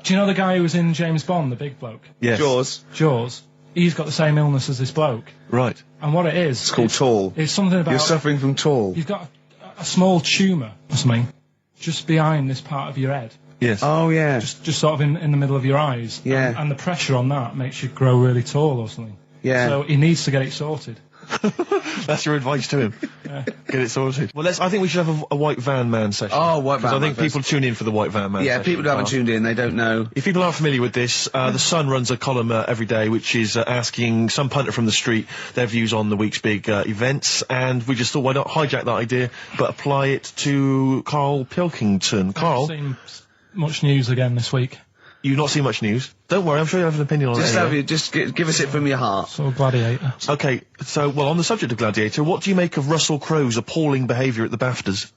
Do you know the guy who was in James Bond, the big bloke? Yes. Jaws. He's got the same illness as this bloke. Right. And what it is... It's called tall. It's something about... You're suffering from tall. You've got a small tumour or something just behind this part of your head. Yes. Oh, yeah. Just sort of in the middle of your eyes. Yeah. And the pressure on that makes you grow really tall or something. Yeah. So he needs to get it sorted. That's your advice to him. Yeah. Get it sorted. Well, I think we should have a White Van Man session. Oh, White Van Man. Because I think people tune in for the White Van Man Yeah, session. people who haven't tuned in, they don't know. If people aren't familiar with this, The Sun runs a column every day which is asking some punter from the street their views on the week's big events, and we just thought, why not hijack that idea, but apply it to Karl Pilkington. Karl? I've seen much news again this week. You've not seen much news? Don't worry, I'm sure you have an opinion on it. Just give us it from your heart. So, Gladiator. Okay, so, well, on the subject of Gladiator, what do you make of Russell Crowe's appalling behaviour at the BAFTAs?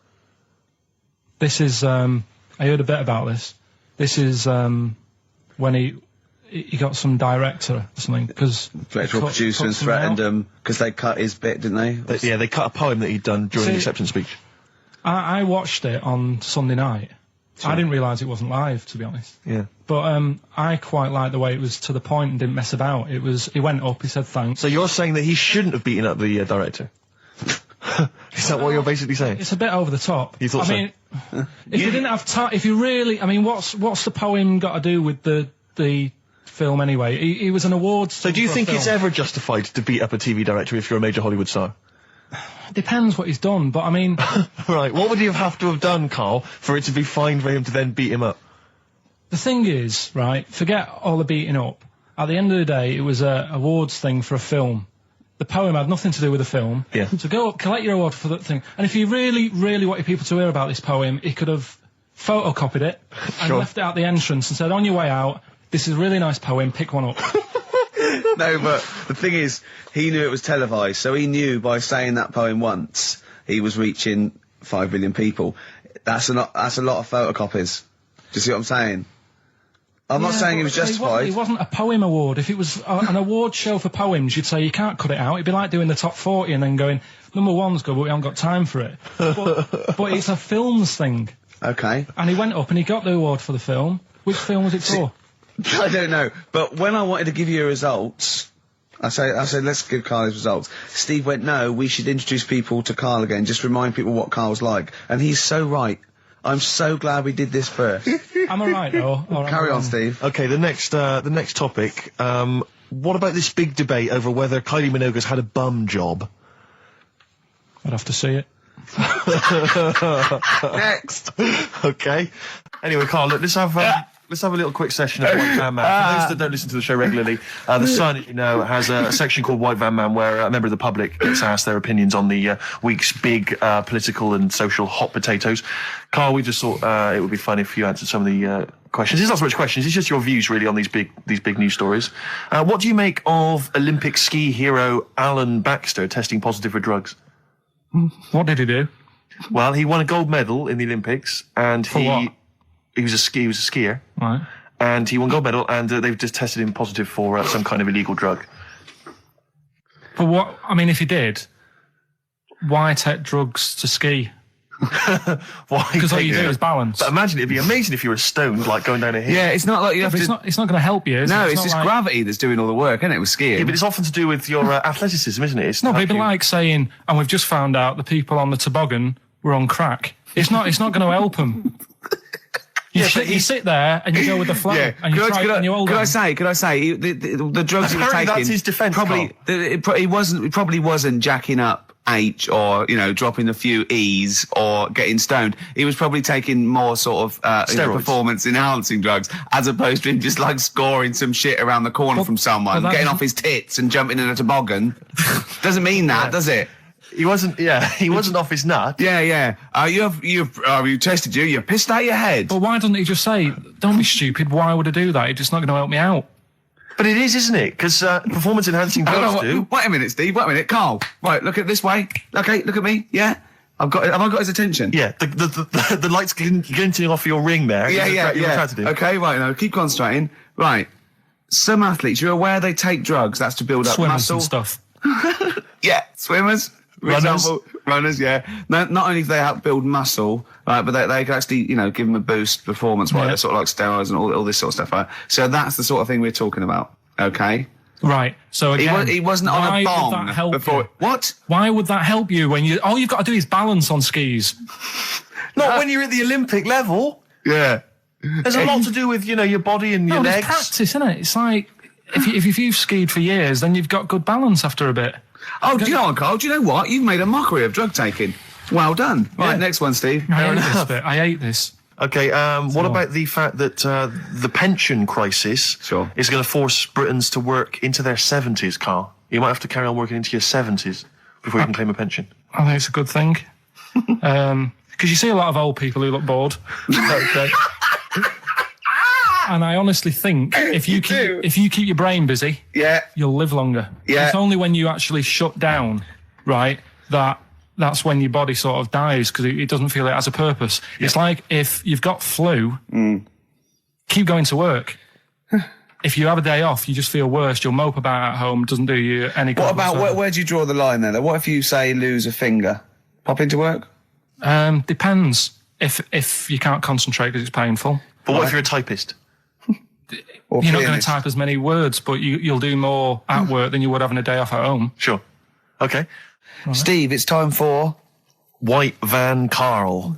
This is, I heard a bit about this. This is, when he got some director or something, because... Director or producer and threatened him, because they cut his bit, didn't they? Yeah, they cut a poem that he'd done during the acceptance speech. I watched it on Sunday night. Sure. I didn't realise it wasn't live, to be honest. Yeah. But I quite liked the way it was to the point and didn't mess about. He went up, he said thanks. So you're saying that he shouldn't have beaten up the director? Is that what you're basically saying? It's a bit over the top. You thought I mean, if you didn't have time, if you really, I mean, what's the poem got to do with the film anyway? He was an awards. So do you think it's ever justified to beat up a TV director if you're a major Hollywood star? Depends what he's done, but I mean... Right, what would he have to have done, Karl, for it to be fine for him to then beat him up? The thing is, right, forget all the beating up. At the end of the day, it was a awards thing for a film. The poem had nothing to do with the film. Yeah. So go up, collect your award for that thing. And if he really, really wanted people to hear about this poem, he could have photocopied it and left it at the entrance and said, on your way out, this is a really nice poem, pick one up. No, but the thing is, he knew it was televised, so he knew by saying that poem once, he was reaching 5 billion people. That's a lot of photocopies. Do you see what I'm saying? I'm not saying he was justified. It wasn't a poem award. If it was an award show for poems, you'd say you can't cut it out. It'd be like doing the top 40 and then going, number one's good, but we haven't got time for it. But it's a films thing. Okay. And he went up and he got the award for the film. Which film was it for? I don't know, but when I wanted to give you results, I said, let's give Karl his results. Steve went, no, we should introduce people to Karl again, just remind people what Karl's like. And he's so right. I'm so glad we did this first. Am I right, though? Carry on, Steve. Okay, the next topic, what about this big debate over whether Kylie Minogue's had a bum job? I'd have to see it. Next. Okay. Anyway, Karl, look, let's have a little quick session of White Van Man. For those that don't listen to the show regularly, The Sun, as you know, has a section called White Van Man where a member of the public gets asked their opinions on the week's big political and social hot potatoes. Karl, we just thought it would be fun if you answered some of the questions. It's not so much questions, it's just your views, really, on these big news stories. What do you make of Olympic ski hero Alan Baxter testing positive for drugs? What did he do? Well, he won a gold medal in the Olympics, and what? He was a skier. Right. And he won gold medal, and they've just tested him positive for some kind of illegal drug. But what, I mean, if he did, why take drugs to ski? Why? Because all you do is balance. But imagine, it'd be amazing if you were stoned, like going down a hill. Yeah, it's not like you have to... It's not going to help you, is it? No, it's not just like... gravity that's doing all the work, isn't it, with skiing? Yeah, but it's often to do with your athleticism, isn't it? It's No, but it'd be like saying, and we've just found out the people on the toboggan were on crack. It's not going to help them. You sit there and you go with the flow, and you try and you hold on. Could I say, the drugs he was taking... that's his defence, He probably wasn't jacking up H or, dropping a few E's or getting stoned. He was probably taking more sort of performance-enhancing drugs, as opposed to him just, like, scoring some shit around the corner from someone, getting off his tits and jumping in a toboggan. Doesn't mean that, does it? He wasn't off his nut. Yeah. You tested you? You pissed out your head. But why doesn't he just say, don't be stupid, why would I do that? It's just not going to help me out. But it is, isn't it? Because performance-enhancing drugs do. Wait a minute, Steve. Wait a minute, Karl. Right, look at this way. Okay, look at me. Yeah, have I got his attention? Yeah, the lights glinting off your ring there. Yeah. Okay, right. Now keep concentrating. Right, some athletes, you're aware they take drugs. That's to build up Swimmers muscle and stuff. Yeah, swimmers. Runners, yeah. Not only do they help build muscle, right, but they can actually, give them a boost performance-wise. They're sort of like steroids and all this sort of stuff, right? So that's the sort of thing we're talking about, okay? Right. So again, he wasn't on a bong would that help before. you? What? Why would that help you when all you've got to do is balance on skis? Not when you're at the Olympic level. Yeah. There's a lot to do with, your body and your legs. It's practice, isn't it? It's like, if you've skied for years, then you've got good balance after a bit. Oh, do you know what, Carl? Do you know what? You've made a mockery of drug taking. Well done. Yeah. Right, next one, Steve. I hate this bit. I hate this. Okay, what about the fact that the pension crisis is going to force Britons to work into their 70s, Carl? You might have to carry on working into your 70s before you can claim a pension. I think it's a good thing. Because you see a lot of old people who look bored. Okay. And I honestly think if you keep your brain busy, you'll live longer. Yeah. It's only when you actually shut down, right, that's when your body sort of dies because it doesn't feel it has a purpose. Yeah. It's like if you've got flu, keep going to work. If you have a day off, you just feel worse. You'll mope about at home. Doesn't do you any good. What about where do you draw the line then? What if you say lose a finger? Pop into work? Depends. If you can't concentrate because it's painful. But what if you're a typist? You're not going to type as many words, but you'll do more at work than you would having a day off at home. Sure. Okay. Right. Steve, it's time for White Van Karl.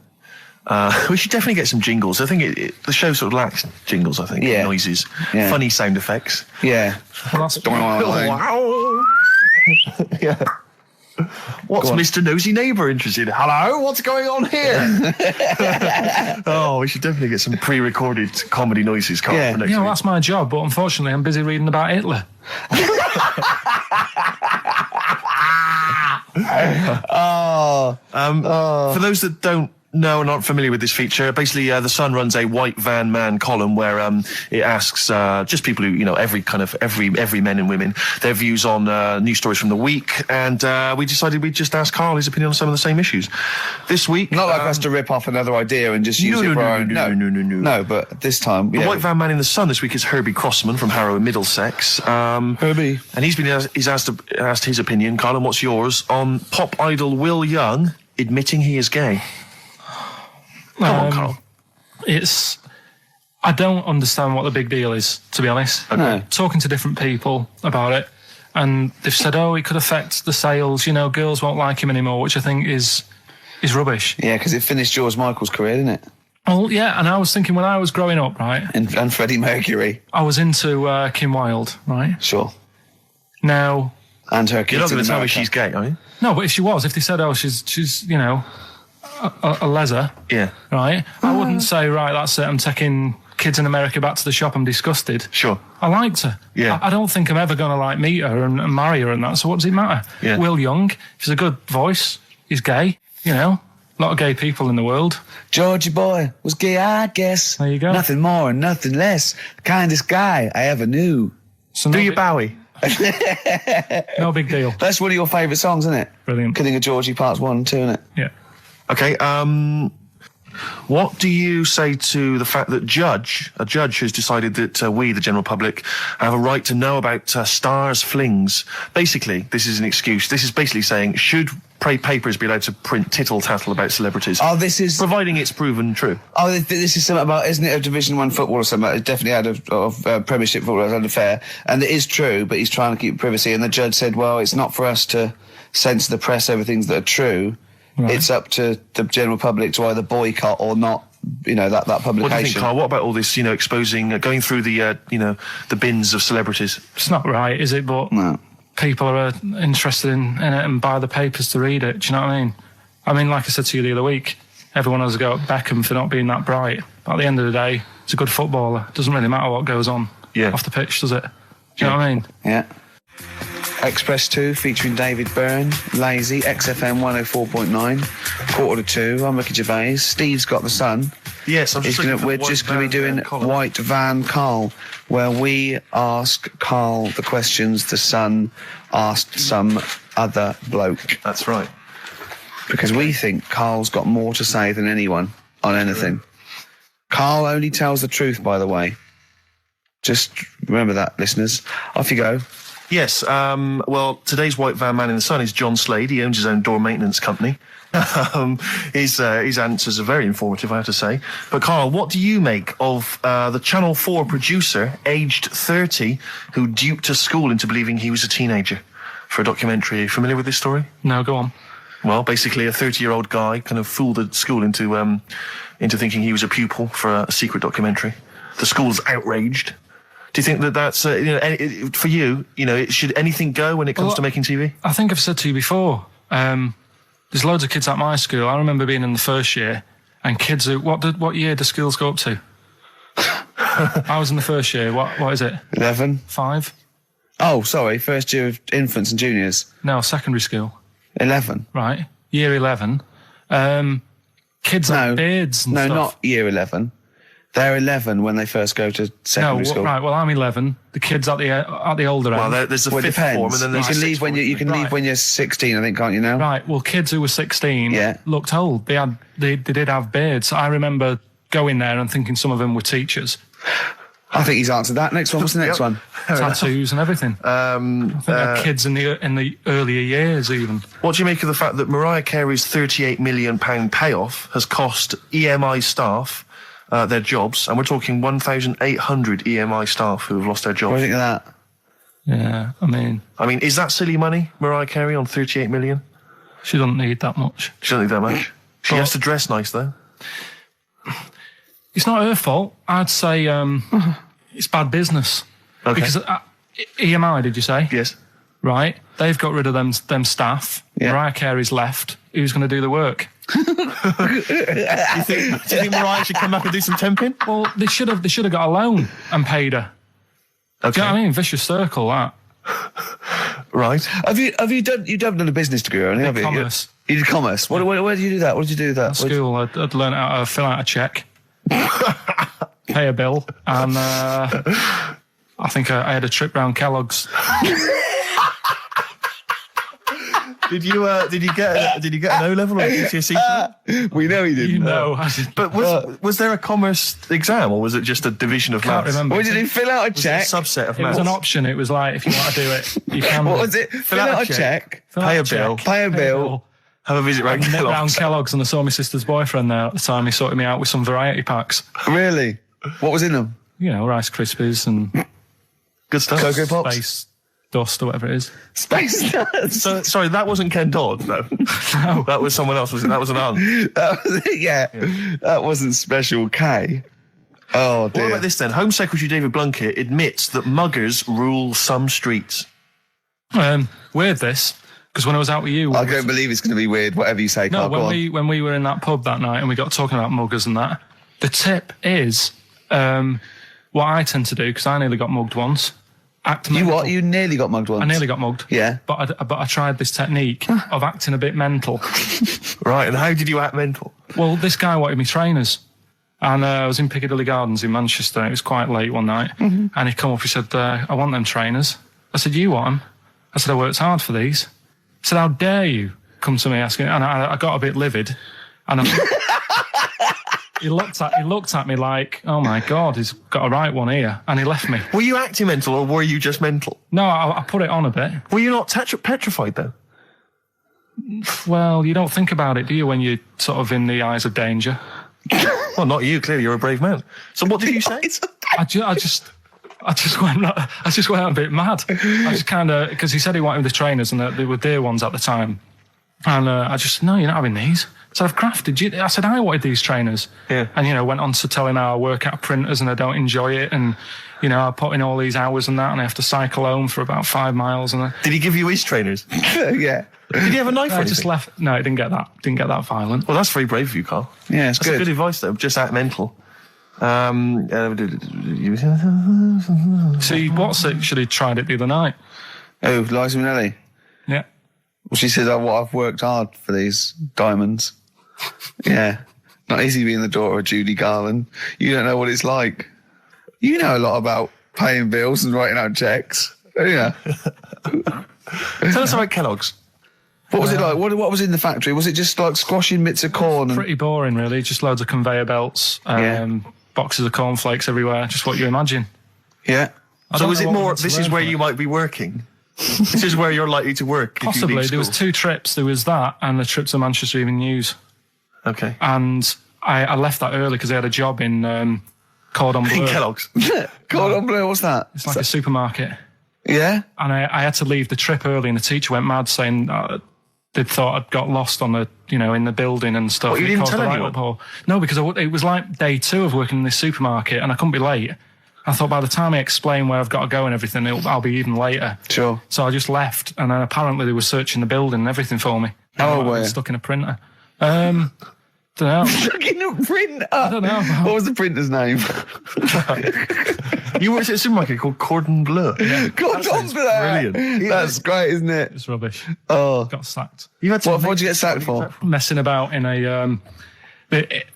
We should definitely get some jingles. I think the show sort of lacks jingles, I think. Yeah. Noises. Yeah. Funny sound effects. Yeah. Well, that's wow. Yeah. What's Mr. Nosy Neighbour interested in? Hello, what's going on here? Oh, we should definitely get some pre-recorded comedy noises, Carl, for next week. That's my job, but unfortunately I'm busy reading about Hitler. For those that don't know and aren't familiar with this feature, basically The Sun runs a White Van Man column where it asks just people who, every men and women, their views on news stories from the week, and we decided we'd just ask Carl his opinion on some of the same issues. This week... Not like us to rip off another idea and just use it for our own... No, but this time... The White Van Man in The Sun this week is Herbie Crossman from Harrow in Middlesex. Herbie. And he's asked his opinion, Carl, and what's yours, on pop idol Will Young admitting he is gay. Come on, Carl. I don't understand what the big deal is, to be honest. Okay. No. Talking to different people about it, and they've said, it could affect the sales, girls won't like him anymore, which I think is rubbish. Yeah, because it finished George Michael's career, didn't it? Well, yeah, and I was thinking when I was growing up, right? And Freddie Mercury. I was into Kim Wilde, right? Sure. Now... And her kids. You're not going to tell me America. she's gay, are you? No, but if they said, she's a leather. Yeah. Right? I wouldn't say, right, that's it, I'm taking kids in America back to the shop, I'm disgusted. Sure. I liked her. Yeah. I don't think I'm ever going to, meet her and marry her and that, so what does it matter? Yeah. Will Young, he's a good voice, he's gay, a lot of gay people in the world. Georgie boy was gay, I guess. There you go. Nothing more and nothing less. The kindest guy I ever knew. So Do you Bowie? No big deal. That's one of your favourite songs, isn't it? Brilliant. Killing a Georgie Parts 1 and 2, isn't it? Yeah. Okay, what do you say to the fact that a judge has decided that we, the general public, have a right to know about stars' flings? Basically, this is an excuse. This is basically saying, should papers be allowed to print tittle-tattle about celebrities? Oh, this is... Providing it's proven true. Oh, this is something about, isn't it, a Division 1 football or something? It's definitely out of Premiership football, it's unfair. And it is true, but he's trying to keep privacy. And the judge said, well, it's not for us to censor the press over things that are true. Right. It's up to the general public to either boycott or not, that publication. What do you think, Carl? What about all this, exposing, going through the, the bins of celebrities? It's not right, is it? But no. People are interested in it and buy the papers to read it. Do you know what I mean? I mean, like I said to you the other week, everyone has a go at Beckham for not being that bright. But at the end of the day, he's a good footballer. It doesn't really matter what goes on off the pitch, does it? Do you know what I mean? Yeah. Express 2 featuring David Byrne, Lazy, XFM 104.9, 1:45. I'm Ricky Gervais. Steve's got The Sun. Yes, we're just going to be doing White Van Karl, where we ask Karl the questions the Sun asked some other bloke. That's right. Because we think Karl's got more to say than anyone on anything. Karl only tells the truth, by the way. Just remember that, listeners. Off you go. Yes. Well, today's white van man in the sun is John Slade. He owns his own door maintenance company. His answers are very informative, I have to say. But Karl, what do you make of the Channel 4 producer, aged 30, who duped a school into believing he was a teenager for a documentary? Are you familiar with this story? No, go on. Well, basically, a 30-year-old guy kind of fooled the school into thinking he was a pupil for a secret documentary. The school's outraged. Do you think that that's for you? Should anything go when it comes to making TV? I think I've said to you before. There's loads of kids at my school. I remember being in the first year, and kids who what year do schools go up to? I was in the first year. What is it? 11. 5? Oh, sorry. First year of infants and juniors. No, secondary school. 11. Right. Year 11. Kids have beards and stuff. No, not year 11. They're 11 when they first go to secondary school. Right. Well, I'm 11. The kids at the older end. Well, there's a fifth form, and then there's you can leave when you're 16, I think, can't you now? Right. Well, kids who were 16 looked old. They did have beards. I remember going there and thinking some of them were teachers. I think he's answered that. Next one. What's the next one? Tattoos and everything. I think they're kids in the earlier years even. What do you make of the fact that Mariah Carey's £38 million payoff has cost EMI staff their jobs, and we're talking 1,800 EMI staff who have lost their jobs? What do you think of that? Yeah, I mean, is that silly money, Mariah Carey, on 38 million? She doesn't need that much. She doesn't need that much. She has to dress nice, though. It's not her fault. I'd say it's bad business. Okay. Because EMI, did you say? Yes. Right. They've got rid of them staff. Yeah. Mariah Carey's left. Who's going to do the work? Do you think Mariah should come back and do some temping? Well, they should have got a loan and paid her. Okay. Do you know what I mean? Vicious circle, that. Right. Have you done a business degree or anything? Commerce. You did commerce. Where did you do that? What did you do with that? At school, I'd learn how to fill out a cheque, pay a bill, and I think I had a trip round Kellogg's. Did you get an O level or a GCSE? We know he didn't. You know, But was there a commerce exam, or was it just a division of can't maths? remember. What did he fill out a check? Was it a subset of It maths? was an option. It was like, if you want to do it, you can. What was it? Fill out a check. Pay a bill. Pay a bill. Have a visit round Round Kellogg's. Kellogg's, and I saw my sister's boyfriend there at the time. He sorted me out with some variety packs. Really? What was in them? You know, Rice Krispies and Good stuff. Cocoa Pops? Space Dust or whatever it is. Space Nuts. So, sorry, that wasn't Ken Dodd, though. No. That was someone else, was it? That was an aunt. That wasn't Special K. Oh, dear. What about this then? Home Secretary David Blunkett admits that muggers rule some streets. Weird this, because when I was out with you... I don't believe it's going to be weird, whatever you say, Carl. No, when we were in that pub that night and we got talking about muggers and that, the tip is what I tend to do, because I nearly got mugged once. Act mental. You what? You nearly got mugged once? I nearly got mugged. Yeah. But I tried this technique of acting a bit mental. Right, and how did you act mental? Well, this guy wanted me trainers. And I was in Piccadilly Gardens in Manchester. It was quite late one night. Mm-hmm. And he come up, he said, I want them trainers. I said, you want them? I said, I worked hard for these. He said, how dare you come to me asking? And I got a bit livid. And he looked at me like, oh my God, he's got a right one here. And he left me. Were you acting mental, or were you just mental? No, I put it on a bit. Were you not petrified, though? Well, you don't think about it, do you, when you're sort of in the eyes of danger? Well, not you. Clearly, you're a brave man. So, what did you say? I just went a bit mad. I just kind of, because he said he wanted the trainers and they were dear ones at the time. And I just, no, you're not having these. So I've crafted you. I said, I wanted these trainers. Yeah. And, went on to tell him how I work at printers and I don't enjoy it. And, I put in all these hours and that, and I have to cycle home for about 5 miles. And Did he give you his trainers? Yeah. Did he have a knife? I just left. No, it didn't get that. Didn't get that violent. Well, that's very brave of you, Carl. Yeah, it's That's good. good advice, though. Just act mental. See, should have tried it the other night. Oh, Liza Minnelli. Yeah. Well, she said, I've worked hard for these diamonds. Yeah. Not easy being the daughter of Judy Garland. You don't know what it's like. You know a lot about paying bills and writing out checks. Don't you? Tell us about Kellogg's. What was it like? What was in the factory? Was it just like squashing bits of corn? Pretty boring, really. Just loads of conveyor belts, boxes of cornflakes everywhere. Just what you imagine. Yeah. So is it more, this is where you might be working? This is where you're likely to work. Possibly. If There was 2 trips. There was that and the trip to Manchester Evening News. Okay. And I left that early because I had a job in Cordon Bleu. In Kellogg's. Cordon Bleu, what's that? It's like a supermarket. Yeah? And I had to leave the trip early, and the teacher went mad saying they thought I'd got lost on the, in the building and stuff. What, you didn't tell anyone? No, because it was like day 2 of working in this supermarket, and I couldn't be late. I thought by the time I explain where I've got to go and everything, I'll be even later. Sure. So I just left, and then apparently they were searching the building and everything for me. Oh, I where? was stuck in a printer. Don't know. Stuck in a printer? I don't know. What was the printer's name? You worked at a supermarket called Cordon Bleu. Yeah. Cordon Bleu! Brilliant. That's great, isn't it? It's rubbish. Oh. Got sacked. You had to What'd you get sacked for? Messing about in a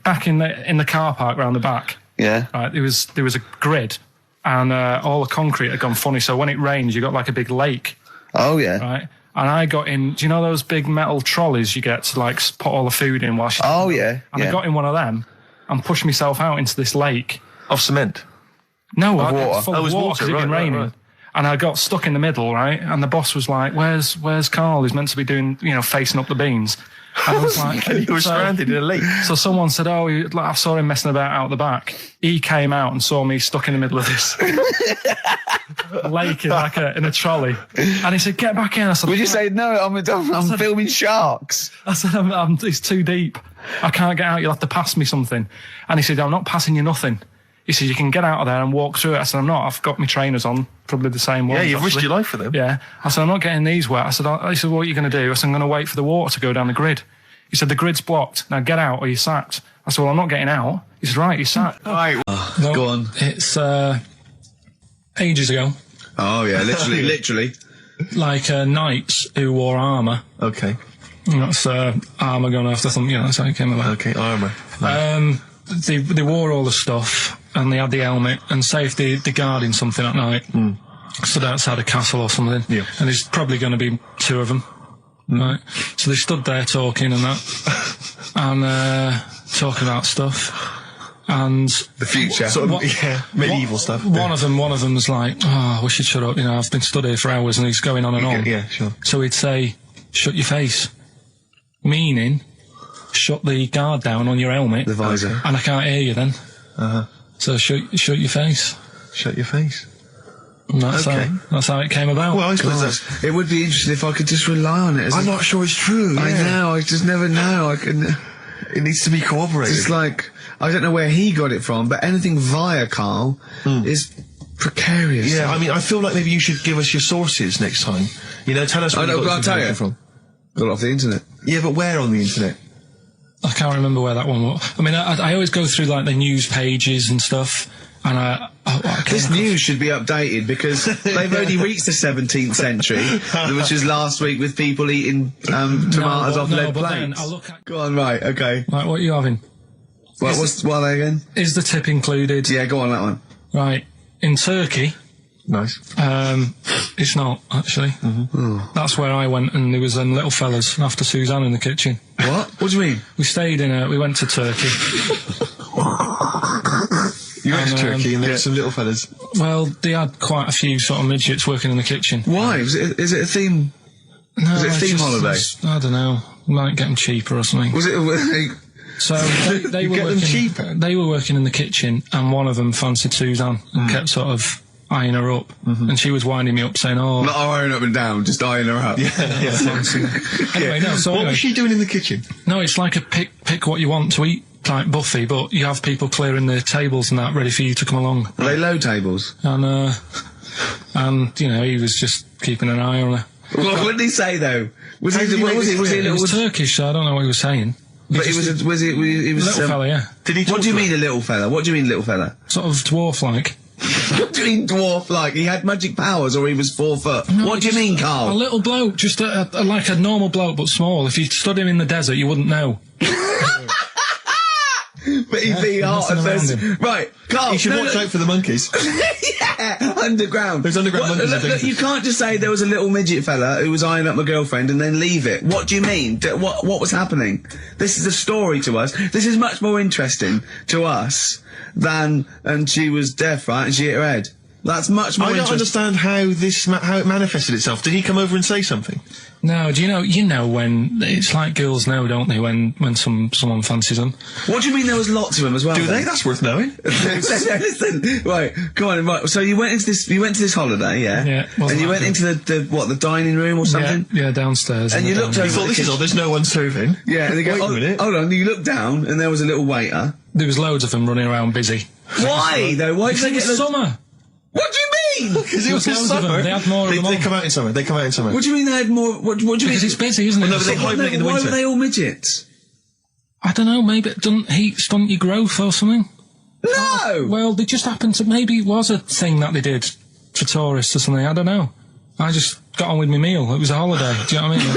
back in the car park round the back. Yeah. Right, there was a grid, and all the concrete had gone funny. So when it rains, you got like a big lake. Oh, yeah. Right, and I got in. Do you know those big metal trolleys you get to like put all the food in whilst? Oh, yeah. And I got in one of them and pushed myself out into this lake. Of cement. No, water. it's full Oh, it of was water water, because it'd been right, raining. right. And I got stuck in the middle, right? And the boss was like, "Where's Karl? He's meant to be doing, facing up the beans." And I was like, And you were stranded in a lake. So someone said, "Oh, I saw him messing about out the back." He came out and saw me stuck in the middle of this lake in a trolley, and he said, "Get back in." I said, Would you say, no, I'm filming sharks? I said, "It's too deep. I can't get out. You'll have to pass me something." And he said, "I'm not passing you nothing." He said, "You can get out of there and walk through it." I said, "I'm not. I've got my trainers on, probably the same ones." Yeah, you've risked actually. your life for them. Yeah. I said, "I'm not getting these wet." I said, "He said, what are you going to do?" I said, "I'm going to wait for the water to go down the grid." He said, "The grid's blocked. Now get out or you're sacked." I said, "Well, I'm not getting out." He said, "Right, you're sacked." Right. No, Go on. It's ages ago. Oh, yeah, literally. Like knights who wore armour. Okay. That's armour going after something. That's how it came about. Okay, armour. They wore all the stuff and they had the helmet, and say if they're guarding something at night, stood outside a castle or something, Yeah. and there's probably going to be 2 of them, right? So they stood there talking and that, and talking about stuff, and The future. Sort of, medieval stuff. One of them was like, "Oh, we should shut up. I've been stood here for hours," and he's going on and on. Yeah, sure. So he'd say, "Shut your face," meaning shut the guard down on your helmet. The visor. And I can't hear you then. So shut your face. Shut your face. And that's how it came about. Well, I suppose that's... It would be interesting if I could just rely on it. I'm not sure it's true. I know, I just never know. It needs to be corroborated. It's like, I don't know where he got it from, but anything via Karl is precarious. Yeah, I mean, I feel like maybe you should give us your sources next time. Tell us where you got I'll this tell you. information from. Got it off the internet. Yeah, but where on the internet? I can't remember where that one was. I mean, I always go through like the news pages and stuff, and This news should be updated because they've only reached the 17th century, which is last week with people eating tomatoes off lead but then plates. I look at, Go on, right, okay. like, what are you having? What are they again? Is the tip included? Yeah, go on, that one. Right. In Turkey, Nice. it's not, actually. That's where I went, and there was them little fellas after Suzanne in the kitchen. What? What do you mean? We went to Turkey. You went to And, Turkey and there were some little fellas. Well, they had quite a few sort of midgets working in the kitchen. Why? Is it a theme? No, Was it a it's theme just- holiday? I don't know. Might get them cheaper or something. Was it? So they were get them working, cheaper? They were working in the kitchen, and one of them fancied Suzanne and kept sort of eyeing her up, and she was winding me up saying, "Oh, Not iron up and down, just eyeing her up. anyway, no." So What anyway, was she doing in the kitchen? no, it's like a pick what you want to eat type buffet, but you have people clearing the tables and that ready for you to come along, Are they low tables? and he was just keeping an eye on her. What did he say though? Was he? did What you was make he? Was he a It little? was Turkish, so I don't know what he was saying. But he was. He was. Little fella, yeah, Did he talk What do you to mean a little fella? What do you mean little fella? sort of dwarf-like. What do you mean dwarf like? He had magic powers or he was 4 foot? No, What do you mean, A Karl? little bloke, just like a normal bloke, but small. If you stood him in the desert, you wouldn't know. But he'd be hot and nothing around thirsty. Right, Karl. You should watch out for the monkeys. Yeah, underground. There's underground monkeys Look, in look, you can't just say there was a little midget fella who was eyeing up my girlfriend and then leave it. What do you mean? What was happening? This is a story to us. This is much more interesting to us than, and she was deaf, right, and she hit her head. That's much more I don't interesting. understand how it manifested itself. Did he come over and say something? No, do you know when it's like girls know, don't they, when someone fancies them? What do you mean there was lots of them as well? Do then? they? That's worth knowing. Listen, right, go on, right. So you went to this holiday, yeah? Yeah. And you went into the dining room or something? Yeah, downstairs. And you looked over. You thought, this is odd, there's no one serving. Yeah, and they go, Wait a minute. hold on, you looked down and there was a little waiter. There was loads of them running around busy. Why though? Why did they get summer? What do you mean? Because it was in loads of them. summer. They had more of them They on. come out in summer. They come out in summer. What do you mean they had more? What do you mean? Because it's busy, isn't it? no, but they hibernate in the Why winter. were they all midgets? I don't know, maybe it doesn't heat stunt your growth or something. No! Well, they just happened to, maybe it was a thing that they did for tourists or something, I don't know. I just got on with my meal. It was a holiday, do you know what I mean?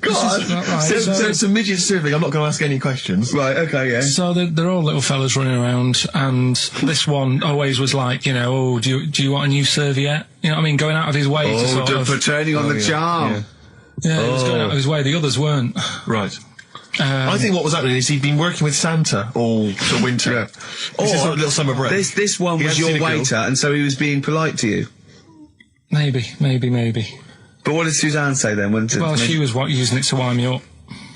God. Right, So it's a midget serving. I'm not going to ask any questions. Right, okay, yeah. So they're all little fellas running around, and this one always was like, you know, oh, do you want a new serviette? You know what I mean? Going out of his way to sort of... for turning on the charm. Yeah, he was going out of his way. The others weren't. Right. I think what was happening is he'd been working with Santa all the winter. Yeah. This is sort of little summer break. This one He was hadn't seen your a girl. waiter, and so he was being polite to you. Maybe. But what did Suzanne say then? Well, she was using it to wind me up.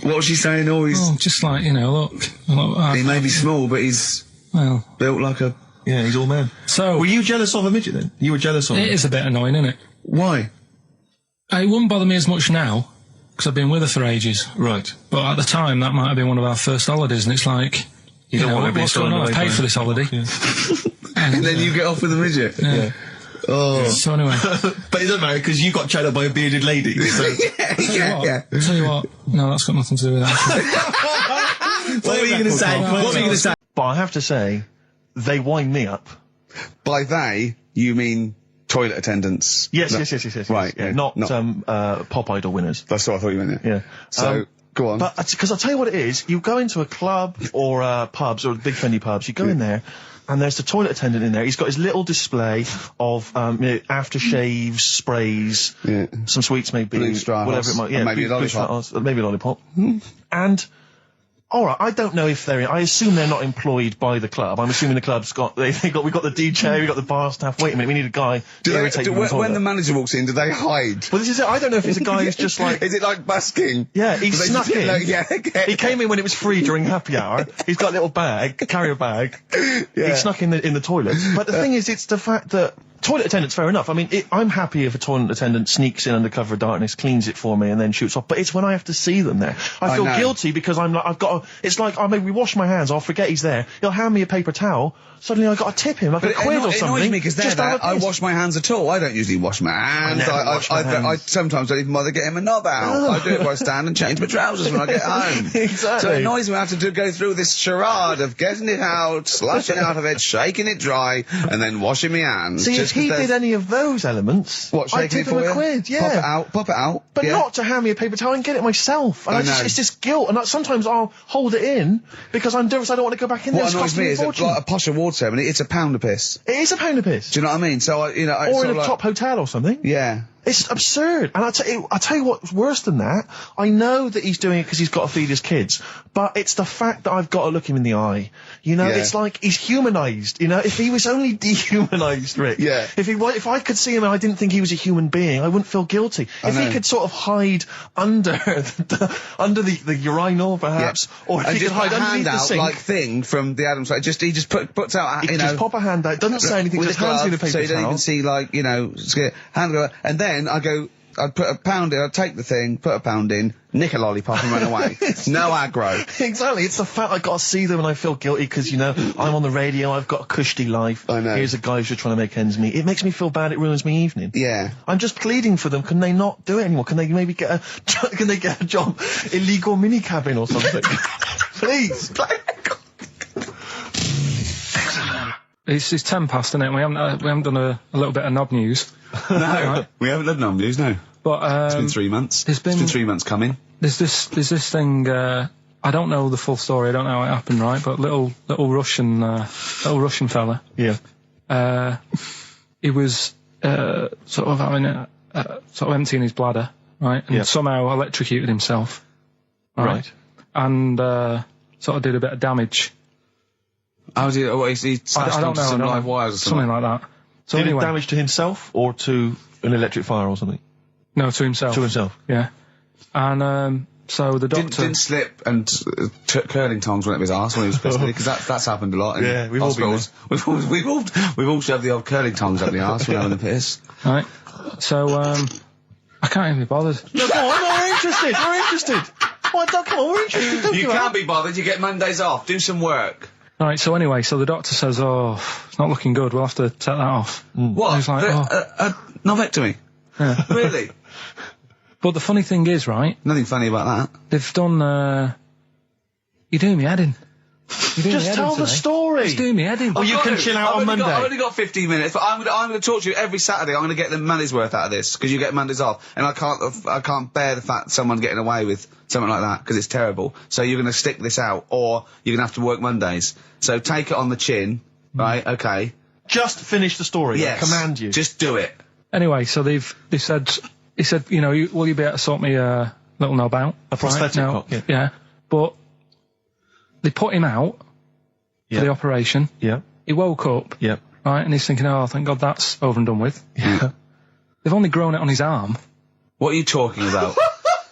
What was she saying? Oh, Just like, you know, look he may be small, but he's well, built like a... Yeah, he's all man. so Were you jealous of a midget then? You were jealous of him? it is a bit annoying, isn't it? Why? It wouldn't bother me as much now, because I've been with her for ages. Right. But at the time, that might have been one of our first holidays, and it's like, you don't know, want to be what's going on? thrown I've away paid by for it. this holiday. And then you get off with a midget. Yeah. Oh. So anyway, But it doesn't matter because you got chatted up by a bearded lady. So. yeah. tell you what, no, that's got nothing to do with that. What were you going to say? What were you going to say? But I have to say, they wind me up. By they, you mean toilet attendants? Yes, No. yes. Right, Yeah, yeah, not not- Pop Idol winners. That's what I thought you meant, yeah. Yeah. So, go on. But because I'll tell you what it is, you go into a club or pubs or big friendly pubs, you go in there, and there's the toilet attendant in there. He's got his little display of aftershaves, sprays, some sweets maybe, Blue straw whatever it hearts, might. Yeah, and maybe a blue lollipop. straw hearts, maybe a lollipop. And all right, I don't know if I assume they're not employed by the club. I'm assuming the club's got we've got the DJ, we've got the bar staff. Wait a minute, we need a guy to irritate them on the when toilet. the manager walks in, do they hide? Well, this is it. I don't know if it's a guy who's just like. Is it like busking? Yeah, he Do they snuck just in. like, yeah, okay. He came in when it was free during happy hour. He's got a little bag, carrier bag. He snuck in the toilet. But the thing is, it's the fact that toilet attendants, fair enough. I mean, I'm happy if a toilet attendant sneaks in under cover of darkness, cleans it for me, and then shoots off. But it's when I have to see them there. I feel know. guilty because it's like I maybe wash my hands, I'll forget he's there. He'll hand me a paper towel. Suddenly I got to tip him like a quid or something. It annoys me because just out of I piss. wash my hands at all. I don't usually wash my hands. never wash my hands. I sometimes don't even bother getting my knob out. I do it by stand and change my trousers when I get home. Exactly. So it annoys me I have to go through this charade of getting it out, slushing out of it, shaking it dry, and then washing my hands. See, just if he 'cause did there's- any of those elements, What, I'd shaking tip it for him you? a quid, yeah. Pop it out. But yeah. not to hand me a paper towel and get it myself. And I I just, know. it's just guilt. And sometimes I'll hold it in because I'm nervous I don't want to go back in there. What It's annoys costing me me a is that, fortune. like a posh award ceremony, it's a pound a piss. It is a pound a piss. Do you know what I mean? So I, Or sort in of a like, top hotel or something. yeah. It's absurd. And I tell you what's worse than that. I know that he's doing it because he's got to feed his kids. But it's the fact that I've got to look him in the eye. You know, Yeah. it's like he's humanised. You know, if he was only dehumanised, Rick. Yeah. If I could see him and I didn't think he was a human being, I wouldn't feel guilty. If know. he could sort of hide under under the urinal, perhaps, or if And he could just put hide a underneath the handout sink. like thing from the Adams Family. He just puts out, He just pop a hand out, doesn't say anything, with just a hands me the glove, paper so you don't towel. even see, like, hand go, and then I'd put a pound in, I'd take the thing, put a pound in, nick a lollipop and run away. No aggro. Exactly. It's the fact I got to see them and I feel guilty because, you know, I'm on the radio, I've got a cushy life. I know. Here's a guy who's just trying to make ends meet. It makes me feel bad, it ruins my evening. Yeah. I'm just pleading for them. Can they not do it anymore? Can they maybe get a job, illegal mini cabin or something? Please. It's 10 past, isn't it? We haven't done a little bit of knob news. No, we haven't done no news, no. But It's been 3 months. It's been 3 months coming. There's this thing. I don't know the full story. I don't know how it happened, right? But little Russian fella. Yeah. He was sort of having sort of emptying his bladder, right? And somehow electrocuted himself. Right. And sort of did a bit of damage. How did he smashed I don't onto know. some I don't live know. wires or something? Something like that. So Did anyway, it damage to himself or to an electric fire or something? no, to himself. To himself. Yeah. And so the doctor Didn't slip and curling tongs went up his arse when he was pissed, because that's happened a lot in Yeah, we've all been hospitals. We've all shoved the old curling tongs up the arse when having a piss. right. So I can't even be bothered. No, come on, we're interested. We're interested. Well, come on, we're interested. Don't You give can't up. be bothered. You get Mondays off. Do some work. Right. So anyway, so the doctor says, "Oh, it's not looking good. We'll have to take that off." What? He's like, Novectomy. Yeah. Really? But the funny thing is, right? Nothing funny about that. They've done. You're doing me head in. You're doing me Just head tell in the today. story. Just doing me head in. Well, you can chill out on Monday. I've only got 15 minutes, but I'm going to talk to you every Saturday. I'm going to get the money's worth out of this, because you get Mondays off, and I can't bear the fact that someone's getting away with something like that, because it's terrible. So you're going to stick this out, or you're going to have to work Mondays. So take it on the chin, right? Okay. Just finish the story. Yes. I command you. Just do it. Anyway, so they said, he said, you know, will you be able to sort me a little knob out? A prosthetic No. cock, yeah. Yeah. But they put him out for the operation. Yeah. He woke up. Yeah. Right, and he's thinking, oh, thank God that's over and done with. Yeah. They've only grown it on his arm. What are you talking about?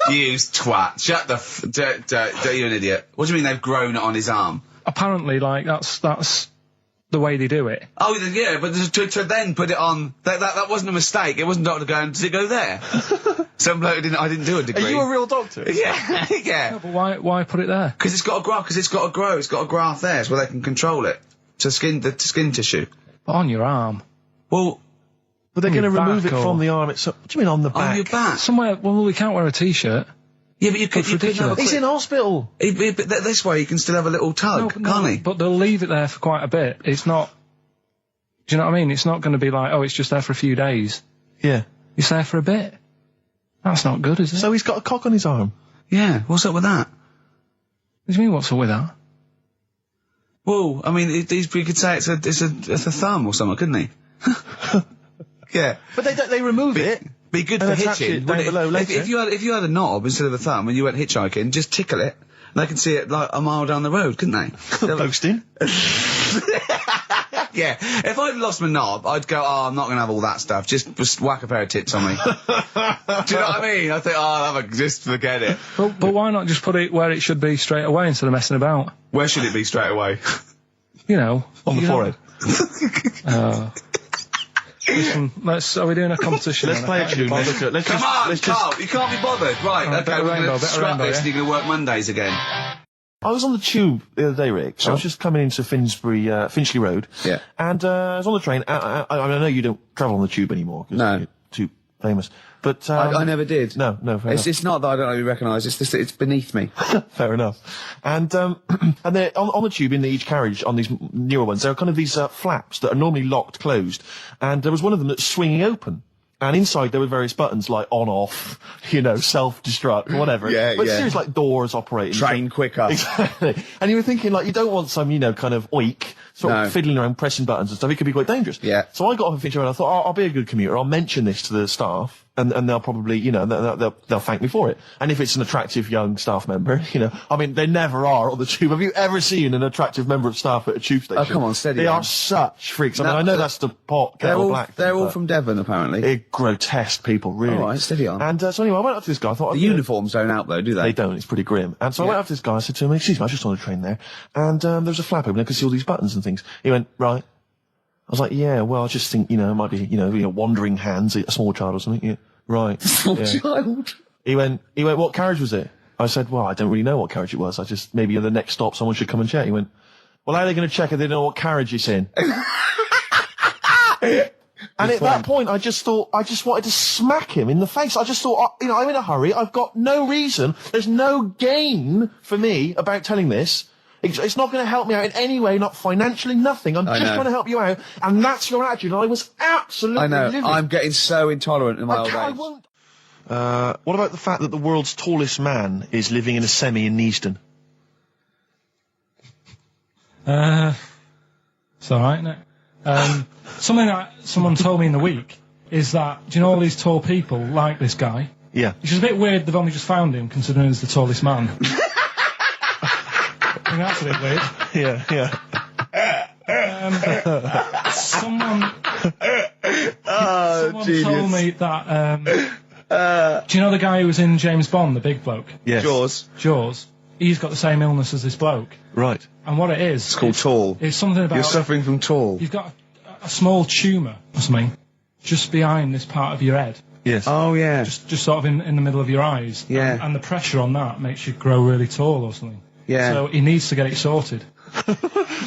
You twat. Shut the you're an idiot. What do you mean they've grown it on his arm? Apparently, like, that's the way they do it. Oh, yeah, but to then put it on, that wasn't a mistake. It wasn't doctor going, does it go there? Some bloke I didn't do a degree. Are you a real doctor? Yeah, yeah. No, but why put it there? Because it's got to grow, it's got a graft there, so where they can control it. To skin tissue. But on your arm. Well, But they're On going to your remove back it or- from the arm itself. What do you mean on the back? on your back. Somewhere, well, we can't wear a t-shirt. Yeah, but you could That's have ridiculous. a He's in hospital. but this way you can still have a little tug, can't he? But they'll leave it there for quite a bit. It's not, do you know what I mean? It's not going to be like, oh, it's just there for a few days. Yeah. It's there for a bit. That's not good, is it? So he's got a cock on his arm. Yeah, what's up with that? What do you mean, what's up with that? Well, I mean, he could say it's a thumb or something, couldn't he? Yeah. But they remove it. Be good And for attach hitching. it down wouldn't it? below later. If you had a knob instead of a thumb when you went hitchhiking, just tickle it. They can see it like a mile down the road, couldn't they? Posting. Yeah. If I'd lost my knob, I'd go, oh, I'm not going to have all that stuff. Just whack a pair of tits on me. Do you know what I mean? I think, oh, I'll have just forget it. But why not just put it where it should be straight away instead of messing about? Where should it be straight away? You know. On the you know- forehead. Listen, are we doing a competition? Let's play a tune. Let's Come on, let's Carl, you can't be bothered. Right, Alright, okay, better we're rainbow, going to better scrap rainbow, this yeah? and you're going to work Mondays again. I was on the tube the other day, Rick. So I was just coming into Finchley Road. Yeah. And I was on the train. I know you don't travel on the tube anymore. 'Cause No. you're too famous. But I never did. No, fair enough. It's not that I don't really recognise, it's beneath me. Fair enough. And and they're on the tube in each carriage on these newer ones. There are kind of these flaps that are normally locked closed, and there was one of them that's swinging open. And inside there were various buttons like on, off, self-destruct, whatever. Yeah, but yeah. seriously, like doors operating. Train quicker. Exactly. And you were thinking, like, you don't want some, kind of oik, sort of No. fiddling around pressing buttons and stuff. It could be quite dangerous. Yeah. So I got off of Finchley Road and I thought, I'll be a good commuter. I'll mention this to the staff. And they'll probably, they'll thank me for it. And if it's an attractive young staff member, I mean, they never are on the tube. Have you ever seen an attractive member of staff at a tube station? Oh, come on, steady They on. are such freaks. I No, mean, I know that's the pot, kettle black. They're thing, all but from Devon, apparently. they're grotesque people, really. All right, steady on. And so anyway, I went up to this guy. I thought, The uniforms don't out, though, do they? They don't. It's pretty grim. And so I went up to this guy. I said to him, "Excuse me, I was just on a train there, and there was a flap open. I could see all these buttons and things." He went, "Right." I was like, "Yeah, well, I just think, it might be, wandering hands, a small child or something." Yeah. Right. Small child. He went, what carriage was it? I said, well, I don't really know what carriage it was. I just, maybe at the next stop someone should come and check. He went, well, how are they going to check if they don't know what carriage it's in? And at that point, I just wanted to smack him in the face. I just thought, I'm in a hurry. I've got no reason. There's no gain for me about telling this. It's not going to help me out in any way, not financially, nothing. I'm just trying to help you out. And that's your attitude. And I was absolutely livid. I'm getting so intolerant in my old I age. won't. What about the fact that the world's tallest man is living in a semi in Neasden? It's alright, isn't it? Something that someone told me in the week is that, do you know all these tall people like this guy? Yeah. Which is a bit weird they've only just found him, considering he's the tallest man. I think that's a bit weird. Yeah. Someone genius. told me that. Do you know the guy who was in James Bond, the big bloke? Yes. Jaws. He's got the same illness as this bloke. Right. And what it is... It's called tall. It's something about... You're suffering from tall. You've got a small tumour or something just behind this part of your head. Yes. Oh, yeah. Just sort of in the middle of your eyes. Yeah. And the pressure on that makes you grow really tall or something. Yeah. So he needs to get it sorted.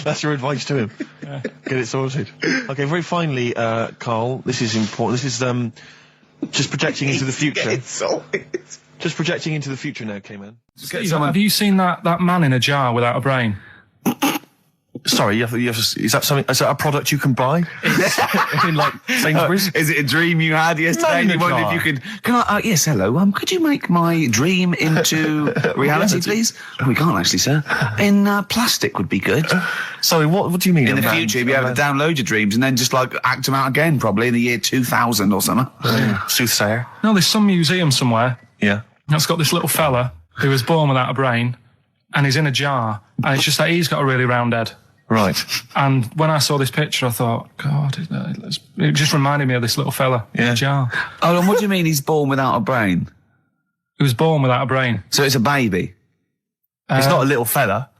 That's your advice to him. Yeah. Get it sorted. Okay, very finally, Carl, this is important. This is just projecting into the future. Get it sorted. Just projecting into the future now, K-Man. Steve, have you seen that man in a jar without a brain? Sorry, is that something? Is that a product you can buy? In like Sainsbury's? Is it a dream you had yesterday? No, You wondered if you could. Can I? Yes, hello. Could you make my dream into reality, please? Oh, we can't actually, sir. In plastic would be good. Sorry, what do you mean? In the future, you'll be able to download your dreams and then just like act them out again, probably in the year 2000 or something. Soothsayer. No, there's some museum somewhere Yeah. that's got this little fella who was born without a brain, and he's in a jar, and it's just that he's got a really round head. Right. And when I saw this picture, I thought, God, it just reminded me of this little fella in a jar. Oh, and what do you mean he's born without a brain? He was born without a brain. So it's a baby. It's not a little fella.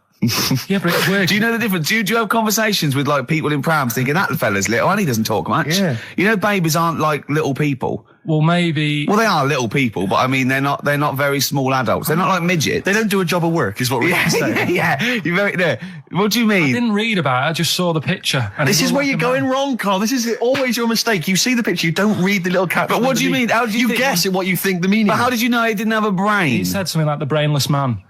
Yeah, but it's weird. Do you know the difference? Do you have conversations with like people in prams thinking that fella's little and he doesn't talk much? Yeah. You know, babies aren't like little people. Well, maybe... Well, they are little people, but I mean, they're not very small adults. They're not like midgets. They don't do a job of work, is what we're saying. Yeah. You're very, no. What do you I mean? didn't read about it, I just saw the picture. And This it is looked where like you're a going man. wrong, Carl. This is always your mistake. You see the picture, you don't read the little caption. But what do you mean? How do you think- guess at what you think the meaning But is. how did you know he didn't have a brain? He said something like the brainless man.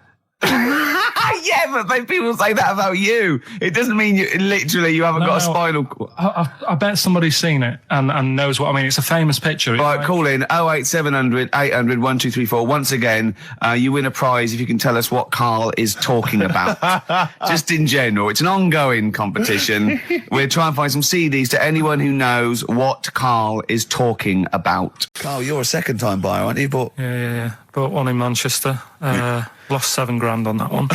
Yeah, but people say that about you. It doesn't mean you haven't got a spinal cord. I bet somebody's seen it and knows what I mean. It's a famous picture. Right, call in 08700 800 1234. Once again, you win a prize if you can tell us what Carl is talking about. Just in general. It's an ongoing competition. We're trying to find some CDs to anyone who knows what Carl is talking about. Carl, you're a second-time buyer, aren't you? But Yeah. Bought one in Manchester. Lost $7,000 on that one.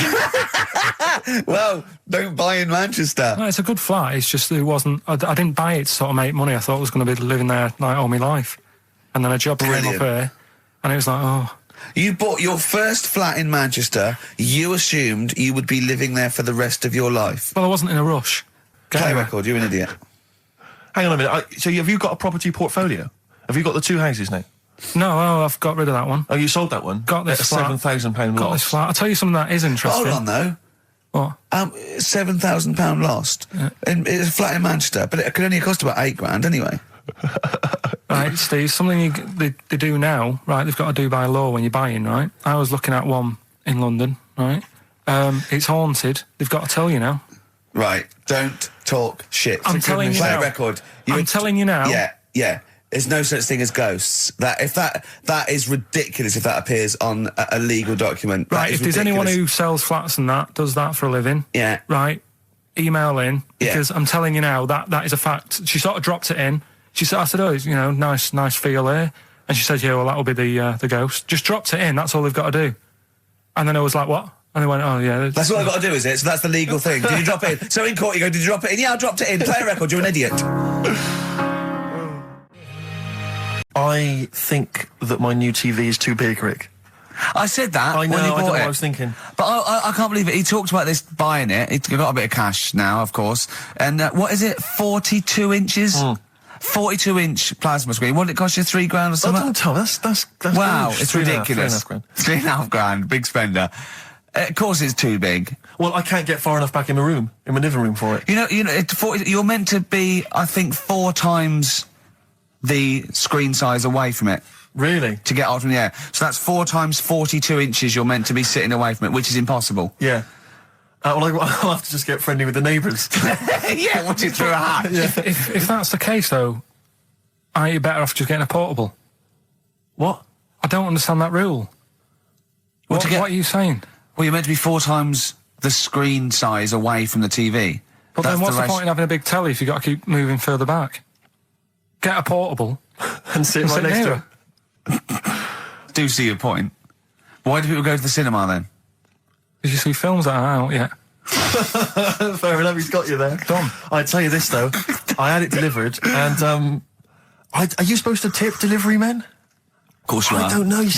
well, don't buy in Manchester. No, it's a good flat. It's just it wasn't. I didn't buy it to sort of make money. I thought I was going to be living there like all my life, and then a job came up here, and it was like, oh. You bought your first flat in Manchester. You assumed you would be living there for the rest of your life. Well, I wasn't in a rush. Play record. You're an idiot. Hang on a minute. So have you got a property portfolio? Have you got the two houses now? No, I've got rid of that one. Oh, you sold that one? Got this at flat. £7,000 Got loss. this flat. I'll tell you something that is interesting. Hold on, though. What? £7,000 lost. Yeah. And it's a flat in Manchester, but it could only cost about £8,000 anyway. Right, Steve, something they do now, right, they've got to do by law when you're buying, right? I was looking at one in London, right? It's haunted. They've got to tell you now. Right, don't talk shit. I'm telling you Play now. a record. I'm telling you now. Yeah. There's no such thing as ghosts. That is ridiculous if that appears on a legal document. Right, if there's anyone who sells flats and does that for a living, yeah, right, email in, Yeah. because I'm telling you now, that is a fact. She sort of dropped it in. I said, oh, nice feel here. And she said, yeah, well, that'll be the ghost. Just dropped it in, that's all they've got to do. And then I was like, what? And they went, oh, yeah. That's what I've got to do, is it? So that's the legal thing. Did you drop it in? So in court you go, did you drop it in? Yeah, I dropped it in. Play a record, you're an idiot. I think that my new TV is too big, Rick. I said that I know, when he I know bought what it. I was thinking. But I can't believe it. He talked about this buying it. He's got a bit of cash now, of course. And what is it? 42 inches? 42-inch plasma screen. What did it cost you? $3,000 or something? Don't tell me. That's Wow, huge. it's £3,500. ridiculous. $3,500. Big spender. Of course, it's too big. Well, I can't get far enough back in my living room for it. You're meant to be, I think, 4 times the screen size away from it. Really? To get out from the air. So that's 4 times 42 inches you're meant to be sitting away from it, which is impossible. Yeah. Well, I'll have to just get friendly with the neighbours. Yeah, watch it through a hat. If that's the case, though, aren't you better off just getting a portable? What? I don't understand that rule. What are you saying? Well, you're meant to be 4 times the screen size away from the TV. But then what's the point in having a big telly if you've got to keep moving further back? Get a portable and sit right next to it. Do see your point. Why do people go to the cinema then? Did you see films that are out yet? Fair enough, he's got you there. Tom, I tell you this though, I had it delivered, and are you supposed to tip delivery men? Of course you are. I don't know.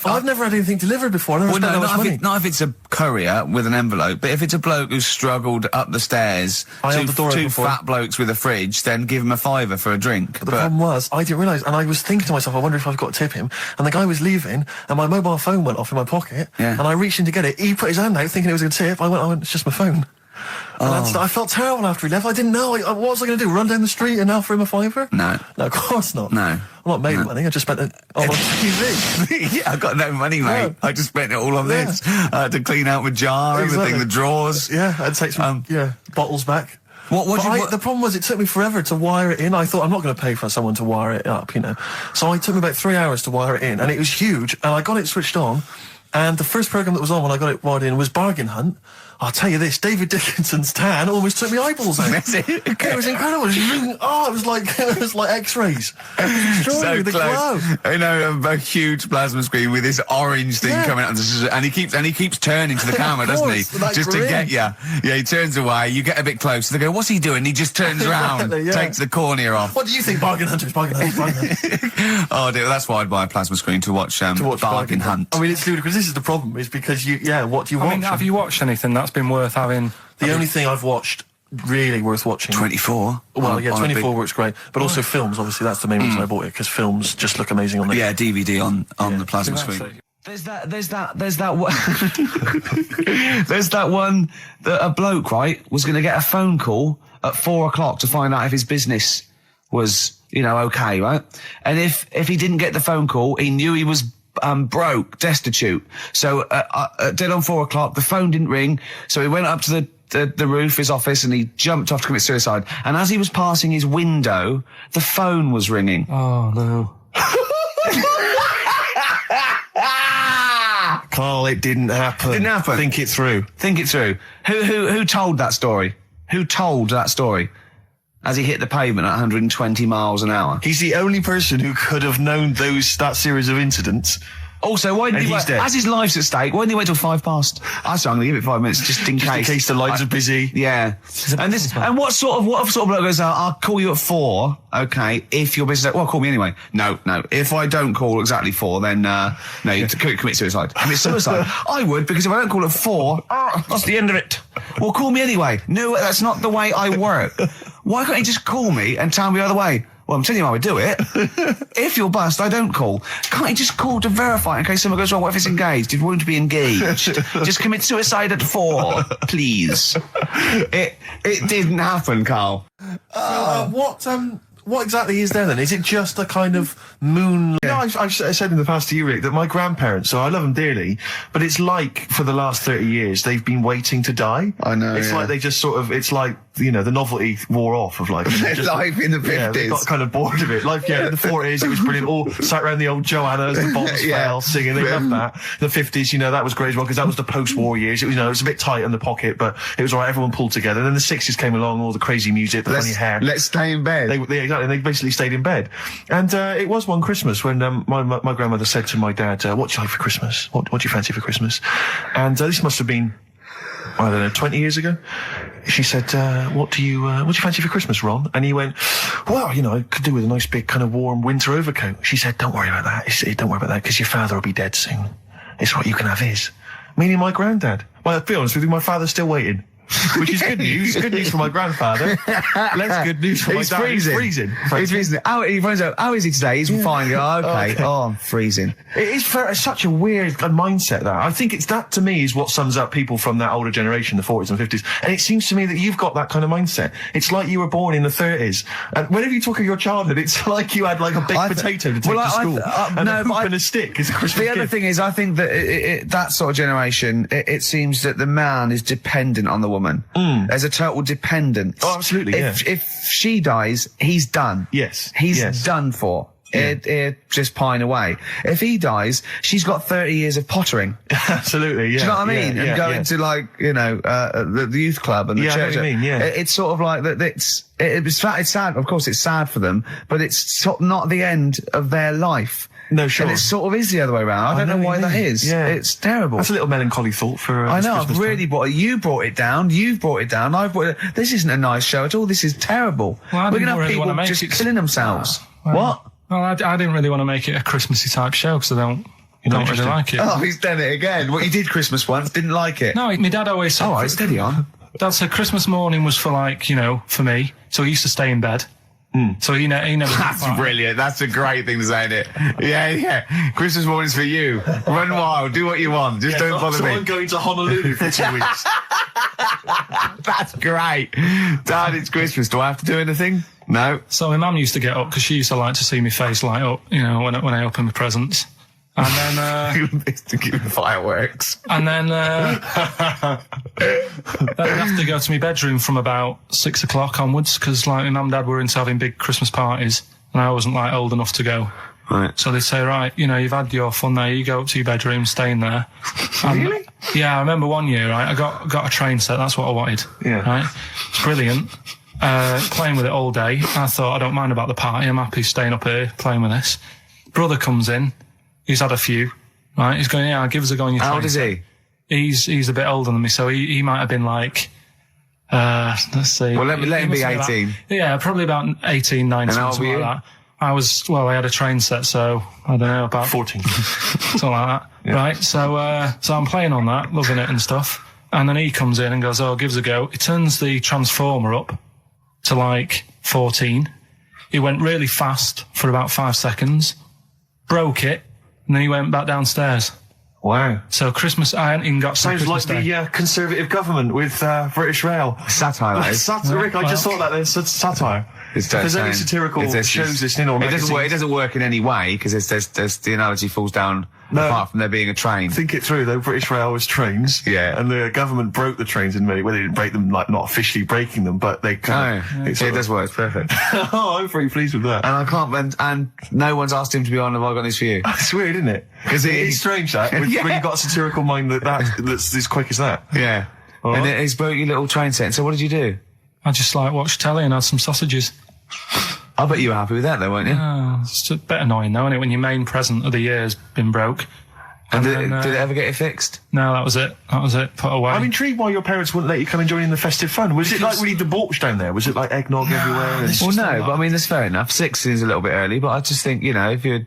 I've never had anything delivered before. I never spent that much money. Not if it's a courier with an envelope, but if it's a bloke who's struggled up the stairs, two fat blokes with a fridge, then give him a £5 for a drink. But the problem was, I didn't realise, and I was thinking to myself, I wonder if I've got to tip him. And the guy was leaving, and my mobile phone went off in my pocket, and I reached in to get it. He put his hand out thinking it was a tip. I went, it's just my phone. And I felt terrible after he left. I didn't know. What was I going to do? Run down the street and offer him a £5? No, of course not. No, I'm not made of money. I just spent it on TV. Yeah, I've got no money, mate. No. I just spent it all on this to clean out my jar, everything, the drawers. Yeah, I'd take some bottles back. The problem was it took me forever to wire it in. I thought I'm not going to pay for someone to wire it up, So it took me about 3 hours to wire it in, and it was huge. And I got it switched on, and the first program that was on when I got it wired in was Bargain Hunt. I'll tell you this, David Dickinson's tan almost took me eyeballs out. It was incredible. It was like X-rays. So the close. glow. A huge plasma screen with this orange thing coming out, and he keeps turning to the camera, doesn't he? Just to get you. Yeah, he turns away. You get a bit close. They go, "What's he doing?" He just turns around, takes the cornea off. What do you think, Bargain Hunters? Bargain Hunters. Oh dear, that's why I'd buy a plasma screen to watch Bargain Hunt. I mean, it's ludicrous. This is the problem, is because what do you watch? I mean, have you watched anything that's been worth having? The only thing I've watched really worth watching. 24. Well, 24 works great, but also films. Obviously, that's the main reason I bought it, because films just look amazing on the DVD on the plasma screen. There's that one. There's that one that a bloke, right, was going to get a phone call at 4 o'clock to find out if his business was, okay, right? And if he didn't get the phone call, he knew he was broke, destitute. So dead on 4 o'clock, the phone didn't ring, so he went up to the roof, his office, and he jumped off to commit suicide. And as he was passing his window, the phone was ringing. Oh no. Carl, it didn't happen. Didn't happen. Think it through. Who told that story? Who told that story? As he hit the pavement at 120 miles an hour. He's the only person who could have known that series of incidents. Also, why didn't he wait? As his life's at stake, why didn't he wait till 5 past? I'm going to give it 5 minutes just in case the lines are busy. Yeah. And what sort of bloke goes, I'll call you at 4, okay, if you're busy. Well, call me anyway. No. If I don't call exactly 4, then, you commit suicide. Commit suicide. I would, because if I don't call at 4, that's the end of it. Well, call me anyway. No, that's not the way I work. Why can't you just call me and tell me the other way? Well, I'm telling you how I do it. If you're bust, I don't call. Can't you just call to verify in case something goes wrong? What if it's engaged? If you want to be engaged, just commit suicide at 4, please. It didn't happen, Carl. What exactly is there then? Is it just a kind of moon? I've said in the past to you, Rick, that my grandparents, so I love them dearly, but it's like for the last 30 years they've been waiting to die. I know. It's like they just sort of, it's like, the novelty wore off of life. Life in the 50s. Yeah, they got kind of bored of it. Life, in the 40s, it was brilliant. All sat around the old Joannas, the bombs fell, singing. They loved that. The 50s, that was great as well, because that was the post-war years. It was, it was a bit tight in the pocket, but it was all right. Everyone pulled together. And then the 60s came along, all the crazy music, the funny hair. Let's stay in bed. Exactly. They basically stayed in bed. And it was one Christmas when my grandmother said to my dad, what do you like for Christmas? What do you fancy for Christmas? And this must have been, I don't know, 20 years ago. She said, what do you fancy for Christmas, Ron? And he went, well, I could do with a nice big kind of warm winter overcoat. She said, don't worry about that. Don't worry about that, because your father will be dead soon. It's what you can have his. Meaning my granddad. Well, to be honest with you, my father's still waiting. Which is good news. Good news for my grandfather. Less good news for my dad. He's freezing. He's freezing. He finds out, how is he today? He's fine. Oh, okay. Oh, I'm freezing. It is such a weird mindset, that. I think that, to me, is what sums up people from that older generation, the 40s and 50s. And it seems to me that you've got that kind of mindset. It's like you were born in the 30s. And whenever you talk of your childhood, it's like you had like a baked potato to take to school. And a hoop and a stick is a Christmas gift. The other thing is, I think that that sort of generation, it seems that the man is dependent on the woman. There's a total dependence. Oh, absolutely. If she dies, he's done. Yes. He's done for. Just pine away. If he dies, she's got 30 years of pottering. Absolutely, yeah. Do you know what I mean? And going to the youth club and the church. I know what you mean, yeah. It's sort of like that. It's sad. Of course, it's sad for them, but it's not the end of their life. No, sure. And it sort of is the other way around. I don't know why that is. Yeah. It's terrible. That's a little melancholy thought for. I know. Christmas I've really brought it. You brought it down. You've brought it down. I've brought it. This isn't a nice show at all. This is terrible. Well, We're didn't gonna have really people wanna make just it- killing themselves. Well, I didn't really want to make it a Christmassy type show because I don't really like it. Oh, he's done it again. Well, you did Christmas once, didn't like it. No, my dad always said. All right, steady on. Dad said Christmas morning was for for me. So he used to stay in bed. So he never. That's brilliant. That's a great thing to say, isn't it? Yeah. Christmas morning's for you. Run wild. Do what you want. Just don't bother me. I'm going to Honolulu for 2 weeks. That's great. Dad, it's Christmas. Do I have to do anything? No. So my mum used to get up because she used to like to see my face light up, when I open my presents. And then, to give fireworks. and then, then I'd have to go to my bedroom from about 6 o'clock onwards because my mum and dad were into having big Christmas parties and I wasn't old enough to go. Right. So they'd say, right, you've had your fun there, you go up to your bedroom, stay in there. Really? Yeah, I remember one year, right, I got a train set, that's what I wanted. Yeah. Right? It's brilliant. Playing with it all day. I thought, I don't mind about the party, I'm happy staying up here playing with this. Brother comes in, he's had a few, right, he's going, yeah, give us a go on your train. How old is he? He's a bit older than me, so he might have been let's see. Well, let him be 18. Probably about 18, 19, And how old something were you? like that. I had a train set, so I don't know, about 14. something like that. Yeah. Right, so I'm playing on that, loving it and stuff. And then he comes in and goes, oh, give us a go. He turns the transformer up to 14. He went really fast for about 5 seconds, broke it, and then he went back downstairs. Wow. So Christmas, I hadn't even got to Sounds Christmas like Day. the Conservative government with British Rail. Satire, that is. Rick, I just thought that there's satire. It's If there's any saying- satirical it's- shows listening or it magazines, doesn't work in any way because there's the analogy falls down apart from there being a train. think it through though. British Rail was trains, Yeah. and the government broke the trains in many. Well, they didn't break them, not officially breaking them, but they kind of. It does work. It's perfect. Oh, I'm pretty pleased with that. And I can't. And no one's asked him to be on. Have I got this for you? It's weird, isn't it? 'Cause It is strange that when Yeah. you've got a satirical mind that's as quick as that. Yeah. All And right. he's broke your little train set. So what did you do? I just watched telly and had some sausages. I bet you were happy with that, though, weren't you? It's a bit annoying though, isn't it, when your main present of the year's been broke. And then, did it ever get it fixed? No, that was it. Put away. I'm intrigued why your parents wouldn't let you come and join in the festive fun. Was it really debauched down there? Was it like eggnog everywhere? And Well, no, but I mean, that's fair enough. 6 is a little bit early, but I just think, if you're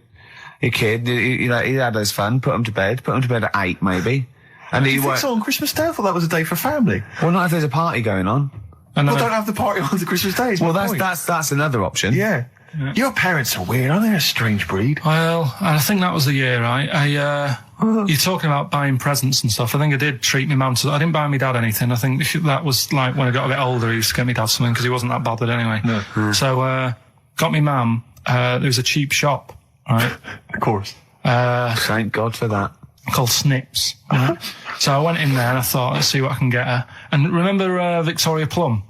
a kid, he had his fun, put him to bed at 8, maybe. And do he you think won't. so on Christmas Day? I thought that was a day for family. Well, not if there's a party going on. and Well, then don't have the party on the Christmas Day. is Well, my point. that's another option. Yeah. Your parents are weird, aren't they? A strange breed. well, I think that was the year, right? You're talking about buying presents and stuff. I think I did treat my mum. I didn't buy my dad anything. I think that was when I got a bit older, he used to get me dad something because he wasn't that bothered anyway. No. So, got me mum. There was a cheap shop, right? Of course. Thank God for that. Called Snips. Right? So I went in there and I thought, let's see what I can get her. And remember Victoria Plum?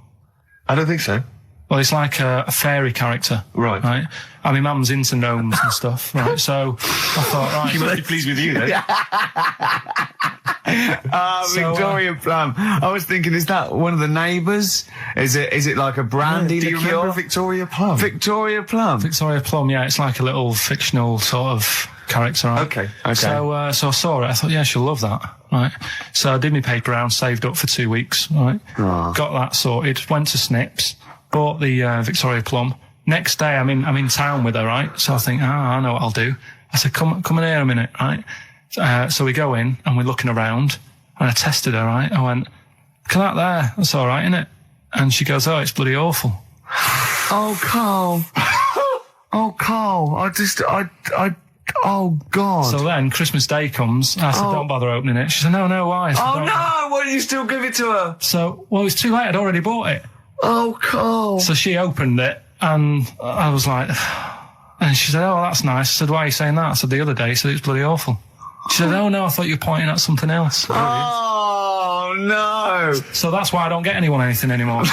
I don't think so. Well, it's like a fairy character. Right. Right. I mean, mum's into gnomes and stuff. Right. So I thought, right. She must be pleased with you, then. Victoria Plum. I was thinking, is that one of the neighbours? Is it like a brandy Do you liqueur? remember Victoria Plum? Victoria Plum. Victoria Plum, yeah, it's like a little fictional sort of character. Right? Okay. So I saw it. I thought, yeah, she'll love that. Right. So I did my paper round, saved up for 2 weeks. Right. Got that sorted. Went to Snips. Bought the Victoria Plum. Next day, I'm in town with her, right? So I think, I know what I'll do. I said, come in here a minute, right? So we go in and we're looking around, and I tested her, right? I went, look at that there. That's all right, isn't it? And she goes, oh, it's bloody awful. Oh, Carl. Oh, Carl. Oh, God. So then Christmas Day comes. I said, don't bother opening it. She said, no, why? I said, Oh, "Don't." no. Why don't you still give it to her? So, well, it's too late. I'd already bought it. Oh, Carl. So she opened it, and I was like, and she said, oh, that's nice. I said, why are you saying that? I said, the other day, so it's bloody awful. She said, oh, no, I thought you were pointing at something else. Oh, no. So that's why I don't get anyone anything anymore.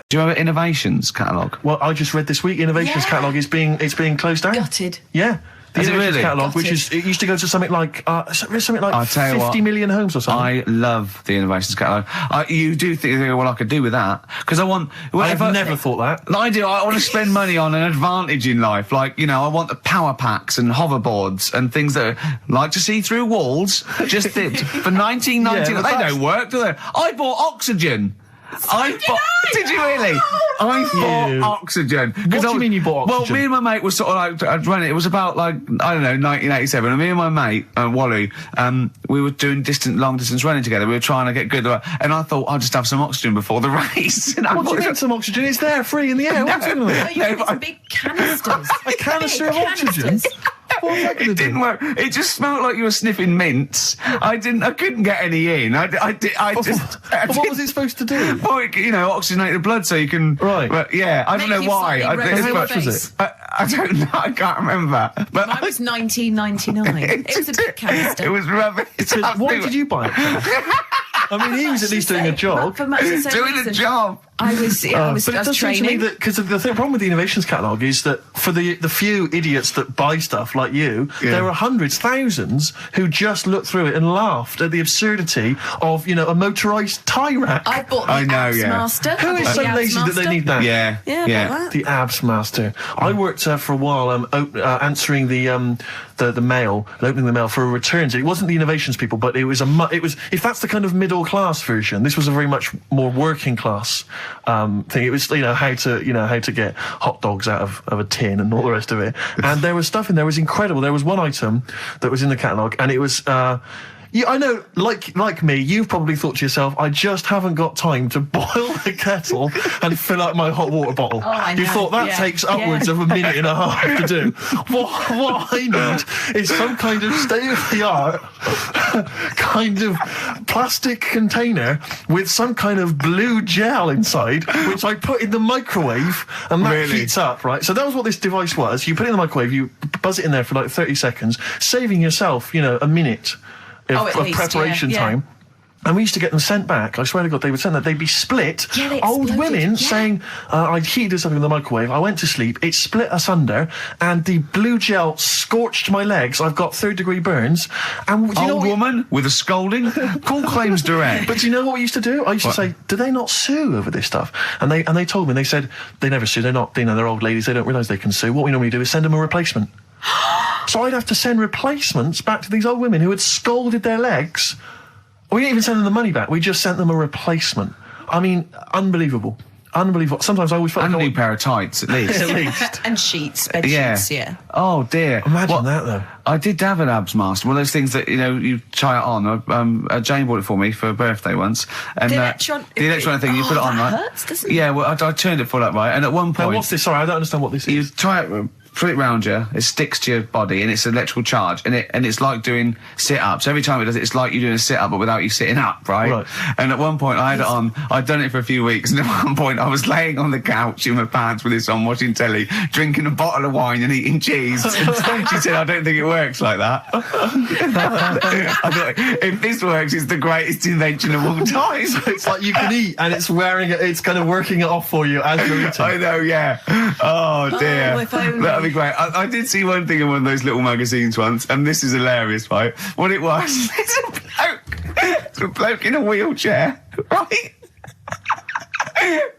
Do you have Innovations catalogue? Well, I just read this week, Innovations Yeah. catalogue is being closed down. Gutted. Yeah. The Is it Innovations really? catalogue, which Gutted. it used to go to something like I'll tell you 50 million homes or something. I love the Innovations catalogue. You do think, well, I could do with that because I want. Well, I've never thought that. I do. I want to spend money on an advantage in life. Like, you know, I want the power packs and hoverboards and things that are like to see through walls. Just for 19.99. Yeah, They but that's- don't work, do they? I bought oxygen. Did you really? I bought oxygen. What do you mean you bought oxygen? Well, me and my mate was sort of like, I'd run it. It was about like, I don't know, 1987. And me and my mate, Wally, we were doing long distance running together. We were trying to get good. And I thought, I'll just have some oxygen before the race. And I What do you thought- mean some oxygen? It's there, free in the air. What's in Oh, there? you put some big canisters. A canister of Big oxygen? canisters. What was that gonna It do? didn't work. It just smelled like you were sniffing mints. I couldn't get any in. I But what was it supposed to do? Well, you know, oxygenate the blood so you can. Right. But yeah, I don't Make know you why. slightly red How in much the was face. it? I don't know. I can't remember. But Mine was 1999. It was a big canister. It was rubbish. Why did you buy it? I mean, he was at least doing a job. For much the same doing reason. a job? I was But it does seem to me training. that because the problem with the Innovations catalogue is that for the few idiots that buy stuff like you, there are hundreds, thousands who just looked through it and laughed at the absurdity of a motorised tie rack. I bought the I know, Abs yeah. Master. Who is so lazy that they need that? Yeah. Yeah, about that. The Abs Master. I worked for a while answering the mail, and opening the mail for a returns. It wasn't the Innovations people, but it was if that's the kind of middle class version, this was a very much more working class thing. It was how to get hot dogs out of a tin and all the rest of it. And there was stuff in there was incredible. There was one item that was in the catalogue, and it was. Yeah, I know, like me, you've probably thought to yourself, I just haven't got time to boil the kettle and fill up my hot water bottle. Oh, I You know, thought that yeah, takes upwards of a minute and a half to do. What I need is some kind of state-of-the-art kind of plastic container with some kind of blue gel inside, which I put in the microwave, and that Really? heats up, right? So that was what this device was. You put it in the microwave, you buzz it in there for like 30 seconds, saving yourself, a minute Oh, at of least, preparation yeah. time. And we used to get them sent back. I swear to God, they would send that. They'd be split. Yeah, they Old exploded, women yeah. saying, I'd heated something in the microwave. I went to sleep. It split asunder, and the blue gel scorched my legs. I've got 3rd-degree burns. And do you know Old what woman with a scolding. Call claims direct. But do you know what we used to do? I used to say, do they not sue over this stuff? And they told me, they said, they never sue. They're not, they're old ladies. They don't realise they can sue. What we normally do is send them a replacement. So I'd have to send replacements back to these old women who had scalded their legs. We didn't even send them the money back. We just sent them a replacement. I mean, unbelievable. Unbelievable. Sometimes I always felt And a like new pair of tights, at least. at least. And sheets, bed Yeah. sheets, yeah. Oh dear. Imagine that, though. I did have an Abs Master, one of those things that you try it on. Jane bought it for me for a birthday once, and The the electronic thing you put it on, that right? hurts, doesn't it? Yeah, well, I turned it full up, right, and at one Now, point what's this? Sorry, I don't understand what this you is. try it. Put it round you, it sticks to your body, and it's electrical charge, and it's like doing sit-ups. Every time it does it, it's like you doing a sit-up, but without you sitting up, right? Right. And at one point, I had it on. I'd done it for a few weeks, and at one point, I was laying on the couch in my pants with this on, watching telly, drinking a bottle of wine and eating cheese. And she said, "I don't think it works like that." I thought, if this works, it's the greatest invention of all time. It's like you can eat, and it's wearing it. It's kind of working it off for you as you're eating. I know, yeah. Oh dear, if only. that'd be great. I did see one thing in one of those little magazines once, and this is hilarious, right? What it was, it's a bloke in a wheelchair, right?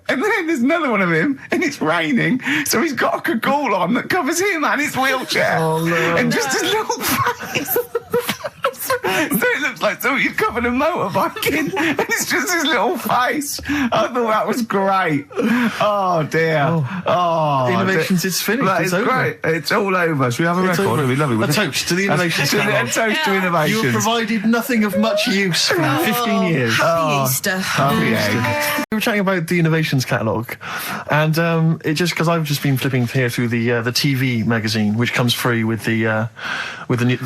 And then there's another one of him, and it's raining, so he's got a cagoule on that covers him and his wheelchair. Oh, no. And just his little face. So it looks like somebody's covered a motorbike in, and it's just his little face. I thought that was great. Oh dear. Oh, Innovations, it's finished. That It's is over. great. It's all over. Should we have a It's record? over. It'd be lovely. A toast to the Innovations A catalogue. toast to You innovations. have provided nothing of much use for 15 years. Happy Easter. Happy egg. We were chatting about the Innovations catalogue, and it just because I've just been flipping here through the TV magazine, which comes free with the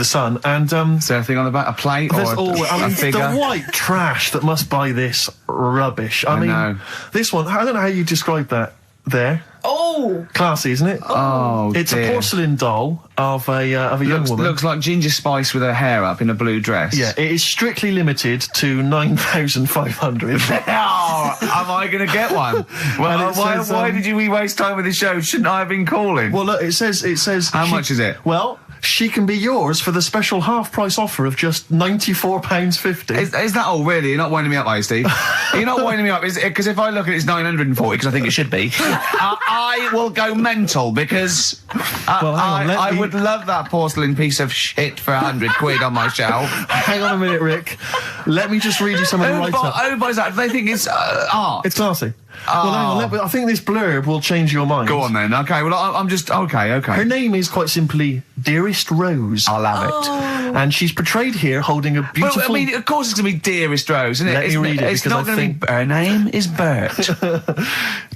Sun, and Is there anything on the back? A plate there's or always, I a mean, figure? the white trash that must buy this rubbish. I mean, know. this one, I don't know how you describe that there. Oh, Classy, isn't it? Oh, It's dear. a porcelain doll of a young woman. Looks like Ginger Spice with her hair up in a blue dress. Yeah, it is strictly limited to 9,500. Oh, am I going to get one? Well, And it why says, did we waste time with the show? Shouldn't I have been calling? Well, look, it says. How much is it? Well, she can be yours for the special half-price offer of just £94.50. Is that all, really? You're not winding me up, are you, Steve? You're not winding me up, because if I look at it, it's 940, because I think it should be, I will go mental, because I would love that porcelain piece of shit for £100 on my shelf. Hang on a minute, Rick. Let me just read you some of the write-up. Who buys that? Do they think it's art? It's classy. Well, hang on, I think this blurb will change your mind. Go on then. Okay, well, I'm just... Okay. Her name is quite simply Dearest Rose. I'll have it. And she's portrayed here holding a beautiful... Well, I mean, of course it's going to be Dearest Rose, isn't it? Let me read it, it's because not going to be... Her name is Bert.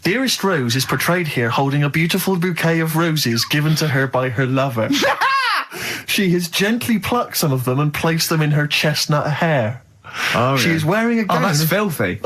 Dearest Rose is portrayed here holding a beautiful bouquet of roses given to her by her lover. She has gently plucked some of them and placed them in her chestnut hair. Oh, she is wearing a gown. Oh, that's filthy.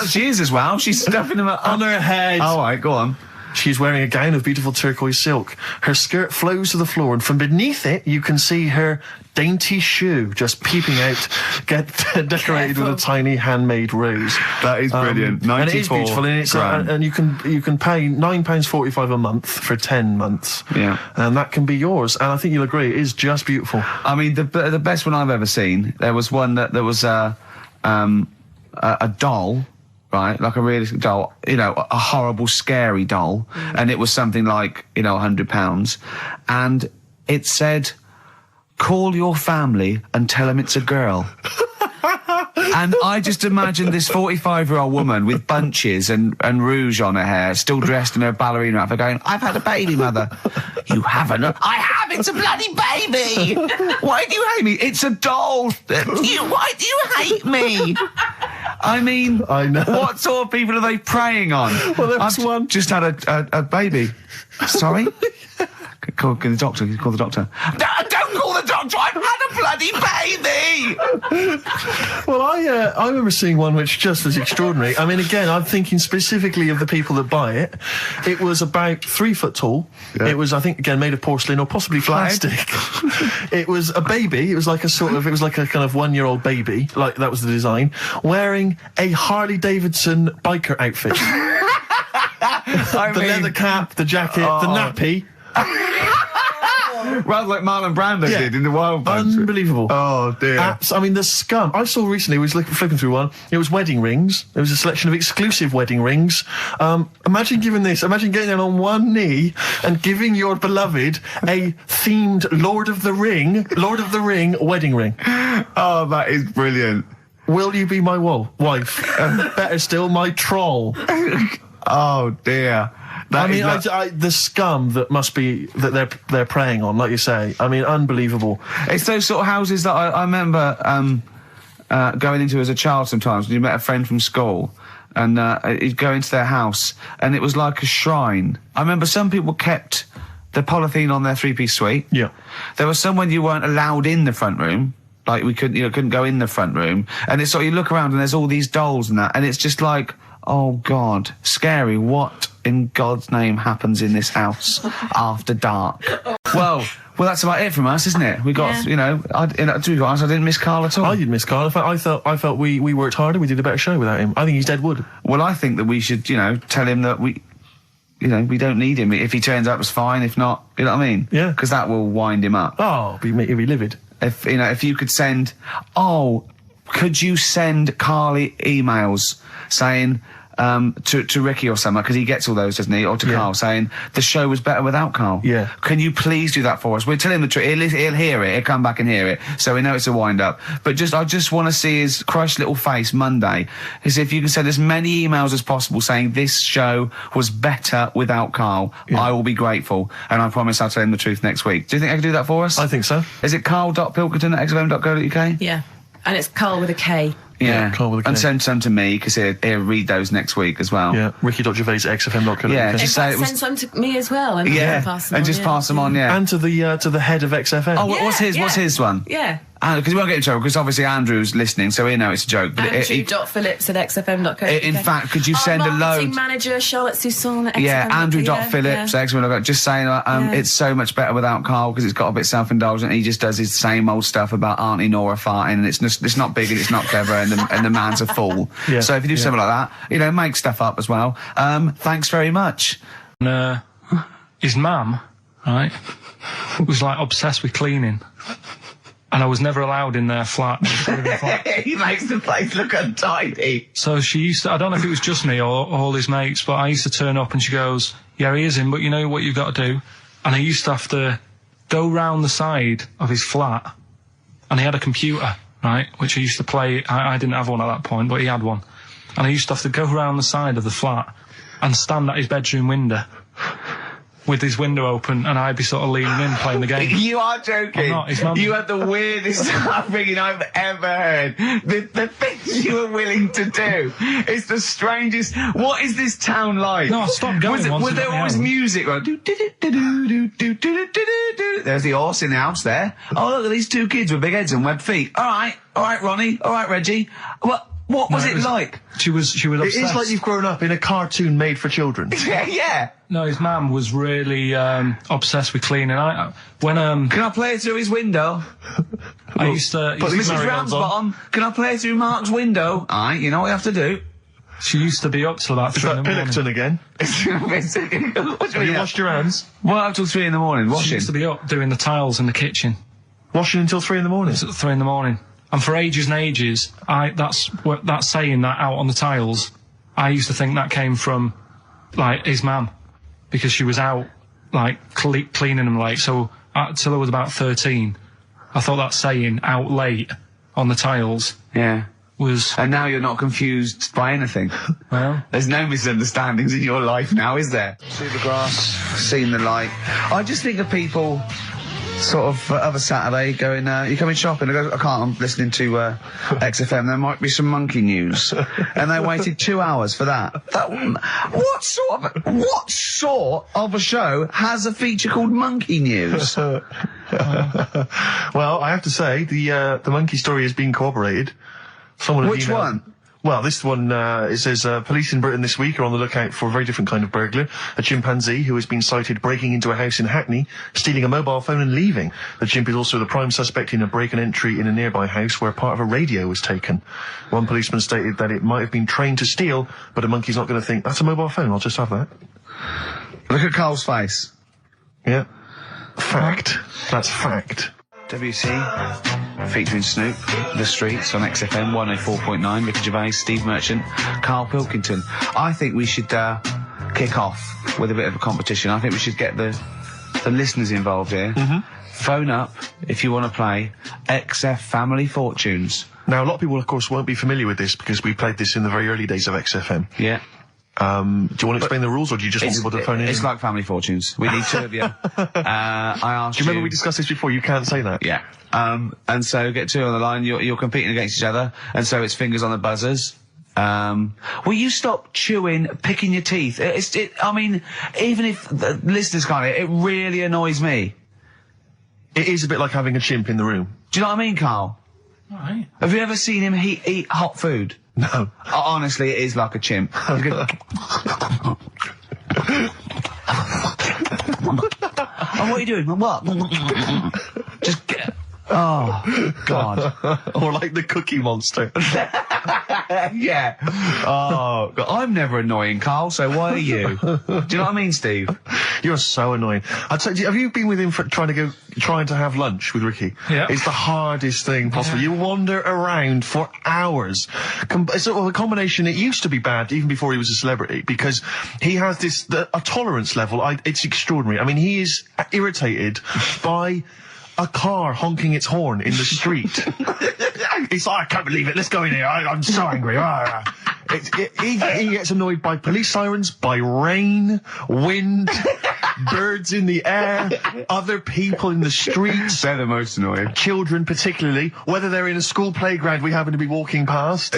She is as well. She's stuffing them on her head. All right, go on. She's wearing a gown of beautiful turquoise silk. Her skirt flows to the floor, and from beneath it, you can see her dainty shoe just peeping out, decorated with a tiny handmade rose. That is brilliant. And it is beautiful, and it's and you can pay £9.45 a month for 10 months. Yeah, and that can be yours. And I think you'll agree, it is just beautiful. I mean, the best one I've ever seen. There was one that there was a doll. Right, like a realistic doll, a horrible, scary doll, and it was something like, £100, and it said, "Call your family and tell them it's a girl." And I just imagined this 45-year-old woman with bunches and rouge on her hair, still dressed in her ballerina outfit, going, "I've had a baby, mother." "You haven't." "I have, it's a bloody baby." "Why do you hate me?" "It's a doll." "Why do you hate me?" I mean, I know. What sort of people are they preying on? Well, there was one. Just had a baby. Sorry? Call the doctor. Call the doctor. Don't call the doctor. I've had a bloody baby. Well, I remember seeing one which just was extraordinary. I mean, again, I'm thinking specifically of the people that buy it. It was about 3 foot tall. Yeah. It was, I think, again, made of porcelain or possibly plastic. It was a baby. It was like a kind of 1-year-old baby. Like, that was the design. Wearing a Harley Davidson biker outfit. The leather cap, the jacket, the nappy. Rather like Marlon Brando did in The Wild Bunch. Unbelievable. Oh, dear. I mean, the scum. I saw recently, I was flipping through one, it was wedding rings. There was a selection of exclusive wedding rings. Imagine getting down on one knee and giving your beloved a themed Lord of the Ring wedding ring. Oh, that is brilliant. Will you be my wife? Better still, my troll. Oh, dear. The scum that must be that they're preying on, like you say. I mean, unbelievable. It's those sort of houses that I remember going into as a child sometimes when you met a friend from school, and you'd go into their house and it was like a shrine. I remember some people kept the polythene on their 3-piece suite. Yeah. There was some when you weren't allowed in the front room. Like we couldn't go in the front room, and it's sort of, you look around and there's all these dolls and that, and it's just like, oh God, scary. What in God's name happens in this house after dark? Well, that's about it from us, isn't it? We got, to be honest, I didn't miss Karl at all. I didn't miss Karl. In fact, I felt we worked harder. We did a better show without him. I think he's dead wood. Well, I think that we should, tell him that we don't need him. If he turns up, it's fine. If not, you know what I mean? Yeah. Because that will wind him up. Oh, he'll be livid. If you could send, could you send Carly emails saying to Ricky or something, because he gets all those, doesn't he? Or to Karl, saying the show was better without Karl. Yeah. Can you please do that for us? We'll tell him the truth. He'll hear it. He'll come back and hear it. So we know it's a wind up. But I just want to see his crushed little face Monday. Is if you can send as many emails as possible saying this show was better without Karl, I will be grateful. And I promise I'll tell him the truth next week. Do you think I can do that for us? I think so. Is it karl.pilkington@xfm.co.uk? Yeah. And it's Karl with a K. Yeah, and send some to me, because he'll read those next week as well. Yeah, ricky.gervais@xfm.co.uk. Yeah, just say send some to me as well, and pass them on. And to the head of XFM. Oh, what's his one? Yeah. Because he won't get in trouble, because obviously Andrew's listening, so he know it's a joke. But Andrew.phillips@xfm.co.uk. In fact, could you send a load? Marketing manager Charlotte Susan at XFM. Yeah, Andrew.phillips@xfm.co.uk. Just saying it's so much better without Karl, because it's got a bit self-indulgent. He just does his same old stuff about Auntie Nora farting, and it's not big and it's not clever, and the man's a fool. Yeah. So if you do something like that, make stuff up as well. Thanks very much. His mum, right? was like obsessed with cleaning. And I was never allowed in their flat. He makes the place look untidy. So she used to, I don't know if it was just me or all his mates, but I used to turn up and she goes, yeah, he is in, but you know what you've got to do? And I used to have to go round the side of his flat, and he had a computer, right, which he used to play. I didn't have one at that point, but he had one. And I used to have to go round the side of the flat and stand at his bedroom window with his window open, and I'd be sort of leaning in playing the game. You are joking. I'm not. You had the weirdest upbringing I've ever heard. The things you were willing to do. It's the strangest. What is this town like? No, I stopped going. Was there always music? Like, there's the horse in the house there. Oh, look at these two kids with big heads and webbed feet. All right, Ronnie. All right, Reggie. What was it like? She was obsessed. It is like you've grown up in a cartoon made for children. Yeah. No, his mum was really obsessed with cleaning. Can I play it through his window? I used to... Mrs. Ramsbottom, can I play it through Mark's window? Alright, you know what you have to do. She used to be up till about 3 in the morning. Pilkington again? Have you washed your hands? Well, up till 3 in the morning, washing. She used to be up doing the tiles in the kitchen. Washing until 3 in the morning? It was at 3 in the morning. And for ages and ages, that saying that out on the tiles, I used to think that came from, like, his mum. Because she was out, like, cleaning them late. So, till I was about 13, I thought that saying, out late, on the tiles... Yeah. Was... And now you're not confused by anything. Well... There's no misunderstandings in your life now, is there? See the grass, seen the light. I just think of people... sort of other Saturday going, you coming shopping? I go, I can't, I'm listening to XFM, there might be some monkey news. And they waited 2 hours for that. What sort of a show has a feature called Monkey News? Well, I have to say, the monkey story has been corroborated. Which one? Well, this one, it says, police in Britain this week are on the lookout for a very different kind of burglar. A chimpanzee who has been sighted breaking into a house in Hackney, stealing a mobile phone and leaving. The chimp is also the prime suspect in a break and entry in a nearby house where part of a radio was taken. One policeman stated that it might have been trained to steal, but a monkey's not going to think, that's a mobile phone, I'll just have that. Look at Carl's face. Yeah. Fact. That's fact. WC, featuring Snoop, The Streets on XFM 104.9, Ricky Gervais, Steve Merchant, Karl Pilkington. I think we should kick off with a bit of a competition. I think we should get the listeners involved here. Mm-hmm. Phone up if you want to play XF Family Fortunes. Now, a lot of people, of course, won't be familiar with this because we played this in the very early days of XFM. Yeah. Do you want to explain the rules, or do you just want people to phone in? It's like Family Fortunes. We need two of you. I asked Do you remember we discussed this before? You can't say that. Yeah. And so get two on the line. You're competing against each other, and so it's fingers on the buzzers. Will you stop chewing, picking your teeth? I mean, even if the listeners can't hear it, it really annoys me. It is a bit like having a chimp in the room. Do you know what I mean, Carl? Right. Have you ever seen him eat hot food? No. Honestly, it is like a chimp. And what are you doing? What? Just get... Oh, God. Or like the Cookie Monster. Yeah. Oh, God. I'm never annoying, Carl, so why are you? Do you know what I mean, Steve? You're so annoying. I'd say, have you been with him for trying to have lunch with Ricky? Yeah. It's the hardest thing possible. Yeah. You wander around for hours. It's a combination. It used to be bad even before he was a celebrity because he has a tolerance level. It's extraordinary. I mean, he is irritated by a car honking its horn in the street. It's like, I can't believe it. Let's go in here. I'm so angry. He gets annoyed by police sirens, by rain, wind, birds in the air, other people in the streets. They're the most annoying. Children particularly, whether they're in a school playground we happen to be walking past,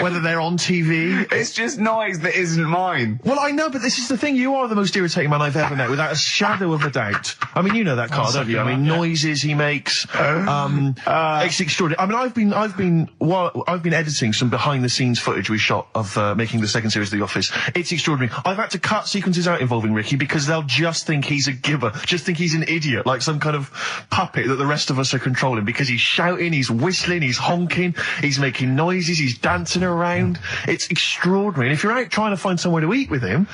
whether they're on TV. It's just noise that isn't mine. Well, I know, but this is the thing. You are the most irritating man I've ever met, without a shadow of a doubt. I mean, you know that, Carl, don't you? I mean, noises he makes. It's extraordinary. I mean, I've been editing some behind-the-scenes footage we shot of making the second series of The Office. It's extraordinary. I've had to cut sequences out involving Ricky because they'll just think he's a gibber, just think he's an idiot, like some kind of puppet that the rest of us are controlling, because he's shouting, he's whistling, he's honking, he's making noises, he's dancing around. It's extraordinary. And if you're out trying to find somewhere to eat with him,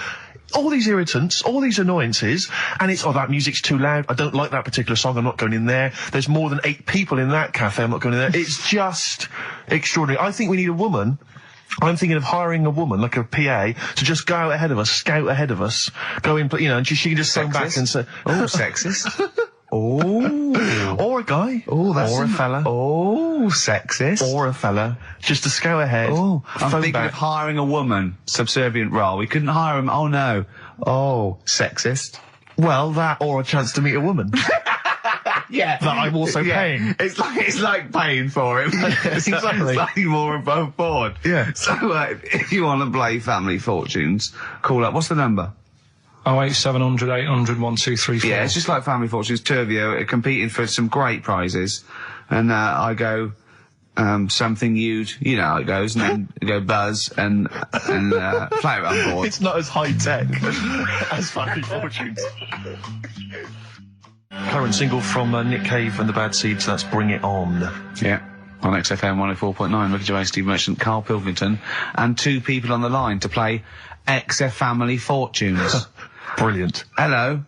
all these irritants, all these annoyances, and it's, that music's too loud, I don't like that particular song, I'm not going in there, there's more than 8 people in that cafe, I'm not going in there. It's just extraordinary. I think we need a woman. I'm thinking of hiring a woman, like a PA, to just go out ahead of us, scout ahead of us, go in, and she can just stand back and say, "Oh, sexist." Oh, or a guy, or a fella, sexist, or a fella, just to scout ahead. Oh, I'm thinking of hiring a woman, subservient role. We couldn't hire him. Oh no, sexist. Well, that or a chance to meet a woman. Yeah, that I'm also paying. It's like paying for him. Exactly. Slightly more above board. Yeah. So if you want to play Family Fortunes, call up. What's the number? 08700 800 1234. Yeah, it's just like Family Fortunes. Two of you are competing for some great prizes, and I go something you know how it goes, and then you go Buzz and play it on board. It's not as high tech as Family Fortunes. Current single from Nick Cave and the Bad Seeds, that's Bring It On. Yeah, on XFM 104.9, Ricky Gervais, Steve Merchant, Karl Pilkington, and 2 people on the line to play XF Family Fortunes. Brilliant. Hello.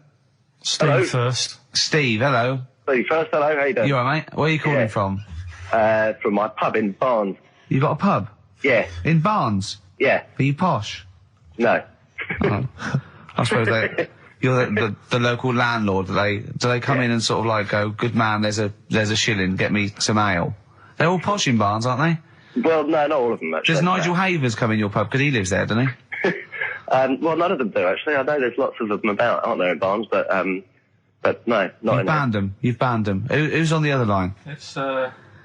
Steve first. Steve, hello. Steve first, hello, how you doing? You alright, mate? Where are you calling from? From my pub in Barnes. You got a pub? Yeah. In Barnes? Yeah. Are you posh? No. Oh. I suppose you're the local landlord. Do they come in and sort of like go, good man, there's a shilling, get me some ale? They're all posh in Barnes, aren't they? Well, no, not all of them, actually. Does Nigel Havers come in your pub? Because he lives there, doesn't he? Well, none of them do, actually. I know there's lots of them about, aren't there, in Barnes, but no, not You've in banned them. You've banned them. Who's on the other line? It's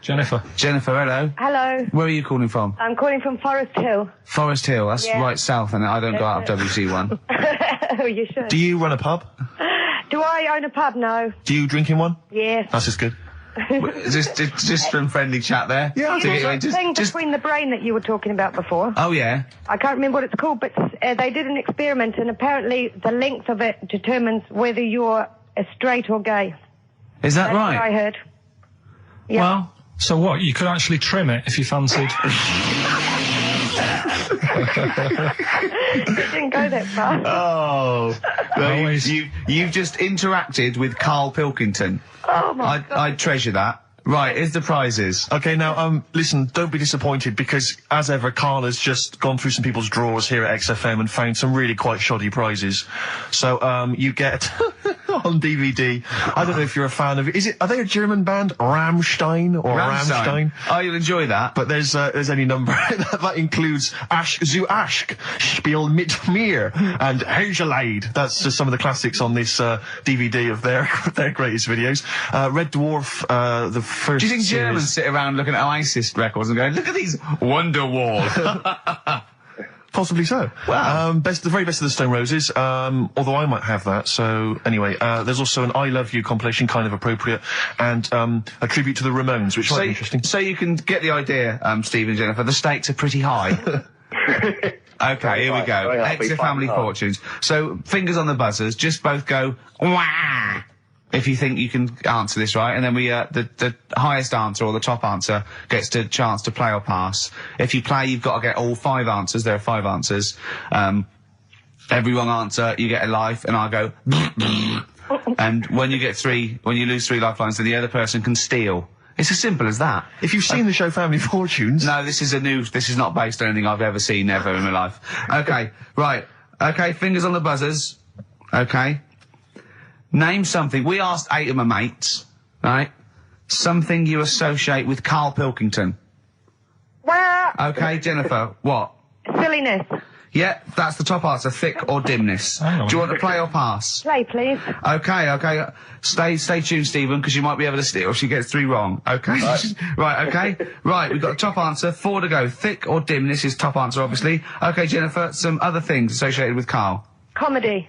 Jennifer. Jennifer, hello. Hello. Where are you calling from? I'm calling from Forest Hill. Forest Hill, that's right south, and I don't go out of WC1. Oh, you should. Do you run a pub? Do I own a pub? No. Do you drink in one? Yes. That's just good. just some friendly chat there. Yeah, thing between the brain that you were talking about before. Oh yeah. I can't remember what it's called, but they did an experiment, and apparently the length of it determines whether you're straight or gay. Is that That's right? what I heard. Yeah. Well, so what? You could actually trim it if you fancied. It didn't go that far. Oh, well, Always. you've just interacted with Karl Pilkington. Oh my God. I treasure that. Right, here's the prizes. Okay, now, listen, don't be disappointed, because, as ever, Karl has just gone through some people's drawers here at XFM and found some really quite shoddy prizes. So, you get, on DVD, I don't know if you're a fan of it, are they a German band? Rammstein or Rammstein? Oh, you'll enjoy that. But there's any number, that includes Asch zu Asch, Spiel mit mir, and Hergelade. That's just some of the classics on this, DVD of their greatest videos. Red Dwarf, the first Do you think series. Germans sit around looking at ISIS records and going, look at these Wonderwall? Possibly so. Wow. The very best of the Stone Roses, although I might have that. So anyway, there's also an I Love You compilation, kind of appropriate, and a tribute to the Ramones, which might be interesting. So you can get the idea, Steve and Jennifer, the stakes are pretty high. Okay, here we go. Extra Family Fortunes. So, fingers on the buzzers, just both go, wah! If you think you can answer this right, and then we, the highest answer or the top answer gets the chance to play or pass. If you play, you've got to get all 5 answers. There are 5 answers. Every wrong answer, you get a life, and I go, and when you lose 3 lifelines, then the other person can steal. It's as simple as that. If you've seen the show Family Fortunes... No, this is not based on anything I've ever seen ever in my life. Okay, right. Okay, fingers on the buzzers. Okay. Name something. We asked 8 of my mates, right? Something you associate with Karl Pilkington. Well, Okay, Jennifer, what? silliness. Yeah, that's the top answer, thick or dimness. Hang on. Do you want to play or pass? Play, please. Okay. Stay tuned, Stephen, because you might be able to steal if she gets 3 wrong. Okay. Right, okay. Right, we've got a top answer. 4 to go. Thick or dimness is top answer, obviously. Okay, Jennifer, some other things associated with Karl. Comedy.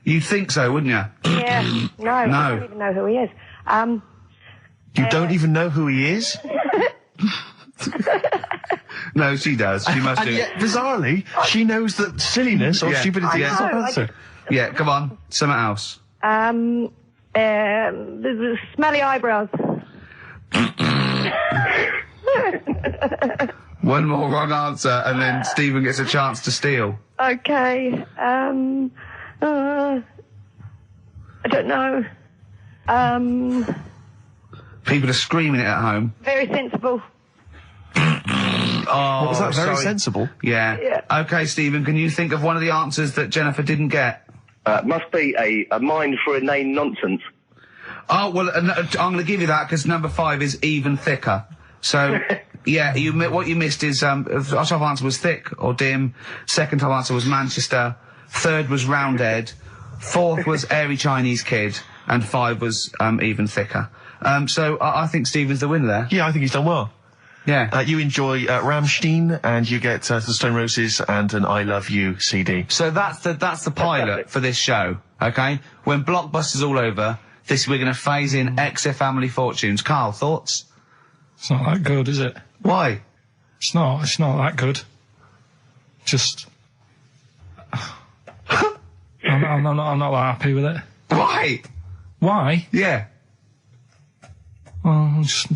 You'd think so, wouldn't you? Yeah. No, I don't even know who he is. You don't even know who he is? No, she does. She must And do yet, it. bizarrely, she knows that silliness or Yeah. stupidity is I top know, answer. Yeah, come on. Something else. The smelly eyebrows. One more wrong answer, and then Stephen gets a chance to steal. Okay. I don't know. People are screaming it at home. Very sensible. Oh, What was that? Very sorry. sensible. Yeah. Okay, Stephen, can you think of one of the answers that Jennifer didn't get? Must be a mind for inane nonsense. Oh, well, I'm going to give you that because number 5 is even thicker. So, yeah, what you missed is, our top answer was thick or dim. Second top answer was Manchester. Third was Roundhead. Fourth was airy Chinese kid. And 5 was, even thicker. So I think Stephen's the winner there. Yeah, I think he's done well. Yeah. You enjoy Rammstein, and you get the Stone Roses and an I Love You CD. So that's the pilot for this show, okay? When Blockbuster's all over, we're going to phase in XF Family Fortunes. Carl, thoughts? It's not that good, is it? Why? It's not that good. Just... I'm not that happy with it. Why? Why? Yeah. Well, just...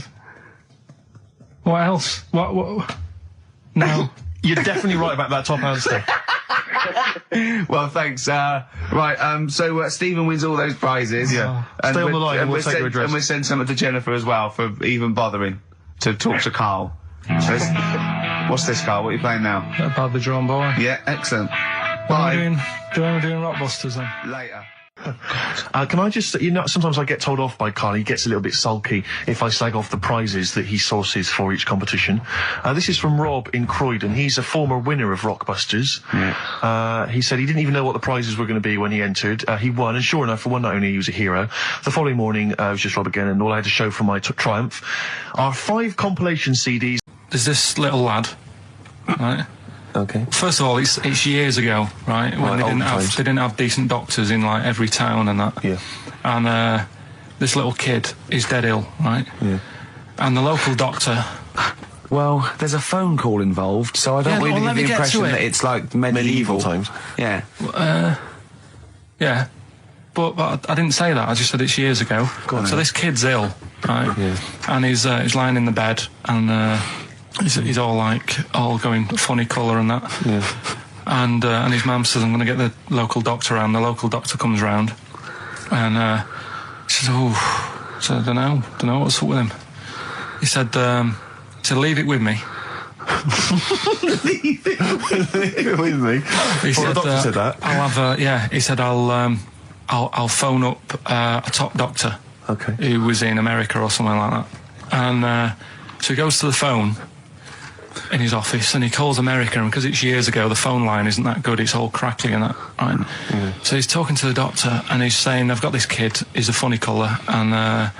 What else? What? No. You're definitely right about that top answer. Well, thanks. So Stephen wins all those prizes. Yeah. Stay on the line and we'll take your address. And we'll send some to Jennifer as well for even bothering to talk to Carl. What's this, Carl? What are you playing now? A badly drawn boy. Yeah, excellent. What am I doing Rockbusters then? Later. Can I just, sometimes I get told off by Carl. He gets a little bit sulky if I slag off the prizes that he sources for each competition. This is from Rob in Croydon. He's a former winner of Rockbusters. Yeah. He said he didn't even know what the prizes were going to be when he entered. He won, and sure enough, for one night only, he was a hero. The following morning, it was just Rob again, and all I had to show for my triumph are 5 compilation CDs. There's this little lad, right? Okay. First of all, it's years ago, right? When they didn't have decent doctors in like every town and that. Yeah. And this little kid is dead ill, right? Yeah. And the local doctor. Well, there's a phone call involved, so I don't really get the impression that it's like medieval times. Yeah. Yeah. But I didn't say that. I just said it's years ago. So this kid's ill, right? Yeah. And he's lying in the bed and. He's all going funny colour and that. Yeah. And his mum says, I'm going to get the local doctor round. The local doctor comes round. And she says, so I don't know what's up with him. He said, leave it with me. Leave it with me? He said, the doctor said that? I'll have he said, I'll phone up a top doctor. Okay. Who was in America or something like that. And so he goes to the phone in his office and he calls America, and because it's years ago the phone line isn't that good, it's all crackly and that, right? Yeah. So he's talking to the doctor and he's saying, I've got this kid, he's a funny colour and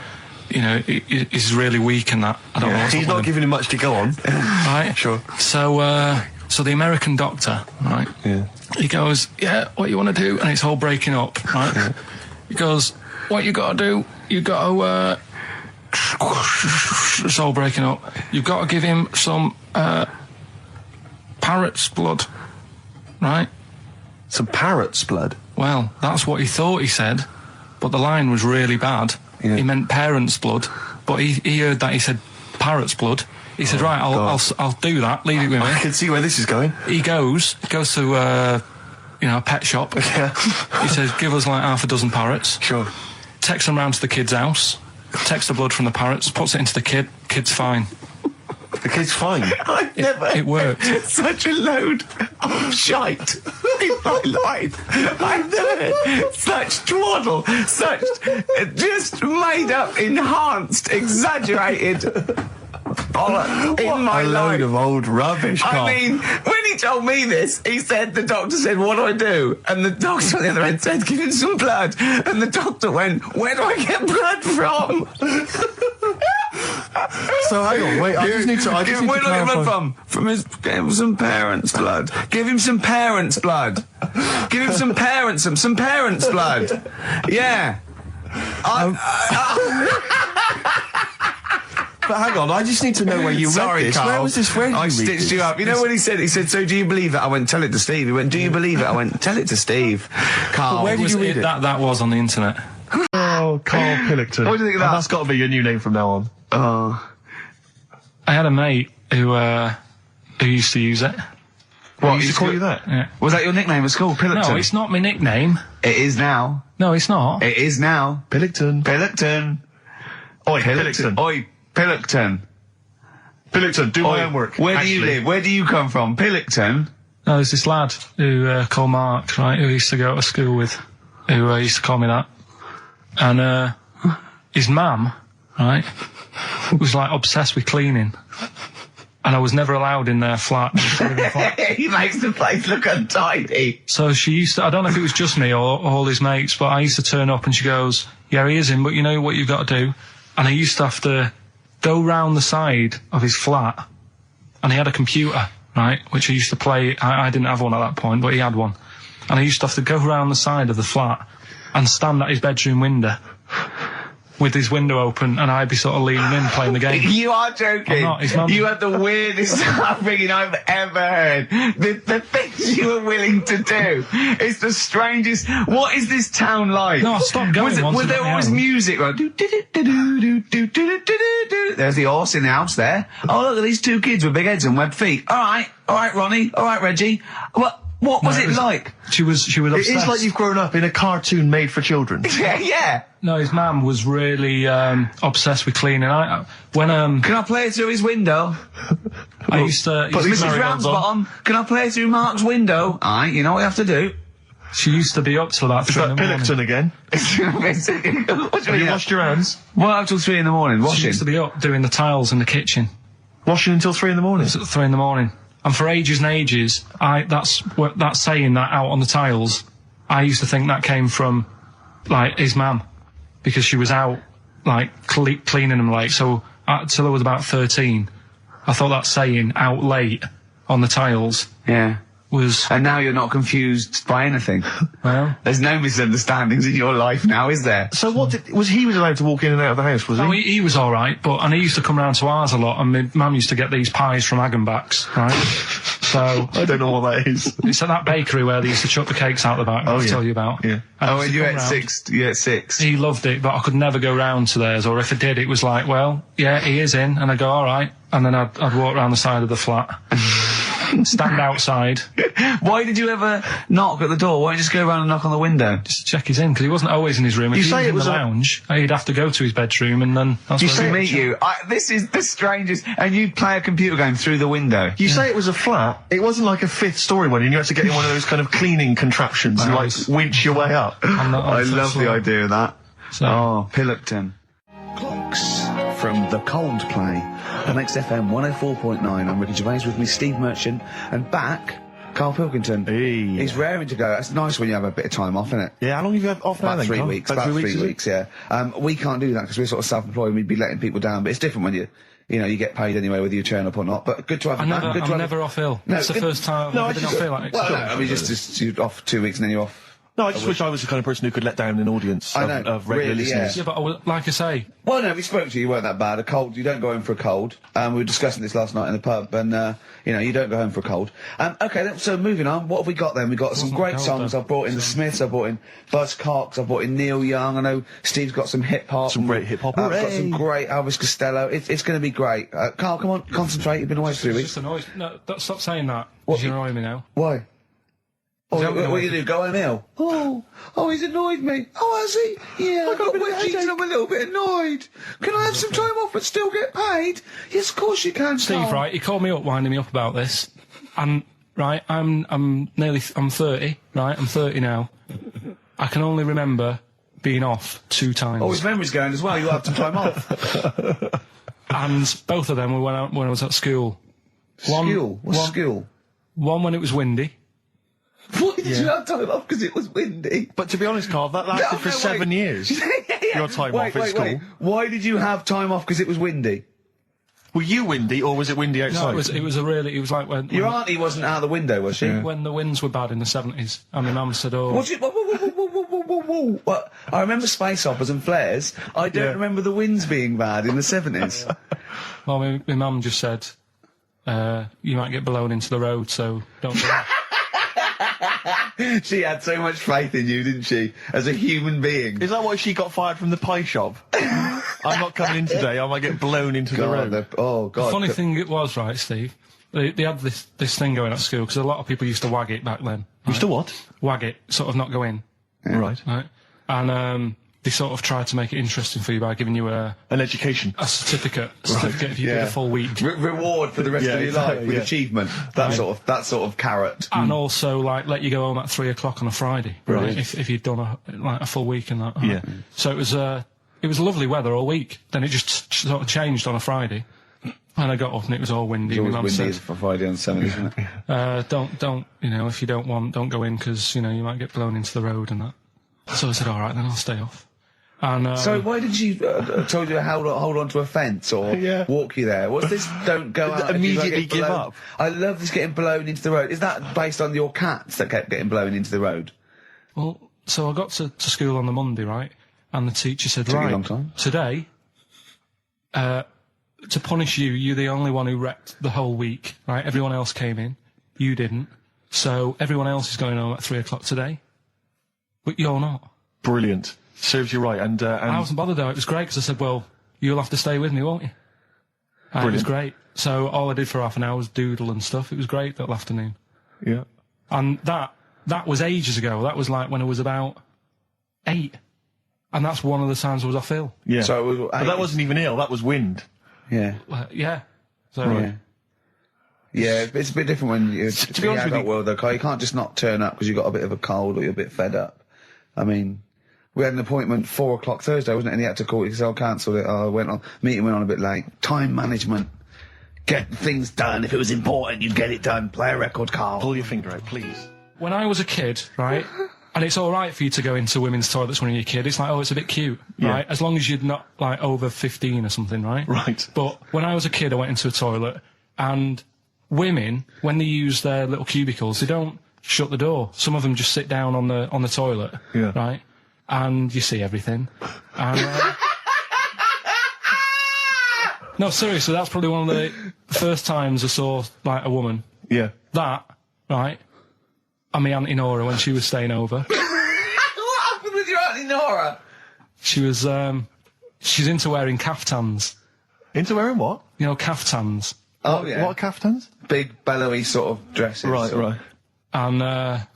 he's really weak and that. I don't know what's he's not giving him much to go on. Right? Sure. So the American doctor, right? Yeah. He goes, yeah, what you want to do? And it's all breaking up, right? Yeah. He goes, what you got to do? You got to it's all breaking up. You've got to give him some parrot's blood, right? Some parrot's blood? Well, that's what he thought he said, but the line was really bad. Yeah. He meant parent's blood, but he heard that he said parrot's blood. He said, right, I'll do that. Leave it with me. I can see where this is going. He goes to a pet shop. Yeah. He says, give us like half a dozen parrots. Sure. Takes them round to the kid's house. Takes the blood from the parrots, puts it into the kid. Kid's fine. The kid's fine. It worked. Such a load of shite in my life. I've never heard such twaddle, such just made up, enhanced, exaggerated bollocks in my life. A load of old rubbish, Carl. I mean, when he told me this, he said, the doctor said, what do I do? And the doctor on the other end said, give him some blood. And the doctor went, where do I get blood from? So hang on, wait, I just need to where do I get blood from? Give him some parents' blood. Give him some parents' blood. Give him some parents' blood. Yeah. But hang on, I just need to know where you read this. Carl. Where was this? Where did I you read stitched this? you up. You know what he said? He said, so do you believe it? I went, tell it to Steve. He went, do you believe it? I went, tell it to Steve. Carl. But where did you read it? That was on the internet. Oh, Karl Pilkington. What do you think of that? That's got to be your new name from now on. Oh. I had a mate who who used to use it. What, used to call you that? Yeah. Was that your nickname at school, Pilkington? No, it's not my nickname. It is now. No, it's not. It is now. Pilkington. Pilkington. Oi, Pilkington. Oi, Pilkington. Pilkington, do my homework. Where do you live? Where do you come from? Pilkington? No, there's this lad who called Mark, right, who I used to go to school with, who used to call me that. And his mum, right, was like obsessed with cleaning. And I was never allowed in their flat. He makes the place look untidy. So she used to, I don't know if it was just me or all his mates, but I used to turn up and she goes, yeah, he is in, but you know what you've got to do? And I used to have to go round the side of his flat, and he had a computer, right, which I used to play. I didn't have one at that point, but he had one. And I used to have to go round the side of the flat and stand at his bedroom window with his window open, and I'd be sort of leaning in playing the game. You are joking. I'm not. His mum. You had the weirdest upbringing I've ever heard. The things you were willing to do. It's the strangest. What is this town like? No, I stopped going once. Was there always music? Like, there's the horse in the house there. Oh, look at these two kids with big heads and webbed feet. All right, Ronnie. All right, Reggie. What was it like? She was obsessed. It is like you've grown up in a cartoon made for children. Yeah. No, his mum was really obsessed with cleaning. Can I play it through his window? I used to. But Mrs. Ramsbottom, can I play it through Mark's window? Aye, you know what you have to do. She used to be up till about 3 in the morning. Pilkington again. Have you washed your hands? Well, up till 3 in the morning, She washing. used to be up doing the tiles in the kitchen. Washing until 3 in the morning? It was at 3 in the morning. And for ages and ages, that saying that out on the tiles, I used to think that came from, like, his mum. Because she was out, like, cleaning them late. So, till I was about 13, I thought that saying, out late, on the tiles, Yeah. was... And now you're not confused by anything. Well... There's no misunderstandings in your life now, is there? So he was allowed to walk in and out of the house, was he? Oh, he was alright, and he used to come round to ours a lot, and my mum used to get these pies from Hagenbach's, right? So... I don't know what that is. It's at that bakery where they used to chuck the cakes out the back, I'll tell you about. Yeah. And you at 6, you at 6. He loved it, but I could never go round to theirs, or if I did, it was like, well, yeah, he is in, and I'd go, alright, and then I'd walk round the side of the flat. Stand outside. Why did you ever knock at the door? Why don't you just go around and knock on the window? Just to check he's in, because he wasn't always in his room. If he was in the lounge, he'd have to go to his bedroom, and then that's Used to meet you. This is the strangest. And you'd play a computer game through the window. You say it was a flat. It wasn't like a 5th story one, and you had to get in one of those kind of cleaning contraptions and, like, winch your way up. I love the idea of that. So, Oh, Pilkington. Clocks from the Coldplay on XFM 104.9. I'm Ricky Gervais, with me Steve Merchant, and back Karl Pilkington. Hey. He's raring to go. That's nice when you have a bit of time off, isn't it? Yeah, how long have you had off now About then, 3 Carl? weeks. About 3 weeks, yeah. We can't do that because we're sort of self-employed. We'd be letting people down, but it's different when you get paid anyway, whether you turn up or not. But good to have I'm you back. never off ill. No, That's the first time I've been off ill. Like, Well, no, I mean, just you're off 2 weeks and then you're off. No, I just wish I was the kind of person who could let down an audience of regular really, listeners. yeah, but like I say... Well, no, we spoke to you. You weren't that bad. A cold, you don't go home for a cold. We were discussing this last night in the pub, and, you don't go home for a cold. Okay, so moving on. What have we got then? We've got some great songs. I've brought in the Smiths, I've brought in Buzz Cox, I've brought in Neil Young. I know Steve's got some hip-hop. Some great hip-hop. I've got some great Elvis Costello. It's going to be great. Carl, come on, concentrate. You've been away for 3 weeks. Just annoyed. No, stop saying that. Because you're annoying me now. Why? What you do? Go home ill? Oh, he's annoyed me. Oh, has he? Yeah, I got wedgies and I'm a little bit annoyed. Can I have some time off but still get paid? Yes, of course you can, Steve, Carl. right, he called me up, winding me up about this. And, right, I'm 30, right? I'm 30 now. I can only remember being off 2 times. Oh, his memory's going as well. You'll have some time off. And both of them were when I was at school. What's school? One when it was windy. Why did you have time off? Because it was windy. But to be honest, Carl, that lasted for 7 years. Your time off at school. Why did you have time off? Because it was windy. Were you windy, or was it windy outside? No, it was like when... Your auntie wasn't out the window, was she? When the winds were bad in the 70s, and my mum said, oh... What? I remember space operas and flares. I don't remember the winds being bad in the 70s. Well, my mum just said, you might get blown into the road, so don't do that. She had so much faith in you, didn't she? As a human being. Is that why she got fired from the pie shop? I'm not coming in today, I might get blown into the road. Oh, God. The funny thing it was, right, Steve, they had this thing going at school, because a lot of people used to wag it back then. Right? Used to what? Wag it, sort of not go in. Yeah. Right. And they sort of tried to make it interesting for you by giving you an education, a certificate if you did a full week. Reward for the rest of your life with achievement. That sort of carrot. And also like let you go home at 3 o'clock on a Friday, right? If you'd done a full week and that. Right? Yeah. So it was lovely weather all week. Then it just sort of changed on a Friday, and I got up and it was all windy. It's always windy for Friday on Sunday, isn't it? Don't if you don't want, don't go in, because you might get blown into the road and that. So I said, all right, then I'll stay off. And, so why did you told you to hold on to a fence or walk you there? What's this? Don't go out. Immediately give up. I love this getting blown into the road. Is that based on your cats that kept getting blown into the road? Well, so I got to school on the Monday, right? And the teacher said, Took you a long time. Today, to punish you, you're the only one who wrecked the whole week, right? Everyone else came in, you didn't. So everyone else is going home at 3 o'clock today, but you're not. Brilliant. Serves you right. And I wasn't bothered though. It was great, because I said, well, you'll have to stay with me, won't you? And it was great. So all I did for half an hour was doodle and stuff. It was great that afternoon. Yeah. And that was ages ago. That was like when I was about 8. And that's one of the times I was off ill. Yeah. So it was but that wasn't even ill. That was wind. Yeah. Yeah. So Yeah, it's a bit different when you're to be honest with you, world though, Carl. You can't just not turn up because you've got a bit of a cold or you're a bit fed up. I mean, we had an appointment 4 o'clock Thursday, wasn't it? And he had to call it because I cancelled it. Meeting went on a bit late. Time management. Get things done. If it was important, you'd get it done. Play a record, Carl. Pull your finger out, please. When I was a kid, right, and it's all right for you to go into women's toilets when you're a kid. It's like, oh, it's a bit cute, right? As long as you're not, like, over 15 or something, right? Right. But when I was a kid, I went into a toilet, and women, when they use their little cubicles, they don't shut the door. Some of them just sit down on the toilet, right? And you see everything. And, no, seriously, that's probably one of the first times I saw, like, a woman. Yeah. That, right? And my Auntie Nora when she was staying over. What happened with your Auntie Nora? She was, she's into wearing caftans. Into wearing what? You know, caftans. Oh, yeah. What caftans? Big, bellowy sort of dresses. Right. And, I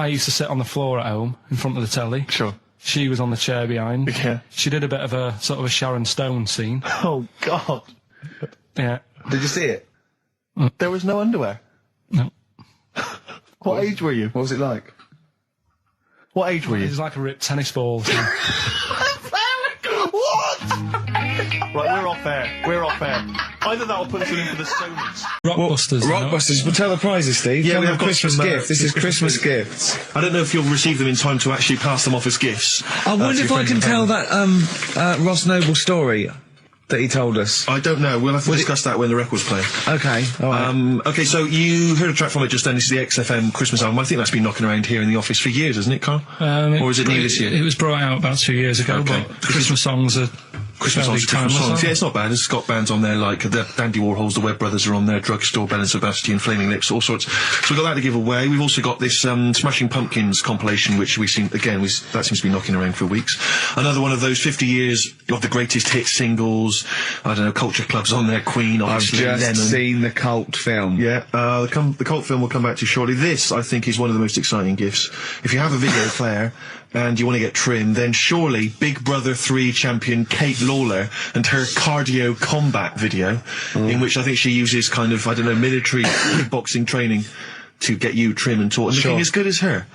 used to sit on the floor at home in front of the telly. Sure. She was on the chair behind. Yeah. She did a bit of a sort of a Sharon Stone scene. Oh, God. Yeah. Did you see it? There was no underwear? No. What age were you? What was it like? What age were you? It was like a ripped tennis ball. What? Right, we're off air. Either that or put us in for the Stoners. Rockbusters. Rockbusters. Well, tell the prizes, Steve. Yeah, tell we them have got Christmas some, gifts. This is Christmas gifts. I don't know if you'll receive them in time to actually pass them off as gifts. I wonder if I can tell that Ross Noble story that he told us. I don't know. We'll have to discuss that when the record's playing. Okay. All right. Okay, so you heard a track from it just then. This is the XFM Christmas album. I think that's been knocking around here in the office for years, hasn't it, Carl? Or is it new this year? It was brought out about 2 years ago, but the Christmas songs are Christmas songs. Yeah, it's not bad. There's Scott bands on there, like the Dandy Warhols, the Webb Brothers are on there, Drugstore, Bell and Sebastian, Flaming Lips, all sorts. So we've got that to give away. We've also got this Smashing Pumpkins compilation, which we've seen, again, that seems to be knocking around for weeks. Another one of those 50 years of the greatest hit singles. I don't know, Culture Club's on there, Queen, obviously. I've just seen the cult film. Yeah, the cult film will come back to you shortly. This, I think, is one of the most exciting gifts. If you have a video player and you want to get trimmed, then surely Big Brother 3 champion Kate Lawler and her cardio combat video, in which I think she uses kind of, I don't know, military kickboxing training to get you trim and taut and looking as good as her.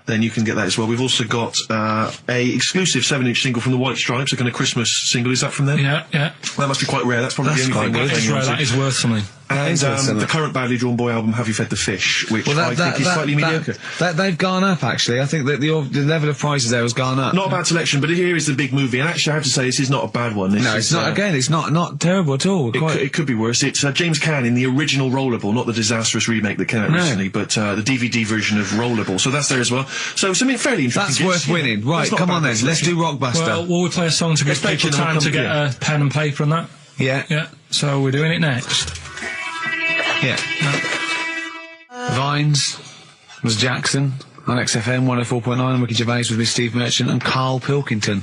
Then you can get that as well. We've also got a exclusive 7-inch single from the White Stripes, a kind of Christmas single. Is that from them? Yeah. That must be quite rare. That's probably the only thing. That is rare. That is worth something. And the current Badly Drawn Boy album, Have You Fed the Fish, which I think is slightly mediocre. They've gone up, actually. I think that the level of prices there has gone up. Not a bad selection, but here is the big movie. And actually, I have to say, this is not a bad one. No, it's not. Again, it's not terrible at all. It could be worse. It's James Caan in the original Rollerball, not the disastrous remake that came out recently, but the DVD version of Rollerball. So that's there as well. So something fairly interesting. That's worth winning. Right, come on then. Let's do Rockbuster. Well, will we play a song to give people time to get a pen and paper and that? Yeah. So we're doing it next. Yeah. Vines was Jackson on XFM 104.9, and Ricky Gervais with me, Steve Merchant, and Karl Pilkington.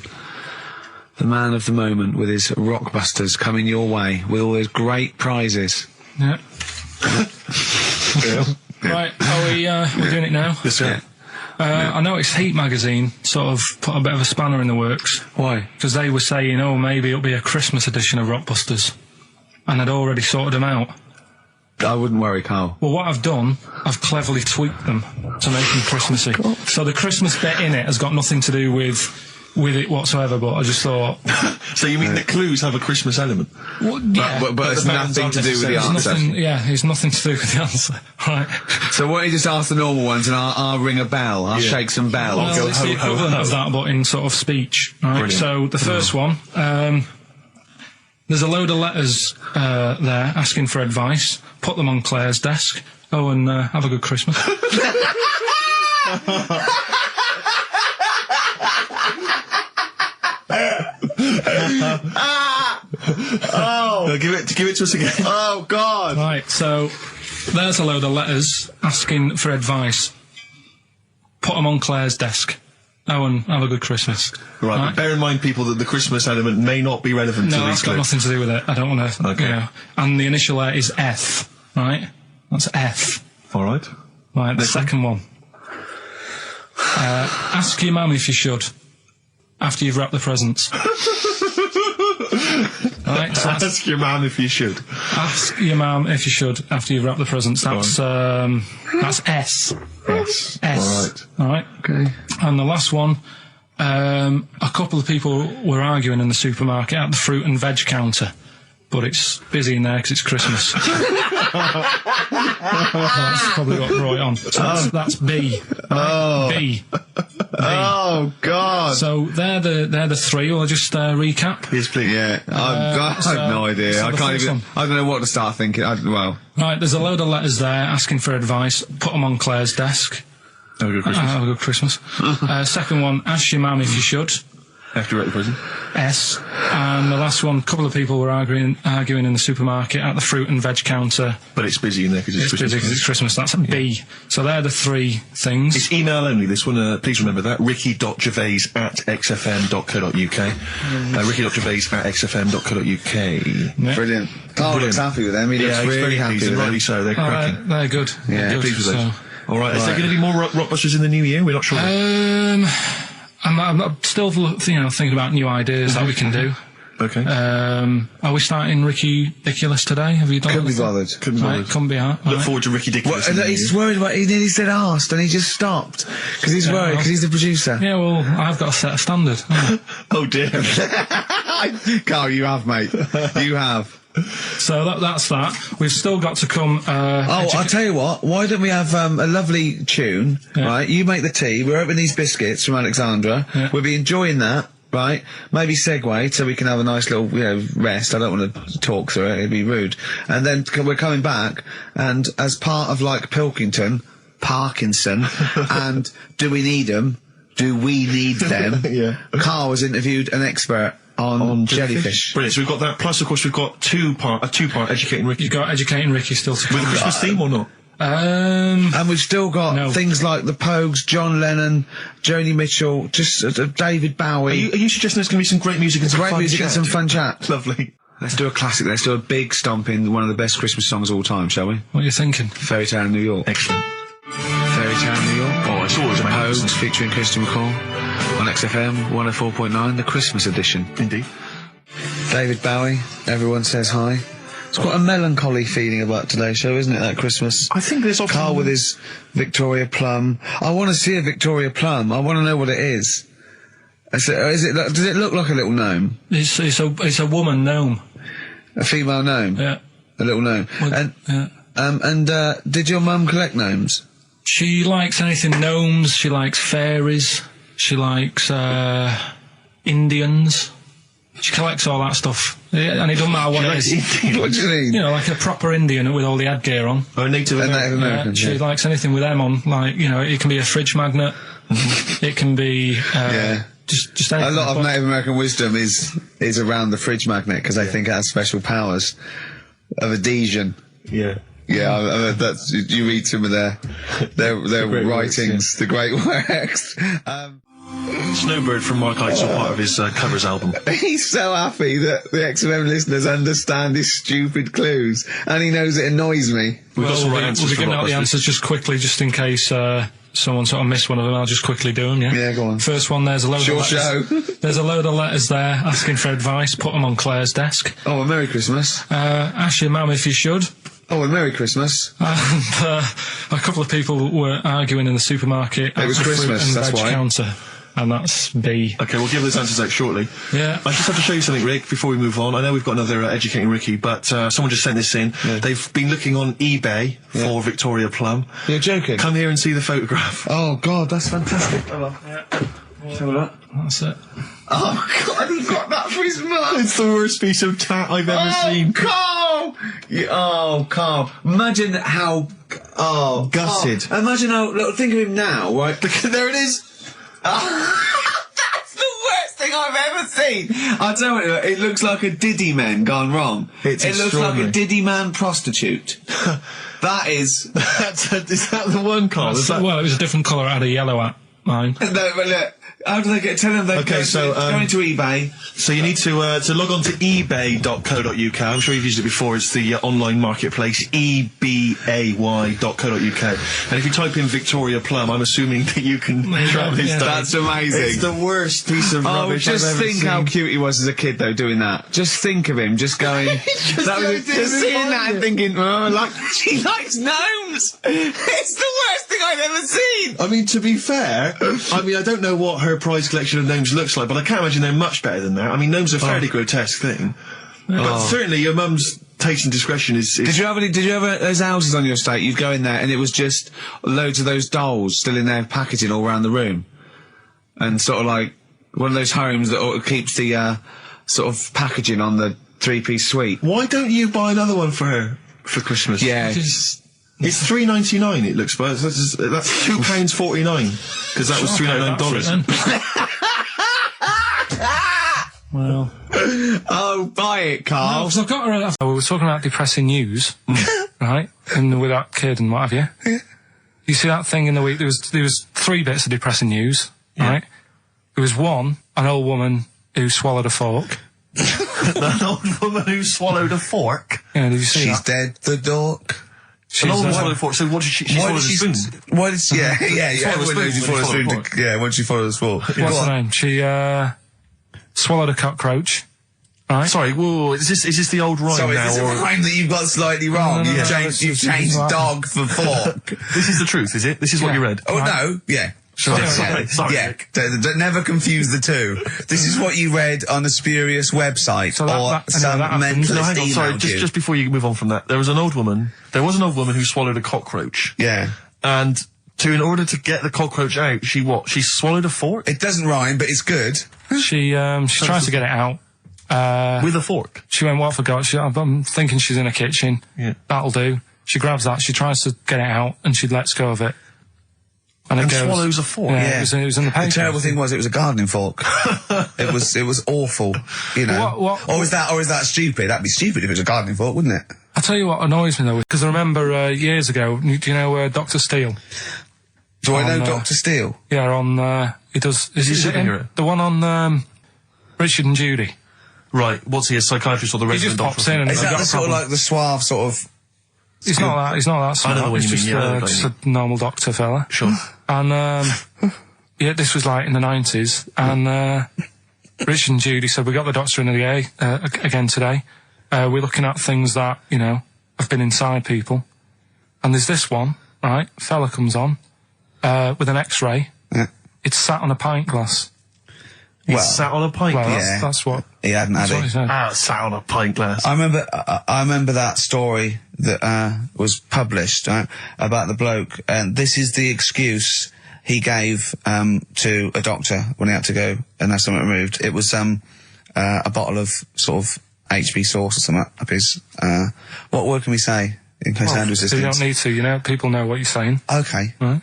the man of the moment with his Rockbusters coming your way with all those great prizes. Yeah. Right, we're doing it now? Yes, sir. I noticed Heat magazine sort of put a bit of a spanner in the works. Why? Because they were saying, maybe it'll be a Christmas edition of Rockbusters. And I'd already sorted them out. I wouldn't worry, Carl. Well, what I've done, I've cleverly tweaked them to make them Christmassy. So the Christmas bit in it has got nothing to do with it whatsoever, but I just thought... So you mean the clues have a Christmas element? Well, yeah. But it's nothing to do with the answer. It's nothing to do with the answer. Right. So why don't you just ask the normal ones and I'll ring a bell. I'll shake some bells. Well, it's the equivalent of that, but in sort of speech. Right. Brilliant. So the first one, there's a load of letters there asking for advice. Put them on Claire's desk. Oh, and have a good Christmas. Give it to us again. Oh, God. Right, so there's a load of letters asking for advice. Put them on Claire's desk. Oh, and have a good Christmas. Right, but bear in mind, people, that the Christmas element may not be relevant to these No, that's got nothing to do with it. I don't want to... Okay. And the initial letter is F, right? That's F. All right. Right, the second one. Ask your mum if you should, after you've wrapped the presents. Right, so ask your mum if you should. Ask your mum if you should, after you've wrapped the presents. That's S. S. S. All right. Okay. And the last one, a couple of people were arguing in the supermarket at the fruit and veg counter, but it's busy in there because it's Christmas. That's probably what brought it on. So that's B. Right? B. Oh, God. So they're the three. Will I just recap? Yes, please. Yeah, I have no idea. So I can't even... I don't know what to start thinking. Right, there's a load of letters there asking for advice. Put them on Claire's desk. Have a good Christmas. Have a good Christmas. Second one, ask your mum if you should. After you're at the prison. S. And the last one, a couple of people were arguing in the supermarket at the fruit and veg counter. But it's busy in there because it's Christmas. Busy because it's Christmas. That's a B. So they're the three things. It's email only, this one. Please remember that. ricky.gervais@xfm.co.uk. ricky.gervais@xfm.co.uk. Yeah. Brilliant. Carl looks happy with them. He looks really happy with them. Rightly so. They're cracking. They're good. Yeah, they're good, pleased with those. All right. Is there going to be more Rockbusters in the new year? We're not sure. I'm still, thinking about new ideas that we can do. Okay. Are we starting Ridiculous today? Have you done? Couldn't be bothered. Couldn't be hard. Look forward to Ridiculous. He's worried about. He nearly said asked, and he just stopped because he's worried because he's the producer. Yeah, well, I've got to set a standard. Oh dear. Carl, you have, mate. You have. So that's that. We've still got to come... I'll tell you what, why don't we have a lovely tune, right? You make the tea, we're opening these biscuits from Alexandra, we'll be enjoying that, right? Maybe segue so we can have a nice little, rest. I don't want to talk through it, it'd be rude. And then we're coming back, and as part of, like, Pilkington, Parkinson, and Do We Need Them? Do We Need Them? Carl has interviewed an expert on jellyfish. Brilliant. So we've got that. Plus, of course, we've got a two-part Educating Ricky. You've got Educating Ricky still to come. With a Christmas theme or not? And we've still got things like the Pogues, John Lennon, Joni Mitchell, just David Bowie. Are you suggesting there's going to be some great music and some fun chat? Some fun chat. Lovely. Let's do a classic. Let's do a big stomp in one of the best Christmas songs of all time, shall we? What are you thinking? Fairy Tale in New York. Excellent. Fairy Tale in New York. Oh, it's always amazing. Pogues featuring Christian McCall on XFM 104.9, the Christmas edition. Indeed. David Bowie, everyone says hi. It's quite a melancholy feeling about today's show, isn't it, that Christmas? I think there's often... Carl with his Victoria Plum. I want to see a Victoria Plum. I want to know what it is. Does it look like a little gnome? It's a woman gnome. A female gnome? Yeah. A little gnome. Did your mum collect gnomes? She likes anything gnomes, she likes fairies, she likes, Indians. She collects all that stuff. Yeah, and it doesn't matter what it is. What do you mean? Like a proper Indian with all the headgear on. Oh, Native American. She likes anything with them on. Like, it can be a fridge magnet. It can be, just anything. A lot of Native American wisdom is around the fridge magnet because they think it has special powers of adhesion. Yeah. Yeah, that's, you read some of their writings, the great works. Snowbird from Mark Eitzel, part of his covers album. He's so happy that the XFM listeners understand his stupid clues, and he knows it annoys me. We've got some right answers. We'll be giving out the answers just quickly, just in case someone sort of missed one of them. I'll just quickly do them, yeah? Yeah, go on. First one, there's a load of letters. There's a load of letters there asking for advice. Put them on Claire's desk. Oh, a Merry Christmas. Ask your mum if you should. Oh, a Merry Christmas. And a couple of people were arguing in the supermarket. It was Christmas, and that's veg why. Counter. And that's B. Okay, we'll give those answers out shortly. Yeah. I just have to show you something, Rick, before we move on. I know we've got another Educating Ricky, but someone just sent this in. Yeah. They've been looking on eBay for Victoria Plum. You're joking? Come here and see the photograph. Oh, God, that's fantastic. Let's have a look. That's it. Oh, God, he got that for his mum. It's the worst piece of tat I've ever seen. Carl! Carl. Imagine how... Oh, Gutted. Carl. Imagine how... Look, think of him now, right? There it is. That's the worst thing I've ever seen. I'll tell you, it looks like a Diddy man gone wrong. It's it looks like extraordinary. a Diddy man prostitute. That is... Is that the one, Carl? Is that... Well, it was a different colour. It had a yellow at mine. No, but look, how do they get... Tell them they Okay, so, go into eBay. So you need to log on to ebay.co.uk. I'm sure you've used it before. It's the online marketplace, ebay.co.uk. And if you type in Victoria Plum, I'm assuming that you can track this down. That's amazing. It's the worst piece of rubbish just I've ever think seen. how cute he was as a kid, though, doing that. Just think of him, just going... just seeing that and thinking, oh, she likes gnomes! It's the worst thing I've ever seen! I mean, to be fair, I don't know what her prize collection of gnomes looks like, but I can't imagine they're much better than that. I mean, gnomes are a fairly grotesque thing. But certainly your mum's taste and discretion is... Did you ever those houses on your estate, you'd go in there and it was just loads of those dolls still in their packaging all around the room? And sort of like one of those homes that keeps the sort of packaging on the three-piece suite. Why don't you buy another one for her for Christmas? Yeah. It's $3.99 it looks, but that's £2.49 because that was $3.99. Well. Oh, buy it, Carl. No, 'cause I've got her. We were talking about depressing news, right? And with that kid and what have you. Yeah. You see that thing in the week? There was 3 bits of depressing news, right? There was one, an old woman who swallowed a fork. An old woman who swallowed a fork. Yeah, did you see She's that? dead, the dork. An old woman swallowed a fork. So what did she swallowed a spoon? Why did she... Yeah. Swallowed a spoon when she swallowed a fork. Yeah, when she followed the spoon. What's her name? She swallowed a cockroach. Right. Sorry, whoa, is this the old rhyme now? Is it a rhyme that you've got slightly wrong? No, You've no, changed dog for fork. This is the truth, is it? This is what you read? Oh, no, yeah. Sorry. Yeah, don't never confuse the two. This is what you read on a spurious website So or some mentalist No, hang on, sorry, emailed you. just before you move on from that, there was an old woman who swallowed a cockroach. Yeah. And in order to get the cockroach out, she swallowed a fork? It doesn't rhyme, but it's good. She tries to get it out. With a fork? She went, what for God? I'm thinking she's in a kitchen. Yeah. That'll do. She grabs that, she tries to get it out, and she lets go of it. And it goes, swallows a fork? Yeah, It was in the paper. The terrible thing was it was a gardening fork. it was awful, you know. Or is that stupid? That'd be stupid if it was a gardening fork, wouldn't it? I'll tell you what annoys me though, because I remember years ago, do you know Dr. Steele? Do I know Dr. Steele? Yeah, on, he does... Is he a superhero? The one on Richard and Judy. Right, what's he, a psychiatrist or the He resident just pops doctor? in and... Is that the sort of like the suave sort of... He's not that smart. I know the one He's you just, mean, yeah, just a normal doctor fella. Sure. And, yeah, this was like in the 90s, and Richard and Judy said, we got the doctor in again today. We're looking at things that, you know, have been inside people. And there's this one, right? Fella comes on, with an X-ray. Yeah. It's sat on a pint glass. It's sat on a pint Well, glass? that's what... He hadn't had That's what he it. said. It's sat on a pint glass. I remember that story that was published about the bloke, and this is the excuse he gave to a doctor when he had to go and have something removed. It was a bottle of sort of HB sauce or something up his... what word can we say in case sound resistance? You don't need to, you know, people know what you're saying. Okay. Right.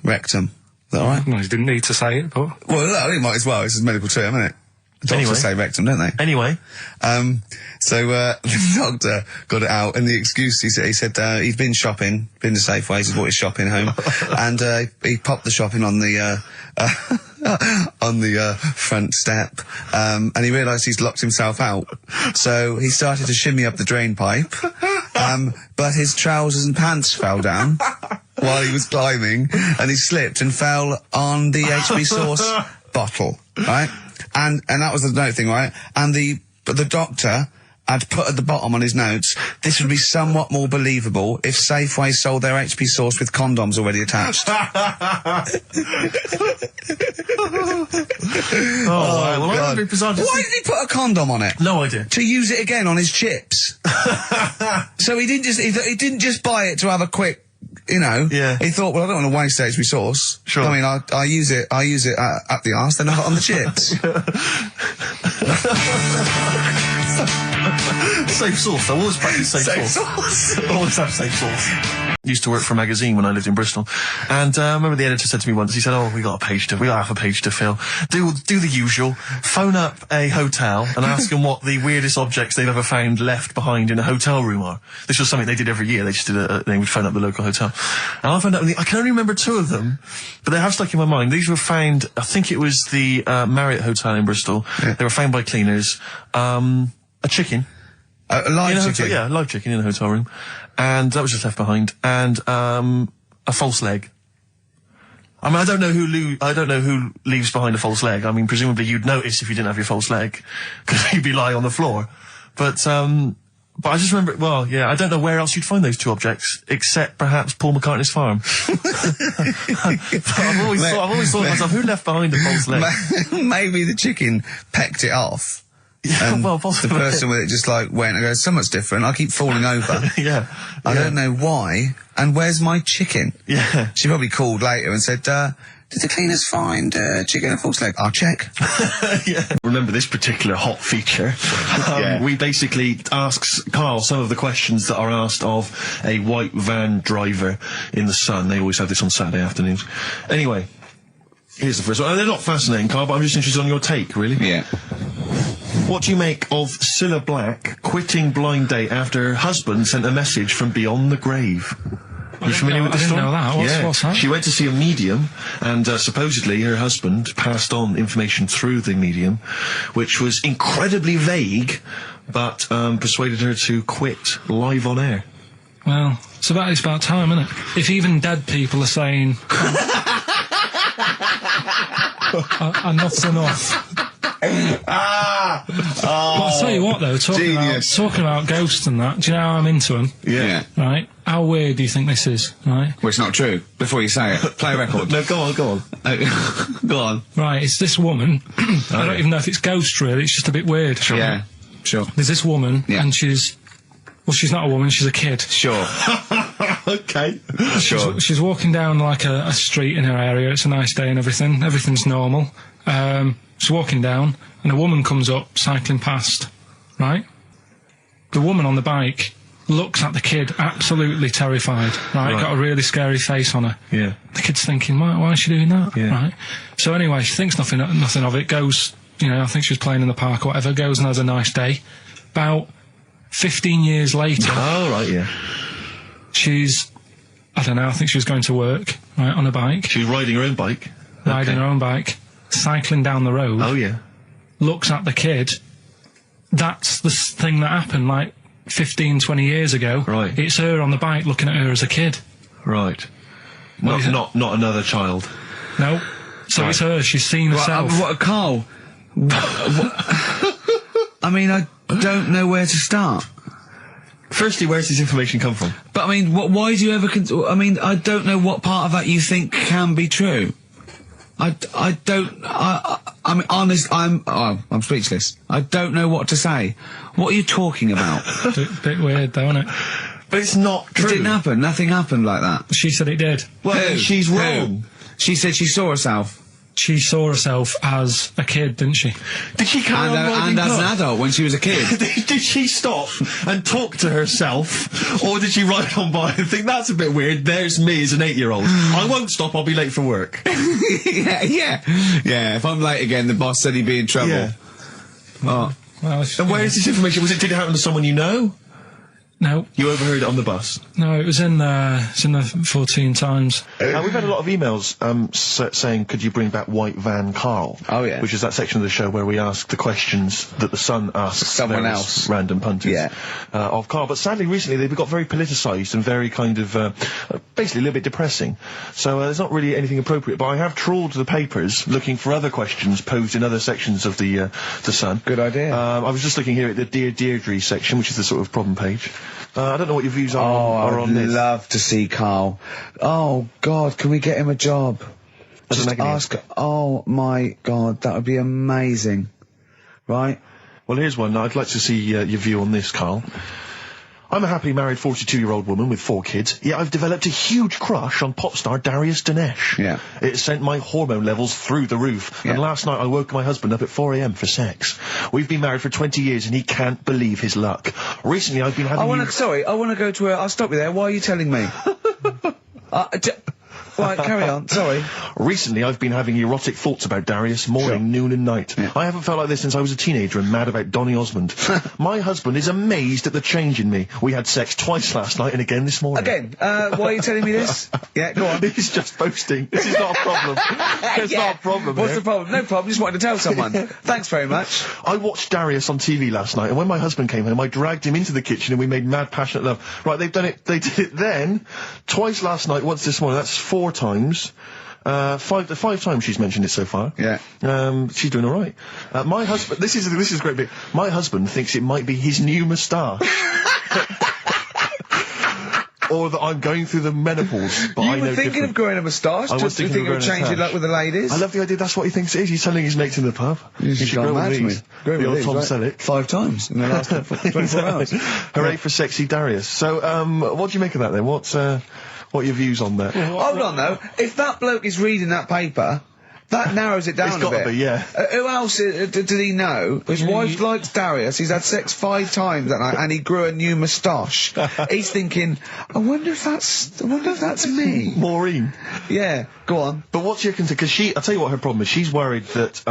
Rectum. Is that all right? No, you didn't need to say it, but... Well, no, he might as well. It's a medical term, isn't it? Doctors say rectum, don't they? Anyway. So the doctor got it out, and the excuse he said he'd been shopping, been to Safeways, he brought his shopping home, and he popped the shopping on the front step, and he realised he's locked himself out. So he started to shimmy up the drain pipe, but his trousers and pants fell down while he was climbing, and he slipped and fell on the HB sauce bottle, right? And that was the note thing, right? And the doctor had put at the bottom on his notes, this would be somewhat more believable if Safeway sold their HP sauce with condoms already attached. Wow. Well, God. Why did he put a condom on it? No idea. To use it again on his chips. So he didn't just buy it to have a quick, you know. Yeah. He thought, well, I don't want to waste HP sauce. Sure. I mean, I use it up the arse, then I put it on the chips. Safe sauce. I always practice safe sauce. Always have safe sauce. Used to work for a magazine when I lived in Bristol, and I remember the editor said to me once. He said, "Oh, we got half a page to fill. Do the usual. Phone up a hotel and ask them what the weirdest objects they've ever found left behind in a hotel room are." This was something they did every year. They just they would phone up the local hotel, and I found out. I can only remember 2 of them, but they have stuck in my mind. These were found. I think it was the Marriott Hotel in Bristol. Yeah. They were found by cleaners. A chicken. A live chicken? Yeah, a live chicken in a hotel room. And that was just left behind. And, a false leg. I mean, I don't know who leaves behind a false leg. I mean, presumably you'd notice if you didn't have your false leg, because you'd be lying on the floor. But I just remember, well, yeah, I don't know where else you'd find those 2 objects, except perhaps Paul McCartney's farm. I've always thought to myself, who left behind a false leg? Maybe the chicken pecked it off. Yeah, well, possibly. The person with it just like went and goes, so much different, I keep falling over. Yeah. I don't know why, and where's my chicken? Yeah. She probably called later and said, did the cleaners find chicken and false leg? I'll check. Yeah. Remember this particular hot feature? We basically ask Karl some of the questions that are asked of a white van driver in the Sun. They always have this on Saturday afternoons. Anyway, here's the first one. They're not fascinating, Karl, but I'm just interested on your take, really. Yeah. What do you make of Cilla Black quitting Blind Date after her husband sent a message from beyond the grave? Are you familiar with the story? I didn't know that. What's that? She went to see a medium, and supposedly her husband passed on information through the medium, which was incredibly vague, but persuaded her to quit live on air. Well, it's about time, isn't it? If even dead people are saying, enough's enough. But I'll tell you what, though, talking about ghosts and that, do you know how I'm into them? Yeah. Right? How weird do you think this is, right? Well, it's not true. Before you say it, play a record. No, go on. Go on. Right, it's this woman. I don't even know if it's ghost, really. It's just a bit weird. Sure. Yeah, sure. There's this woman, and she's not a woman, she's a kid. Sure. Okay. Sure. She's walking down, like, a street in her area. It's a nice day and everything. Everything's normal. She's walking down, and a woman comes up, cycling past, right? The woman on the bike looks at the kid, absolutely terrified, right? Got a really scary face on her. Yeah. The kid's thinking, why is she doing that? Yeah. Right? So anyway, she thinks nothing of it, goes, I think she was playing in the park or whatever, goes and has a nice day. About 15 years later... Oh, right, yeah. She's, I don't know, I think she was going to work, right, on a bike. She was riding her own bike? Riding her own bike. Cycling down the road. Oh, yeah. Looks at the kid. That's the thing that happened, like, 15, 20 years ago. Right. It's her on the bike looking at her as a kid. Right. Not another child. No. So It's her. She's seen herself. Karl? I mean, I don't know where to start. Firstly, where's this information come from? But, I mean, why do you ever... I mean, I don't know what part of that you think can be true. I mean, honest, I'm speechless. I don't know what to say. What are you talking about? Bit weird, though, isn't it? But it's not true. It didn't happen. Nothing happened like that. She said it did. Well, she's wrong. She said she saw herself. She saw herself as a kid, didn't she? Did she carry on riding and as an adult when she was a kid. Did she stop and talk to herself, or did she ride on by and think, that's a bit weird, there's me as an 8-year-old. I won't stop, I'll be late for work. Yeah, if I'm late again, the boss said he'd be in trouble. Yeah. Well, and where is this information? Did it happen to someone you know? No. You overheard it on the bus? No, it was in the 14 Times. We've had a lot of emails saying, could you bring back White Van Karl? Oh, yeah. Which is that section of the show where we ask the questions that the Sun asks someone else, random punters of Karl. But sadly, recently they've got very politicised and very kind of basically a little bit depressing. So there's not really anything appropriate. But I have trawled the papers looking for other questions posed in other sections of the Sun. Good idea. I was just looking here at the Dear Deirdre section, which is the sort of problem page. I don't know what your views are on this. I'd love to see Karl. Oh, God, can we get him a job? Just ask. Oh, my God, that would be amazing. Right? Well, here's one. I'd like to see your view on this, Karl. I'm a happily married 42-year-old woman with 4 kids, yet I've developed a huge crush on pop star Darius Dinesh. Yeah. It sent my hormone levels through the roof, and last night I woke my husband up at 4 a.m. for sex. We've been married for 20 years and he can't believe his luck. Recently I've been having I want to go to I'll stop you there. Why are you telling me? Right, carry on. Sorry. Recently, I've been having erotic thoughts about Darius morning, noon and night. Yeah. I haven't felt like this since I was a teenager and mad about Donny Osmond. My husband is amazed at the change in me. We had sex twice last night and again this morning. Again? Why are you telling me this? Yeah, go on. He's just boasting. This is not a problem. It's not a problem. What's the problem? No problem. Just wanted to tell someone. Thanks very much. I watched Darius on TV last night, and when my husband came home, I dragged him into the kitchen and we made mad, passionate love. Right, they did it then, twice last night, once this morning. That's 4 times. 5 times she's mentioned it so far. Yeah. She's doing all right. My husband, this is a great bit. My husband thinks it might be his new moustache. Or that I'm going through the menopause, but you were thinking of growing a moustache? I was thinking of changing luck with the ladies? I love the idea. That's what he thinks it is. He's telling his mates in the pub. You should grow with me. The old Tom Selleck. 5 times in the last 24 hours. Hooray for sexy Darius. So, what do you make of that then? What are your views on that? Hold on though. If that bloke is reading that paper, that narrows it down a bit. It's got to be, yeah. Who else did he know? His wife likes Darius. He's had sex 5 times that night, and he grew a new moustache. He's thinking, I wonder if that's me. Maureen. Yeah, go on. But what's your concern? Because I'll tell you what her problem is. She's worried that,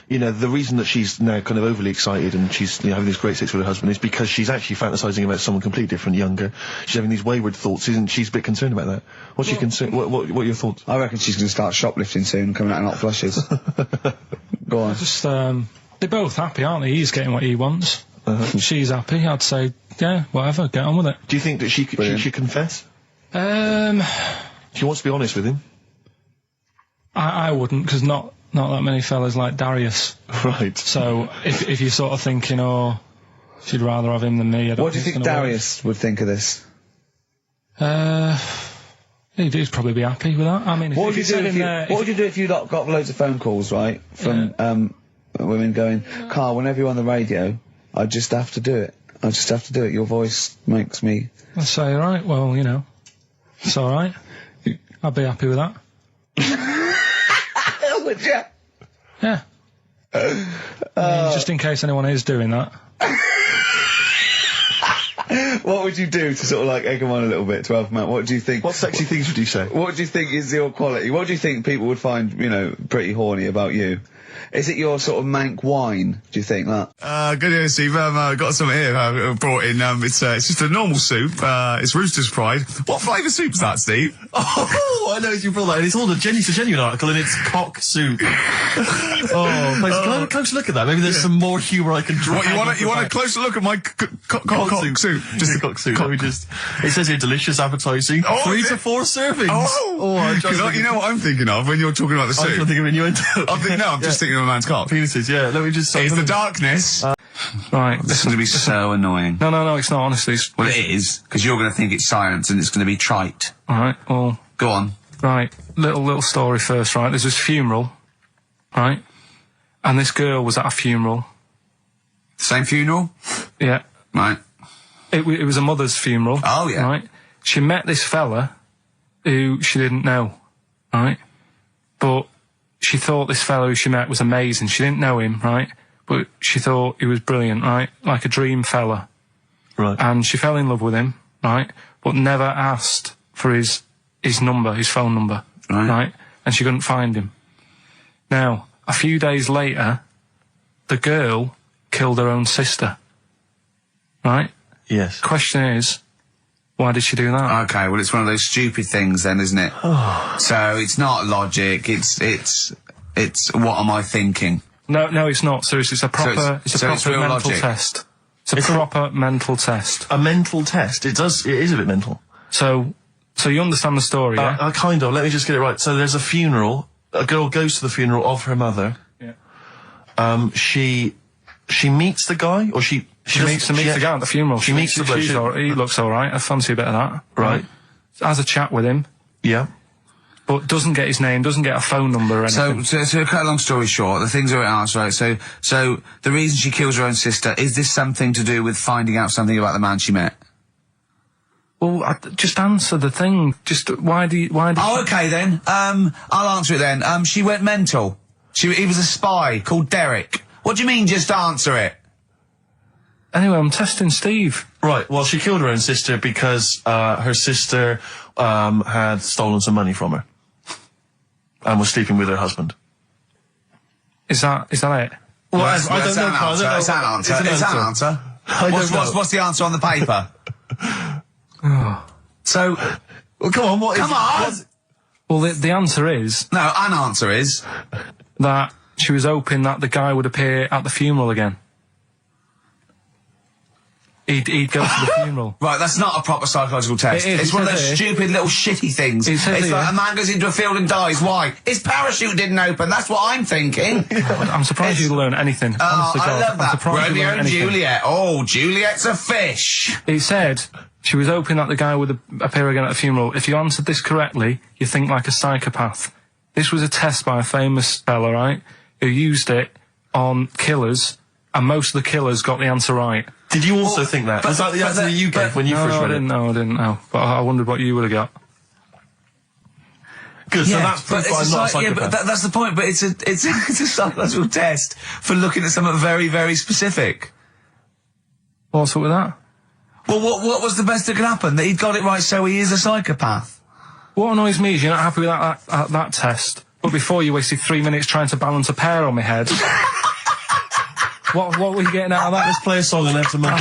the reason that she's now kind of overly excited and she's having this great sex with her husband is because she's actually fantasizing about someone completely different, younger. She's having these wayward thoughts, isn't she? She's a bit concerned about that. What's your concern? What are your thoughts? I reckon she's going to start shoplifting soon and coming out in hot flushes. Go on. Just, they're both happy, aren't they? He's getting what he wants. She's happy. I'd say, yeah, whatever, get on with it. Do you think that she should confess? She wants to be honest with him. I wouldn't, because not that many fellas like Darius. Right. So if you're sort of thinking, oh, she'd rather have him than me, I don't What do you think Darius would think of this? He'd probably be happy with that. I mean, what would you do if you got loads of phone calls, right, from women going, Karl, whenever you're on the radio, I just have to do it. I just have to do it. Your voice makes me... I'd say, all right, well, it's all right. I'd be happy with that. Would you? Yeah. I mean, just in case anyone is doing that. What would you do to sort of like egg them on a little bit, 12 man? What do you think? What sexy things would you say? What do you think is your quality? What do you think people would find, pretty horny about you? Is it your sort of mank wine, do you think, that? Good evening, Steve. I've got something here I've brought in. It's just a normal soup. It's Rooster's Pride. What flavour soup's that, Steve? Oh, I know you brought that. And it's all it's a genuine article, and it's cock soup. Oh, thanks. Can I have a close look at that? Maybe there's some more humour I can draw. You want a closer look at my cock soup? Just a cock soup. Let me just... It says here, delicious, appetising. 3 to 4 servings. You know what I'm thinking of when you're talking about the soup? I'm thinking of innuendo. I'm just thinking of a man's cock. Penises, yeah. Let me just... It's the darkness. Right. This is going to be so annoying. No, it's not, honestly. Well, it is, because you're going to think it's science and it's going to be trite. Alright, well... Go on. Right, little story first, right? There's this funeral, right? And this girl was at a funeral. Same funeral? Yeah. Right. It was a mother's funeral. Oh, yeah. Right? She met this fella who she didn't know, right? But she thought this fellow who she met was amazing. She didn't know him, right? But she thought he was brilliant, right? Like a dream fella. Right. And she fell in love with him, right? But never asked for his number, his phone number, right? And she couldn't find him. Now, a few days later, the girl killed her own sister. Right? Yes. Question is, why did she do that? Okay, well, it's one of those stupid things then, isn't it? So it's not logic. It's what am I thinking? No, it's not. Seriously, it's a proper mental logic. test. It's a proper mental test. A mental test. It is a bit mental. So you understand the story, yeah? Kind of. Let me just get it right. So there's a funeral. A girl goes to the funeral of her mother. Yeah. She meets the guy, or she meets the guy at the funeral. She meets the bloke. He looks all right. I fancy a bit of that. Right. Has a chat with him. Yeah. But doesn't get his name, doesn't get a phone number or anything. So to cut a long story short, the things are asked, right? So the reason she kills her own sister, is this something to do with finding out something about the man she met? Well, just answer the thing. Just why do you? Okay then. I'll answer it then. She went mental. He was a spy called Derek. What do you mean? Just answer it. Anyway, I'm testing Steve. Right. Well, she killed her own sister because her sister had stolen some money from her and was sleeping with her husband. Is that it? Well, I don't know. It's an answer. What's the answer on the paper? So, well, come on. What? Come on. Well, the answer is an answer is that she was hoping that the guy would appear at the funeral again. He'd go to the funeral. Right, that's not a proper psychological test. It's one of those stupid little shitty things. It's like a man goes into a field and dies. Why? His parachute didn't open. That's what I'm thinking. I'm surprised you learn anything. Honestly, I love that. Romeo and Juliet. Oh, Juliet's a fish. It said she was hoping that the guy would appear again at the funeral. If you answered this correctly, you think like a psychopath. This was a test by a famous fella, right, who used it on killers, and most of the killers got the answer right. Did you also think that? Was that the answer that you gave when you first read it? No, I didn't know. But I wondered what you would have got. Good, so that's proof I'm not a psychopath. Yeah, but that's the point. But it's a psychological test for looking at something very, very specific. What's up with that? Well, what was the best that could happen? That he'd got it right, so he is a psychopath. What annoys me is you're not happy with that test, but before you wasted 3 minutes trying to balance a pear on my head. What were you getting out of that? Let's play a song and have some money.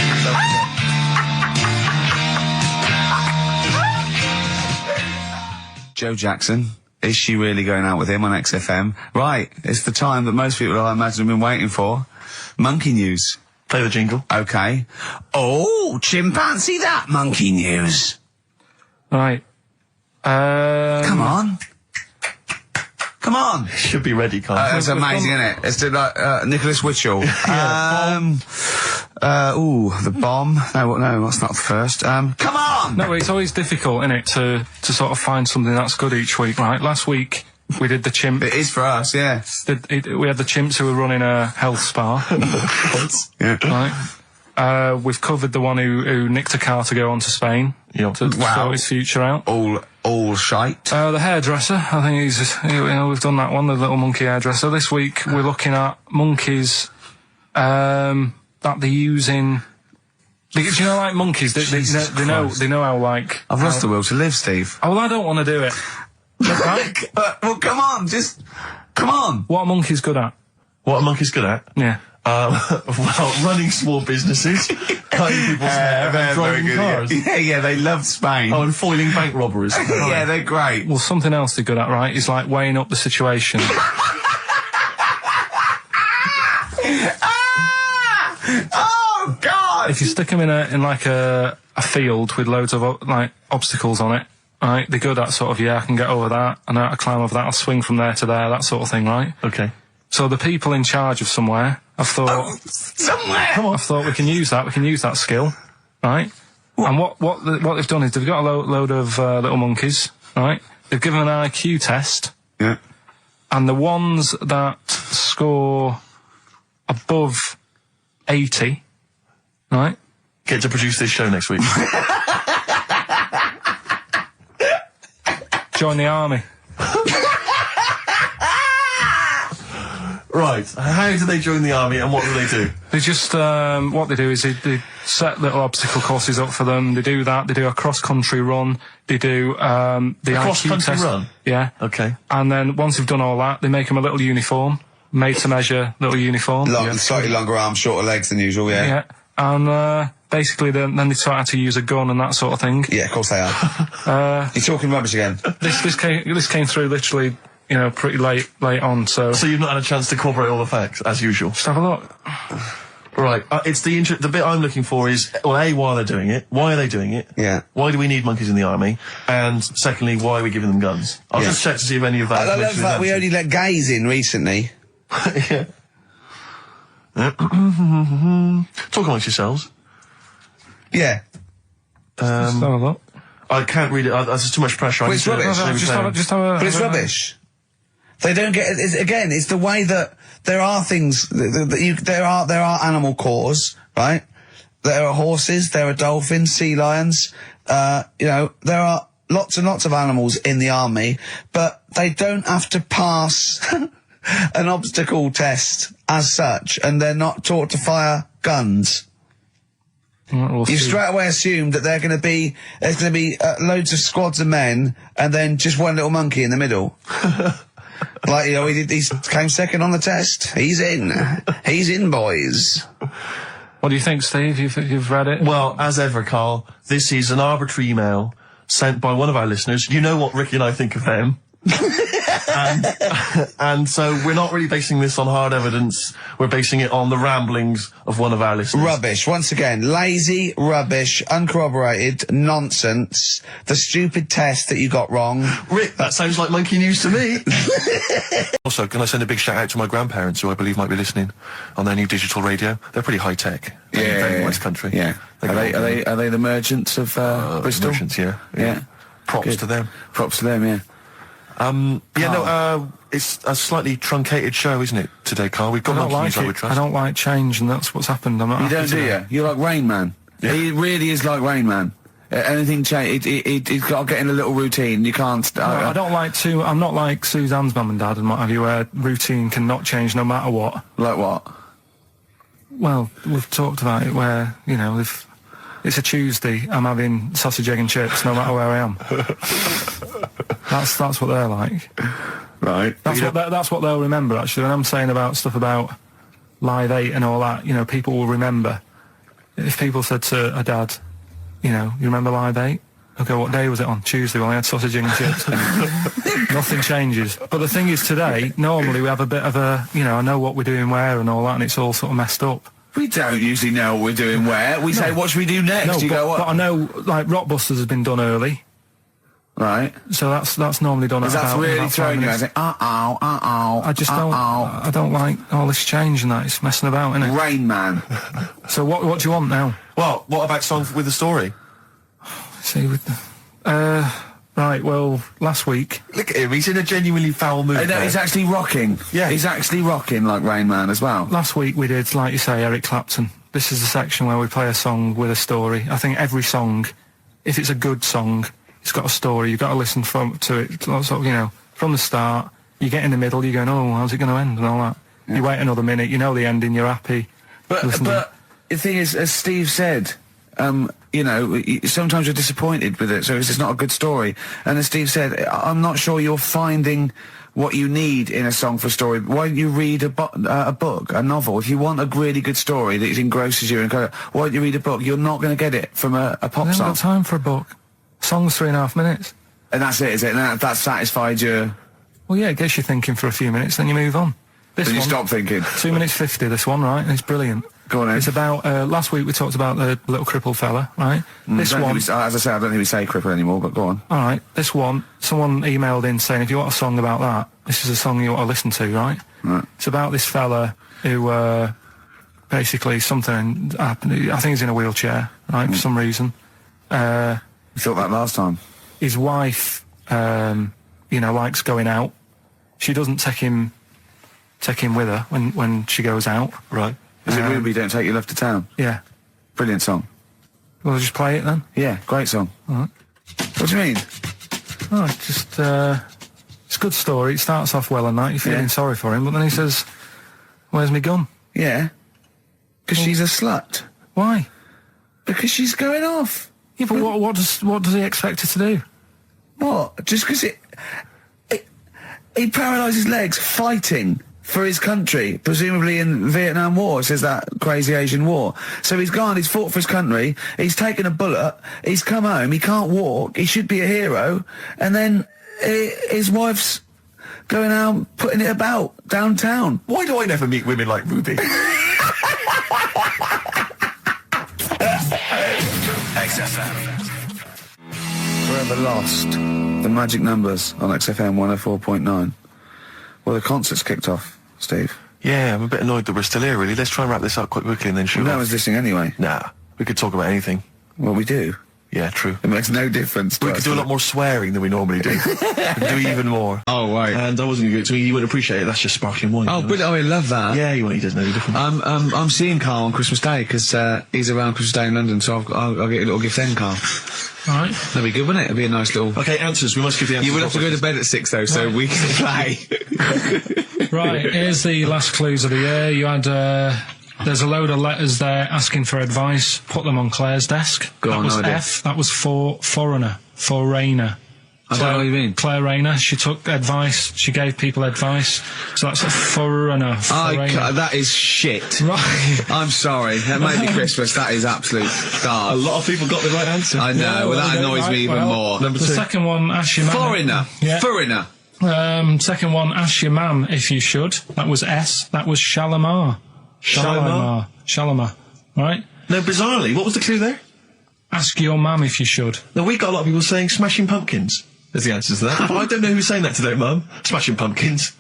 Joe Jackson. Is she really going out with him on XFM? Right, it's the time that most people, I imagine, have been waiting for. Monkey news. Play the jingle. Okay. Oh, chimpanzee that monkey news. Right. Come on. Come on. Should be ready, Carl. It's amazing, isn't it? It's like Nicholas Witchell. The bomb. No, that's not the first. Come on! No, it's always difficult, isn't it, to sort of find something that's good each week, right? Last week, we did the chimp. It is for us, yeah. We had the chimps who were running a health spa. Yeah. Right. We've covered the one who nicked a car to go on to Spain. Yep. To sort his future out. All shite. The hairdresser, I think we've done that one, the little monkey hairdresser. This week, we're looking at monkeys, that they're using. Do you know, like monkeys? They know how, like. I've lost the will to live, Steve. Oh, well, I don't want to do it. Right? Well, come on, come on. What are monkeys good at? What are monkeys good at? Yeah. Well, running small businesses, cutting people's hair, and driving cars. Yeah, they love Spain. Oh, and foiling bank robberies. Yeah, they're great. Well, something else they're good at, right, is like weighing up the situation. Oh, God! If you stick them in a field with loads of like obstacles on it, right, they're good at sort of, I can get over that, and I climb over that, I'll swing from there to there, that sort of thing, right? Okay. So the people in charge of somewhere, I've thought... somewhere! Come on. I've thought we can use that skill, right? And what they've done is they've got a load of little monkeys, right? They've given an IQ test. Yeah. And the ones that score above 80, right? Get to produce this show next week. Join the army. Right. How do they join the army and what do they do? They just, what they do is they set little obstacle courses up for them. They do that. They do a cross-country run. They do, the IQ cross-country test. run? Yeah. Okay. And then once they've done all that, they make them a little uniform, made to measure little uniform. Slightly longer arms, shorter legs than usual, yeah. Yeah. And basically then they taught how to use a gun and that sort of thing. Yeah, of course they are. You're talking rubbish again. This came through literally, pretty late on, so... So you've not had a chance to incorporate all the facts, as usual? Just have a look. Right, it's the bit I'm looking for is, well, A, why are they doing it? Why are they doing it? Yeah. Why do we need monkeys in the army? And secondly, why are we giving them guns? I'll just check to see if any of that... I love that we only let gays in recently. Yeah. Talk amongst yourselves. Yeah. Just have a look. I can't read it. There's too much pressure. It's rubbish. But it's rubbish. They don't get it. Again, it's the way that there are things there are animal cores, right? There are horses, there are dolphins, sea lions. There are lots and lots of animals in the army, but they don't have to pass an obstacle test as such, and they're not taught to fire guns. You straight away assume that there's going to be loads of squads of men and then just one little monkey in the middle. Like, he came second on the test. He's in, boys. What do you think, Steve? You've read it? Well, as ever, Carl, this is an arbitrary email sent by one of our listeners. You know what Ricky and I think of them. and so we're not really basing this on hard evidence. We're basing it on the ramblings of one of our listeners. Rubbish. Once again, lazy, rubbish, uncorroborated, nonsense. The stupid test that you got wrong. Rick, that sounds like monkey news to me. Also, can I send a big shout out to my grandparents, who I believe might be listening on their new digital radio? They're pretty high tech. Very nice country. Yeah. Are they the merchants of Bristol? Merchants, yeah. Props to them. Props to them, yeah. It's a slightly truncated show, isn't it, today, Carl? We've got monkey news, I would trust. I don't like change, and that's what's happened. I'm not You don't, do you? You're like Rain Man. Yeah. He really is like Rain Man. Anything change, it's got to get in a little routine. You can't... I don't like to... I'm not like Suzanne's mum and dad and what have you, where routine cannot change no matter what. Like what? Well, we've talked about it where, if it's a Tuesday, I'm having sausage, egg and chips no matter where I am. That's what they're like. Right. That's what they'll remember, actually. When I'm saying about stuff about Live 8 and all that, people will remember. If people said to a dad, you remember Live 8? Okay, what day was it on? Tuesday. Well, I had sausage, egg and chips. Nothing changes. But the thing is, today, normally we have a bit of a, I know what we're doing where and all that, and it's all sort of messed up. We don't usually know what we're doing where. We say, what should we do next? No, but I know, like, Rockbusters has been done early. Right. So that's normally done at about... That's really throwing you. I say, I just don't... I don't like all this change and that. It's messing about, isn't it? Rain Man. So what do you want now? Well, what about Song with the Story? See, right, well, last week... Look at him, he's in a genuinely foul mood. No, he's actually rocking. Yeah. He's actually rocking like Rain Man as well. Last week we did, like you say, Eric Clapton. This is the section where we play a song with a story. I think every song, if it's a good song, it's got a story. You've got to listen to it, sort of, from the start. You get in the middle, you're going, oh, how's it going to end and all that. Yeah. You wait another minute, you know the ending, you're happy. But the thing is, as Steve said... sometimes you're disappointed with it, so it's just not a good story. And as Steve said, I'm not sure you're finding what you need in a song for a story. Why don't you read a book, a novel? If you want a really good story that engrosses you, why don't you read a book? You're not going to get it from a pop song. I haven't got time for a book. Song's 3.5 minutes. And that's it, is it? And that satisfied you? Well, yeah, it gets you thinking for a few minutes, then you move on. Then you stop thinking. 2 minutes 50, this one, right? And it's brilliant. Go on, It's about, last week we talked about the little crippled fella, right? This one... as I say, I don't think we say cripple anymore, but go on. Alright, this one, someone emailed in saying, if you want a song about that, this is a song you ought to listen to, right? It's about this fella who, basically something happened. I think he's in a wheelchair, right, for some reason. You thought that last time? His wife, likes going out. She doesn't take him with her when she goes out. Right. Is it Ruby, Don't Take Your Love to Town? Yeah. Brilliant song. Well, just play it then? Yeah, great song. All right. What do you mean? Oh, just, it's a good story. It starts off well and that. You're feeling sorry for him, but then he says, where's my gun? Yeah. Because she's a slut. Why? Because she's going off. Yeah, but what does he expect her to do? What? Just because he paralysed his legs fighting for his country, presumably in Vietnam War. It says that crazy Asian war. So he's gone, he's fought for his country, he's taken a bullet, he's come home, he can't walk, he should be a hero, and then his wife's going out putting it about downtown. Why do I never meet women like Ruby? XFM. Forever Lost. The magic numbers on XFM 104.9. Well, the concert's kicked off, Steve. Yeah, I'm a bit annoyed that we're still here, really. Let's try and wrap this up quite quickly and then shoot No off. one's listening anyway. Nah, we could talk about anything. Well, we do. Yeah, true. It makes no difference to We us. could do a lot more swearing than we normally do. We could do even more. Oh, right. And I wasn't going to give it to you. You wouldn't appreciate it. That's just sparkling wine. Oh, but I love that. Yeah, he doesn't know the difference. I'm seeing Carl on Christmas Day because he's around Christmas Day in London, so I'll get a little gift then, Carl. Right. That'd be good, wouldn't it? It'd be a nice little. Okay, answers. We must give the answers. You would have to go to bed at 6 though, so we can play. Right, here's the last clues of the year. You had, there's a load of letters there asking for advice. Put them on Claire's desk. Go that on, was no idea. F. That was for foreigner. For Rayner. I don't know what you mean. Claire Rayner. She took advice. She gave people advice. So that's a foreigner. That is shit. Right. I'm sorry. That may be Christmas. That is absolute garbage. A lot of people got the right answer. I know. Yeah, well, that we don't annoys me even more. The second one, ask your mum. Foreigner. Yeah. Foreigner. Second one, ask your mum if you should. That was S. That was Shalimar. Shalimar. Right? No, bizarrely, what was the clue there? Ask your mum if you should. No, we got a lot of people saying Smashing Pumpkins as the answer to that. But I don't know who's saying that today, Mum. Smashing Pumpkins.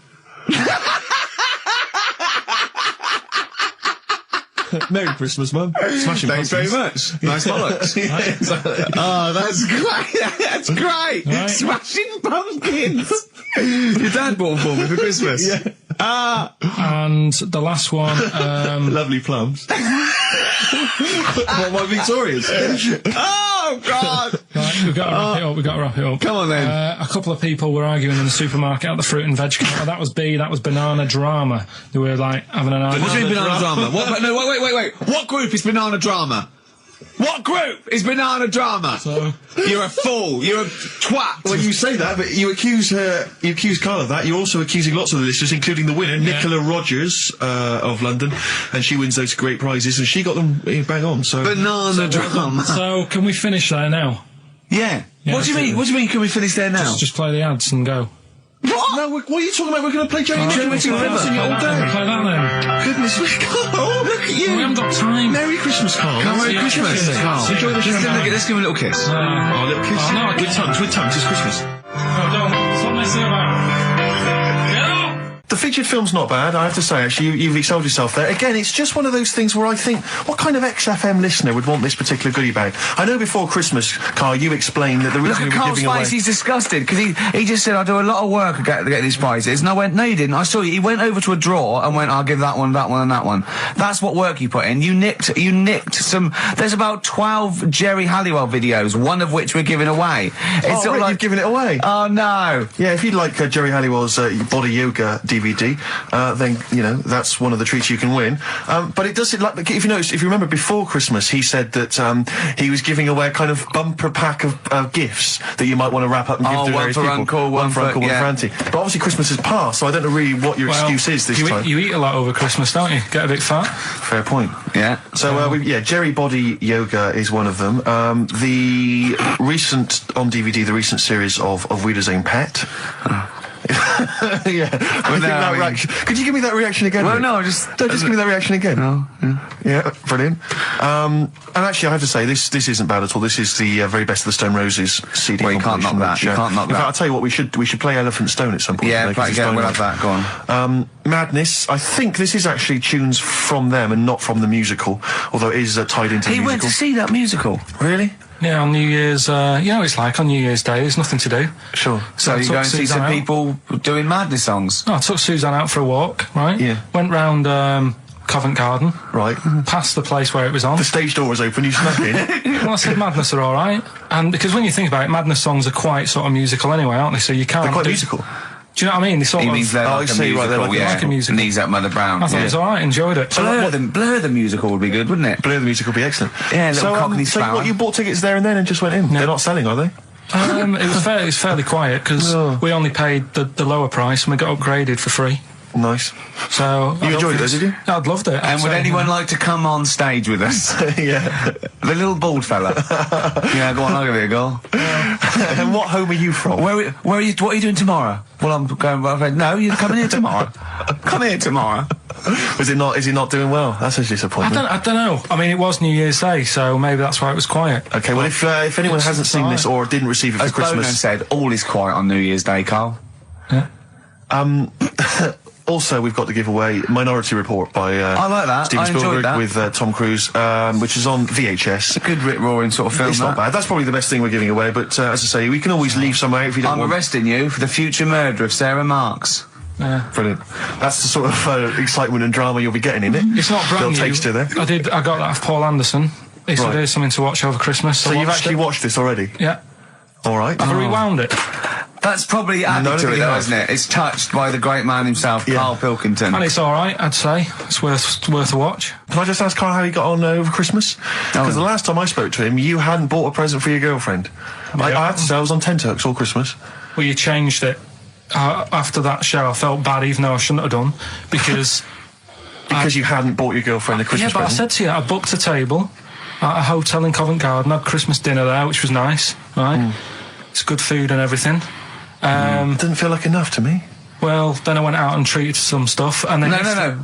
Merry Christmas, Mum. Smashing Thanks Pumpkins. very much. Nice bollocks. Oh, that's great. That's great. Right. Smashing Pumpkins. Your dad bought for me for Christmas. Yeah. And the last one, Lovely plums. What, my Victorians? Oh, God. right, we've got to wrap it up. Come on, then. A couple of people were arguing in the supermarket at the fruit and veg counter. That was B, that was banana drama. They were like having an argument. What do you mean banana drama? What? No, wait. What group is banana drama? What group is banana drama? So, You're a fool. You're a twat. When you say that, but you accuse Carl of that, you're also accusing lots of the listeners, including the winner, Nicola Rogers, of London, and she wins those great prizes, and she got them bang on, so... Banana drama. so can we finish there now? Yeah. Yeah, What do you mean? What do you mean? Can we finish there now? Just play the ads and go. What? No, what are you talking about? We're going to play Jerry River. River all day. Play that then. Goodness me, Carl, look at you. We haven't got time. Merry Christmas, Carl. Merry Christmas, Carl. Enjoy the show. Let's give him a little kiss. Oh, little kiss. Oh, no, I with can't. tongues, it's Christmas. No, don't. Stop messing about. Get up! The featured film's not bad, I have to say, actually. You've excelled yourself there. Again, it's just one of those things where I think, what kind of XFM listener would want this particular goodie bag? I know before Christmas, Carl, you explained that the reason we were Carl's giving away... face, he's disgusted, because he just said, I do a lot of work to get these prizes, and I went, no you didn't, I saw you, he went over to a drawer and went, I'll give that one, and that one. That's what work you put in. You nicked some, there's about 12 Jerry Halliwell videos, one of which we're giving away. It's sort of like, you've given it away? oh no. Yeah, if you'd like Jerry Halliwell's Body Yoga DVD, then, you know, that's one of the treats you can win. But it does, like, if you remember before Christmas, he said that he was giving away a kind of bumper pack of gifts that you might want to wrap up and give to various people. One for Uncle, one for Auntie. But obviously Christmas has passed, so I don't know really what your excuse is this time. You eat a lot over Christmas, don't you? Get a bit fat. Fair point. Yeah. So, Jerry Body Yoga is one of them. The recent, on DVD, the recent series of Wiedersehen Pet. Could you give me that reaction again? Well, Rick? no, just give me that reaction again. No, Yeah, brilliant. And actually, I have to say, this isn't bad at all. This is the very best of the Stone Roses CD. Well, you can't knock that. You can't knock in fact, that. I'll tell you what, we should play Elephant Stone at some point. Yeah, today, 'cause it's we'll going have that. Go on. Madness. I think this is actually tunes from them and not from the musical, although it is tied into the He musical. went to see that musical. Really? Yeah, on New Year's, you know what it's like on New Year's Day, there's nothing to do. Sure. So you go and see some people doing Madness songs. No, I took Suzanne out for a walk, right? Yeah. Went round Covent Garden, Right. past the place where it was on. The stage door was open, you snuck in. Well, I said Madness are alright. And because when you think about it, Madness songs are quite sort of musical anyway, aren't they? So you can't... They're quite musical. Do you know what I mean? They sort He of... means they're like a musical, they're like a musical. Knees Up Mother Brown. I thought it was alright, enjoyed it. Blur the musical would be good, wouldn't it? Blur the musical would be excellent. Yeah, little Cockney so flower. what, you bought tickets there and then and just went in? No. They're not selling, are they? It was fairly quiet because we only paid the lower price and we got upgraded for free. Nice. So you enjoyed it, did you? Yeah, I'd loved it. And would anyone like to come on stage with us? Yeah. The little bald fella. Yeah, go on, I'll give it a go. And what home are you from? Where are you? What are you doing tomorrow? Well, I'm going. No, you're coming here tomorrow. Come here tomorrow. Is he not doing well? That's a disappointment. I don't know. I mean, it was New Year's Day, so maybe that's why it was quiet. Okay, well, if anyone hasn't seen this or didn't receive it for Christmas, Bono said, all is quiet on New Year's Day, Carl. Yeah. Also, we've got to give away Minority Report by I like that. Steven I enjoyed Spielberg that. with Tom Cruise, which is on VHS. A good rip-roaring sort of film. It's not bad. That's probably the best thing we're giving away, but as I say, we can always leave some out if you don't I'm want. arresting you for the future murder of Sarah Marks. Yeah. Brilliant. That's the sort of excitement and drama you'll be getting in it. It's not brand new. Taste there. I got that off Paul Anderson. He said here's something to watch over Christmas. So you've actually watched this already? Yeah. All right. I've rewound it. That's probably added to it, though, isn't it? It's touched by the great man himself, Karl Pilkington. And it's all right, I'd say. It's worth a watch. Can I just ask Carl how he got on over Christmas? Because the last time I spoke to him, you hadn't bought a present for your girlfriend. I had to say I was on tenterhooks all Christmas. Well, you changed it. After that show, I felt bad, even though I shouldn't have done, because... Because you hadn't bought your girlfriend a Christmas present? I said to you, I booked a table at a hotel in Covent Garden, had Christmas dinner there, which was nice, right? It's good food and everything. Didn't feel like enough to me. Well, then I went out and treated some stuff, and then... No.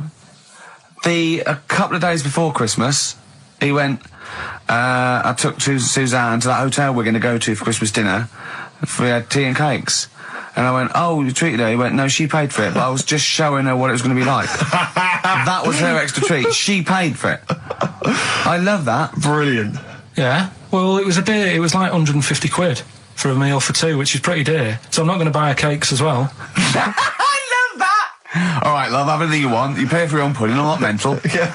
A couple of days before Christmas, he went... I took Suzanne to that hotel we're going to go to for Christmas dinner. We had tea and cakes. And I went, oh, you treated her? He went, no, she paid for it, but I was just showing her what it was going to be like. That was her extra treat. She paid for it. I love that. Brilliant. Yeah. Well, it was a dear. It was like 150 quid for a meal for two, which is pretty dear. So I'm not going to buy her cakes as well. I love that! All right, love, have anything you want. You pay for your own pudding, I'm not mental. Yeah.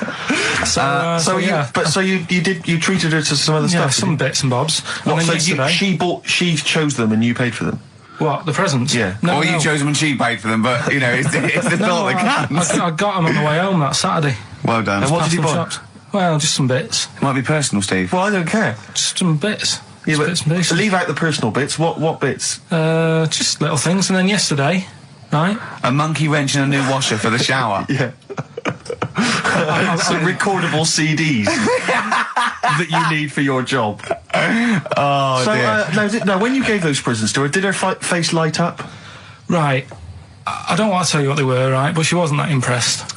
So you treated her to some other stuff? Yeah, some bits and bobs. What, and then so she chose them and you paid for them? What, the presents? Yeah. No, you chose them and she paid for them, but, you know, it's the thought that counts. I got them on the way home that Saturday. Well done. And what did you buy? Shops. Well, just some bits. It might be personal, Steve. Well, I don't care. Just some bits. Yeah, but bits and pieces. leave out the personal bits. What bits? Just little things. And then yesterday, right? A monkey wrench and a new washer for the shower. Yeah. Some recordable CDs that you need for your job. Oh, so, dear. Now, when you gave those presents to her, did her face light up? Right. I don't want to tell you what they were, right? But she wasn't that impressed.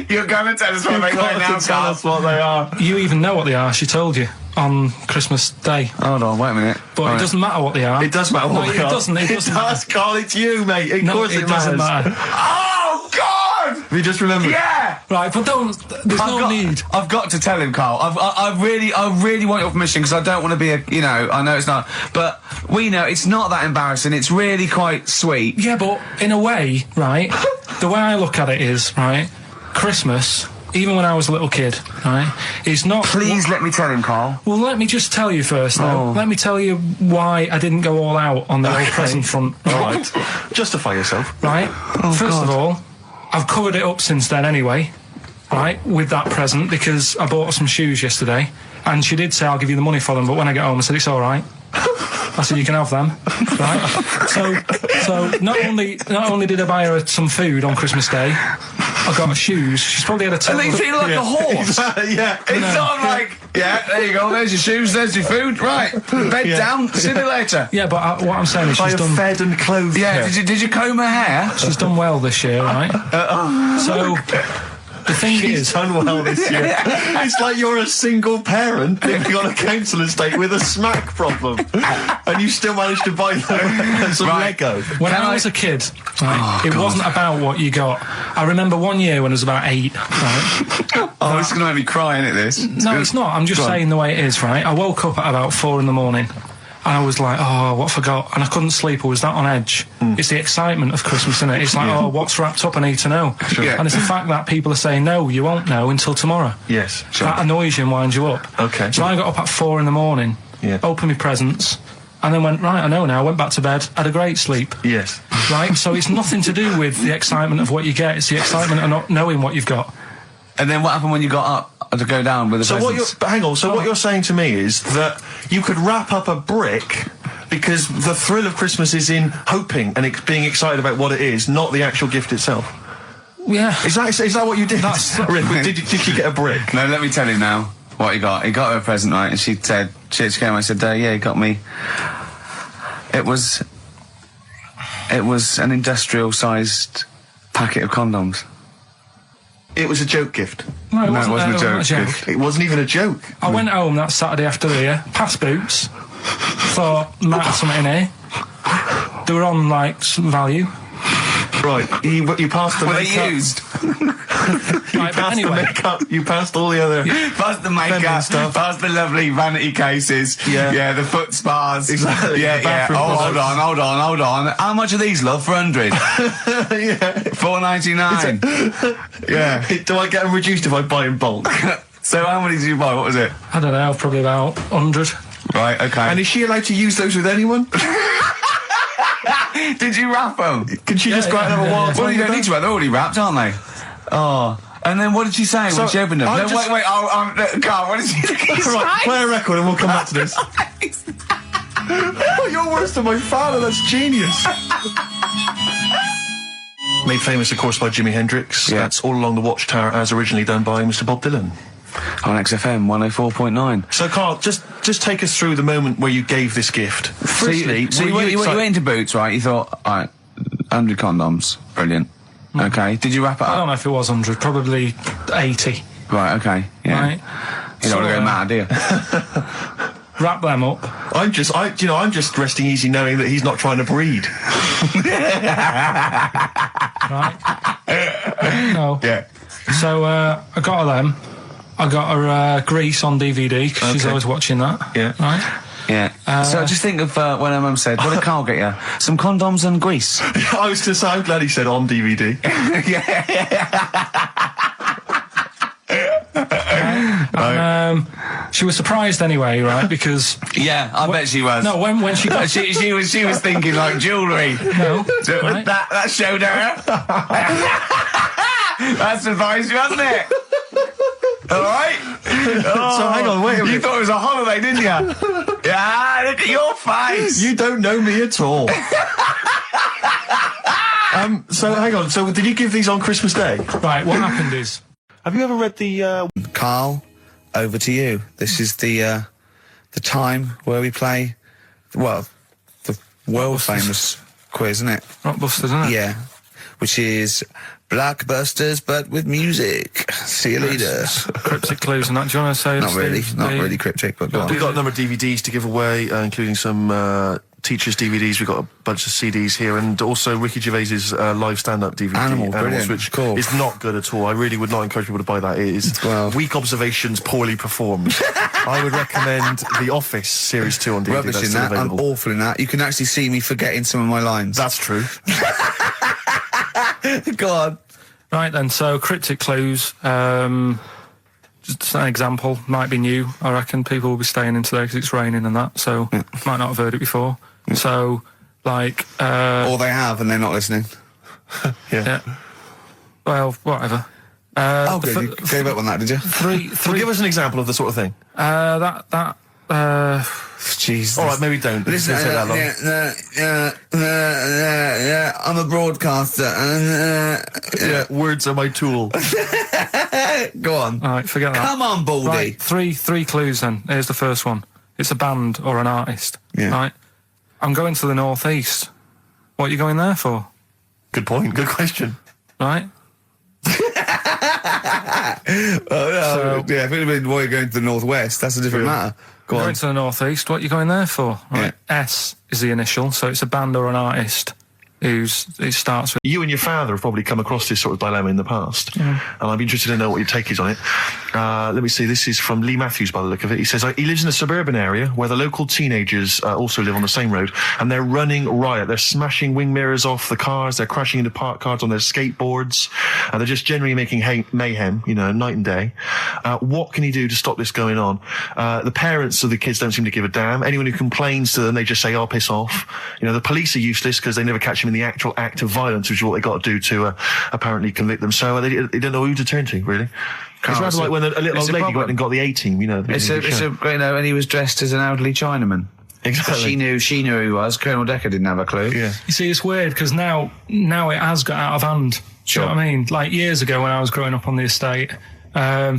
You're going to tell us what they are now, tell us what they are. You even know what they are. She told you on Christmas Day. Hold on, wait a minute. But it doesn't matter what they are. It does matter what they are. It doesn't. It does, Carl. It's you, mate. Of course it doesn't matter. Oh, God! Have you just remembered? Yeah! Right, but there's no need. I've got to tell him, Carl. I really want your permission because I don't want to be I know it's not, but we know it's not that embarrassing. It's really quite sweet. Yeah, but in a way, right, the way I look at it is, right, Christmas, even when I was a little kid, right, is not... Please let me tell him, Carl. Well, let me just tell you first, though. Let me tell you why I didn't go all out on the old present front. All right. Justify yourself. Right? First of all, I've covered it up since then anyway, right, with that present, because I bought her some shoes yesterday, and she did say, I'll give you the money for them, but when I get home, I said, it's all right. I said, you can have them, right? So not only did I buy her some food on Christmas Day, I got her shoes. She's probably had a And they feel like a horse. Yeah. It's not like, yeah, there you go, there's your shoes, there's your food, right, bed down, see you later. Yeah, but what I'm saying is she's done... fed and clothed. Yeah, did you comb her hair? She's done well this year, right? So... The thing is, done well this year. It's like you're a single parent living on a council estate with a smack problem, and you still managed to buy them some Lego. When I was a kid, right, it wasn't about what you got. I remember one year when I was about 8. Right, this is going to make me cry, isn't it? This? No, it's not. I'm just saying the way it is. Right, I woke up at about 4 in the morning. And I was like, oh, what I forgot? And I couldn't sleep. I was that on edge. It's the excitement of Christmas, isn't it? It's like, oh, what's wrapped up? I need to know. Sure. And it's the fact that people are saying, no, you won't know until tomorrow. Yes. Sure. That annoys you and winds you up. Okay. So I got up at 4 in the morning, opened my presents, and then went, right, I know now, went back to bed, had a great sleep. Yes. Right? So it's nothing to do with the excitement of what you get. It's the excitement of not knowing what you've got. And then what happened when you got up to go down with the presents? Hang on. So what you're saying to me is that you could wrap up a brick because the thrill of Christmas is in hoping and being excited about what it is, not the actual gift itself. Yeah. Is that what you did? Did you get a brick? No, let me tell you now what he got. He got her a present, right? And she said, she came. I said, yeah, he got me. It was an industrial-sized packet of condoms. It was a joke gift. No, it wasn't a joke. It wasn't even a joke. I went home that Saturday after the year, past Boots, thought, might have something in here. They were on, like, some value. Right, you passed the Were makeup. they used? Right, but anyway. The makeup, you passed all the other... Past the makeup, stuff. past the lovely vanity cases. Yeah. The foot spas. Exactly. Yeah. Hold on. How much are these, love, for 100? Yeah. $4.99. Yeah. Do I get them reduced if I buy in bulk? So how many did you buy? What was it? I don't know, probably about 100. Right, okay. And is she allowed to use those with anyone? Did you wrap them? Can she just go out and have a wild time? Well, you don't need to wrap. They're already wrapped, aren't they? Oh. And then what did she say when she opened them? No, wait. Carl, what did she say? Right, play a record and we'll come back to this. Oh, you're worse than my father. That's genius. Made famous, of course, by Jimi Hendrix. Yeah. That's All Along the Watchtower, as originally done by Mr. Bob Dylan. On XFM 104.9. So, Carl, just take us through the moment where you gave this gift. Firstly, so you went into Boots, right? You thought, all right, 100 condoms, brilliant. Okay, did you wrap it I up? don't know if it was 100, probably 80. Right, okay, yeah. Right. You don't want to go mad, do you? Wrap them up. I'm just resting easy knowing that he's not trying to breed. Right? No. Yeah. So, I got her them. I got her Grease on DVD, because she's always watching that. Yeah. Right? Yeah. So just think of when her mum said, what did Carl get you? Some condoms and grease. I was going to say, I'm glad he said on DVD. And, she was surprised anyway, right? Because yeah, I bet she was. no, when she got she was thinking like jewellery. no, right? That showed her. That surprised you, hasn't it? All right. So hang on, wait a minute. You thought it was a holiday, didn't you? Yeah, look at your face. You don't know me at all. So hang on. So did you give these on Christmas Day? Right. What happened is, Have you ever read the? Carl, over to you. This is the time where we play, well, the world famous quiz, isn't it? Rockbusters, isn't it? Yeah, which is Blockbusters but with music. See you later. Cryptic clues and that. Do you want to say? Not really cryptic, but go on. We've got a number of DVDs to give away, including some teachers' DVDs. We've got a bunch of CDs here, and also Ricky Gervais's live stand-up DVD, Animals, brilliant. which Cool. is not good at all. I really would not encourage people to buy that. It is weak observations, poorly performed. I would recommend The Office Series 2 on DVD. Rubbish That's in still that. I'm available. awful in that. You can actually see me forgetting some of my lines. That's true. Go on. Right then. So cryptic clues. Just an example. Might be new. I reckon people will be staying in today because it's raining and that. So might not have heard it before. So like. Or they have and they're not listening. Yeah. Well, whatever. Good. You gave up on that, did you? Well, give us an example of the sort of thing. Jeez. All right, maybe don't. Listen, Don't take that long. I'm a broadcaster. Yeah, words are my tool. Go on. All right, forget that. Come on, Baldy. Right, three clues then. Here's the first one. It's a band or an artist. Yeah. Right. I'm going to the northeast. What are you going there for? Good point. Good question. Right. Yeah, if it had been why you're going to the northwest, that's a different matter. Go on. Going to the northeast. What are you going there for? Right. Yeah. S is the initial, so it's a band or an artist it starts with. You and your father have probably come across this sort of dilemma in the past, and I'd be interested to know what your take is on it. Let me see, this is from Lee Matthews by the look of it. He says, he lives in a suburban area where the local teenagers also live on the same road, and they're running riot. They're smashing wing mirrors off the cars, they're crashing into parked cars on their skateboards, and they're just generally making mayhem, night and day. What can he do to stop this going on? The parents of the kids don't seem to give a damn. Anyone who complains to them, they just say, oh, piss off. The police are useless because they never catch them in the actual act of violence, which is what they got to do to apparently convict them. So they don't know who to turn to, really. It's rather like when a little old lady went and got the A-team, and he was dressed as an elderly Chinaman. Exactly. She knew who he was. Colonel Decker didn't have a clue. Yeah. You see, it's weird because now it has got out of hand. Sure. Do you know what I mean? Like years ago when I was growing up on the estate, yeah,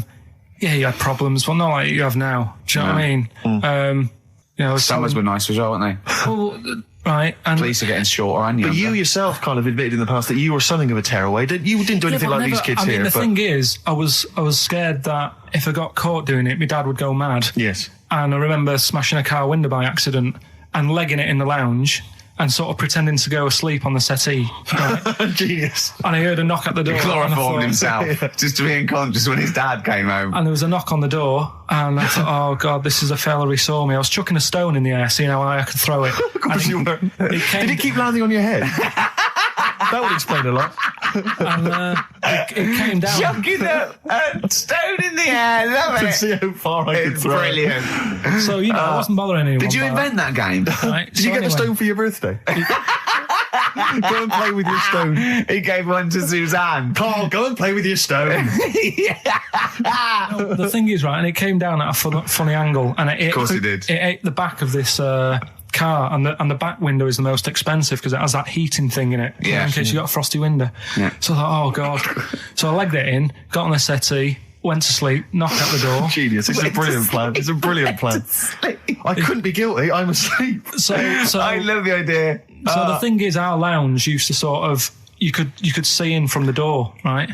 you had problems, but not like you have now. Do you know what I mean? You know, Summers were nice as well, weren't they? well, right. And Police are getting shorter and younger. But you yourself kind of admitted in the past that you were something of a tearaway. You didn't do anything but like these kids I mean, here. the thing is, I was scared that if I got caught doing it, my dad would go mad. Yes. And I remember smashing a car window by accident and legging it in the lounge and sort of pretending to go asleep on the settee. Right? Genius. And I heard a knock at the door. He chloroformed and I thought, himself just to be unconscious when his dad came home. And there was a knock on the door, and I thought, oh God, this is a fella who saw me. I was chucking a stone in the air, seeing how high I could throw it. Of course you were. Did it keep landing on your head? That would explain a lot. And it came down. Chucking a stone in the air, love To it. see how far I could It's throw it. brilliant. So, you know, I wasn't bothering anyone. Did you by invent that game? Right? Did you get the stone for your birthday? Go and play with your stone. He gave one to Suzanne. Carl, go and play with your stone. The thing is, right, and it came down at a funny angle, and Of course it did. It ate the back of this car, and the back window is the most expensive because it has that heating thing in it, Yeah. in case you got a frosty window. Yeah. So I thought, oh God. So I legged it in, got on the settee, went to sleep, knocked at the door. Genius. It's a brilliant plan. It's a brilliant plan. I couldn't be guilty. I'm asleep. So I love the idea. So the thing is, our lounge used to sort of you could see in from the door, right?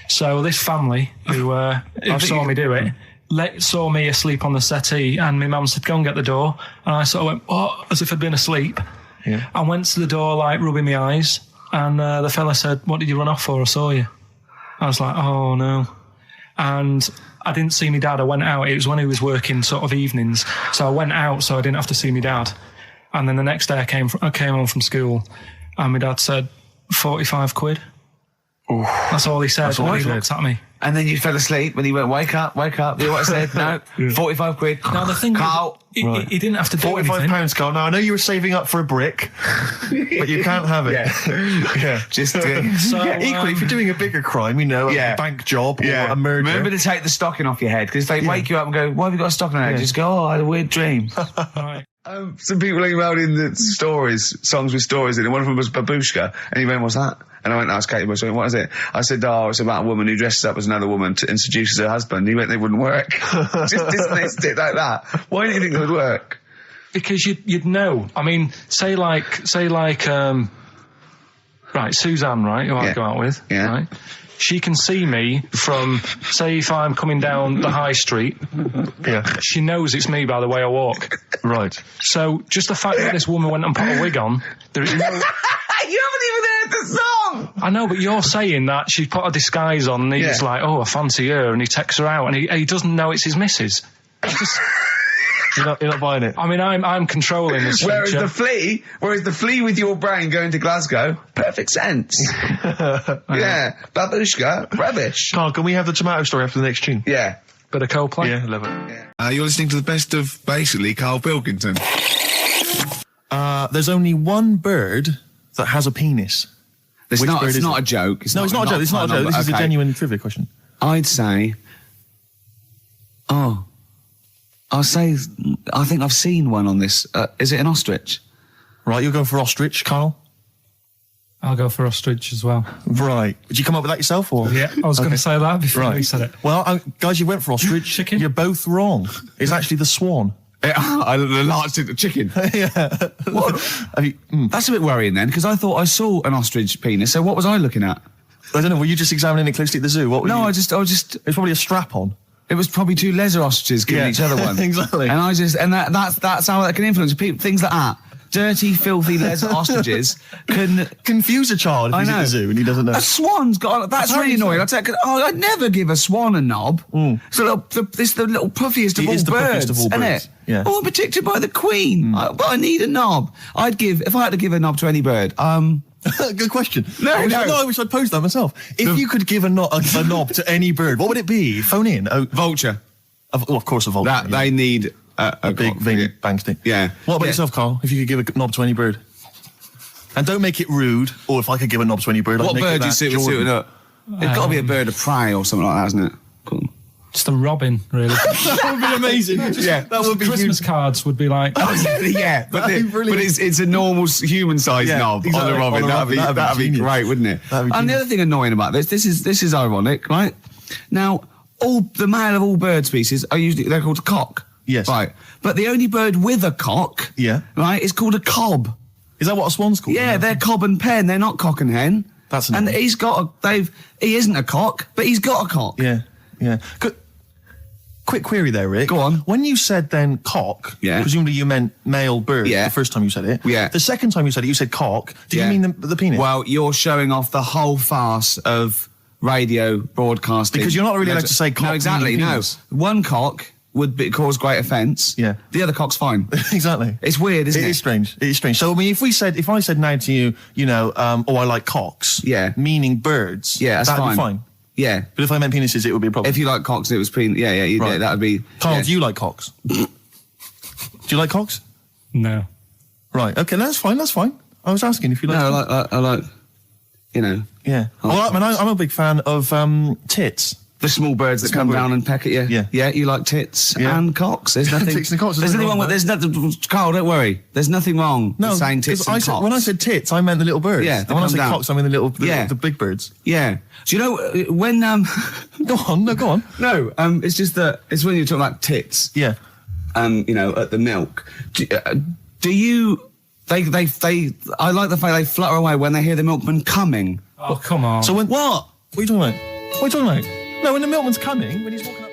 So this family who saw me do it saw me asleep on the settee, and my mum said, "Go and get the door," and I sort of went, "Oh," as if I'd been asleep. Yeah. I went to the door, like rubbing my eyes, and the fella said, "What did you run off for? I saw you." I was like, "Oh no," and I didn't see my dad. I went out. It was when he was working sort of evenings, so I went out so I didn't have to see my dad. And then the next day I came home from school, and my dad said, 45 quid. Ooh. That's all he said. That's all he he said. looked at me. And then you fell asleep when he went, wake up. You know what I said? No, 45 quid. Now the thing Carl. is, he didn't have to do anything. £45, Carl. Now, I know you were saving up for a brick, but you can't have it. Yeah. Just So, equally, if you're doing a bigger crime, you know, Yeah. a bank job or a murder. Remember to take the stocking off your head, because if they wake you up and go, why have you got a stocking on your head? Just go, oh, I had a weird dream. Right. Some people emailed in the songs with stories in it. One of them was Babushka, and he went, "What's that?" And I went, "That's Katie Bush." I went, "What is it?" I said, "Oh, it's about a woman who dresses up as another woman to introduce her husband." He went, "They wouldn't work." Just dismissed it like that. Why do you think they would work? Because you'd know. I mean, say like, right, Suzanne, right, who I go out with, right? She can see me from, say, if I'm coming down the high street. Yeah. She knows it's me by the way I walk. Right. So just the fact that this woman went and put a wig on, there is no... You haven't even heard the song! I know, but you're saying that she put a disguise on and he's like, oh, I fancy her, and he takes her out, and he doesn't know it's his missus. It's just... You're not buying it. I mean, I'm controlling this. Whereas the flea with your brain going to Glasgow, perfect sense. Yeah, Babushka, rubbish. Carl, can we have the tomato story after the next tune? Yeah. Bit of Coldplay. Yeah, love it. You're listening to the best of, basically, Karl Pilkington. There's only one bird that has a penis. It's Which not bird is a it? joke. It's not a joke. It's not a joke. This is a genuine trivia question. I'd say... I think I've seen one on this. Is it an ostrich? Right, you're going for ostrich, Carl? I'll go for ostrich as well. Right. Did you come up with that yourself, or? Yeah, I was going to say that before you said it. Well, guys, you went for ostrich. Chicken? You're both wrong. It's actually the swan. The large chicken. Yeah. What? That's a bit worrying then, because I thought I saw an ostrich penis. So what was I looking at? I don't know. Were you just examining it closely at the zoo? What were you? I just. It's probably a strap-on. It was probably two lesser ostriches giving each other one. Exactly. And that's how that can influence people. Things like that. Dirty, filthy lesser ostriches can confuse a child if he's at the zoo and he doesn't know. A swan's got. That's really annoying. I'd never give a swan a knob. It's the little puffiest of all birds, isn't it? Yeah. Oh, I'm protected by the queen. But I need a knob. If I had to give a knob to any bird, Good question. No, I wish I'd posed that myself. If you could give a knob to any bird, what would it be? Phone in. Vulture. Of course, a vulture. They need a big bang stick. Yeah. What about yourself, Carl? If you could give a knob to any bird, and don't make it rude. Or if I could give a knob to any bird, what bird do you suit up? It's got to be a bird of prey or something like that, isn't it? Cool. Just a robin, really. That would be amazing. That would be Christmas cards would be like. Yeah, but it's a normal human-sized knob on a robin. That'd be great, wouldn't it? And the other thing annoying about this is ironic, right? Now, the male of all bird species they're called a cock. Yes. Right. But the only bird with a cock, right, is called a cob. Is that what a swan's called? Yeah, they're cob and pen. They're not cock and hen. That's annoying. And he isn't a cock, but he's got a cock. Yeah. Quick query there, Rick. Go on. When you said then cock, presumably you meant male bird the first time you said it. Yeah. The second time you said it, you said cock. Did you mean the penis? Well, you're showing off the whole farce of radio broadcasting. Because you're not really allowed to say cock. No, exactly, no. One cock would cause great offence. Yeah. The other cock's fine. Exactly. It's weird, isn't it? It is strange. It is strange. So, I mean, if I said now to you, I like cocks. Yeah. Meaning birds. Yeah, that's that'd be fine. Yeah. But if I meant penises, it would be a problem. If you like cocks, it was penis. Yeah, that would be. Carl, do you like cocks? Do you like cocks? No. Right. Okay, that's fine. I was asking if you like. No, I like. Yeah. Well, I'm a big fan of tits. The small birds that come down and peck at you. Yeah. Yeah, you like tits and cocks. There's nothing. Tits and cocks. There's nothing wrong with. There's nothing. Carl, don't worry. There's nothing wrong with saying tits and cocks. When I said tits, I meant the little birds. Yeah. And when I said cocks, I mean the big birds. Yeah. Do you know when Go on. No. It's just that it's when you're talking about tits. Yeah. At the milk. Do you? They. I like the fact they flutter away when they hear the milkman coming. Oh, come on. So when what? What are you talking about? No, when the milkman's coming, when he's walking up.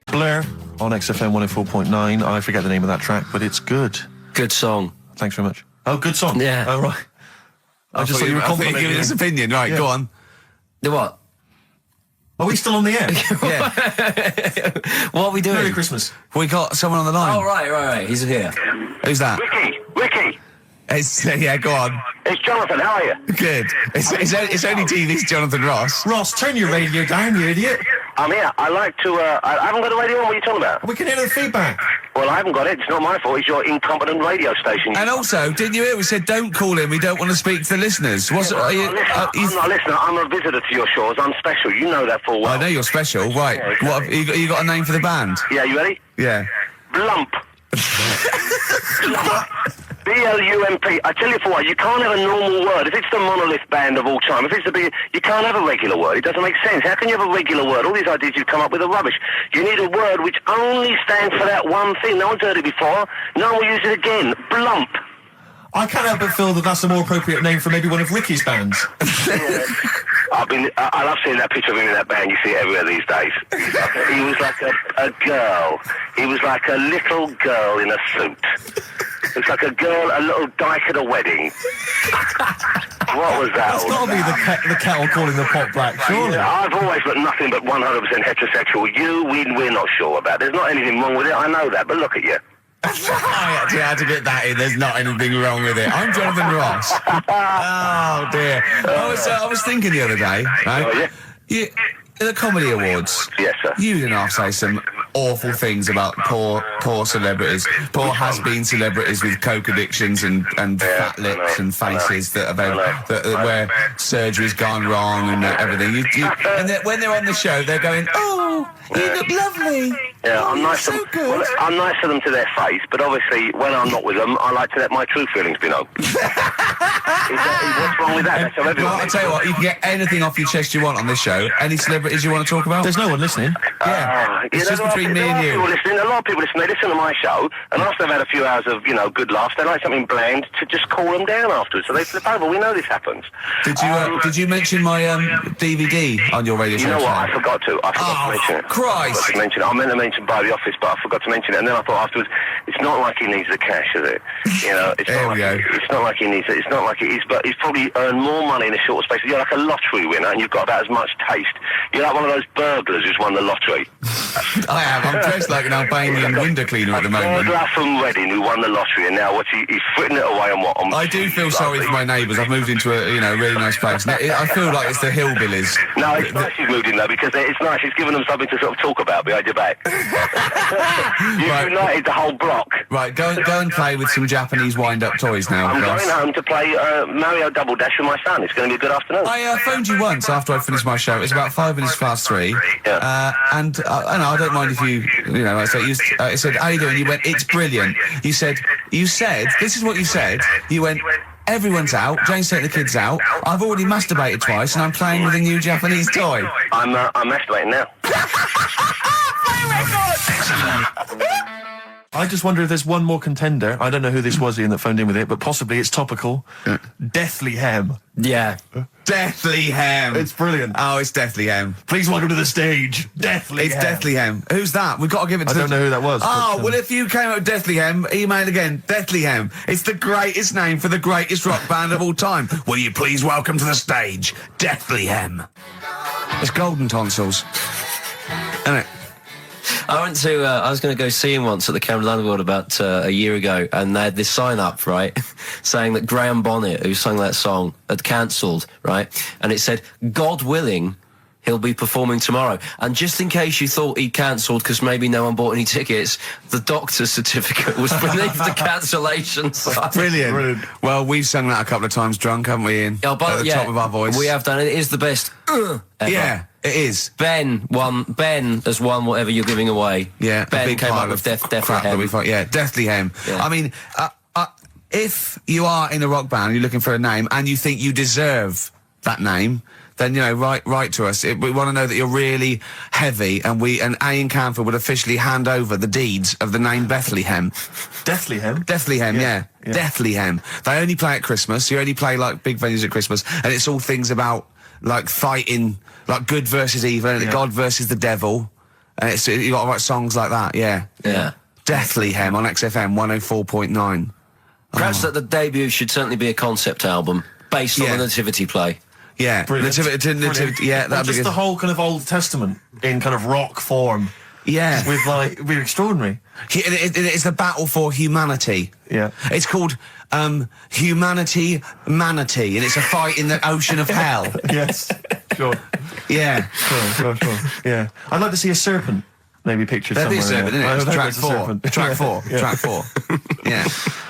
Blur on XFM 104.9. I forget the name of that track, but it's good. Good song. Thanks very much. Oh, good song. Yeah. Oh, right. I just thought you were complimenting giving his opinion. Right, go on. The what? Are we still on the air? Yeah. What are we doing? Merry Christmas. We got someone on the line. Oh, right. He's here. Who's that? Ricky. Go on. It's Jonathan. How are you? Good. It's only TV's Jonathan Ross. Ross, turn your radio down, you idiot. I'm here. I like to. I haven't got the radio on. What are you talking about? We can hear the feedback. Well, I haven't got it. It's not my fault. It's your incompetent radio station. And also, didn't you hear we said don't call in? We don't want to speak to the listeners. I'm not a listener. I'm a visitor to your shores. I'm special. You know that full well. I know you're special. Right. Yeah, exactly. What have you got a name for the band? Yeah. You ready? Yeah. Blump. B-L-U-M-P. I tell you for what, you can't have a normal word. If it's the monolith band of all time, if it's the big, you can't have a regular word. It doesn't make sense. How can you have a regular word? All these ideas you've come up with are rubbish. You need a word which only stands for that one thing. No one's heard it before. No one will use it again. Blump. I can't help but feel that that's a more appropriate name for maybe one of Ricky's bands. I love seeing that picture of him in that band. You see it everywhere these days. He was like a girl. He was like a little girl in a suit. It's like a little dyke at a wedding. What was that? That's got to be the kettle calling the pot black, surely. I've always got nothing but 100% heterosexual. We're not sure about. There's not anything wrong with it. I know that, but look at you. I actually had to get that in. There's not anything wrong with it. I'm Jonathan Ross. Oh dear. I was thinking the other day, right? Oh, yeah? The Comedy Awards. Yes, sir. You didn't have to say some awful things about poor celebrities, poor has-been celebrities with coke addictions and fat lips and faces that where surgery's gone wrong and everything. And when they're on the show, they're going, "Oh, you look lovely." Yeah, I'm nice so to them. good. Well, I'm nice to them to their face, but obviously when I'm not with them, I like to let my true feelings be known. What's wrong with that? That's how everyone. Well, I'll tell you what, you can get anything off your chest you want on this show. Any celebrities you want to talk about? There's no one listening. Yeah, it's just between me and you. A lot of people listen. They listen to my show, and after they've had a few hours of good laughs, they like something bland to just cool them down afterwards. So they flip over. We know this happens. Did you mention my DVD on your radio show? You know what? I forgot to mention it. Christ! I meant to mention by the office, but I forgot to mention it. And then I thought afterwards, it's not like he needs the cash, is it? It's not like he needs it. It's not like it is, but he's probably earned more money in a short space. You're like a lottery winner, and you've got about as much taste. You're like one of those burglars who's won the lottery. I am. I'm dressed like an Albanian window cleaner at the moment. Burglar from Reading who won the lottery, and now he's fritting it away on what? I do feel sorry for my neighbours. I've moved into a really nice place. I feel like it's the hillbillies. No, it's nice he's moved in though, because it's nice. He's given them something to sort of talk about behind your back. You've united the whole block. rock. Right, go and play with some Japanese wind-up toys now. I'm Ross. going home to play Mario Double Dash with my son. It's going to be a good afternoon. I phoned you once after I finished my show. It's about 5 minutes past 3. Yeah. And I don't mind if you know, I said, how you doing? You went, it's brilliant. You said, this is what you said. You went, everyone's out. Jane's taking the kids out. I've already masturbated twice, and I'm playing with a new Japanese toy. I'm masturbating now. I just wonder if there's one more contender. I don't know who this was, Ian, that phoned in with it, but possibly it's topical. Deathly Hem. Yeah. Deathly Hem. It's brilliant. Oh, it's Deathly Hem. Please welcome to the stage, Deathly It's Hem. Deathly Hem. Who's that? We've got to give it to I don't know who that was. Oh, but, well, if you came up with Deathly Hem, email again. Deathly Hem. It's the greatest name for the greatest rock band of all time. Will you please welcome to the stage, Deathly Hem? It's Golden Tonsils. Isn't it? I went to, I was going to go see him once at the Camden Underworld about a year ago, and they had this sign up, right, saying that Graham Bonnet, who sang that song, had cancelled, right, and it said, God willing, he'll be performing tomorrow. And just in case you thought he cancelled because maybe no one bought any tickets, the doctor's certificate was beneath the cancellation sign. Brilliant. Well, we've sung that a couple of times drunk, haven't we, Ian? Oh, but, at the top of our voice. We have done it. It is the best ever. Yeah, it is. Ben has won whatever you're giving away. Yeah, Ben came up with Deathly Hem. Yeah, Deathly Hem. Yeah. I mean, if you are in a rock band, you're looking for a name, and you think you deserve that name, then, you know, write to us. We want to know that you're really heavy, and Ian Camphor would officially hand over the deeds of the name Bethlehem. Deathly Hem? Deathly Hem, yeah. Deathly Hem. They only play at Christmas. You only play, like, big venues at Christmas, and it's all things about, like, fighting, like, good versus evil, and God versus the devil. And you got to write songs like that, yeah. Yeah. Deathly Hem on XFM 104.9. Perhaps that the debut should certainly be a concept album based on the Nativity play. Yeah, Brilliant. Yeah, that'd be just good. the whole kind of Old Testament in kind of rock form. Yeah, with like, it'd be extraordinary. It's the battle for humanity. Yeah, it's called Humanity Manatee, and it's a fight in the ocean of hell. Yes, sure. Yeah, sure. Yeah, I'd like to see a serpent. Maybe pictured somewhere. There'd be a serpent, isn't it? Track 4. Track 4.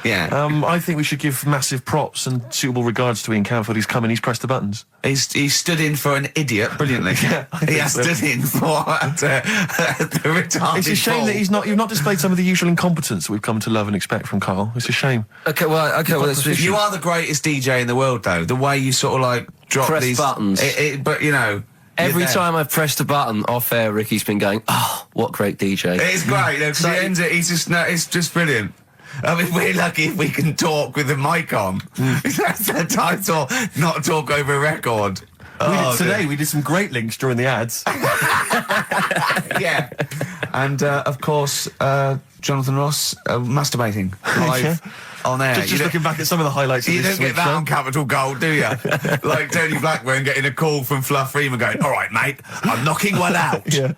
Yeah. I think we should give massive props and suitable regards to Ian Camphor. He's come and he's pressed the buttons. He stood in for an idiot brilliantly. He has stood in for the retarded. It's a shame that you've not displayed some of the usual incompetence that we've come to love and expect from Karl. It's a shame. Okay, well, you are the greatest DJ in the world, though. The way you sort of like drop press these buttons, but you know. Every time I've pressed a button off air, Ricky's been going, "Oh, what great DJ!" It's great. Because he ends it. It's just brilliant. I mean, we're lucky if we can talk with the mic on. That's the title. Not talk over a record. We did some great links during the ads. Yeah, and of course, Jonathan Ross masturbating live. On air. Just looking back at some of the highlights of this You don't get that on Capital Gold, do you? Like Tony Blackburn getting a call from Fluff Freeman going, all right, mate, I'm knocking one out. Yeah.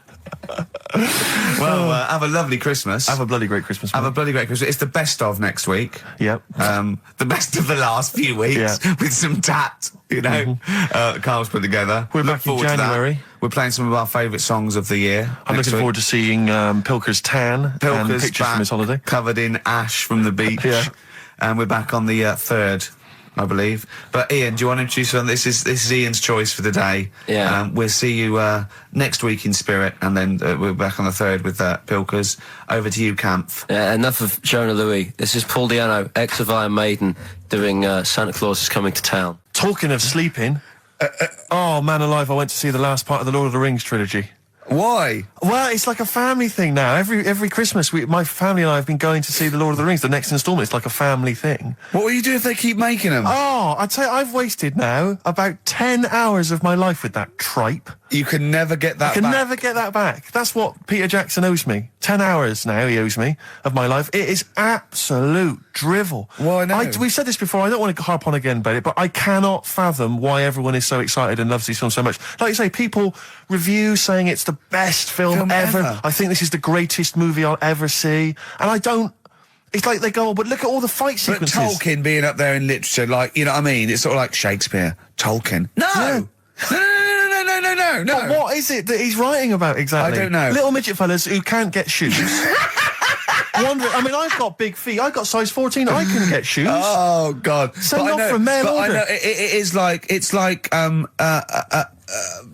Well, have a lovely Christmas. Have a bloody great Christmas. Have a bloody great Christmas. It's the best of next week. Yep. The best of the last few weeks with some tat, you know, Carl's put together. We're back in January. We're playing some of our favourite songs of the year. I'm looking forward to seeing Pilker's tan and pictures from his holiday. Covered in ash from the beach. Yeah. And we're back on the 3rd, I believe. But Ian, do you want to introduce one? This is Ian's choice for the day. Yeah. We'll see you next week in spirit, and then we're back on the 3rd with Pilkers. Over to you, Kampf. Yeah, enough of Jonah Louis. This is Paul Di'Anno, ex of Iron Maiden, doing Santa Claus is Coming to Town. Talking of sleeping, oh man alive, I went to see the last part of the Lord of the Rings trilogy. Why? Well, it's like a family thing now. Every Christmas, my family and I have been going to see the Lord of the Rings, the next instalment. It's like a family thing. What will you do if they keep making them? Oh, I'd say I've wasted now about 10 hours of my life with that tripe. You can never get that back. Never get that back. That's what Peter Jackson owes me. 10 hours now he owes me of my life. It is absolute drivel. Well, I know. We've said this before. I don't want to harp on again about it, but I cannot fathom why everyone is so excited and loves these films so much. Like you say, people review saying it's the best film ever. I think this is the greatest movie I'll ever see. And I don't... It's like they go, oh, but look at all the fight sequences. But Tolkien being up there in literature, like, you know what I mean? It's sort of like Shakespeare. Tolkien. No! Yeah. No. But what is it that he's writing about exactly? I don't know. Little midget fellas who can't get shoes. wondering. I mean, I've got big feet. I've got size 14. I can get shoes. Oh God! Send off for a mail order. I know it's like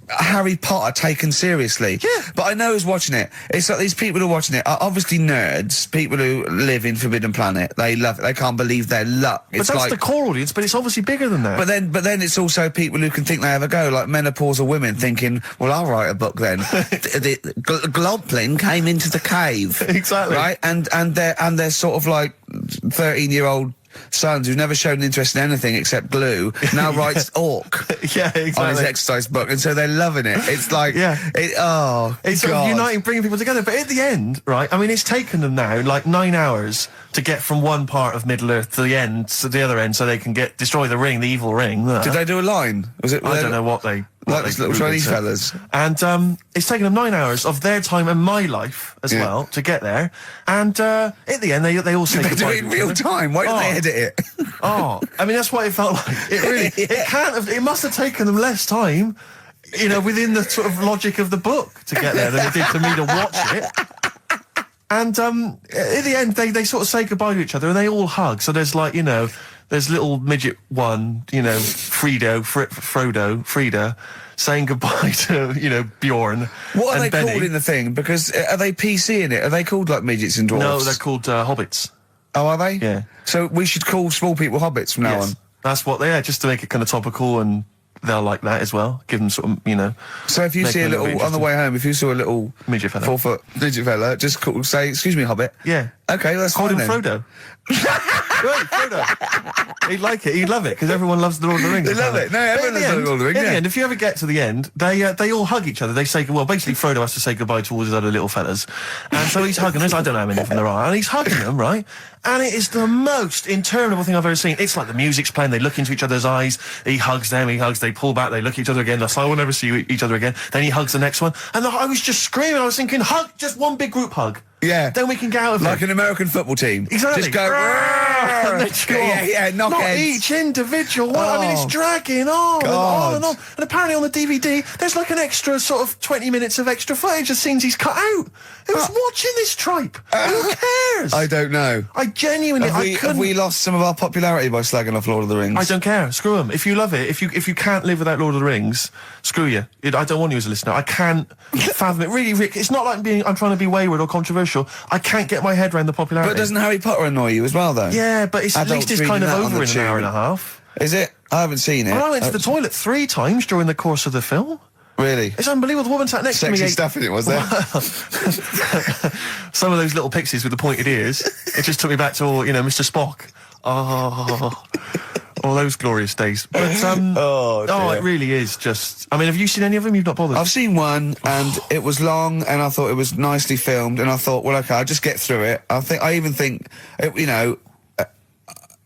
Harry Potter taken seriously. Yeah. But I know who's watching it. It's like these people who are watching it are obviously nerds, people who live in Forbidden Planet. They love it. They can't believe their luck. But that's the core audience, but it's obviously bigger than that. But then it's also people who can think they have a go, like menopausal women thinking, well, I'll write a book then. the Globulin came into the cave. Exactly. Right? And they're sort of like 13-year-old sons who've never shown interest in anything except glue now writes orc yeah, exactly. on his exercise book, and so they're loving it. It's like it's sort of uniting, bringing people together. But at the end, right, I mean, it's taken them now like 9 hours to get from one part of Middle Earth to the end, to the other end, so they can destroy the ring, the evil ring. Did they do a line? Was it? I don't know what they. Like those little Chinese fellas. And it's taken them 9 hours of their time and my life as well to get there. And at the end, they all say goodbye. They do it in real time. Why didn't they edit it? I mean, that's what it felt like. It really, it must have taken them less time, you know, within the sort of logic of the book to get there than it did to me to watch it. And at the end, they sort of say goodbye to each other and they all hug. So there's like, you know, there's little midget one, you know, Frida, saying goodbye to, you know, Bjorn. What are they Benny. called in the thing? Because are they PC in it? Are they called like midgets and dwarfs? No, they're called hobbits. Oh, are they? Yeah. So we should call small people hobbits from now on. That's what they are, just to make it kind of topical, and they'll like that as well. Give them sort of, you know. So if you see a little, on the way home, if you saw a little midget fella, 4 foot midget fella, just say, excuse me, hobbit. Yeah. Okay, that's fine then. Call him Frodo. Right, Frodo. He'd like it. He'd love it because everyone loves the Lord of the Rings. They love it. No, everyone loves the Lord of the Rings. In the end, if you ever get to the end, they all hug each other. They say, well, basically Frodo has to say goodbye to all his other little fellas, and so he's hugging them. I don't know how many of them there are, and he's hugging them, right? And it is the most interminable thing I've ever seen. It's like the music's playing. They look into each other's eyes. He hugs them. He hugs. They pull back. They look at each other again. That's like, we'll never see each other again. Then he hugs the next one, and I was just screaming. I was thinking, hug, just one big group hug. Yeah. Then we can get out of like it. an American football team. Exactly. Just go. Knock Not heads. each individual one. I mean, it's dragging on and on and on. And apparently on the DVD, there's like an extra sort of 20 minutes of extra footage of scenes he's cut out. Who's watching this tripe? Who cares? I don't know. I genuinely, have we lost some of our popularity by slagging off Lord of the Rings? I don't care. Screw them. If you love it, if you can't live without Lord of the Rings, screw you. I don't want you as a listener. I can't fathom it. Really, Rick, it's not like I'm trying to be wayward or controversial. I can't get my head around the popularity. But doesn't Harry Potter annoy you as well, though? Yeah, but at least it's kind of over in an hour and a half. Is it? I haven't seen it. Well, I went to the toilet 3 times during the course of the film. Really? It's unbelievable. The woman sat next to me. Sexy stuff in it, was there? Some of those little pixies with the pointed ears. It just took me back to all, you know, Mr. Spock. Oh, all those glorious days. But it really is just. I mean, have you seen any of them? You've not bothered. I've seen one, and it was long, and I thought it was nicely filmed, and I thought, well, okay, I'll just get through it. I even think, you know,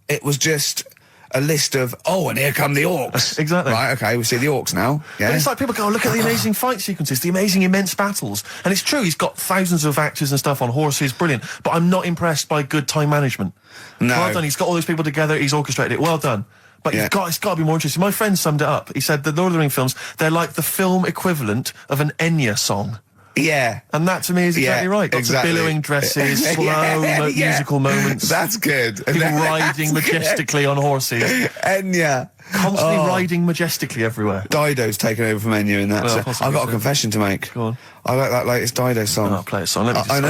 it was just a list of, and here come the orcs. Exactly. Right, okay, we see the orcs now. Yeah. But it's like people go, look at the amazing fight sequences, the amazing immense battles. And it's true, he's got thousands of actors and stuff on horses, brilliant. But I'm not impressed by good time management. No. Well done, he's got all those people together, he's orchestrated it, well done. But it's got to be more interesting. My friend summed it up. He said the Lord of the Rings films, they're like the film equivalent of an Enya song. Yeah. And that to me is exactly right. Lots of billowing dresses, slow musical moments. That's good. People riding majestically on horses. Enya. Constantly riding majestically everywhere. Dido's taken over from Enya in that. Well, so I've got a confession to make. Go on. I like that latest Dido song. I'll play a song. Let me just, I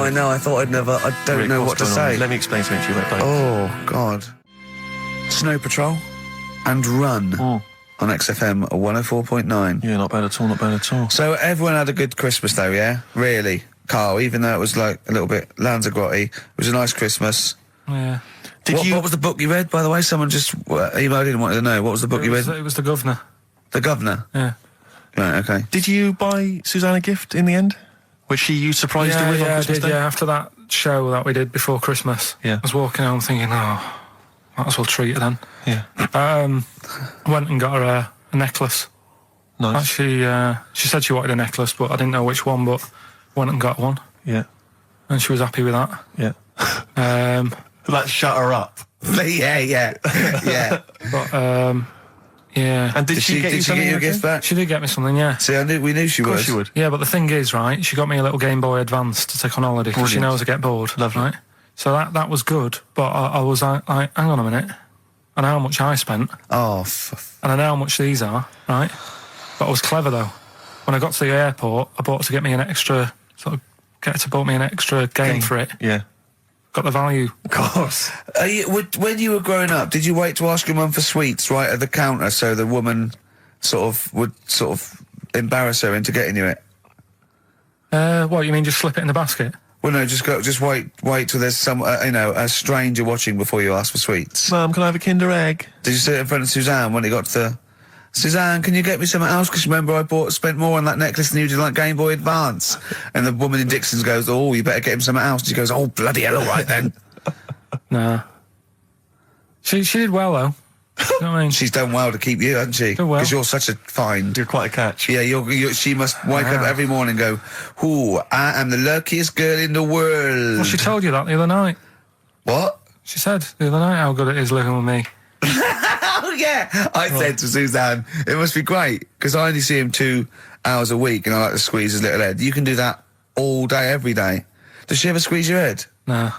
know. I thought I'd never. I don't Rick, know what to say. Let me explain something to you about Dido. Oh, God. Snow Patrol and Run. On XFM 104.9. Yeah, not bad at all, not bad at all. So everyone had a good Christmas though, yeah? Really? Carl, even though it was like a little bit Lanzagrotte, it was a nice Christmas. Yeah. What was the book you read, by the way? Someone just emailed in and wanted to know. What was the book you read? It was The Governor. The Governor? Yeah. Right, okay. Did you buy Susanna a gift in the end? Which you surprised her with on Christmas Day? Yeah, after that show that we did before Christmas. Yeah. I was walking home thinking, might as well treat her then. Yeah. Went and got her a necklace. Nice. Actually, she said she wanted a necklace, but I didn't know which one, but went and got one. Yeah. And she was happy with that. Yeah. That shut her up. yeah. But, Yeah. And did she get you your gift back? She did get me something, yeah. See, we knew she would. Of course she would. Yeah, but the thing is, right, she got me a little Game Boy Advance to take on holiday because she knows I get bored. Lovely. Right? So that was good, but I was like, hang on a minute. I know how much I spent. Oh, and I know how much these are, right? But I was clever, though. When I got to the airport, I bought to get me an extra, bought me an extra game for it. Yeah. Got the value. Of course. When you were growing up, did you wait to ask your mum for sweets right at the counter so the woman would embarrass her into getting you it? What, you mean just slip it in the basket? Well, no, just wait till there's some, a stranger watching before you ask for sweets. Mum, can I have a Kinder Egg? Did you sit in front of Suzanne when it got to the... Suzanne, can you get me something else? Because remember I spent more on that necklace than you did like Game Boy Advance. And the woman in Dixon's goes, oh, you better get him something else. And she goes, oh, bloody hell, all right then. Nah. She did well, though. You know what I mean? She's done well to keep you, hasn't she? Done well. Because you're such a find. You're quite a catch. Yeah, she must wake up every morning and go, ooh, I am the luckiest girl in the world. Well, she told you that the other night. What? She said the other night how good it is living with me. Oh, yeah. I said to Suzanne, it must be great, because I only see him 2 hours a week and I like to squeeze his little head. You can do that all day, every day. Does she ever squeeze your head? No.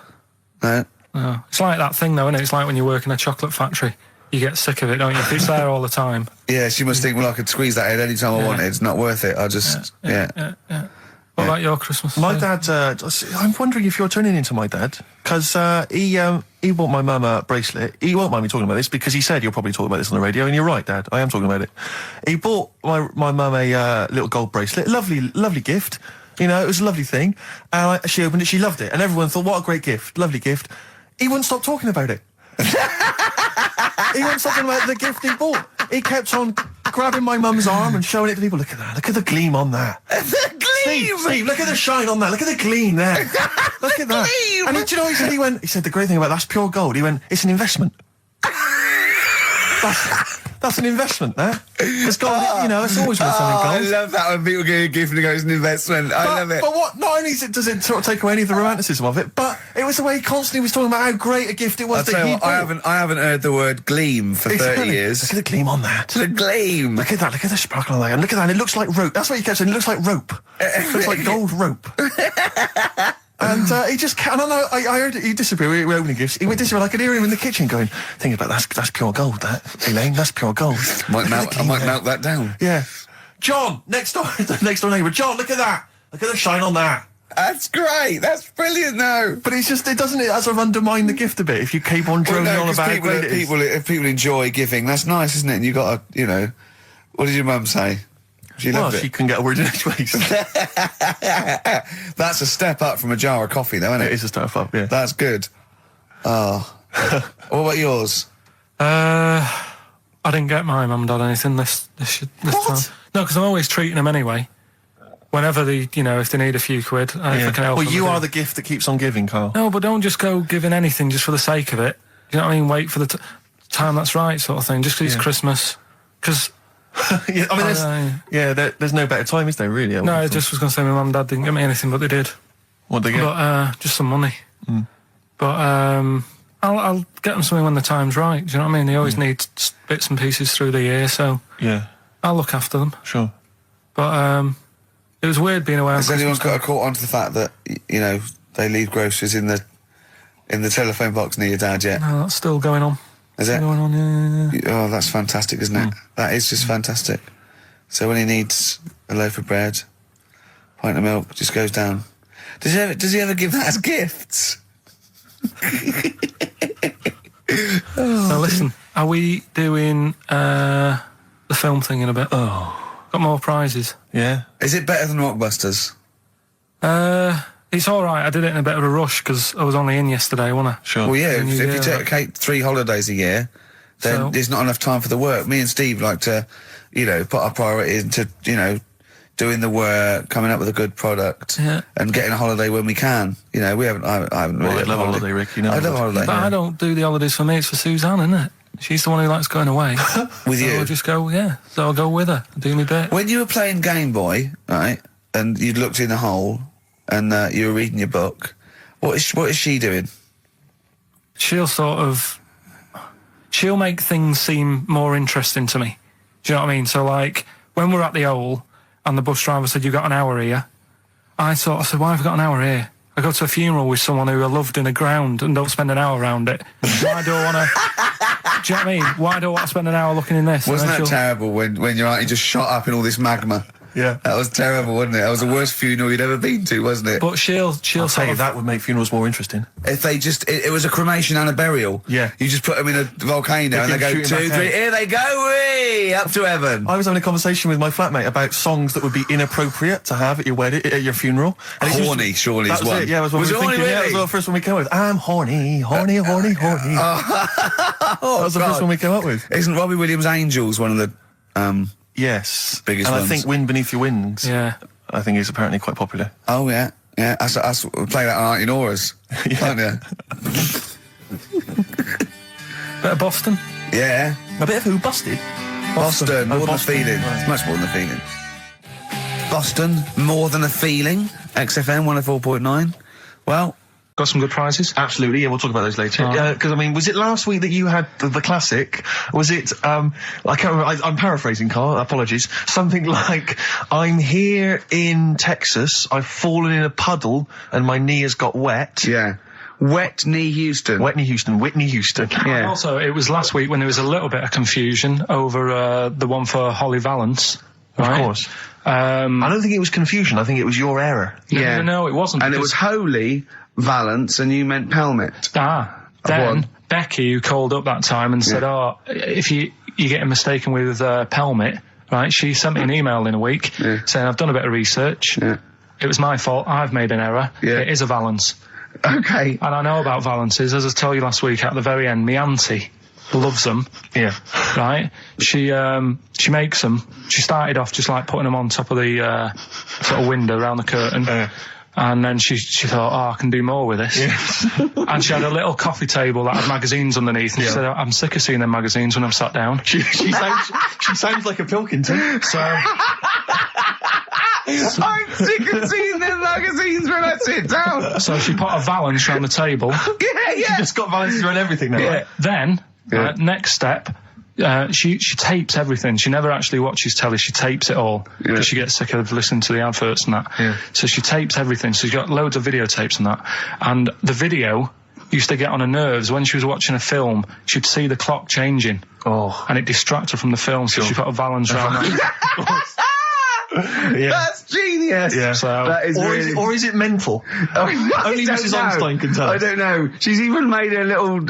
No? No. It's like that thing, though, isn't it? It's like when you work in a chocolate factory. You get sick of it, don't you? If it's there all the time. Yeah, she must think, well, I could squeeze that head any time I wanted. It's not worth it. I'll just, yeah. What about your Christmas? My dad, I'm wondering if you're turning into my dad, because he bought my mum a bracelet. He won't mind me talking about this, because he said you'll probably talk about this on the radio, and you're right, Dad, I am talking about it. He bought my mum a little gold bracelet, lovely gift, you know, it was a lovely thing, and she opened it, she loved it, and everyone thought, what a great gift, lovely gift. He wouldn't stop talking about it. He wouldn't stop talking about the gift he bought. He kept on grabbing my mum's arm and showing it to people. Look at that. Look at the gleam on that. The gleam! Steve, look at the shine on that. Look at the gleam there. Look at that. Gleam! And do you know what he said, the great thing about that's pure gold. He went, it's an investment. That's an investment, that. It's gold, you know, it's always worth having gold. I love that when people get a gift and it goes an investment. I love it. But what, not only does it sort of take away any of the romanticism of it, but it was the way he constantly was talking about how great a gift it was that he bought. I haven't heard the word gleam for 30 years. Look at the gleam on that. The gleam. Look at that, look at the sparkle on that. And look at that, it looks like rope. That's what he kept saying, it looks like rope. It looks like gold rope. And he just can't. I heard he disappeared. We were opening gifts. He went disappear. I could hear him in the kitchen going, thinking about that's pure gold. That Elaine, that's pure gold. I might melt that down. Yeah, John, next door neighbour. John, look at that. Look at the shine on that. That's great. That's brilliant, though. But it's just it sort of undermine the gift a bit if you keep on droning on about how great it is. If people enjoy giving, that's nice, isn't it? And you got to, you know, what did your mum say? She loved it. She couldn't get a word in edgeways. That's a step up from a jar of coffee, though, isn't it? It is a step up, yeah. That's good. Oh. What about yours? I didn't get my mum and dad anything this time. No, because I'm always treating them anyway. Whenever if they need a few quid, if I can help them. Well, you are the gift that keeps on giving, Carl. No, but don't just go giving anything just for the sake of it. You know what I mean? Wait for the time that's right, sort of thing. Just because it's Christmas. Because... yeah, I mean, there's no better time, is there, really? No, I just was going to say my mum and dad didn't get me anything, but they did. What did they get? But, just some money. Mm. But I'll get them something when the time's right. Do you know what I mean? They always need bits and pieces through the year, so yeah, I'll look after them. Sure. But it was weird being away. Has anyone got caught onto the fact that they leave groceries in the telephone box near your dad yet? No, that's still going on. Is it? Going on, yeah. Oh, that's fantastic, isn't it? That is just fantastic. So when he needs a loaf of bread, pint of milk, just goes down. Does he ever give that as gifts? Now listen, are we doing the film thing in a bit? Oh. Got more prizes. Yeah. Is it better than Rockbusters? It's all right. I did it in a bit of a rush because I was only in yesterday, wasn't I? Sure. Well, yeah, if you take 3 holidays a year, then there's not enough time for the work. Me and Steve like to, put our priority into, doing the work, coming up with a good product, and getting a holiday when we can. We haven't. I haven't really. I love a holiday, Rick. I love a holiday. But I don't do the holidays for me. It's for Suzanne, isn't it? She's the one who likes going away. With you? I'll just go. Yeah. So I'll go with her. Do me bit. When you were playing Game Boy, right, and you looked in a hole, and you were reading your book, what is she doing? She'll make things seem more interesting to me. Do you know what I mean? So, like, when we're at the Owl and the bus driver said, you've got an hour here, I said, why have I got an hour here? I go to a funeral with someone who I loved in the ground and don't spend an hour around it. Why do I want to... Do you know what I mean? Why do I want to spend an hour looking in this? Wasn't that terrible when your auntie just shot up in all this magma? Yeah. That was terrible, wasn't it? That was the worst funeral you'd ever been to, wasn't it? But she'll tell you, that would make funerals more interesting. If they just... It was a cremation and a burial. Yeah. You just put them in a volcano and they go 2, 3, here they go, whee, up to heaven. I was having a conversation with my flatmate about songs that would be inappropriate to have at your wedding, at your funeral. And horny, surely is one. It, yeah, was what we were thinking. Really? Yeah, that was the first one we came up with. I'm horny, horny, horny, horny. That was the first one we came up with. Isn't Robbie Williams' Angels one of the... Yes. Biggest and ones. I think Wind Beneath Your Wings. Yeah. I think is apparently quite popular. Oh, yeah. Yeah, I play that on Auntie Nora's. Can't you? Bit of Boston? Yeah. A bit of who? Busted? Boston, more than Boston. a feeling. Right. It's much more than a feeling. Boston, more than a feeling. XFM 104.9. Well... Got some good prizes? Absolutely, yeah, we'll talk about those later. Because, I mean, was it last week that you had the classic? Was it, I can't remember, I'm paraphrasing, Carl, apologies. Something like, I'm here in Texas, I've fallen in a puddle, and my knee has got wet. Yeah. Wet Knee Houston. Whitney Houston. Yeah. And also, it was last week when there was a little bit of confusion over the one for Holly Valance. Right? Of course. I don't think it was confusion, I think it was your error. Yeah. No, it wasn't. And it was Holy Valance, and you meant Pelmet. Then Becky, who called up that time and said, if you're getting mistaken with Pelmet, right, she sent me an email in a week saying, I've done a bit of research. Yeah. It was my fault. I've made an error. Yeah. It is a Valance. Okay. And I know about Valances. As I told you last week, at the very end, my auntie loves them. Yeah. Right? She makes them. She started off just like putting them on top of the sort of window around the curtain. And then she thought, I can do more with this. Yeah. And she had a little coffee table that had magazines underneath. And she said, I'm sick of seeing them magazines when I'm sat down. She sounds like a Pilkington. So... I'm sick of seeing them magazines when I sit down. So she put a Valance around the table. She just got Valances around everything now. Yeah. Right? Then, next step... she tapes everything. She never actually watches telly. She tapes it all because she gets sick of listening to the adverts and that. Yeah. So she tapes everything. So she's got loads of videotapes and that. And the video used to get on her nerves. When she was watching a film, she'd see the clock changing. Oh. And it distracted her from the film. So she put a Valance around that. Yeah. That's genius. Yeah. So, that is or is it mental? Only Mrs. Einstein can tell. I don't know. She's even made a little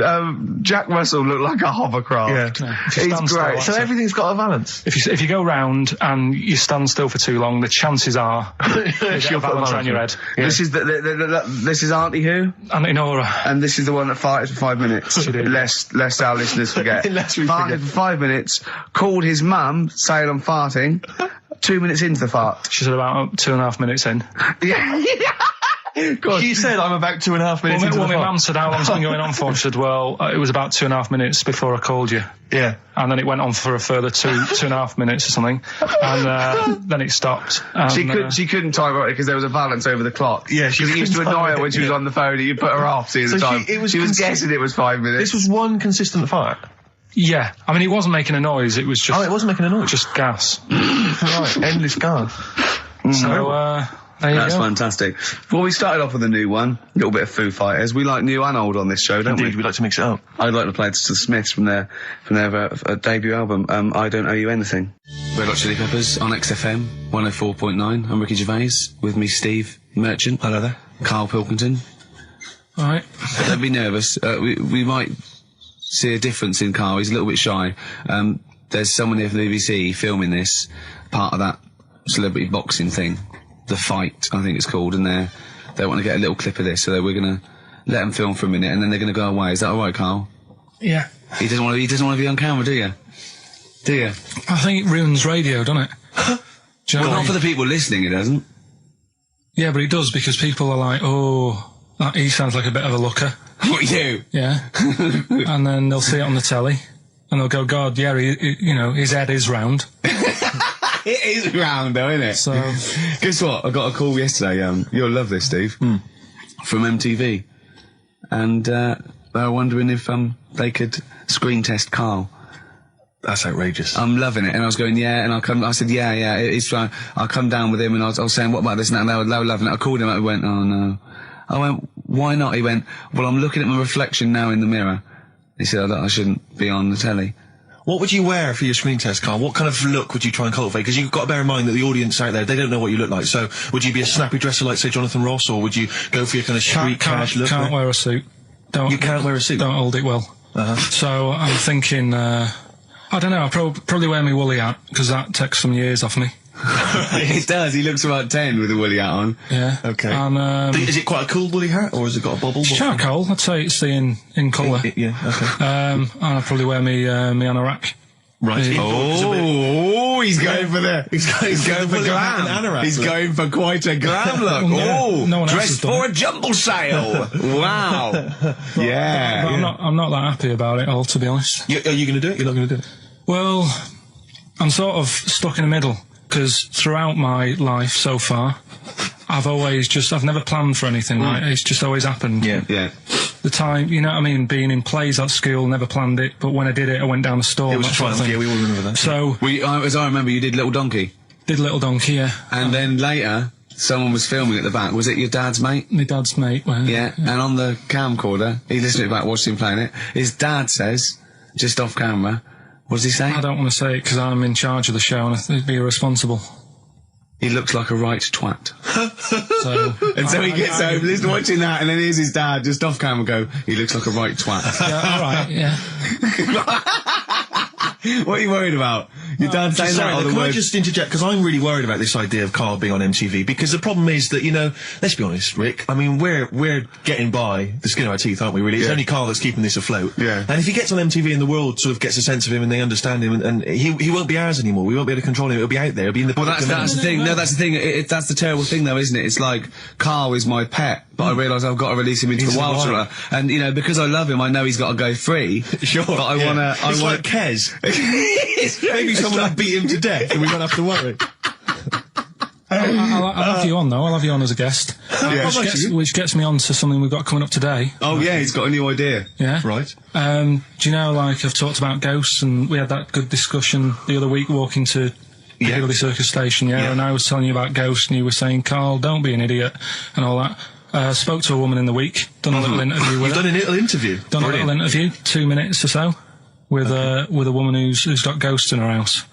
Jack Russell look like a hovercraft. Yeah. It's great. So everything's got a Valance. If you go round and you stand still for too long, the chances are she'll put a Valance around your head. Yeah. This is this is Auntie who? Auntie Nora. And this is the one that farted for 5 minutes. Lest our listeners forget. Farted for 5 minutes. Called his mum, saying I'm farting. 2 minutes into the fart. She said about 2.5 minutes in. Yeah. She said I'm about 2.5 minutes into the fart. My mum said, how long's it been going on for? She said, well, it was about 2.5 minutes before I called you. Yeah. And then it went on for a further 2.5 minutes or something. And then it stopped. She couldn't time it because there was a Valance over the clock. Yeah, she used to annoy her when she was on the phone and you put her off seeing the time. She was guessing it was 5 minutes. This was one consistent fart. Yeah, I mean, it wasn't making a noise, it was just... Oh, it wasn't making a noise? Just gas. Right, endless gas. So, there you go. That's fantastic. Well, we started off with a new one, a little bit of Foo Fighters. We like new and old on this show, don't we? Indeed, we like to mix it up. I'd like to play the Smiths from their debut album, I Don't Owe You Anything. Red Hot Chili Peppers on XFM 104.9. I'm Ricky Gervais, with me Steve Merchant. Hello there. Karl Pilkington. All right. Don't be nervous. We might... see a difference in Carl. He's a little bit shy. There's someone here from the BBC filming this, part of that celebrity boxing thing, The Fight, I think it's called, and they want to get a little clip of this, so we're going to let them film for a minute, and then they're going to go away. Is that all right, Carl? Yeah. He doesn't want to be on camera, do you? Do you? I think it ruins radio, doesn't it? Do you know not for the people listening, it doesn't. Yeah, but it does, because people are like, he sounds like a bit of a looker. What, you? Yeah. And then they'll see it on the telly, and they'll go, God, yeah, his head is round. It is round, though, isn't it? So... Guess what? I got a call yesterday, you'll love this, Steve, from MTV. And, they were wondering if, they could screen test Carl. That's outrageous. I'm loving it. And I was going, yeah, and I said, yeah, it's fine. I'll come down with him, and I was saying, what about this and that, and they were loving it. I called him up, and went, oh no. I went, why not? He went, well, I'm looking at my reflection now in the mirror. He said, I shouldn't be on the telly. What would you wear for your screen test, Carl? What kind of look would you try and cultivate? Because you've got to bear in mind that the audience out there, they don't know what you look like. So would you be a snappy dresser like, say, Jonathan Ross, or would you go for your kind of street cash look? Can't wear a suit. You can't wear a suit? Don't hold it well. So I'm thinking, I don't know, I'll probably wear my woolly hat, because that takes some years off me. It does. He looks about 10 with a woolly hat on. Yeah. Okay. And, is it quite a cool woolly hat, or has it got a bubble? Charcoal. I'd say it's the in colour. Yeah. Okay. And I'll probably wear me anorak. Right. He's going for the. He's going for glam. He's going for quite a glam look. No dressed for a jumble sale. Wow. Yeah. But I'm not that happy about it all, to be honest. Are you going to do it? You're not going to do it? Well, I'm sort of stuck in the middle, because throughout my life so far, I've never planned for anything, right? It's just always happened. Yeah. The time, you know what I mean, being in plays at school, never planned it, but when I did it, I went down the store. It was a triumph, yeah, we all remember that. So... as I remember, you did Little Donkey. Did Little Donkey, yeah. And then later, someone was filming at the back. Was it your dad's mate? My dad's mate, well, yeah, and on the camcorder, he listened to it back, watched him playing it. His dad says, just off camera, what does he say? I don't want to say it, because I'm in charge of the show, and I'd be irresponsible. He looks like a right twat. So he gets home, listening, watching that, and then here's his dad just off camera go, he looks like a right twat. Yeah, alright, yeah. What are you worried about? Your dad saying that? Can I just interject? Because I'm really worried about this idea of Carl being on MTV. Because the problem is that, let's be honest, Rick. I mean, we're getting by the skin of our teeth, aren't we? Really, it's only Carl that's keeping this afloat. Yeah. And if he gets on MTV and the world sort of gets a sense of him and they understand him, and he won't be ours anymore. We won't be able to control him. It'll be out there. It'll be in the. Well, that's the thing. No, that's the thing. That's the terrible thing, though, isn't it? It's like Carl is my pet, but I realise I've got to release him into the wild. And because I love him, I know he's got to go free. Sure. But I want to. It's like Kez. Maybe someone will beat him to death and we won't have to worry. I'll have you on, though. I'll have you on as a guest. Which gets me on to something we've got coming up today. Oh, yeah, he's got a new idea. Yeah. Right. Do you know, like, I've talked about ghosts, and we had that good discussion the other week walking to Piccadilly Circus Station, and I was telling you about ghosts, and you were saying, Carl, don't be an idiot, and all that. Spoke to a woman in the week, done a little interview with her. You've done a little interview? Done a little interview, 2 minutes or so. With a woman who's got ghosts in her house.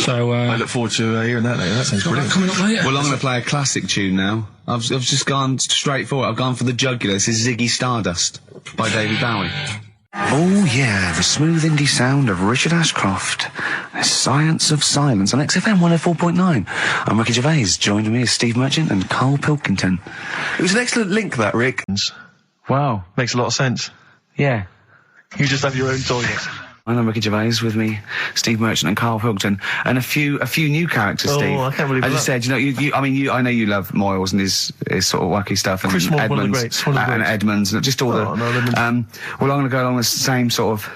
So I look forward to hearing that later. That sounds brilliant. Coming up later. Well, I'm going to play a classic tune now. I've just gone straight for it. I've gone for the jugular. This is Ziggy Stardust by David Bowie. Oh yeah, the smooth indie sound of Richard Ashcroft. The Science of Silence on XFM 104.9. I'm Ricky Gervais. Joined me is Steve Merchant and Karl Pilkington. It was an excellent link, that, Rick. Wow. Makes a lot of sense. Yeah. You just have your own toilet. I'm Ricky Gervais, with me, Steve Merchant and Karl Pilkington, and a few new characters, Steve. I can't believe that. As I said, I know you love Moyles and his sort of wacky stuff, and Chris Moore, Edmonds, one of the greats, and Edmonds, and just all well, I'm going to go along the same sort of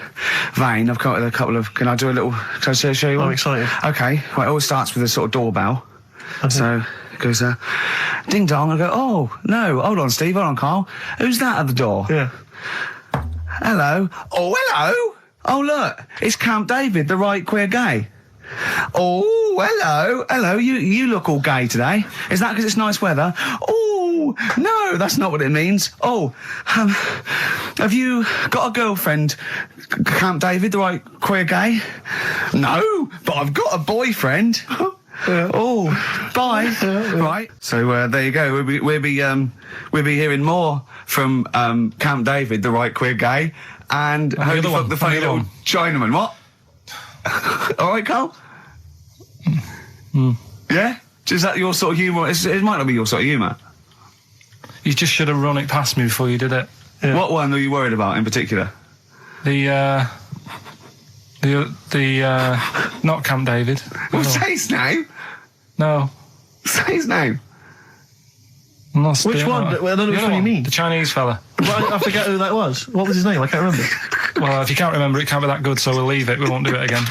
vein. I've come up with a couple of. Can I show you one? I'm excited. Okay. Well, it always starts with a sort of doorbell. Okay. So it goes, ding dong. I go, oh no, hold on, Steve, hold on, Karl. Who's that at the door? Yeah. Hello. Oh, hello. Oh, look, it's Camp David, the right queer gay. Oh, hello, you look all gay today. Is that because it's nice weather? Oh, no, that's not what it means. Oh, have you got a girlfriend, Camp David, the right queer gay? No, but I've got a boyfriend. Oh, bye. Right. So there you go. We'll be hearing more from Camp David, the right queer gay. And Holy Fuck the Funny Little Chinaman. What? All right, Karl? Yeah? Is that your sort of humour? It might not be your sort of humour. You just should have run it past me before you did it. Yeah. What one are you worried about in particular? The not Camp David. Well, say his name. No. Say his name. Which one? I don't know which one you mean. The Chinese fella. Well, I forget who that was. What was his name? I can't remember. Well, if you can't remember, it can't be that good, so we'll leave it. We won't do it again.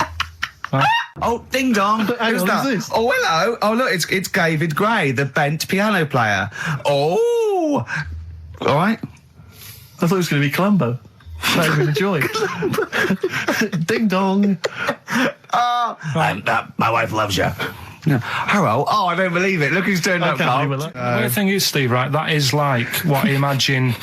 Right? Oh, ding dong. Who's that? This? Oh, hello. Oh, look, it's David Gray, the bent piano player. Oh. All right. I thought it was going to be Columbo. That would be the joy. Ding dong. My wife loves you. No. Hello. Oh, I don't believe it. Look who's turned up, Carl. The weird thing is, Steve, right, that is like what I imagine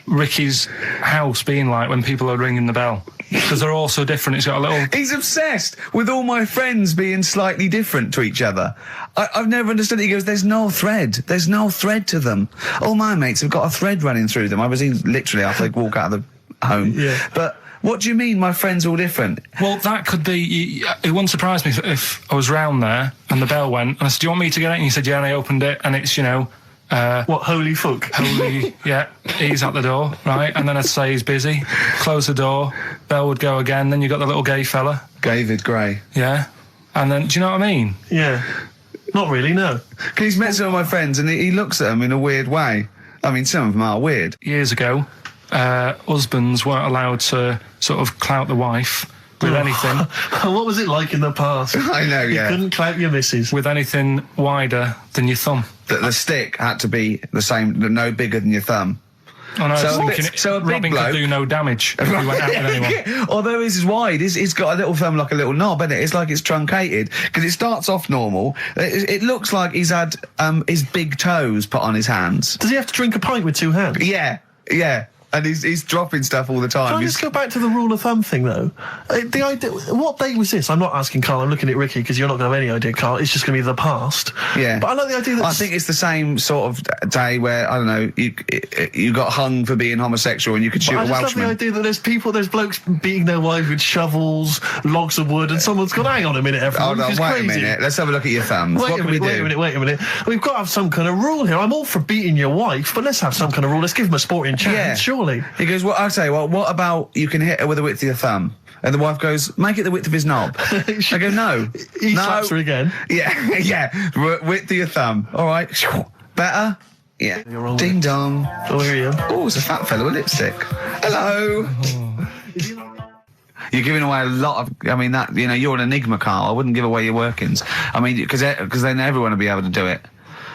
Ricky's house being like when people are ringing the bell. Because they're all so different. It's got a little... He's obsessed with all my friends being slightly different to each other. I've never understood it. He goes, there's no thread. There's no thread to them. All my mates have got a thread running through them. I was in literally after they walk out of the home. Yeah. But what do you mean my friends are all different? Well, that could be... It wouldn't surprise me if I was round there and the bell went and I said, do you want me to get it? And he said, yeah, and I opened it and it's, you know... what, holy fuck? Holy, yeah, he's at the door, right? And then I'd say he's busy, close the door, bell would go again, then you got the little gay fella. David Gray. Yeah. And then, do you know what I mean? Yeah. Not really, no. Because he's met some of my friends and he looks at them in a weird way. I mean, some of them are weird. Years ago, husbands weren't allowed to sort of clout the wife with anything. What was it like in the past? I know, yeah. You couldn't clout your missus. With anything wider than your thumb. The stick had to be the same, no bigger than your thumb. Oh, no, So I a was bit- thinking so a big Robin bloke- could do no damage if he went out with anyone. Although his is wide, he's got a little thumb like a little knob, isn't it? It's like it's truncated, because it starts off normal. It looks like he's had his big toes put on his hands. Does he have to drink a pint with two hands? Yeah, yeah. And he's dropping stuff all the time. Can I just go back to the rule of thumb thing, though? The idea, what date was this? I'm not asking Carl, I'm looking at Ricky, because you're not going to have any idea, Carl. It's just going to be the past. Yeah. But I like the idea that... I think it's the same sort of day where, I don't know, you got hung for being homosexual and you could shoot I a just love Welshman. the idea that there's blokes beating their wives with shovels, logs of wood, and someone's gone, hang on a minute, everyone, Hold on, this is wait crazy. a minute. Let's have a look at your thumbs. What can we do? Wait a minute. We've got to have some kind of rule here. I'm all for beating your wife, but let's have some kind of rule. Let's give him a sporting chance, Yeah. surely. He goes, well, I'll say, well, what about you can hit her with the width of your thumb? And the wife goes, make it the width of his knob. I go, no. He no. slaps her again. Yeah, yeah. Width of your thumb. All right. Better? Yeah. You're wrong. Ding dong. Oh, here you are. Oh, it's a fat fella with lipstick. Hello. You're giving away a lot of, I mean, that, you know, you're an enigma, Carl. I wouldn't give away your workings. I mean, because then everyone will be able to do it.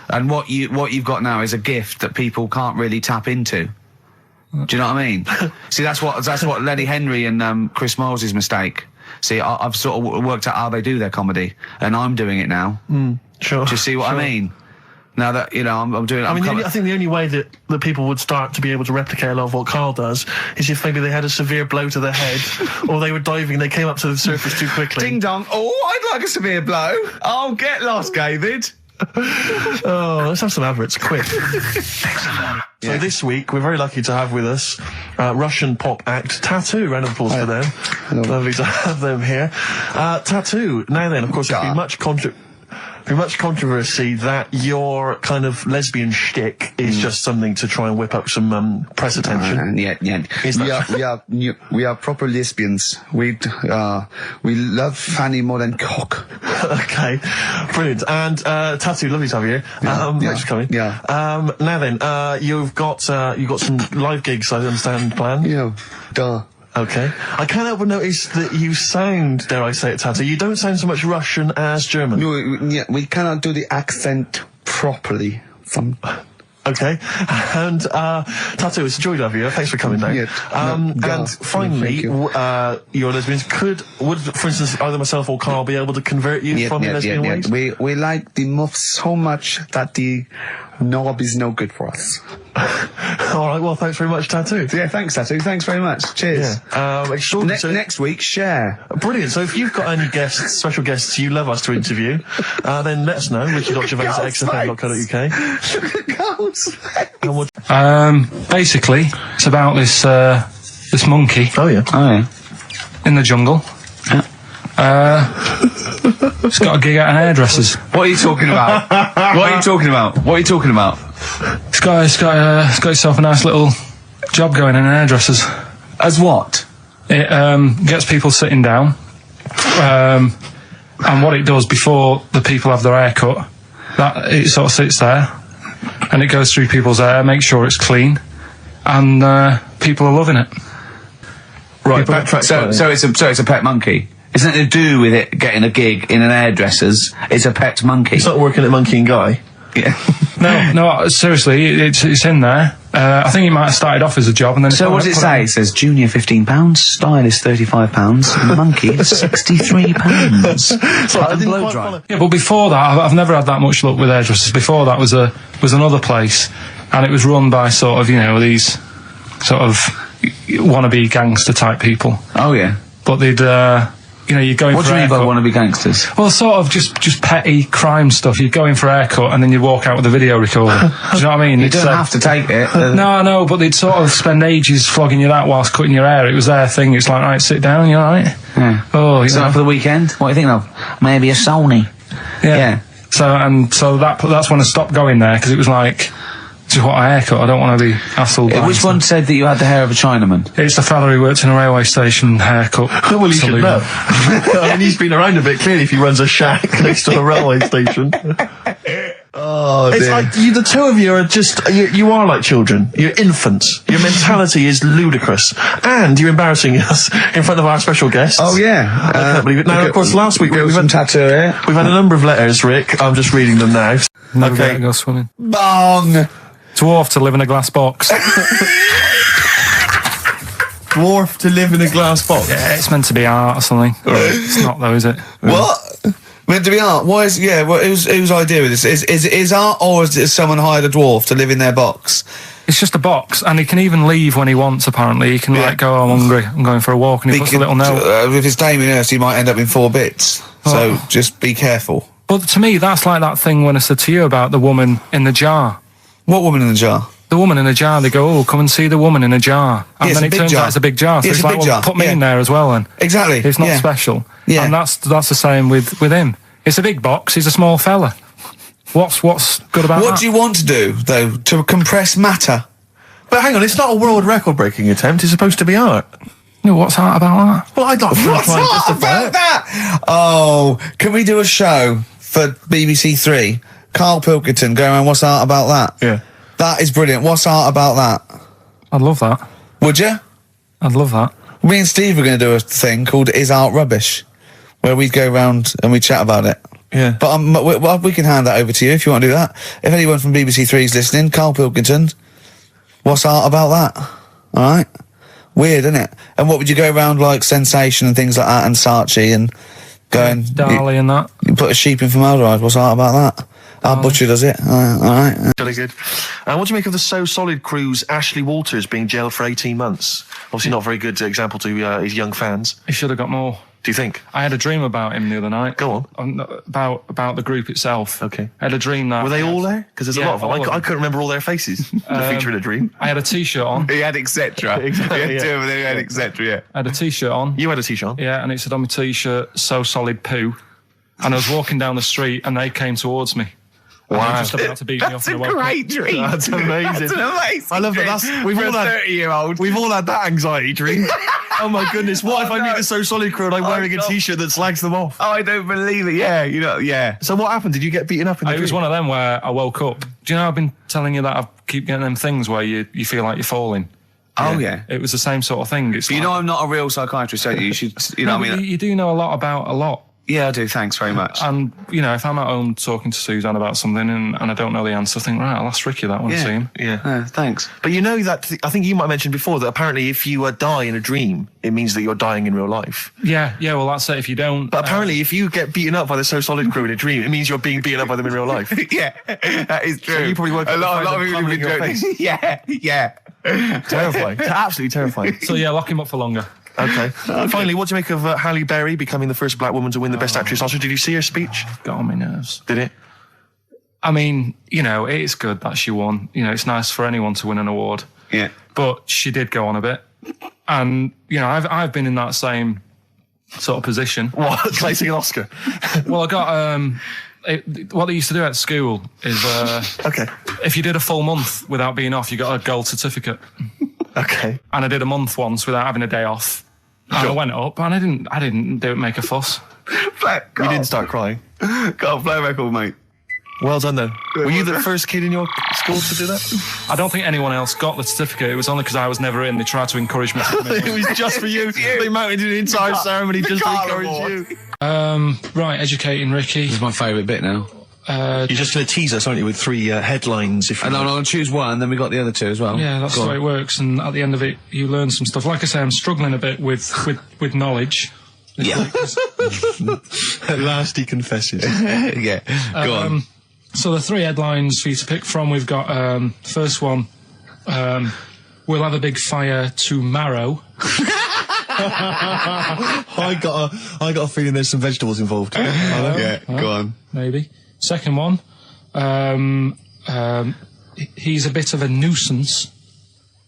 And what you've got now is a gift that people can't really tap into. Do you know what I mean? See, that's what Lenny Henry and Chris Moyles' mistake. See, I've sort of worked out how they do their comedy, and I'm doing it now. Sure. Do you see what I mean? Now that, you know, I'm doing it. I think the only way that people would start to be able to replicate a lot of what Carl does is if maybe they had a severe blow to the head, or they were diving and they came up to the surface too quickly. Ding dong. Oh, I'd like a severe blow. Oh, get lost, David. Oh, let's have some adverts, quick. So this week, we're very lucky to have with us Russian pop act Tattoo. Round of applause for them. Lovely to have them here. Tattoo. Now then, of course, there's been much controversy that your kind of lesbian shtick is just something to try and whip up some press attention. Yeah. We are proper lesbians. We love Fanny more than cock. Okay, brilliant. And Tattoo, lovely to have you here. Thanks for coming. Yeah. Now then, you've got some live gigs, I understand, planned. Yeah. Duh. Okay. I can't help but notice that you sound, dare I say it, Tattoo, you don't sound so much Russian as German. No, we cannot do the accent properly. Okay. And Tattoo, it's a joy to have you. Thanks for coming down. And finally, your lesbians would, for instance, either myself or Carl be able to convert you from your lesbian ways? We like the muff so much that the knob is no good for us. All right, well, thanks very much, Tattoo. Yeah, thanks, Tattoo. Thanks very much. Cheers. Yeah. Next week, share. Brilliant. So if you've got any guests, special guests you love us to interview, then let us know. Ricky.Gervais@xfm.co.uk. Basically, it's about this monkey. Oh yeah. In the jungle. It's got a gig at an hairdresser's. What are you talking about? What are you talking about? It's got itself a nice little job going in an hairdresser's. As what? It gets people sitting down, and what it does before the people have their hair cut, that it sort of sits there, and it goes through people's hair, makes sure it's clean, and people are loving it. Right. So it's a pet monkey. It's nothing to do with it getting a gig in an hairdresser's. It's a pet monkey. It's not working at Monkey and Guy. Yeah. No, seriously, it's in there, I think it might have started off as a job, and then. So what does it say? It says junior £15, stylist £35, monkey £63. So I didn't quite follow. Yeah, but before that, I've never had that much luck with hairdressers. Before that was another place, and it was run by sort of these sort of wannabe gangster type people. Oh yeah. But they'd you're going what for do you mean by haircut. wannabe gangsters? Well, sort of just petty crime stuff. You'd go in for a haircut and then you'd walk out with a video recorder. Do you know what I mean? You don't have to take it. No, but they'd sort of spend ages flogging you that whilst cutting your hair. It was their thing. It's like, right, sit down, you're right. Yeah. Oh, so for the weekend, what do you think of? Maybe a Sony. Yeah. So that's when I stopped going there, because it was like, just what a haircut. I don't want to be hassled. Which one said that you had the hair of a Chinaman? It's the fella who worked in a railway station haircut. Well, you should know. I mean, he's been around a bit, clearly, if he runs a shack next to a railway station. Oh, dear. It's like, the two of you are just, you are like children. You're infants. Your mentality is ludicrous. And you're embarrassing us in front of our special guests. Oh, yeah. I can't believe it. Now, of course, last week we've some tattoo here. We've had a number of letters, Rick. I'm just reading them now. Never Okay. get to go swimming. Bong! Dwarf to live in a glass box. Dwarf to live in a glass box. Yeah, it's meant to be art or something. It's not though, is it? What? Meant to be art? Why is... Yeah, whose idea is this? Is art, or is someone hired a dwarf to live in their box? It's just a box, and he can even leave when he wants, apparently. He can, like, go, I'm hungry, I'm going for a walk, and he puts a little note. If it's Damien Hirst, he might end up in 4 bits. So just be careful. But to me, that's like that thing when I said to you about the woman in the jar. What woman in the jar? The woman in a jar. They go, oh, come and see the woman in a jar. And Yeah, then it turns out it's a big jar. So Yeah, it's a like, big well, jar. put me in there as well then. Exactly. It's not special. Yeah. And that's the same with him. It's a big box, he's a small fella. What's good about that? What do you want to do, though? To compress matter? But hang on, it's not a world record-breaking attempt. It's supposed to be art. No, what's art about that? Well, I'd like to What's try and art justify about it. that? Oh, can we do a show for BBC 3? Karl Pilkington going around, what's art about that? Yeah. That is brilliant. What's art about that? I'd love that. Would you? I'd love that. Me and Steve are going to do a thing called Is Art Rubbish, where we'd go round and we'd chat about it. Yeah. But we can hand that over to you if you want to do that. If anyone from BBC 3 is listening, Karl Pilkington, what's art about that? All right? Weird, isn't it? And what would you go around like Sensation and things like that, and Saatchi, and go and... Darley and that. You put a sheep in formaldehyde. What's art about that? Our butcher does it. All right. Really good. What do you make of the So Solid crew's Ashley Walters being jailed for 18 months? Obviously not a very good example to his young fans. He should have got more. Do you think? I had a dream about him the other night. Go on. About the group itself. Okay. I had a dream that... Were they all there? Because there's a lot of them. I couldn't remember all their faces. The feature in a dream. I had a T-shirt on. He had etc. Exactly, He had yeah. two of them, he had etc. Yeah. I had a T-shirt on. You had a T-shirt on? Yeah, and it said on my T-shirt, So Solid Poo. And I was walking down the street and they came towards me. And they were just about to beat me off. That's a great dream. That's amazing. That's an amazing I love dream. that. We've For all a had 30-year-old. We've all had that anxiety dream. Oh my goodness! What if I meet the So Solid crew and I'm wearing a T-shirt that slags them off? Oh, I don't believe it. Yeah, yeah. So what happened? Did you get beaten up in the It was dream? one of them where I woke up. Do you know I've been telling you that I keep getting them things where you feel like you're falling? Oh, yeah. It was the same sort of thing. It's But you know I'm not a real psychiatrist, don't you? You should, you know what I mean? You do know a lot about a lot. Yeah, I do. Thanks very much. And, if I'm at home talking to Suzanne about something and I don't know the answer, I think, right, I'll ask Ricky that when I see him. Yeah. Thanks. But you know that, I think you might have mentioned before that apparently if you die in a dream, it means that you're dying in real life. Yeah, well, that's it. If you don't... But apparently if you get beaten up by the So Solid crew in a dream, it means you're being beaten up by them in real life. Yeah, that is true. So you probably woke up a lot of with people them have been pummeling your joking. face. Yeah. Terrifying. Absolutely terrifying. So, lock him up for longer. Okay. Finally, what do you make of Halle Berry becoming the first black woman to win the Best Actress Oscar? Did you see her speech? Got on my nerves. Did it? I mean, it's good that she won. It's nice for anyone to win an award. Yeah. But she did go on a bit. And, I've been in that same sort of position. What? Chasing an Oscar? Well, I got... what they used to do at school is... Okay. If you did a full month without being off, you got a gold certificate. Okay. And I did a month once without having a day off. And I went up and I didn't make a fuss. You didn't start crying. Got a play record, mate. Well done, then. Were you the first kid in your school to do that? I don't think anyone else got the certificate. It was only because I was never in. They tried to encourage me to come in. It was just for you. They mounted an entire ceremony just to encourage you. Right, educating Ricky. This is my favourite bit now. You're just going to tease us, aren't you, with 3 headlines? If and I'll choose one, then we got the other 2 as well. Yeah, that's the way it works. And at the end of it, you learn some stuff. Like I say, I'm struggling a bit with knowledge. Yeah. At last he confesses. Yeah. Go on. So the 3 headlines for you to pick from, we've got first one. We'll have a big fire tomorrow. I got a feeling there's some vegetables involved. Yeah, go on. Maybe. Second one. He's a bit of a nuisance.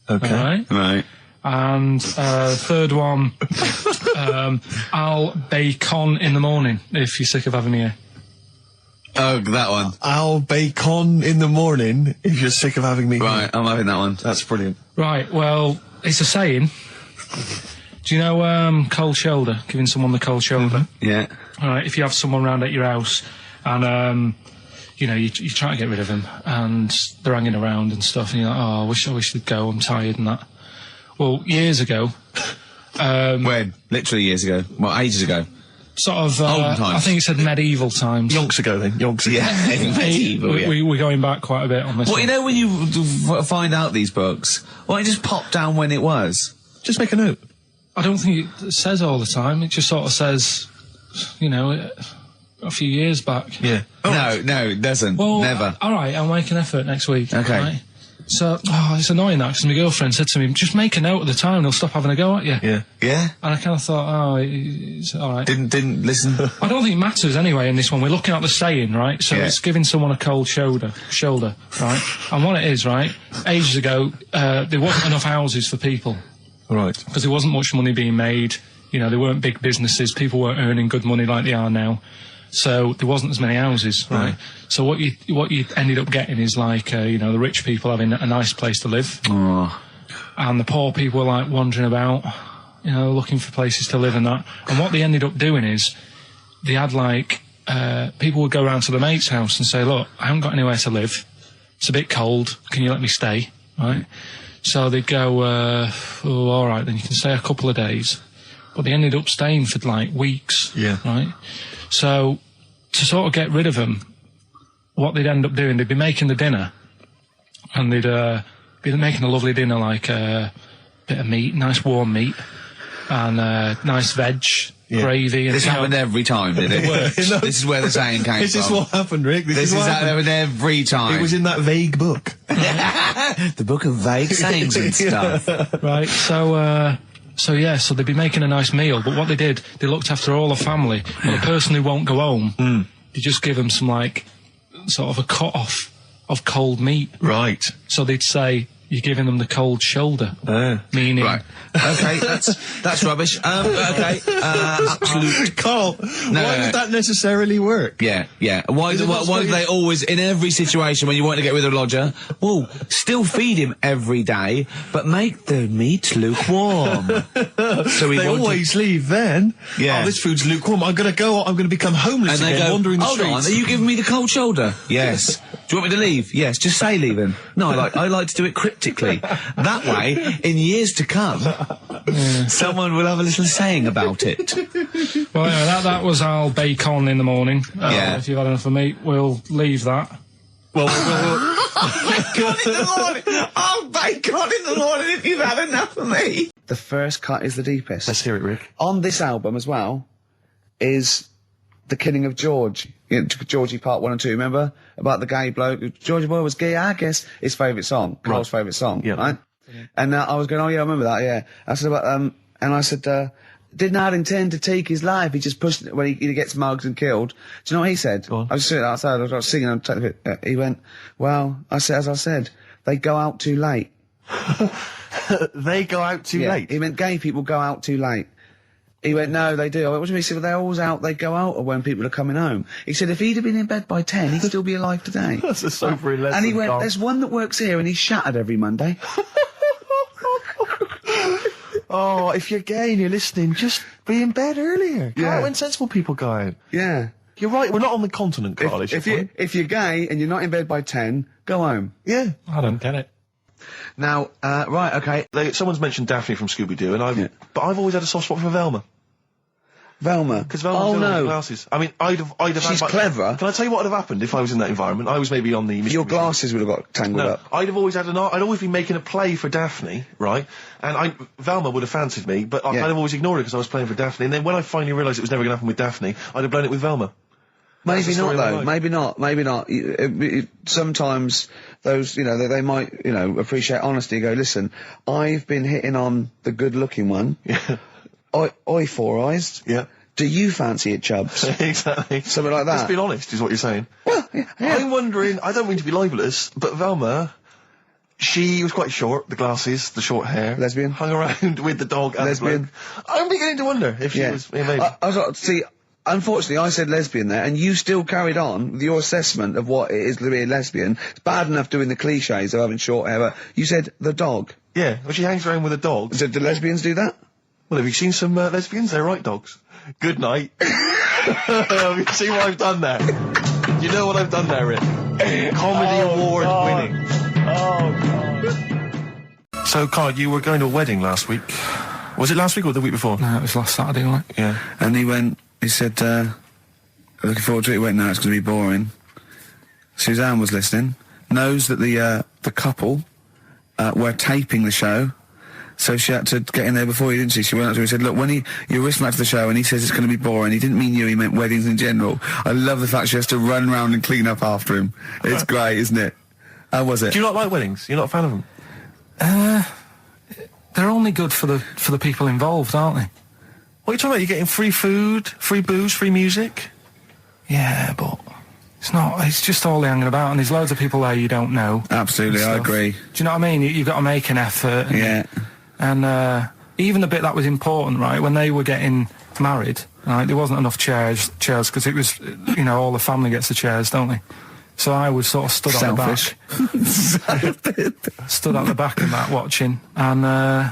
Okay. Right. And third one. I'll bacon in the morning if you're sick of having me here. Oh, that one. I'll bacon in the morning if you're sick of having me. Right, I'm having that one. That's brilliant. Right, well, it's a saying. Do you know cold shoulder? Giving someone the cold shoulder? Yeah. All right, if you have someone round at your house and, you know, you try to get rid of them and they're hanging around and stuff and you're like, oh, I wish they'd go, I'm tired and that. Well, years ago... when? Literally years ago. Well, ages ago. Sort of, olden times. I think it said medieval times. Yonks ago then, yonks ago. Yeah, medieval, yeah. We're going back quite a bit on this Well, one. you know when you find out these books, why don't you just pop down when it was? Just make a note. I don't think it says all the time. It just sort of says, you know, a few years back. Yeah. Oh. No, it doesn't. Well, never. All right, I'll make an effort next week. Okay. Right? So, it's annoying that, because my girlfriend said to me, just make a note of the time, they'll stop having a go at you. Yeah. Yeah? And I kind of thought, it's all right. Didn't listen? I don't think it matters anyway in this one. We're looking at the saying, right? So it's giving someone a cold shoulder, right? And what it is, right, ages ago, there wasn't enough houses for people. Right. Because there wasn't much money being made. You know, there weren't big businesses. People weren't earning good money like they are now. So there wasn't as many houses, right? So what you ended up getting is like, you know, the rich people having a nice place to live. Oh. And the poor people were like wandering about, you know, looking for places to live and that. And what they ended up doing is they had like, people would go around to the mate's house and say, look, I haven't got anywhere to live. It's a bit cold. Can you let me stay? Right? So they'd go, oh, all right, then you can stay a couple of days. But they ended up staying for like weeks. Yeah. Right? So to sort of get rid of them, what they'd end up doing, they'd be making the dinner, and they'd be making a lovely dinner, like a bit of meat, nice warm meat, and nice veg, gravy. And this happened every time, did it? This is where the saying came from. This is what happened, Rick. This is what happened every time. It was in that vague book. The book of vague sayings and stuff. Right, so they'd be making a nice meal, but what they did, they looked after all the family. But the person who won't go home, they just give them some, like, sort of a cut-off of cold meat. Right. So they'd say, you're giving them the cold shoulder. Meaning... Right. Okay, that's rubbish. Okay, absolute... Carl, why would that necessarily work? Yeah. Why do they always, in every situation when you want to get rid of a lodger, well, still feed him every day, but make the meat lukewarm. So they always leave then. Yeah. Oh, this food's lukewarm. I'm going to become homeless and again, wandering the streets. Hold on, are you giving me the cold shoulder? Yes. Do you want me to leave? Yes. Just say leaving. No, I like to do it cryptically. That way, in years to come, someone will have a little saying about it. Well, anyway, that was our bacon in the morning. If you've had enough of meat, we'll leave that. Well, bacon in the morning! Oh, bacon in the morning if you've had enough of me! The first cut is the deepest. let's hear it, Rick. On this album as well is The Killing of George. You know, Georgie Part 1 and 2, remember? About the gay bloke. Georgie Boy was gay, I guess. His favourite song. Carl's favourite song. Yeah. Right? And I was going, oh yeah, I remember that, yeah. I said about, and I said, did not intend to take his life. He just pushed it when he gets mugged and killed. Do you know what he said? I was sitting outside, I was singing, he went, well, as I said, they go out too late. They go out too late? He meant gay people go out too late. He went, no, they do. I went, what do you mean? He said, well, they're always out, they go out when people are coming home. He said, if he'd have been in bed by 10, he'd still be alive today. That's a sobering lesson. And he went, there's one that works here and he's shattered every Monday. Oh, if you're gay and you're listening, just be in bed earlier. Go out when sensible people go out. Yeah. You're right, we're not on the continent, Carl. If you're gay and you're not in bed by 10, go home. Yeah. I don't get it. Now, right, okay. Someone's mentioned Daphne from Scooby-Doo, but I've always had a soft spot for Velma. Velma. Because Velma did all the glasses. I mean, I'd have She's had, clever. Can I tell you what would have happened if I was in that environment? I was maybe on the... Your glasses would have got tangled up. I'd have always had I'd always been making a play for Daphne, right? And Velma would have fancied me, but I'd have always ignored it because I was playing for Daphne. And then when I finally realised it was never going to happen with Daphne, I'd have blown it with Velma. Maybe not, though. Maybe not. Maybe not. Sometimes those, they might, appreciate honesty. Go, listen, I've been hitting on the good-looking one. Yeah. Oi, Four Eyes. Yeah. Do you fancy it, Chubbs? Exactly. Something like that. Let's be honest, is what you're saying. Well, yeah. I'm wondering, I don't mean to be libelous, but Velma, she was quite short, the glasses, the short hair. Lesbian? Hung around with the dog and Lesbian? the bloke. I'm beginning to wonder if she was... Yeah, maybe. I was like, see... Unfortunately, I said lesbian there, and you still carried on with your assessment of what it is to be a lesbian. It's bad enough doing the cliches of having short hair, but you said the dog. Yeah, well, she hangs around with a dog. So do lesbians do that? Well, have you seen some lesbians? They're right dogs. Good night. Have you seen what I've done there? You know what I've done there, Rick? Comedy award winning. Oh, God. So, Karl, you were going to a wedding last week. Was it last week or the week before? No, it was last Saturday, wasn't it? Yeah. And he said, looking forward to it. He went, no, it's going to be boring. Suzanne was listening, knows that the couple were taping the show, so she had to get in there before you, didn't she? She went up to him and said, look, when you're listening to the show and he says it's going to be boring, he didn't mean you, he meant weddings in general. I love the fact she has to run round and clean up after him. It's great, isn't it? How was it? Do you not like weddings? You're not a fan of them? They're only good for the people involved, aren't they? What are you talking about? You're getting free food, free booze, free music? Yeah, but it's not. It's just all hanging about, and there's loads of people there you don't know. Absolutely, I agree. Do you know what I mean? You've got to make an effort. And even the bit that was important, right, when they were getting married, right, there wasn't enough chairs, because it was, all the family gets the chairs, don't they? So I was sort of stood at the back. Stood at the back of that watching, and I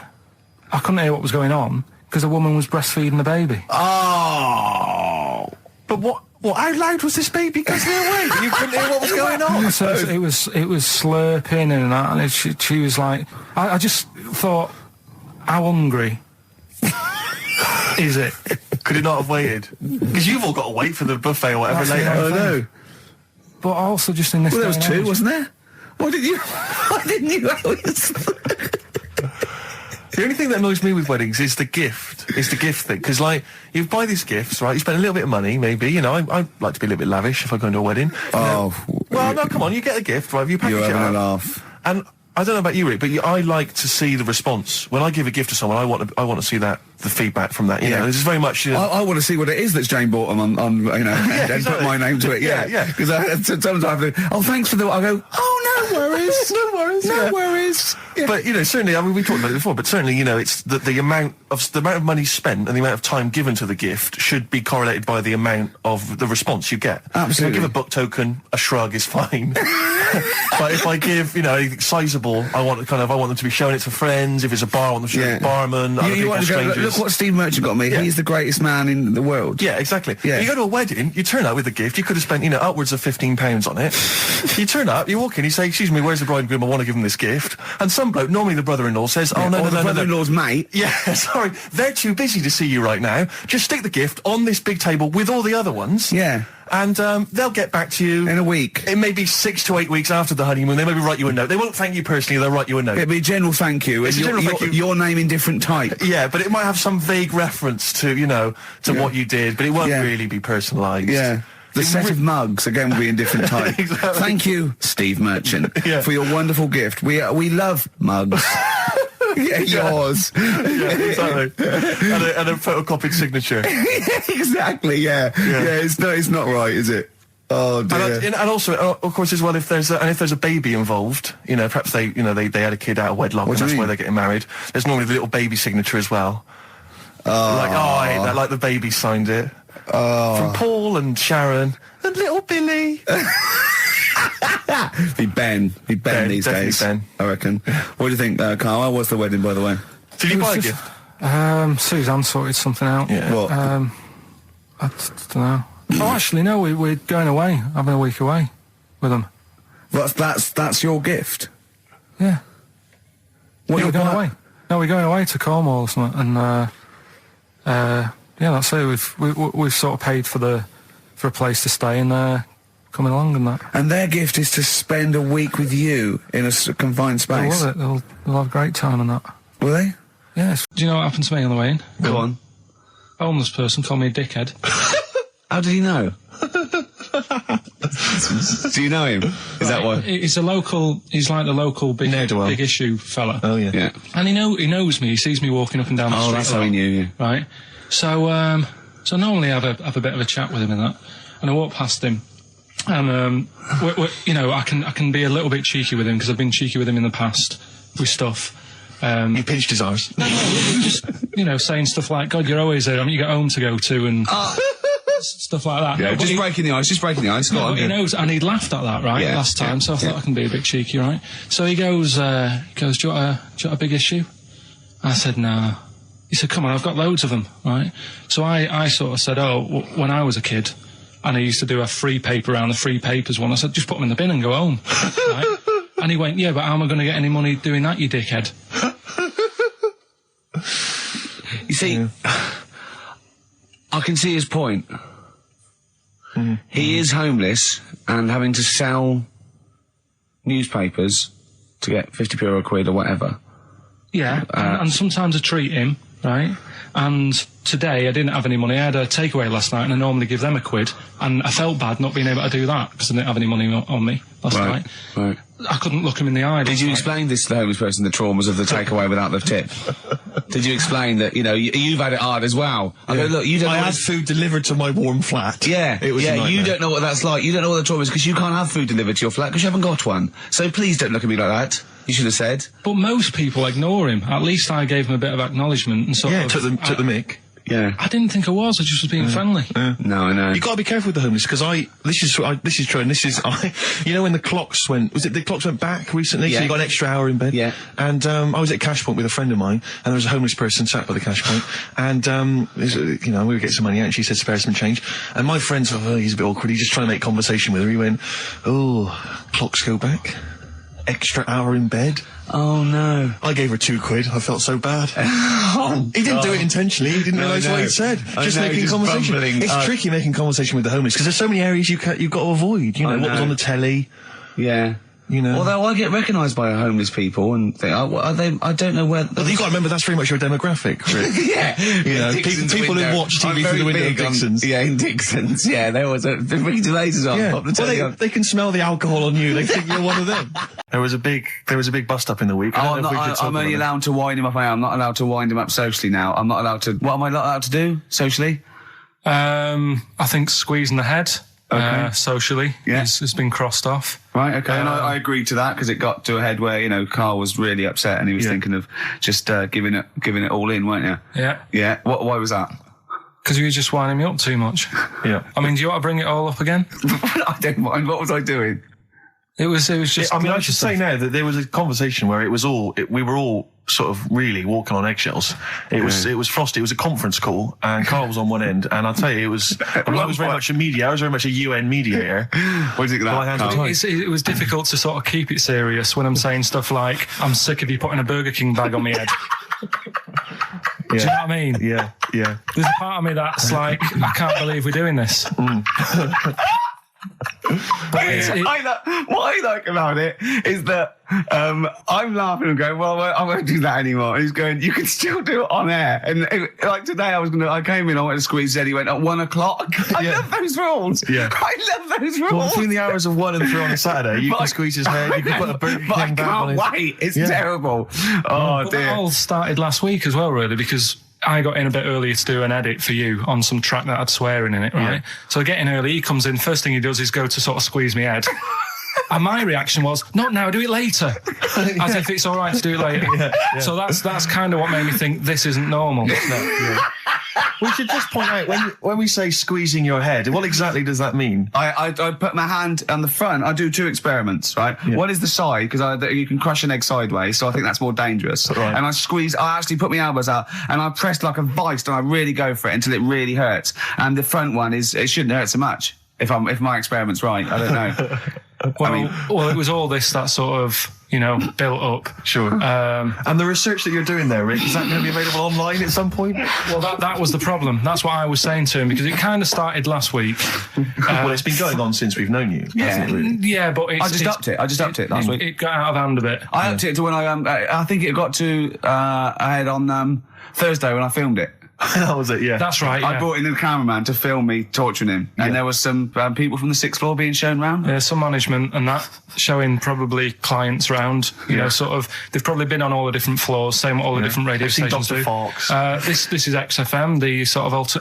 couldn't hear what was going on because a woman was breastfeeding the baby. Oh! But what? How loud was this baby going away? You couldn't hear what was going on. So it was slurping and that, and she was like, I just thought, how hungry is it? Could it not have waited? Because you've all got to wait for the buffet or whatever later. I know. But also just in this. Well, there was two, wasn't there? Why didn't you always... The only thing that annoys me with weddings is the gift. It's the gift thing. Because, you buy these gifts, right? You spend a little bit of money, maybe. I like to be a little bit lavish if I go into a wedding. Oh. Well, no, come on. You get a gift, right? You package it up. You're having a laugh. And I don't know about you, Rick, but I like to see the response. When I give a gift to someone, I want to see the feedback from that. You know, this is very much... I want to see what it is that's Jane bought them on and put my name to it. Yeah. Because sometimes I have to... Oh, thanks for the... I go, oh, no worries. No worries. Yeah. But, certainly, I mean, we talked about it before, but certainly, it's the amount of money spent and the amount of time given to the gift should be correlated by the amount of the response you get. Absolutely. If I give a book token, a shrug is fine. But if I give, anything sizable, I want them to be showing it to friends. If it's a bar, I want them to show it to the barman, other people, strangers. Look what Steve Merchant got me. Yeah. He's the greatest man in the world. Yeah, exactly. Yeah. You go to a wedding, you turn up with a gift, you could have spent, upwards of £15 on it. You turn up, you walk in, you say, excuse me, where's the bride and groom? I want to give them this gift. And some bloke, normally the brother-in-law, says, oh, no, the brother-in-law's mate. Yeah, sorry, they're too busy to see you right now. Just stick the gift on this big table with all the other ones. Yeah. And they'll get back to you... in a week. It may be 6 to 8 weeks after the honeymoon. They maybe write you a note. They won't thank you personally, they'll write you a note. It'll be a general thank you. It's a general thank you. Your name in different type. Yeah, but it might have some vague reference to, to what you did, but it won't really be personalised. Yeah. The set of mugs, again, will be in different type. Exactly. Thank you, Steve Merchant, for your wonderful gift. We love mugs. Yeah, yours. Yeah, exactly. And a photocopied signature. Exactly, yeah. It's not right, is it? Oh dear. And also, of course, as well, if there's a baby involved, perhaps they had a kid out of wedlock, and that's why they're getting married. There's normally the little baby signature as well. I hate that. Like the baby signed it. From Paul and Sharon and little Billy. Be Ben these days. Ben. I reckon. What do you think, Karl? How was the wedding, by the way? Did you buy a gift? Suzanne sorted something out. Yeah. What? I don't know. Oh, actually, no. We're going away, having a week away with them. That's your gift. Yeah. We're going away. No, we're going away to Cornwall or something, and yeah, that's it. We've sort of paid for a place to stay, and they're coming along and that. And their gift is to spend a week with you in a confined space. They love it. They'll have a great time on that. Will they? Yes. Do you know what happened to me on the way in? Go on. A homeless person called me a dickhead. How did he know? Do you know him? Is that why? He's like the local big issue fella. Oh, yeah. Yeah. And he knows me. He sees me walking up and down the street. Oh, that's how he knew you. Right. So normally I have a bit of a chat with him and that. And I walk past him. And, I can be a little bit cheeky with him because I've been cheeky with him in the past with stuff. You pinched his arse. No, just, saying stuff like, God, you're always there. I mean, you got home to go to and stuff like that. Yeah, no, just breaking the ice. No, but he knows, and he'd laughed at that, right, last time, so I thought I can be a bit cheeky, right? So he goes, do you want a big issue? I said, no. He said, come on, I've got loads of them, right? So I sort of said, when I was a kid, and I used to do a free paper around the free papers one, I said, just put them in the bin and go home, right? And he went, yeah, but how am I going to get any money doing that, you dickhead? You see, I can see his point. He is homeless and having to sell newspapers to get 50p or a quid or whatever. Yeah, and sometimes I treat him, right? And today I didn't have any money. I had a takeaway last night and I normally give them a quid. And I felt bad not being able to do that because I didn't have any money on me last night. Right. I couldn't look him in the eye. Did you explain this to the homeless person, the traumas of the takeaway without the tip? Did you explain that, you've had it hard as well? I go, look, I had food delivered to my warm flat. Yeah, it was a nightmare. You don't know what that's like. You don't know what the trauma is because you can't have food delivered to your flat because you haven't got one. So please don't look at me like that. You should have said. But most people ignore him. At least I gave him a bit of acknowledgement and sort of... took the mick. Yeah. I didn't think I was. I just was being friendly. Yeah. No, I know. You got to be careful with the homeless because this is true, and this is when the clocks went back recently, so you got an extra hour in bed. Yeah. And I was at Cash Point with a friend of mine, and there was a homeless person sat by the Cash Point, and we were getting some money out, and she said spare some change, and my friend said, he's a bit awkward. He's just trying to make conversation with her. He went, clocks go back. Extra hour in bed. Oh no. I gave her £2. I felt so bad. He didn't do it intentionally. He didn't realise what he said. Just making conversation. It's tricky making conversation with the homeless because there's so many areas you've got to avoid. What was on the telly. Yeah. Although I get recognised by homeless people and think, I don't know where... But you've got to remember that's very much your demographic, Rick. Yeah. People who watch TV through the window of Dixon's. In Dixon's, yeah. There was Ricky Gervais as well. Yeah. They can smell the alcohol on you. They think you're one of them. There was a big bust up in the week. I'm only allowed to wind him up. I'm not allowed to wind him up socially now. I'm not allowed to... What am I not allowed to do socially? I think squeezing the head... socially, has been crossed off. Right, okay, and I agreed to that because it got to a head where, Carl was really upset and he was thinking of just giving it all in, weren't you? Yeah. Yeah, why was that? Because you were just winding me up too much. Yeah. I mean, do you want to bring it all up again? I don't mind, what was I doing? It was just... I should say now that there was a conversation where we were all sort of really walking on eggshells. It was frosty. It was a conference call, and Carl was on one end. And I'll tell you, I was very much a mediator. I was very much a UN mediator. What do you think of that? It was difficult to sort of keep it serious when I'm saying stuff like, "I'm sick of you putting a Burger King bag on my head." Do you know what I mean? Yeah. There's a part of me that's like, I can't believe we're doing this. What I like about it is that I'm laughing and going, well, I won't do that anymore. And he's going, you can still do it on air. And like today, I came in, I went to squeeze Eddie, went at 1 o'clock. I love those rules. Yeah. I love those rules. Well, between the hours of 1 and 3 on a Saturday, you can squeeze his head, you can put a Burger King back on his... I can't wait. It's terrible. Oh, dear. That all started last week as well, really, because I got in a bit earlier to do an edit for you on some track that had swearing in it, right? Yeah. So I get in early, he comes in, first thing he does is go to sort of squeeze me head. And my reaction was, not now, do it later. As if it's all right to do it later. Yeah. So that's kind of what made me think this isn't normal. We should just point out, when we say squeezing your head, what exactly does that mean? I put my hand on the front. I do 2 experiments, right? Yeah. One is the side, because you can crush an egg sideways, so I think that's more dangerous. Right. And I actually put my elbows out, and I pressed like a vice, and I really go for it until it really hurts. And the front one it shouldn't hurt so much, if my experiment's right. I don't know. Well, it was all this that sort of, built up. Sure. And the research that you're doing there, Rick, is that going to be available online at some point? Well, that was the problem. That's what I was saying to him, because it kind of started last week. Well, it's been going on since we've known you. Yeah, really? Yeah, but I just upped it last week. It got out of hand a bit. I upped it to when I think it got to ahead on Thursday when I filmed it. That was it, yeah. That's right, yeah. I brought in a cameraman to film me torturing him, and there was some people from the 6th floor being shown round. Yeah, some management and that, showing probably clients round, sort of, they've probably been on all the different floors, same what all the different radio stations do. This is XFM, the sort of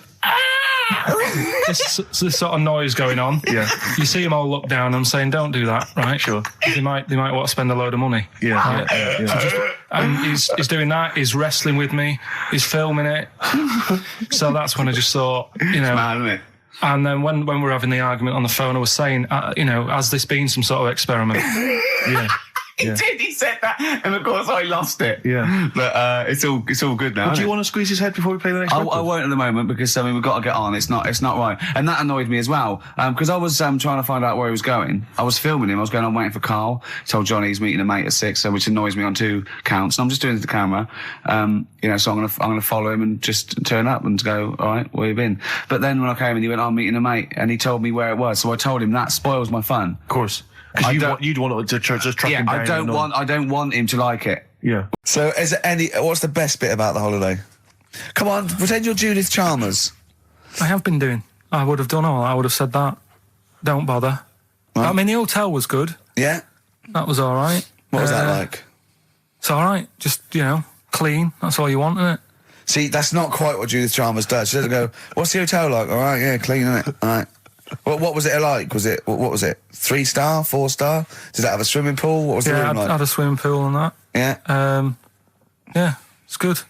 this sort of noise going on. Yeah. You see them all look down and saying, don't do that, right? Sure. They might want to spend a load of money. Yeah. Right? Yeah. And he's doing that, he's wrestling with me, he's filming it. So that's when I just thought, It's mad, isn't it? And then when we were having the argument on the phone, I was saying, has this been some sort of experiment? Yeah. He did. He said that, and of course I lost it. Yeah, but it's all good now. Do you want to squeeze his head before we play the next? I won't at the moment because we've got to get on. It's not right, and that annoyed me as well because I was trying to find out where he was going. I was filming him. I was going on waiting for Karl. Told Johnny he's meeting a mate at 6, which annoys me on 2 counts. And I'm just doing it to the camera, So I'm gonna follow him and just turn up and go, all right, where you been? But then when I came and he went, I'm meeting a mate, and he told me where it was. So I told him that spoils my fun. Of course. Because you'd want to just track him down. I don't want him to like it. Yeah. So, what's the best bit about the holiday? Come on, pretend you're Judith Chalmers. I have been doing. I would have done all. I would have said that. Don't bother. Right. I mean, the hotel was good. Yeah. That was all right. What was that like? It's all right. Just, clean. That's all you want, isn't it? See, that's not quite what Judith Chalmers does. She doesn't go, what's the hotel like? All right, yeah, clean, isn't it? All right. What was it like? What was it? 3-star, 4-star? Did it have a swimming pool? What was the room like? Yeah, had a swimming pool and that. Yeah. Yeah, it's good.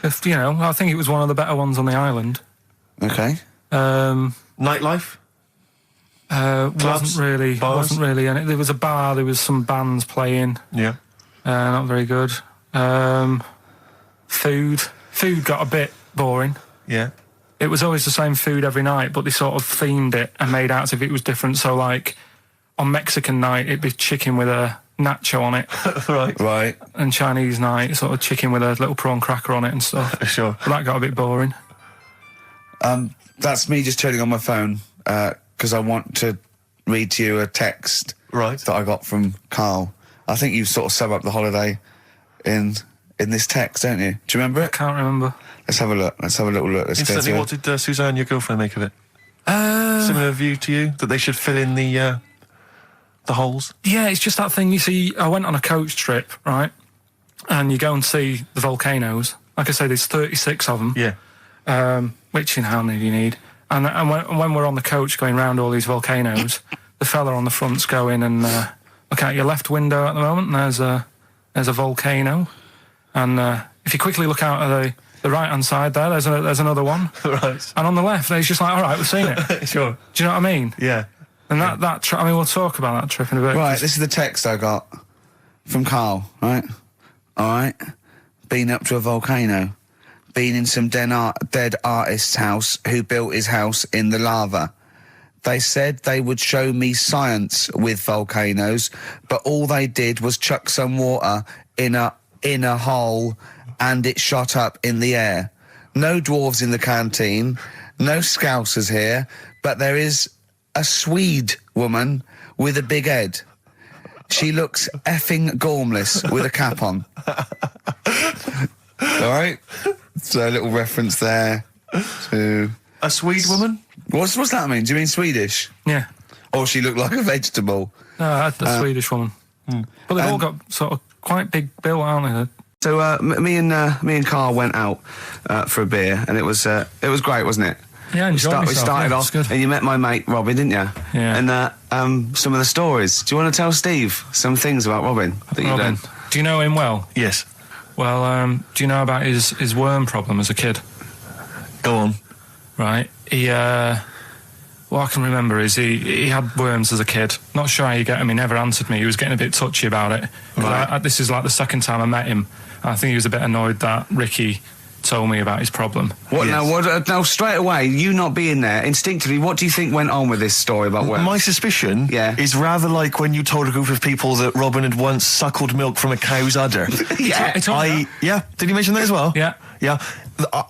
I think it was one of the better ones on the island. Okay. Nightlife? Wasn't really. And there was a bar. There was some bands playing. Yeah. Not very good. Food got a bit boring. Yeah. It was always the same food every night, but they sort of themed it and made out as if it was different. So, like, on Mexican night, it'd be chicken with a nacho on it. Right. And Chinese night, sort of chicken with a little prawn cracker on it and stuff. Sure. But that got a bit boring. That's me just turning on my phone, because I want to read to you a text that I got from Karl. I think you sort of sum up the holiday in this text, don't you? Do you remember it? I can't remember. Let's have a look. Let's have a little look. Instantly, what did Suzanne, your girlfriend, make of it? Similar view to you, that they should fill in the holes? Yeah, it's just that thing. You see, I went on a coach trip, right? And you go and see the volcanoes. Like I say, there's 36 of them. Yeah. Which, how many do you need? And when we're on the coach going round all these volcanoes, the fella on the front's going and look out your left window at the moment, and there's a volcano. And if you quickly look out at the right-hand side there, there's another one. Right. And on the left, there's just like, all right, we've seen it. Sure. Do you know what I mean? Yeah. And that trip, we'll talk about that trip in a bit. Right, this is the text I got from Karl, right? All right. Been up to a volcano. Been in some dead artist's house who built his house in the lava. They said they would show me science with volcanoes, but all they did was chuck some water in a hole and it shot up in the air. No dwarves in the canteen, no scousers here, but there is a Swede woman with a big head. She looks effing gormless with a cap on. All right? So a little reference there to... A Swede woman? What's that mean? Do you mean Swedish? Yeah. Or she looked like a vegetable? No, the Swedish woman. But they've all got sort of quite big bill, aren't they? So me and Karl went out for a beer, and it was great, wasn't it? Yeah, we started off, good. and you met my mate Robin, didn't you? Yeah. And some of the stories. Do you want to tell Steve some things about Robin that you don't? Do you know him well? Yes. Well, do you know about his worm problem as a kid? Go on. Right. What I can remember is he had worms as a kid. Not sure how you get him. He never answered me. He was getting a bit touchy about it. Right. This is like the second time I met him. I think he was a bit annoyed that Ricky told me about his problem. What now? Now, straight away, you not being there, instinctively, what do you think went on with this story about worms? My suspicion is rather like when you told a group of people that Robin had once suckled milk from a cow's udder. Did he mention that as well? Yeah.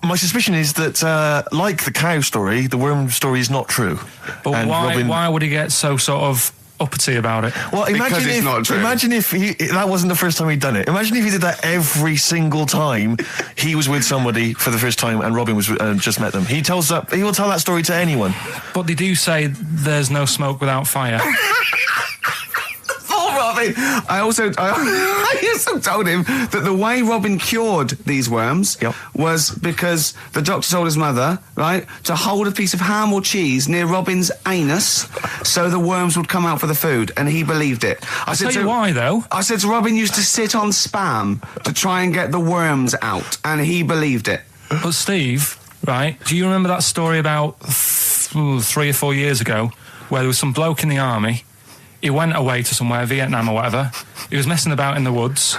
My suspicion is that, like the cow story, the worm story is not true. But why would he get so sort of uppity about it? Well, imagine if that wasn't the first time he'd done it. Imagine if he did that every single time he was with somebody for the first time and Robin was just met them. He will tell that story to anyone. But they do say there's no smoke without fire. Robin. I also told him that the way Robin cured these worms was because the doctor told his mother, right, to hold a piece of ham or cheese near Robin's anus so the worms would come out for the food, and he believed it. I'll tell you why, though. I said to Robin used to sit on spam to try and get the worms out, and he believed it. But Steve, right, do you remember that story about 3 or 4 years ago where there was some bloke in the army? He went away to somewhere, Vietnam or whatever. He was messing about in the woods.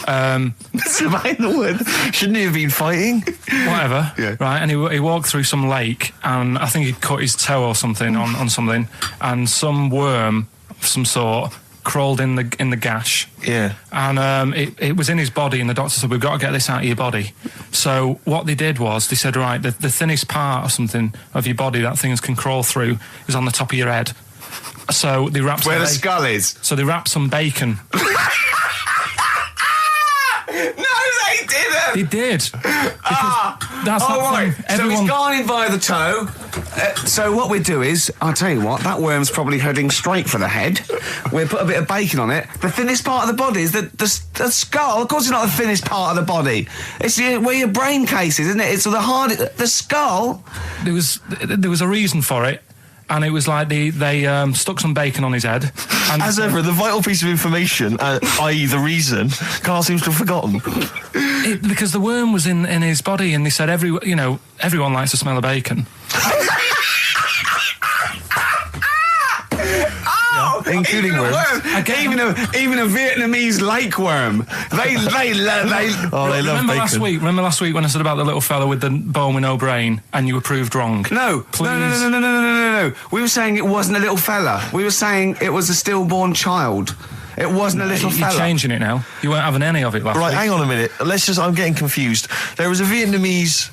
Messing about in the woods? Shouldn't he have been fighting? Whatever. Yeah. Right, and he walked through some lake, and I think he'd cut his toe or something on something, and some worm of some sort crawled in the gash. Yeah. And it was in his body, and the doctor said, we've got to get this out of your body. So what they did was, they said, right, the thinnest part or something of your body that things can crawl through is on the top of your head. So they wrapped where the skull is. So they wrapped some bacon. No, they didn't. They did. That's right. Thing. So he's gone in via the toe. So what we do is, I'll tell you what, that worm's probably heading straight for the head. We'll put a bit of bacon on it. The thinnest part of the body is the skull. Of course, it's not the thinnest part of the body. It's where your brain case is, isn't it? It's the skull. There was a reason for it. And it was like they stuck some bacon on his head. And as ever, the vital piece of information, i.e. the reason, Karl seems to have forgotten. Because the worm was in his body, and they said everyone likes the smell of bacon. Including worms. Even a Vietnamese lake worm. They love bacon. Remember last week when I said about the little fella with the bone with no brain, and you were proved wrong? No. We were saying it wasn't a little fella. We were saying it was a stillborn child. It wasn't a little fella. You're changing it now. You weren't having any of it last week. Right, hang on a minute. I'm getting confused. There was a Vietnamese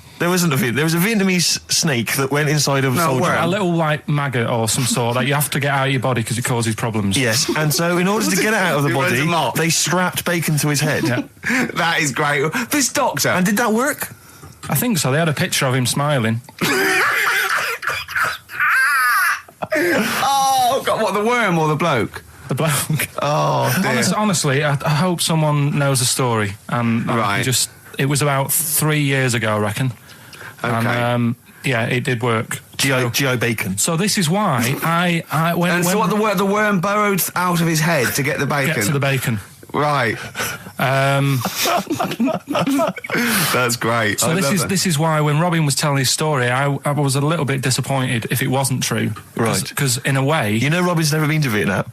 snake that went inside of a soldier. A little, like, maggot or some sort that you have to get out of your body because it causes problems. Yes, and so in order to get it out of the body, they strapped bacon to his head. Yeah. That is great. This doctor... And did that work? I think so. They had a picture of him smiling. Oh, God, what, the worm or the bloke? The bloke. Oh, dear. Honestly, I hope someone knows the story. Right. It was about 3 years ago, I reckon. Okay. And, it did work. GI bacon. So this is why the worm burrowed out of his head to get the bacon? Get to the bacon. Right. That's great. So this is why when Robin was telling his story, I was a little bit disappointed if it wasn't true. Right. Because in a way... You know Robin's never been to Vietnam.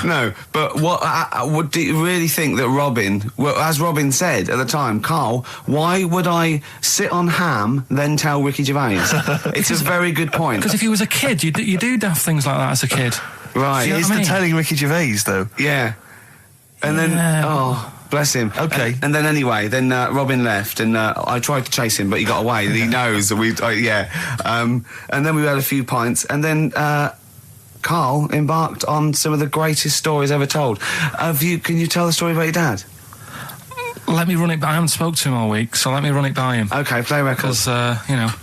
No, but what do you really think that Robin... Well, as Robin said at the time, Karl, why would I sit on ham, then tell Ricky Gervais? It's a very good point. Because if he was a kid, you do daft things like that as a kid. Right. He is telling Ricky Gervais, though. Yeah. And then, bless him. Okay. And then anyway, Robin left, and I tried to chase him, but he got away. He knows that and then we had a few pints, and then Karl embarked on some of the greatest stories ever told. Can you tell the story about your dad? Let me run it by. I haven't spoke to him all week, so let me run it by him. Okay, play record. Because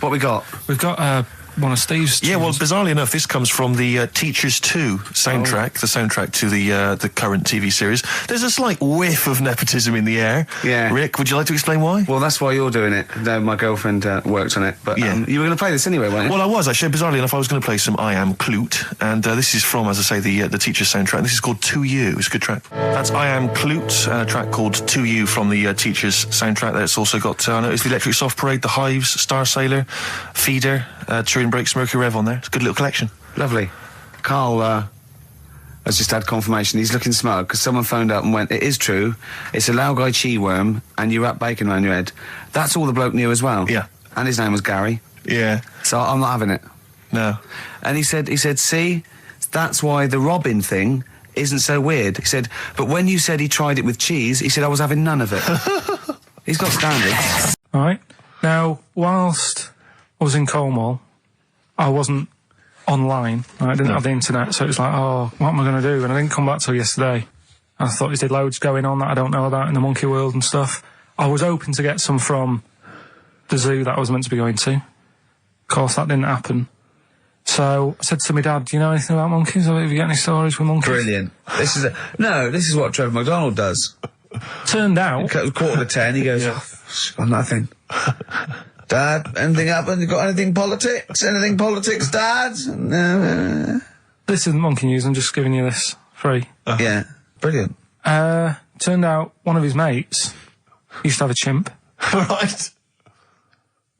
what we got? We've got one of Steve's tunes. Yeah, well, bizarrely enough, this comes from the Teachers 2 soundtrack, the soundtrack to the current TV series. There's a slight whiff of nepotism in the air. Yeah. Rick, would you like to explain why? Well, that's why you're doing it. No, my girlfriend worked on it. But you were going to play this anyway, weren't you? Well, I was, actually. Bizarrely enough, I was going to play some I Am Clute, and this is from, as I say, the Teachers soundtrack. This is called To You. It's a good track. That's I Am Clute, a track called To You from the Teachers soundtrack. That's also got, I noticed, the Electric Soft Parade, The Hives, Star Sailor, Feeder, Turin Breaks, Mercury Rev on there. It's a good little collection. Lovely. Karl, has just had confirmation. He's looking smug because someone phoned up and went, it is true. It's a Laogai chi worm and you wrap bacon around your head. That's all the bloke knew as well. Yeah. And his name was Gary. Yeah. So I'm not having it. No. And he said, see, that's why the Robin thing isn't so weird. He said, but when you said he tried it with cheese, he said I was having none of it. He's got standards. All right. Now, whilst I was in Cornwall, I wasn't online. I didn't have the internet, so it was like, oh, what am I going to do? And I didn't come back till yesterday. I thought there's loads going on that I don't know about in the monkey world and stuff. I was hoping to get some from the zoo that I was meant to be going to. Of course, that didn't happen. So I said to my dad, do you know anything about monkeys? Or have you got any stories with monkeys? Brilliant. This is what Trevor McDonald does. Turned out... 9:45, he goes, got nothing. Dad, anything happened? You got anything politics? Anything politics, Dad? No. This isn't monkey news, I'm just giving you this free. Yeah, brilliant. Turned out one of his mates used to have a chimp. Right.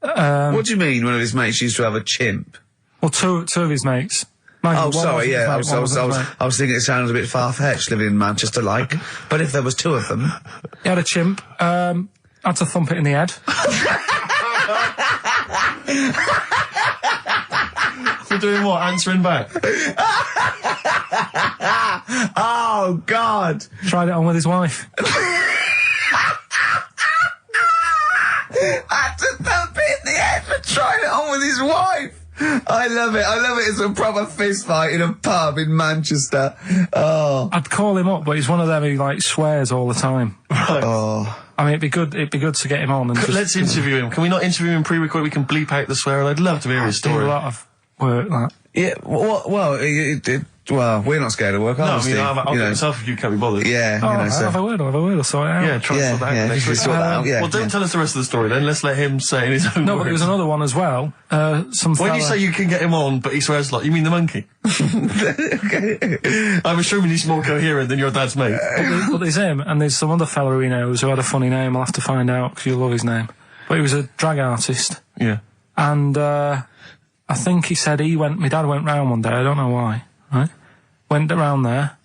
What do you mean one of his mates used to have a chimp? Well, two of his mates. I was thinking it sounds a bit far-fetched living in Manchester, like. But if there was two of them... He had a chimp, had to thump it in the head. For doing what? Answering back? Oh, God! Tried it on with his wife. Had to thump it in the head for trying it on with his wife! I love it. It's a proper fist fight in a pub in Manchester. Oh. I'd call him up, but he's one of them who, like, swears all the time. Right. Oh. I mean, it'd be good to get him on and just... Let's interview him. Can we not interview him pre-record? We can bleep out the swear, and I'd love to hear his story. Do a lot of work, that. Yeah, well, we're not scared of work, are we? No, I mean, Steve? I'll get myself if you can't be bothered. Yeah, I'll have a word, I'll sort it out. Yeah, try and sort that out next week. Well, don't tell us the rest of the story then. Let's let him say in his own No, words. but there was another one as well. When you say you can get him on, but he swears a lot, you mean the monkey? I'm assuming he's more coherent than your dad's mate. But there's him, and there's some other fella who he knows who had a funny name. I'll have to find out, because you'll love his name. But he was a drag artist. Yeah. And, I think he said my dad went round one day, I don't know why, right? Went around there,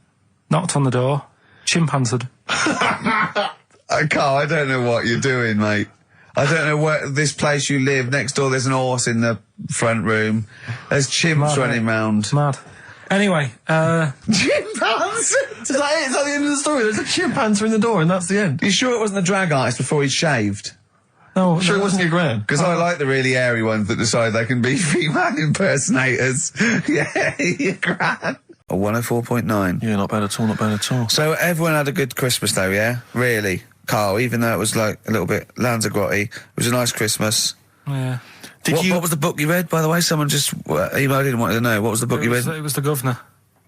knocked on the door, chimp answered. Carl, I don't know what you're doing, mate. I don't know where this place you live, next door there's an horse in the front room. There's chimps running round. Mad. Anyway, chimp answered! Is that it? Is that the end of the story? There's a chimp answering the door and that's the end. You sure it wasn't the drag artist before he shaved? No, sure it wasn't your gran? Because I like the really airy ones that decide they can be female impersonators. Yeah, your gran. 104.9. Yeah, not bad at all. So everyone had a good Christmas though, yeah? Really? Carl, even though it was like a little bit Lanzagrotte, it was a nice Christmas. Yeah. What was the book you read, by the way? Someone just emailed in and wanted to know. What was the book you read? It was The Governor.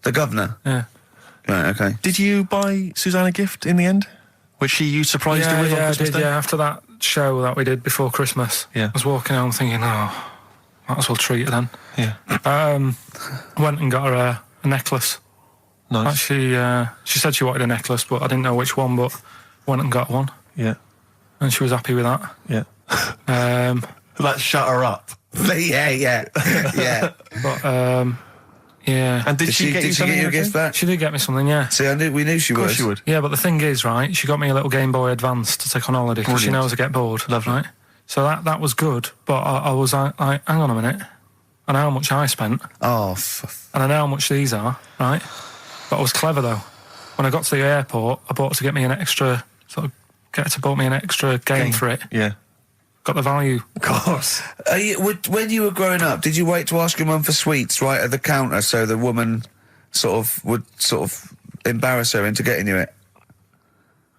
The Governor? Yeah. Right, okay. Did you buy Suzanne a gift in the end? Which you surprised her with on Christmas Day? Yeah, after that show that we did before Christmas. Yeah. I was walking home thinking, might as well treat her then. Yeah. Went and got her a necklace. Nice. Actually, she said she wanted a necklace, but I didn't know which one, but went and got one. Yeah. And she was happy with that. Yeah. That shut her up. Yeah. But, yeah. And did she get you a gift back? She did get me something, yeah. See, we knew she would. Of course she would. Yeah, but the thing is, right, she got me a little Game Boy Advance to take on holiday because she knows I get bored. Lovely. Right? So that was good, but I was like, hang on a minute. I know how much I spent. Oh, and I know how much these are, right? But I was clever, though. When I got to the airport, I bought her to get me an extra, bought me an extra game for it. Yeah. Got the value. Of course. When you were growing up, did you wait to ask your mum for sweets right at the counter so the woman would embarrass her into getting you it?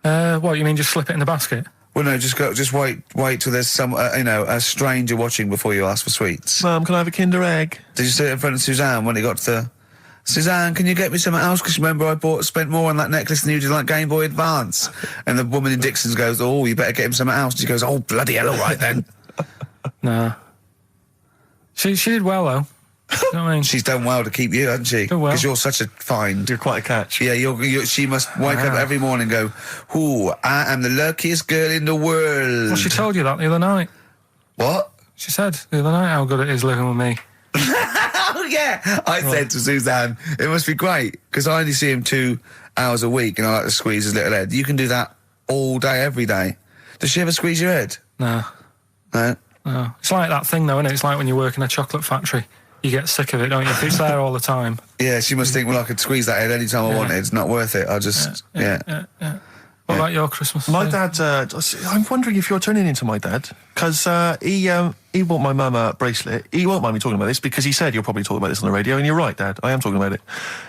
What, you mean just slip it in the basket? Well, no, just wait till there's some, a stranger watching before you ask for sweets. Mum, can I have a Kinder Egg? Did you sit in front of Suzanne when it got to the... Suzanne, can you get me something else? Because remember I spent more on that necklace than you did, like Game Boy Advance. And the woman in Dixon's goes, oh, you better get him something else. She goes, oh, bloody hell, all right then. Nah. She did well, though. You know what I mean? She's done well to keep you, hasn't she? Done well. Because you're such a find. You're quite a catch. Yeah, she must wake up every morning and go, ooh, I am the luckiest girl in the world. Well, she told you that the other night. What? She said the other night how good it is living with me. Oh, yeah. I said to Suzanne, it must be great, because I only see him 2 hours a week and I like to squeeze his little head. You can do that all day, every day. Does she ever squeeze your head? No. No? No. It's like that thing, though, isn't it? It's like when you work in a chocolate factory. You get sick of it, don't you? If it's there all the time. Yeah, she must think, well, I could squeeze that head any time I wanted. It's not worth it. I'll just, yeah. What about your Christmas? My dad, I'm wondering if you're turning into my dad, because he bought my mum a bracelet. He won't mind me talking about this, because he said you'll probably talk about this on the radio, and you're right, Dad, I am talking about it.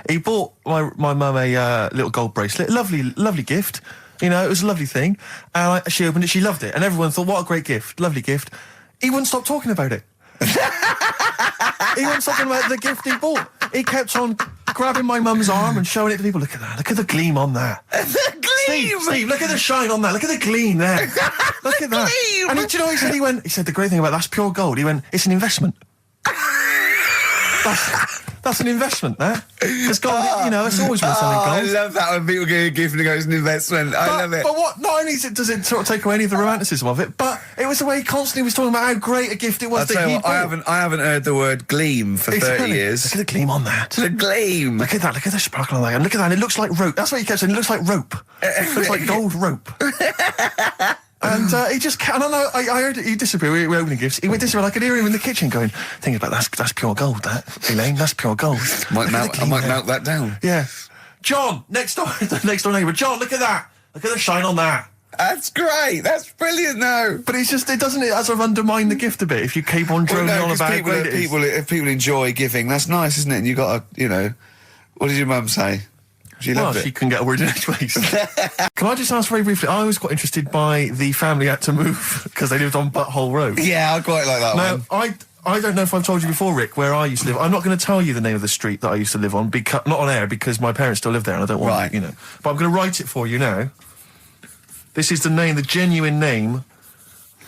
He bought my mum a little gold bracelet. Lovely gift. You know, it was a lovely thing. And she opened it, she loved it, and everyone thought, what a great gift, lovely gift. He wouldn't stop talking about it. He wouldn't stop talking about the gift he bought. He kept on grabbing my mum's arm and showing it to people. Look at that. Look at the gleam on that. The gleam! Steve, look at the shine on that. Look at the gleam there. Look at that. Gleam! And do you know what he said? He said, the great thing about that's pure gold. He went, it's an investment. That's an investment, there. Because gold, you know, it's always worth something gold. I love that when people get a gift and it goes an investment. I love it. But what? Not only does it sort of take away any of the romanticism of it, but it was the way he constantly was talking about how great a gift it was that he bought. I haven't heard the word gleam for 30 years. Look at the gleam on that. The gleam. Look at that. Look at the sparkle on that. And look at that. And it looks like rope. That's what he kept saying. It looks like rope. It looks like gold rope. And he just, I don't know, I heard it, he disappeared, we were opening gifts, he went disappear, I could hear him in the kitchen going, think about that's pure gold, that, Elaine, that's pure gold. I might melt that down. Yeah. John, next door neighbour, John, look at that, look at the shine on that. That's great, that's brilliant now. But it's just, it doesn't sort of undermine the gift a bit, if you keep on droning on about how great it is. If people enjoy giving, that's nice, isn't it? And you got to, you know, what did your mum say? She loved it. She couldn't get a word in edgeways. Can I just ask very briefly, I was quite interested by the family had to move because they lived on Butthole Road. Yeah, I quite like that one. I don't know if I've told you before, Rick, where I used to live. I'm not going to tell you the name of the street that I used to live on, because not on air, because my parents still live there and I don't want, you know. But I'm going to write it for you now. This is the genuine name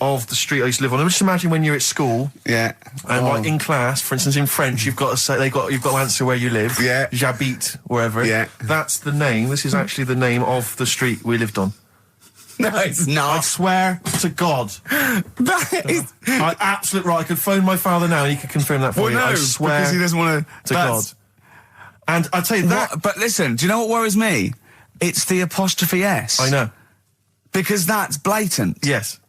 of the street I used to live on. Just imagine when you're at school. Yeah. And like in class, for instance, in French, you've got to say you've got to answer where you live. Yeah. J'habite, wherever. Yeah. That's the name. This is actually the name of the street we lived on. No, it's not. I swear to God. That is... Absolute right. I could phone my father now and he could confirm that for you. No, I swear because he doesn't want to God. And I tell you that. But listen, do you know what worries me? It's the apostrophe S. I know. Because that's blatant. Yes.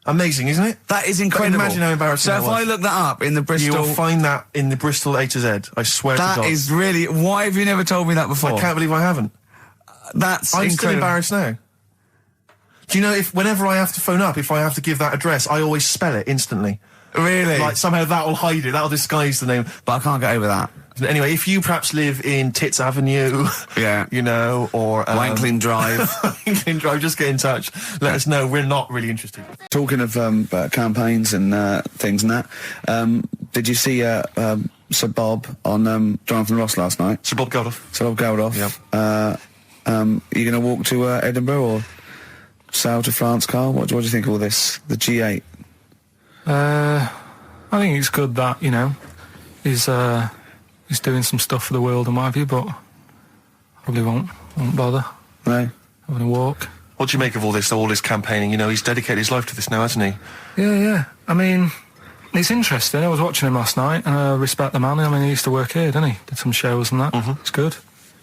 Amazing, isn't it? That is incredible. But imagine how embarrassing that was. So if I look that up in the Bristol... You will find that in the Bristol A to Z. I swear to God. That is really... Why have you never told me that before? I can't believe I haven't. That's I'm incredible. still embarrassed now. Do you know, whenever I have to phone up, if I have to give that address, I always spell it instantly. Really? Like, somehow that'll hide it, that'll disguise the name. But I can't get over that. Anyway, if you perhaps live in Tits Avenue, yeah, you know, or... Wankling Drive. Wankling Drive, just get in touch. Let us know, we're not really interested. Talking of campaigns and things and that, did you see Sir Bob on Jonathan Ross last night? Sir Bob Geldof. Sir Bob Geldof. Yep. Are you going to walk to Edinburgh or sail to France, Carl? What do you think of all this? The G8? I think it's good that, you know, he's doing some stuff for the world and what have you, but probably won't bother. No. Having a walk. What do you make of all this campaigning? You know, he's dedicated his life to this now, hasn't he? Yeah. I mean, it's interesting. I was watching him last night, and I respect the man. I mean, he used to work here, didn't he? Did some shows and that. Mm-hmm. It's good.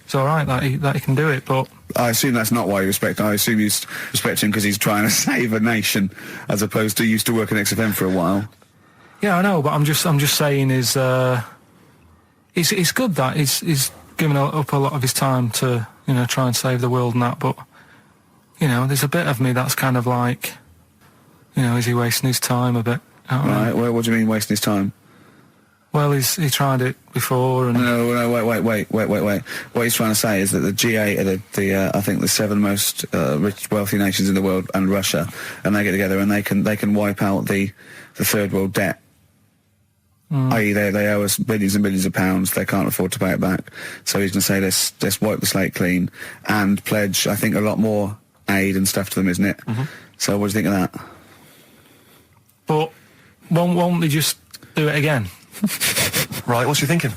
It's all right that he can do it, but... I assume that's not why you respect him. I assume you respect him because he's trying to save a nation, as opposed to used to work in XFM for a while. Yeah, I know, but I'm just saying it's good that he's given up a lot of his time to, you know, try and save the world and that, but, you know, there's a bit of me that's kind of like, you know, is he wasting his time a bit? Right, well, what do you mean wasting his time? Well, he tried it before and... No, wait. What he's trying to say is that the G8 are I think the 7 most rich, wealthy nations in the world, and Russia, and they get together and they can wipe out the third world debt. I.e. they owe us billions and billions of pounds, they can't afford to pay it back. So he's going to say, let's wipe the slate clean and pledge, I think, a lot more aid and stuff to them, isn't it? Mm-hmm. So what do you think of that? But won't they just do it again? Right, what's you thinking?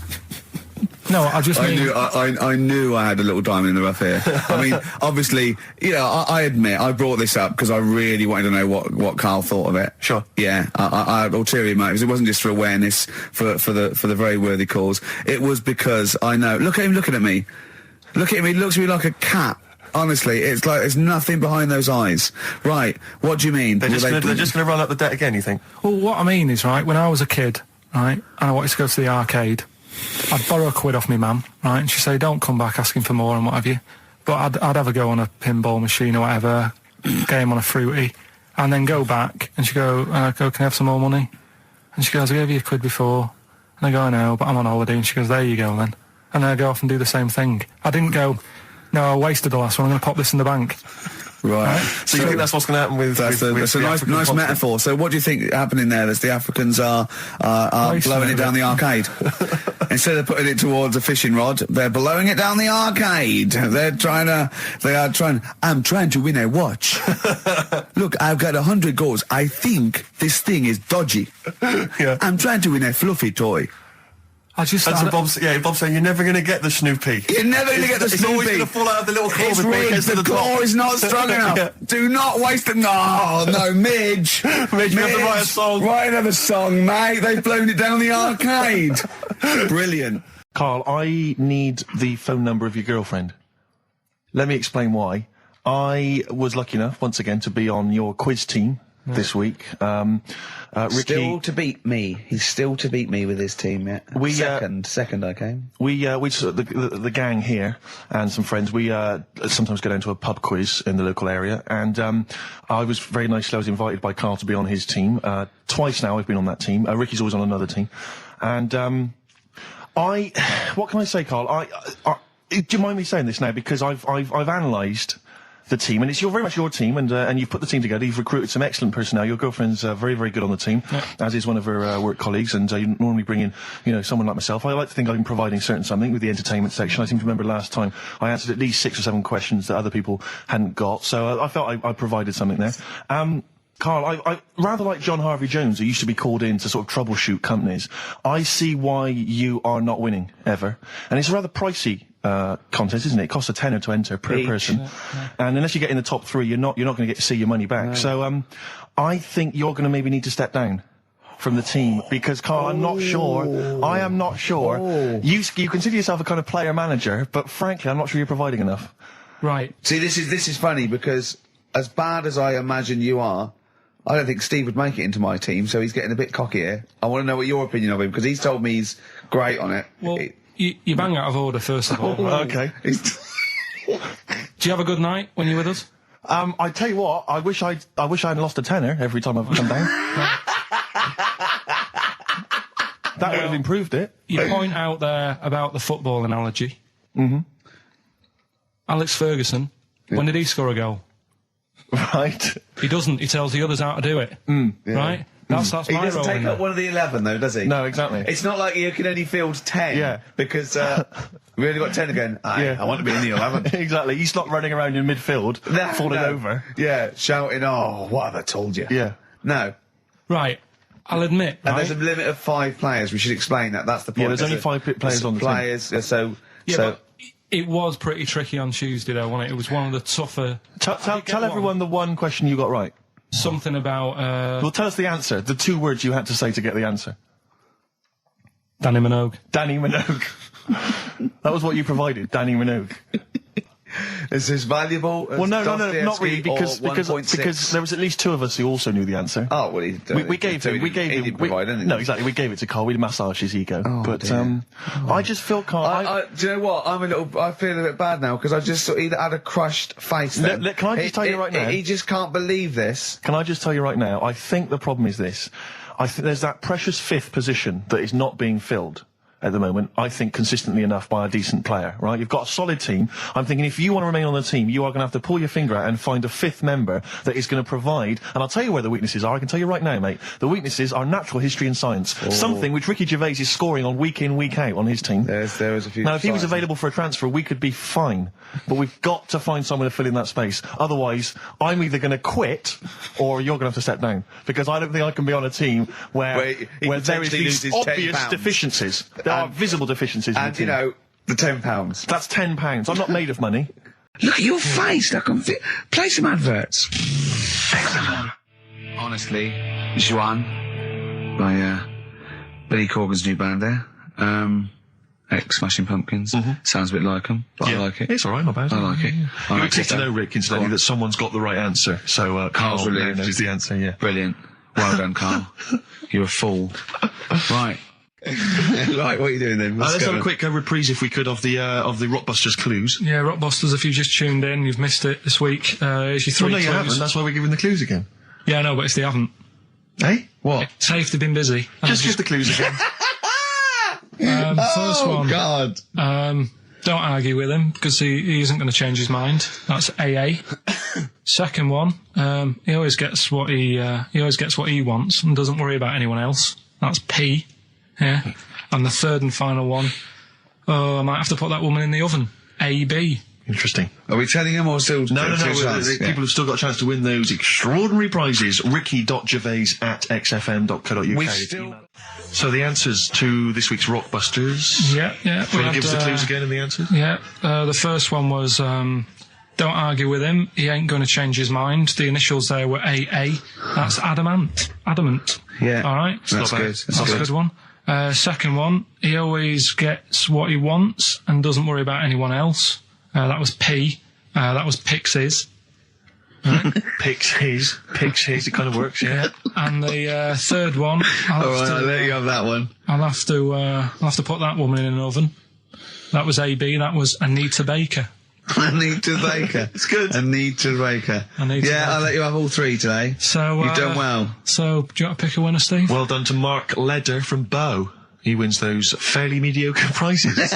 No, I just mean... I knew I had a little diamond in the rough here. I mean, obviously, you know, I admit, I brought this up because I really wanted to know what Karl thought of it. Sure. Yeah, I had ulterior motives. It wasn't just for awareness, for the very worthy cause. It was because I know... Look at him looking at me. Look at him, he looks at me like a cat. Honestly, it's like there's nothing behind those eyes. Right, what do you mean? They're just going to run up the debt again, you think? Well, what I mean is, right, when I was a kid, right, and I wanted to go to the arcade, I'd borrow £1 off my mum, right, and she'd say, don't come back asking for more and what have you. But I'd have a go on a pinball machine or whatever, game on a fruity, and then go back, and she'd go, can I have some more money? And she goes, I gave you £1 before. And I go, I know, but I'm on holiday. And she goes, there you go then. And then I go off and do the same thing. I didn't go, no, I wasted the last one, I'm going to pop this in the bank. Right. So you think that's what's going to happen with... That's a nice metaphor. So what do you think happening there? That the Africans are blowing it down the arcade. Instead of putting it towards a fishing rod, they're blowing it down the arcade. I'm trying to win a watch. Look, I've got 100 goals. I think this thing is dodgy. Yeah. I'm trying to win a fluffy toy. Bob's saying you're never going to get the Snoopy. You're never going to get the Snoopy. It's always going to fall out of the little claw before it gets to the top. The claw is not strong enough. Yeah. Do not waste it. No, Midge. Midge, you have to write a song. Write another song, mate. They've blown it down the arcade. Brilliant. Karl, I need the phone number of your girlfriend. Let me explain why. I was lucky enough, once again, to be on your quiz team this week. Ricky, still to beat me. He's still to beat me with his team. Yeah. Second I came. The gang here and some friends. We sometimes go down to a pub quiz in the local area, and I was very nicely. I was invited by Karl to be on his team. Twice now I've been on that team. Ricky's always on another team, and what can I say, Karl? Do you mind me saying this now? Because I've analysed the team, and it's very much your team, and you've put the team together. You've recruited some excellent personnel. Your girlfriend's very, very good on the team, as is one of her work colleagues. And you normally bring in, someone like myself. I like to think I've been providing something with the entertainment section. I seem to remember last time I answered at least 6 or 7 questions that other people hadn't got. So I felt I provided something there. Karl, I rather like John Harvey Jones, who used to be called in to sort of troubleshoot companies. I see why you are not winning ever, and it's a rather pricey contest, isn't it? It costs £10 to enter per person, and unless you get in the top 3, you're not going to get to see your money back. No. So I think you're going to maybe need to step down from the team, because Karl, I am not sure. You consider yourself a kind of player manager, but frankly, I'm not sure you're providing enough. Right. See, this is funny, because as bad as I imagine you are, I don't think Steve would make it into my team, so he's getting a bit cocky here. I want to know what your opinion of him, because he's told me he's great on it. Well, you bang out of order, first of all. Okay. Do you have a good night when you're with us? I tell you what, I wish I hadn't lost a tenner every time I've come down. That would have improved it. You point out there about the football analogy. Mm-hmm. Alex Ferguson, when did he score a goal? Right. He doesn't. He tells the others how to do it. Right? That's my role. He doesn't take up one of the 11, though, does he? No, exactly. It's not like you can only field 10. Because we only got 10 again. I want to be in the 11. Exactly. He's not running around in midfield, falling over. Yeah, shouting, oh, what have I told you? Yeah. No. Right. I'll admit, And there's a limit of 5 players. We should explain that. That's the point. Yeah, there's only 5 players on the team. But it was pretty tricky on Tuesday, though, wasn't it? It was one of the tougher... Tell everyone the one question you got right. Something about... Well, tell us the answer. The 2 words you had to say to get the answer. Danny Minogue. Danny Minogue. That was what you provided, Danny Minogue. Is this valuable? Well, no, not really, because there was at least 2 of us who also knew the answer. Oh, well, we gave him. No, exactly. We gave it to Karl. We massaged his ego. Oh, but dear. I just feel Karl. Do you know what? I feel a bit bad now, because I just sort of had a crushed face. Then. Can I just tell you right now? He just can't believe this. Can I just tell you right now? I think the problem is this. I think there's that precious 5th position that is not being filled at the moment, I think, consistently enough by a decent player, right? You've got a solid team. I'm thinking if you want to remain on the team, you are going to have to pull your finger out and find a 5th member that is going to provide, and I'll tell you where the weaknesses are. I can tell you right now, mate. The weaknesses are natural history and science. Something which Ricky Gervais is scoring on week in, week out on his team. There is a few. Now, if he was available for a transfer, we could be fine. But we've got to find someone to fill in that space. Otherwise, I'm either going to quit or you're going to have to step down. Because I don't think I can be on a team where there is these obvious deficiencies. There are visible deficiencies in the And, team. you know, the £10. That's £10. I'm not made of money. Look at your face. Look, play some adverts. Honestly, Juan by Billy Corgan's new band there. Ex-Smashing Pumpkins. Sounds a bit like them, but I like it. It's all right, not bad. I like it. You would take to know, Rick, incidentally, that someone's got the right answer. So Carl's Carl relieved. knows the answer, yeah. Brilliant. Well done, Carl. You're a fool. Right. Right, what are you doing then? Let's have a quick reprise, if we could, of the Rockbusters clues. Yeah, Rockbusters, if you've just tuned in, you've missed it this week. Here's your 3 Well, no, you clues. haven't. That's why we're giving the clues again. Yeah, no, but it's they haven't. Eh? What? Safe, they've been busy. Just give the clues again. First one. God. Don't argue with him, because he isn't going to change his mind. That's AA. Second one, he always gets what he wants and doesn't worry about anyone else. That's P. Yeah. And the third and final one, I might have to put that woman in the oven. AB. Interesting. Are we telling him or still? No. People have still got a chance to win those extraordinary prizes. ricky.gervais@xfm.co.uk. So the answers to this week's Rockbusters. Yeah. Do you want to give us the clues again and the answers? Yeah. The first one was, don't argue with him. He ain't going to change his mind. The initials there were AA. That's adamant. Yeah. All right. That's good. That's a good one. Second one, he always gets what he wants and doesn't worry about anyone else. That was P. That was Pixies. Pixies. It kind of works, yeah. And the third one, I'll let you have that one. I'll have to put that woman in an oven. That was AB. That was Anita Baker. Anita Baker. It's good. Anita Baker. I'll let you have all 3 today. So you've done well. So do you want to pick a winner, Steve? Well done to Mark Leder from Bow. He wins those fairly mediocre prizes.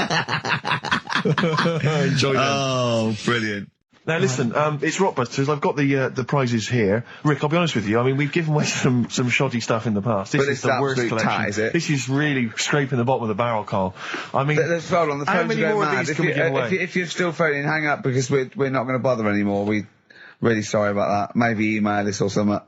Enjoy them. Oh, brilliant. Now listen, it's Rockbusters. I've got the prizes here. Rick, I'll be honest with you. I mean, we've given away some shoddy stuff in the past. This is the worst collection. Tat, is it? This is really scraping the bottom of the barrel, Carl. I mean, let's hold on. The how phones many are more going of mad. these can we give away? If you're still phoning, hang up because we're not going to bother anymore. We're really sorry about that. Maybe email us or something.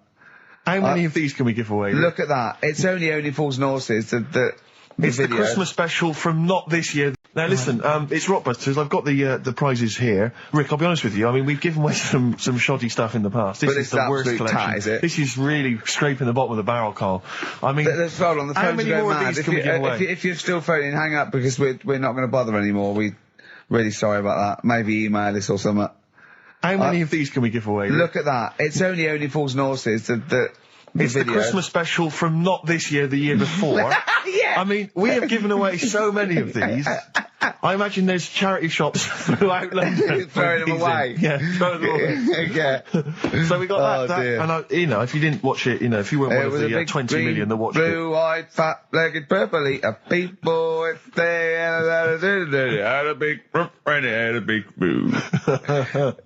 How many of these can we give away? Rick? Look at that. It's only Fools and Horses. The It's video. the Christmas special from not this year. Now listen, it's Rockbusters. I've got the prizes here. Rick, I'll be honest with you. I mean, we've given away some shoddy stuff in the past. This is the worst collection. Tat, is it? This is really scraping the bottom of the barrel, Carl. I mean, let's hold on. The how phones many are going more of mad. these can we give away? If you're still phoning, hang up because we're not going to bother anymore. We're really sorry about that. Maybe email us or something. How many of these can we give away? Rick? Look at that. It's only Fools and Horses. It's the Christmas special from not this year, the year before. Yeah. I mean, we have given away so many of these. I imagine there's charity shops throughout London. Throwing them away. Yeah, throwing them away. Yeah. So we got that. Dear. And if you didn't watch it, if you weren't one of the 20 million that watched it. Blue-eyed, fat-legged, purple-eater people, if they had a big had a big boo.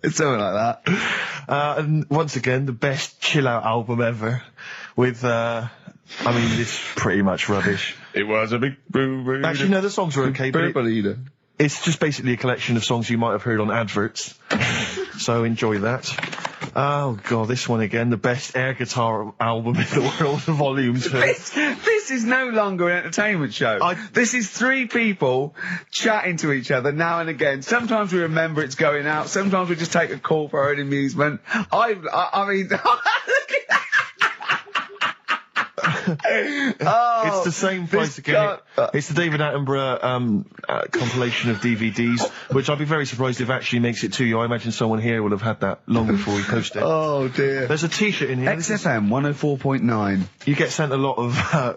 It's something like that. And once again, the best chill-out album ever. With, it's pretty much rubbish. It was a big boo. Actually, no, the songs were okay, but it's just basically a collection of songs you might have heard on adverts. So enjoy that. Oh god, this one again, the best air guitar album in the world, volume 2. This is no longer an entertainment show. This is 3 people chatting to each other now and again. Sometimes we remember it's going out. Sometimes we just take a call for our own amusement. I mean, look at that. It's the same price again. It's the David Attenborough compilation of DVDs, which I'd be very surprised if it actually makes it to you. I imagine someone here will have had that long before we post it. Oh dear. There's a T-shirt in here. XFM 104.9 You get sent a lot of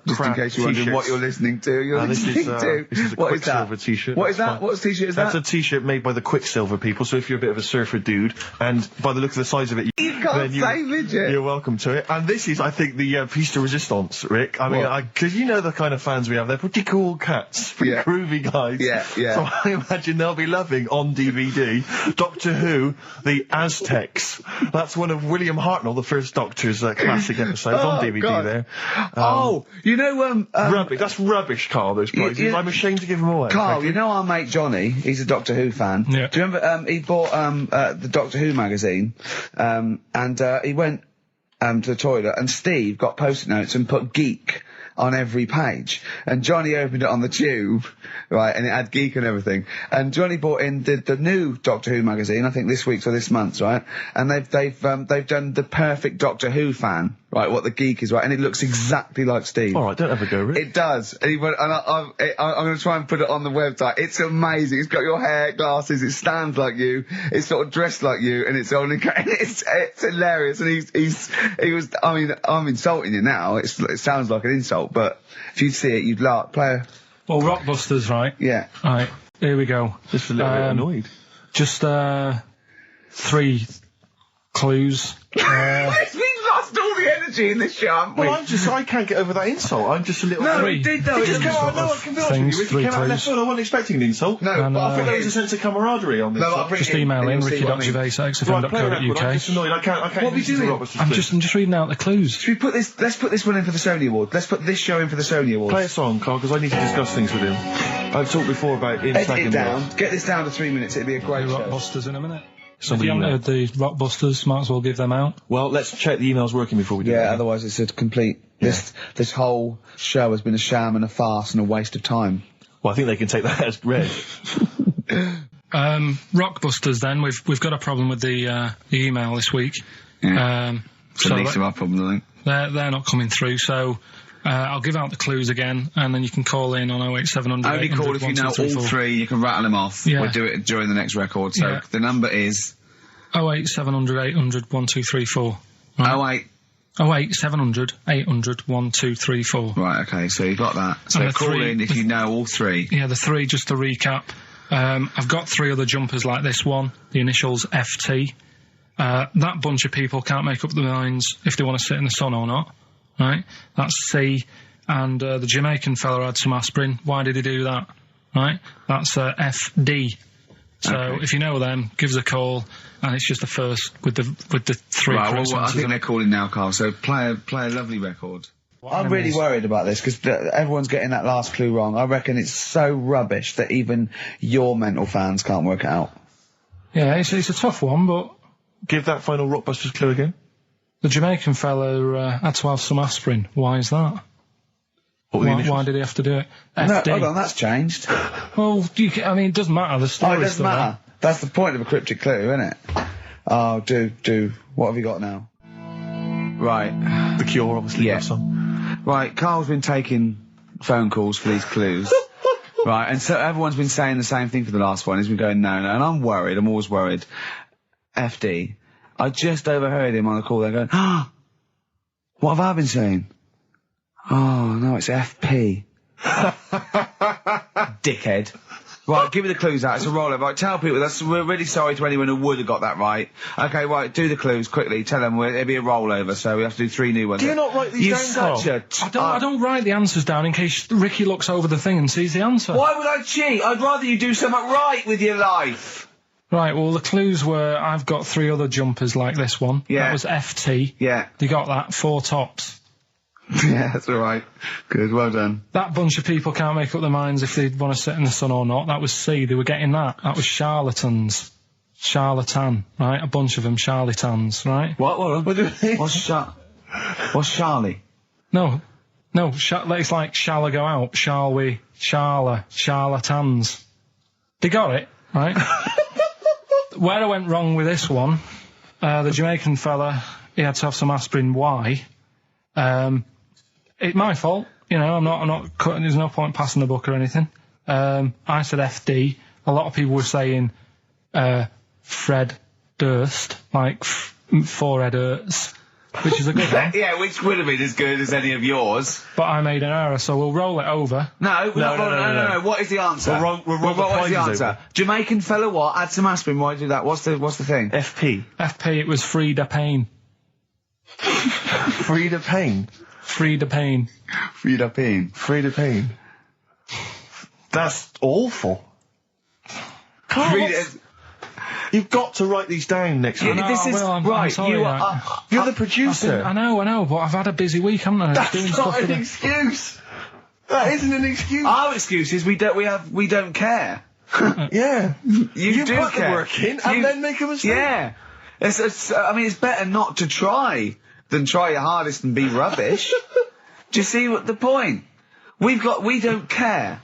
just in case you're wondering what you're listening to. This is a Quicksilver T-shirt. What is that? What T-shirt is that? That's a T-shirt made by the Quicksilver people. So if you're a bit of a surfer dude, and by the look of the size of it, you can't say midget. You're welcome to it. And this is, I think, the piece de resistance, Rick. I mean, because you know the kind of fans we have. They're pretty cool cats, pretty groovy guys. Yeah. So I imagine they'll be loving on DVD Doctor Who, the Aztecs. That's one of William Hartnell, the first Doctor's classic episodes on DVD. God. There. You know, rubbish. That's rubbish, Carl. Those prizes. I'm ashamed to give them away. Carl, you know our mate Johnny. He's a Doctor Who fan. Yeah. Do you remember? He bought the Doctor Who magazine, and he went to the toilet, and Steve got post-it notes and put geek on every page. And Johnny opened it on the tube, right, and it had geek and everything. And Johnny bought in the new Doctor Who magazine, I think this week's or this month's, right? And they've done the perfect Doctor Who fan, right, what the geek is, right, and it looks exactly like Steve. All right, don't have a go, Rick. It does. And I'm going to try and put it on the website. It's amazing. It's got your hair, glasses, it stands like you, it's sort of dressed like you, and it's only, it's hilarious. And he was, I mean, I'm insulting you now. It sounds like an insult, but if you'd see it, you'd laugh. Well, Rockbusters, right? Yeah. Right, here we go. Just a little bit annoyed. Just 3 clues. We've lost all the energy in this show, haven't we? Well, I can't get over that insult. I'm just a little... No, he did though. It just came out, I can be honest with you, Ricky came out left field. I wasn't expecting an insult. No, and, but I think there was a sense of camaraderie on this. No, just email in ricky.gervais@xfm.co.uk. I'm just annoyed. I can't What are we doing? I'm just reading out the clues. Should we put this, let's put this one in for the Sony Award. Let's put this show in for the Sony Awards. Play a song, Carl, because I need to discuss things with him. I've talked before about him Edit it down. Get this down to 3 minutes. It'd be a great show. Rockbusters in a minute. If you haven't heard the Rockbusters, might as well give them out. Well, let's check the emails working before we do that. Yeah, otherwise it's a complete... This whole show has been a sham and a farce and a waste of time. Well, I think they can take that as read. Rockbusters then, we've got a problem with the email this week. Yeah. It's at least our problem, I think. They're not coming through, so... I'll give out the clues again, and then you can call in on 08700. Only call if you know all 3, you can rattle them off. Yeah. We'll do it during the next record, so the number is... 08700 800 1234. Right. 08700 800 1234. Right, okay, so you got that. So call in if you know all 3. Yeah, the 3, just to recap. I've got 3 other jumpers like this one, the initials FT. That bunch of people can't make up their minds if they want to sit in the sun or not. Right, that's C, and the Jamaican fella had some aspirin. Why did he do that? Right, that's FD. So if you know them, give us a call, and it's just the first with the 3. Right, well, I think they're calling now, Carl. So play a lovely record. I'm really worried about this because everyone's getting that last clue wrong. I reckon it's so rubbish that even your mental fans can't work it out. Yeah, it's a tough one, but give that final Rockbusters clue again. The Jamaican fella had to have some aspirin. Why is that? Why did he have to do it? FD. No, hold on, that's changed. Well, it doesn't matter. The story. It doesn't matter. That's the point of a cryptic clue, isn't it? Oh, do. What have you got now? Right. The Cure, obviously. Yeah. Right, Carl's been taking phone calls for these clues. Right, and so everyone's been saying the same thing for the last one. He's been going, no, and I'm worried. I'm always worried. FD. I just overheard him on the call there going, what have I been saying? Oh, no, it's FP. Dickhead. Right, give me the clues out. It's a rollover. Right, tell people, we're really sorry to anyone who would have got that right. Okay, right, do the clues quickly. Tell them it'll be a rollover, so we have to do 3 new ones. Do you not write these down, Carl? I don't write the answers down in case Ricky looks over the thing and sees the answer. Why would I cheat? I'd rather you do something right with your life. Right, well, the clues were, I've got 3 other jumpers like this one. Yeah. That was FT. Yeah. You got that, 4 tops. Yeah, that's all right. Good, well done. That bunch of people can't make up their minds if they want to sit in the sun or not. That was C, they were getting that. That was charlatans. Charlatan, right? A bunch of them, charlatans, right? What do you mean? What's Charlie? No, it's like, shall I go out? Shall we? Charlatans. They got it, right? Where I went wrong with this one, the Jamaican fella, he had to have some aspirin. Why? It's my fault. I'm not cutting, there's no point passing the book or anything. I said FD. A lot of people were saying, Fred Durst, like forehead hurts, which is a good one. Yeah, which would have been as good as any of yours. But I made an error, so we'll roll it over. No. What is the answer? What is the answer? Over. Jamaican fella what? Add some aspirin. Why do that? What's the thing? FP. It was Frida Payne. Frida Payne? Frida Payne. Frida Payne. Frida Payne. That's awful. You've got to write these down next week. Right, you're the producer. I know, but I've had a busy week, haven't I? That's not an excuse. That isn't an excuse. Our excuse is we don't care. Yeah. You do put care. the work in and then make a mistake. Yeah. It's better not to try than try your hardest and be rubbish. Do you see what the point? We don't care.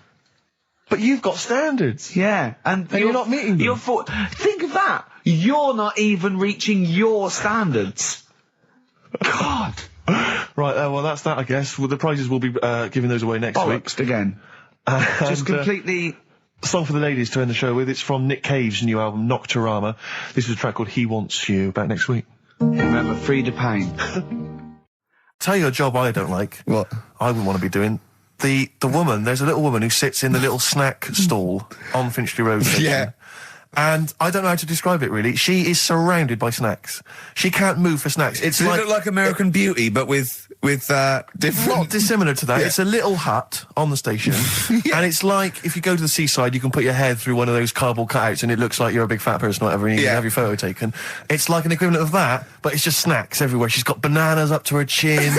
But you've got standards. Yeah, and you're not meeting them. Think of that. You're not even reaching your standards. God. Right, well, that's that, I guess. Well, the prizes will be giving those away next week. Bollocks again. Just completely... Song for the ladies to end the show with. It's from Nick Cave's new album, Nocturama. This is a track called He Wants You. Back next week. Remember, free to pain. Tell you a job I don't like. What? I wouldn't want to be doing. The woman, there's a little woman who sits in the little snack stall on Finchley Road. Yeah. And I don't know how to describe it, really. She is surrounded by snacks. She can't move for snacks. It's Does it look like American Beauty, but with different... Not dissimilar to that. Yeah. It's a little hut on the station. And it's like, if you go to the seaside, you can put your head through one of those cardboard cutouts and it looks like you're a big fat person or whatever, and you can have your photo taken. It's like an equivalent of that, but it's just snacks everywhere. She's got bananas up to her chin.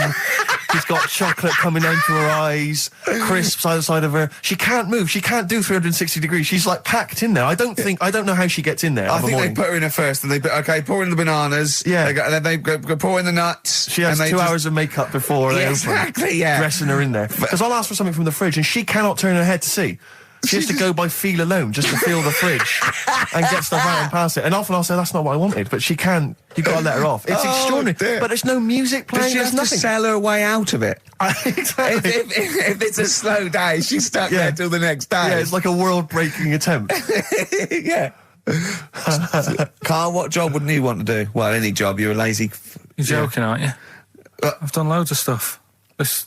She's got chocolate coming down to her eyes, crisps either side of her. She can't move. She can't do 360 degrees. She's like packed in there. I don't know how she gets in there. I think they put her in there first, and pour in the bananas. Yeah. And then they go pour in the nuts. She has 2 hours of makeup before they exactly, yeah. dressing her in there. Because I'll ask for something from the fridge, and she cannot turn her head to see. She has to go by feel alone, just to feel the fridge and get stuff out and pass it. And often I'll say, that's not what I wanted, but she can't. You've got to let her off. It's extraordinary. Dear. But there's no music playing. Does she have to sell her way out of it? Exactly. If it's a slow day, she's stuck there till the next day. Yeah, it's like a world-breaking attempt. Yeah. Carl, what job wouldn't you want to do? Well, any job. You're a lazy... You're joking, aren't you? I've done loads of stuff.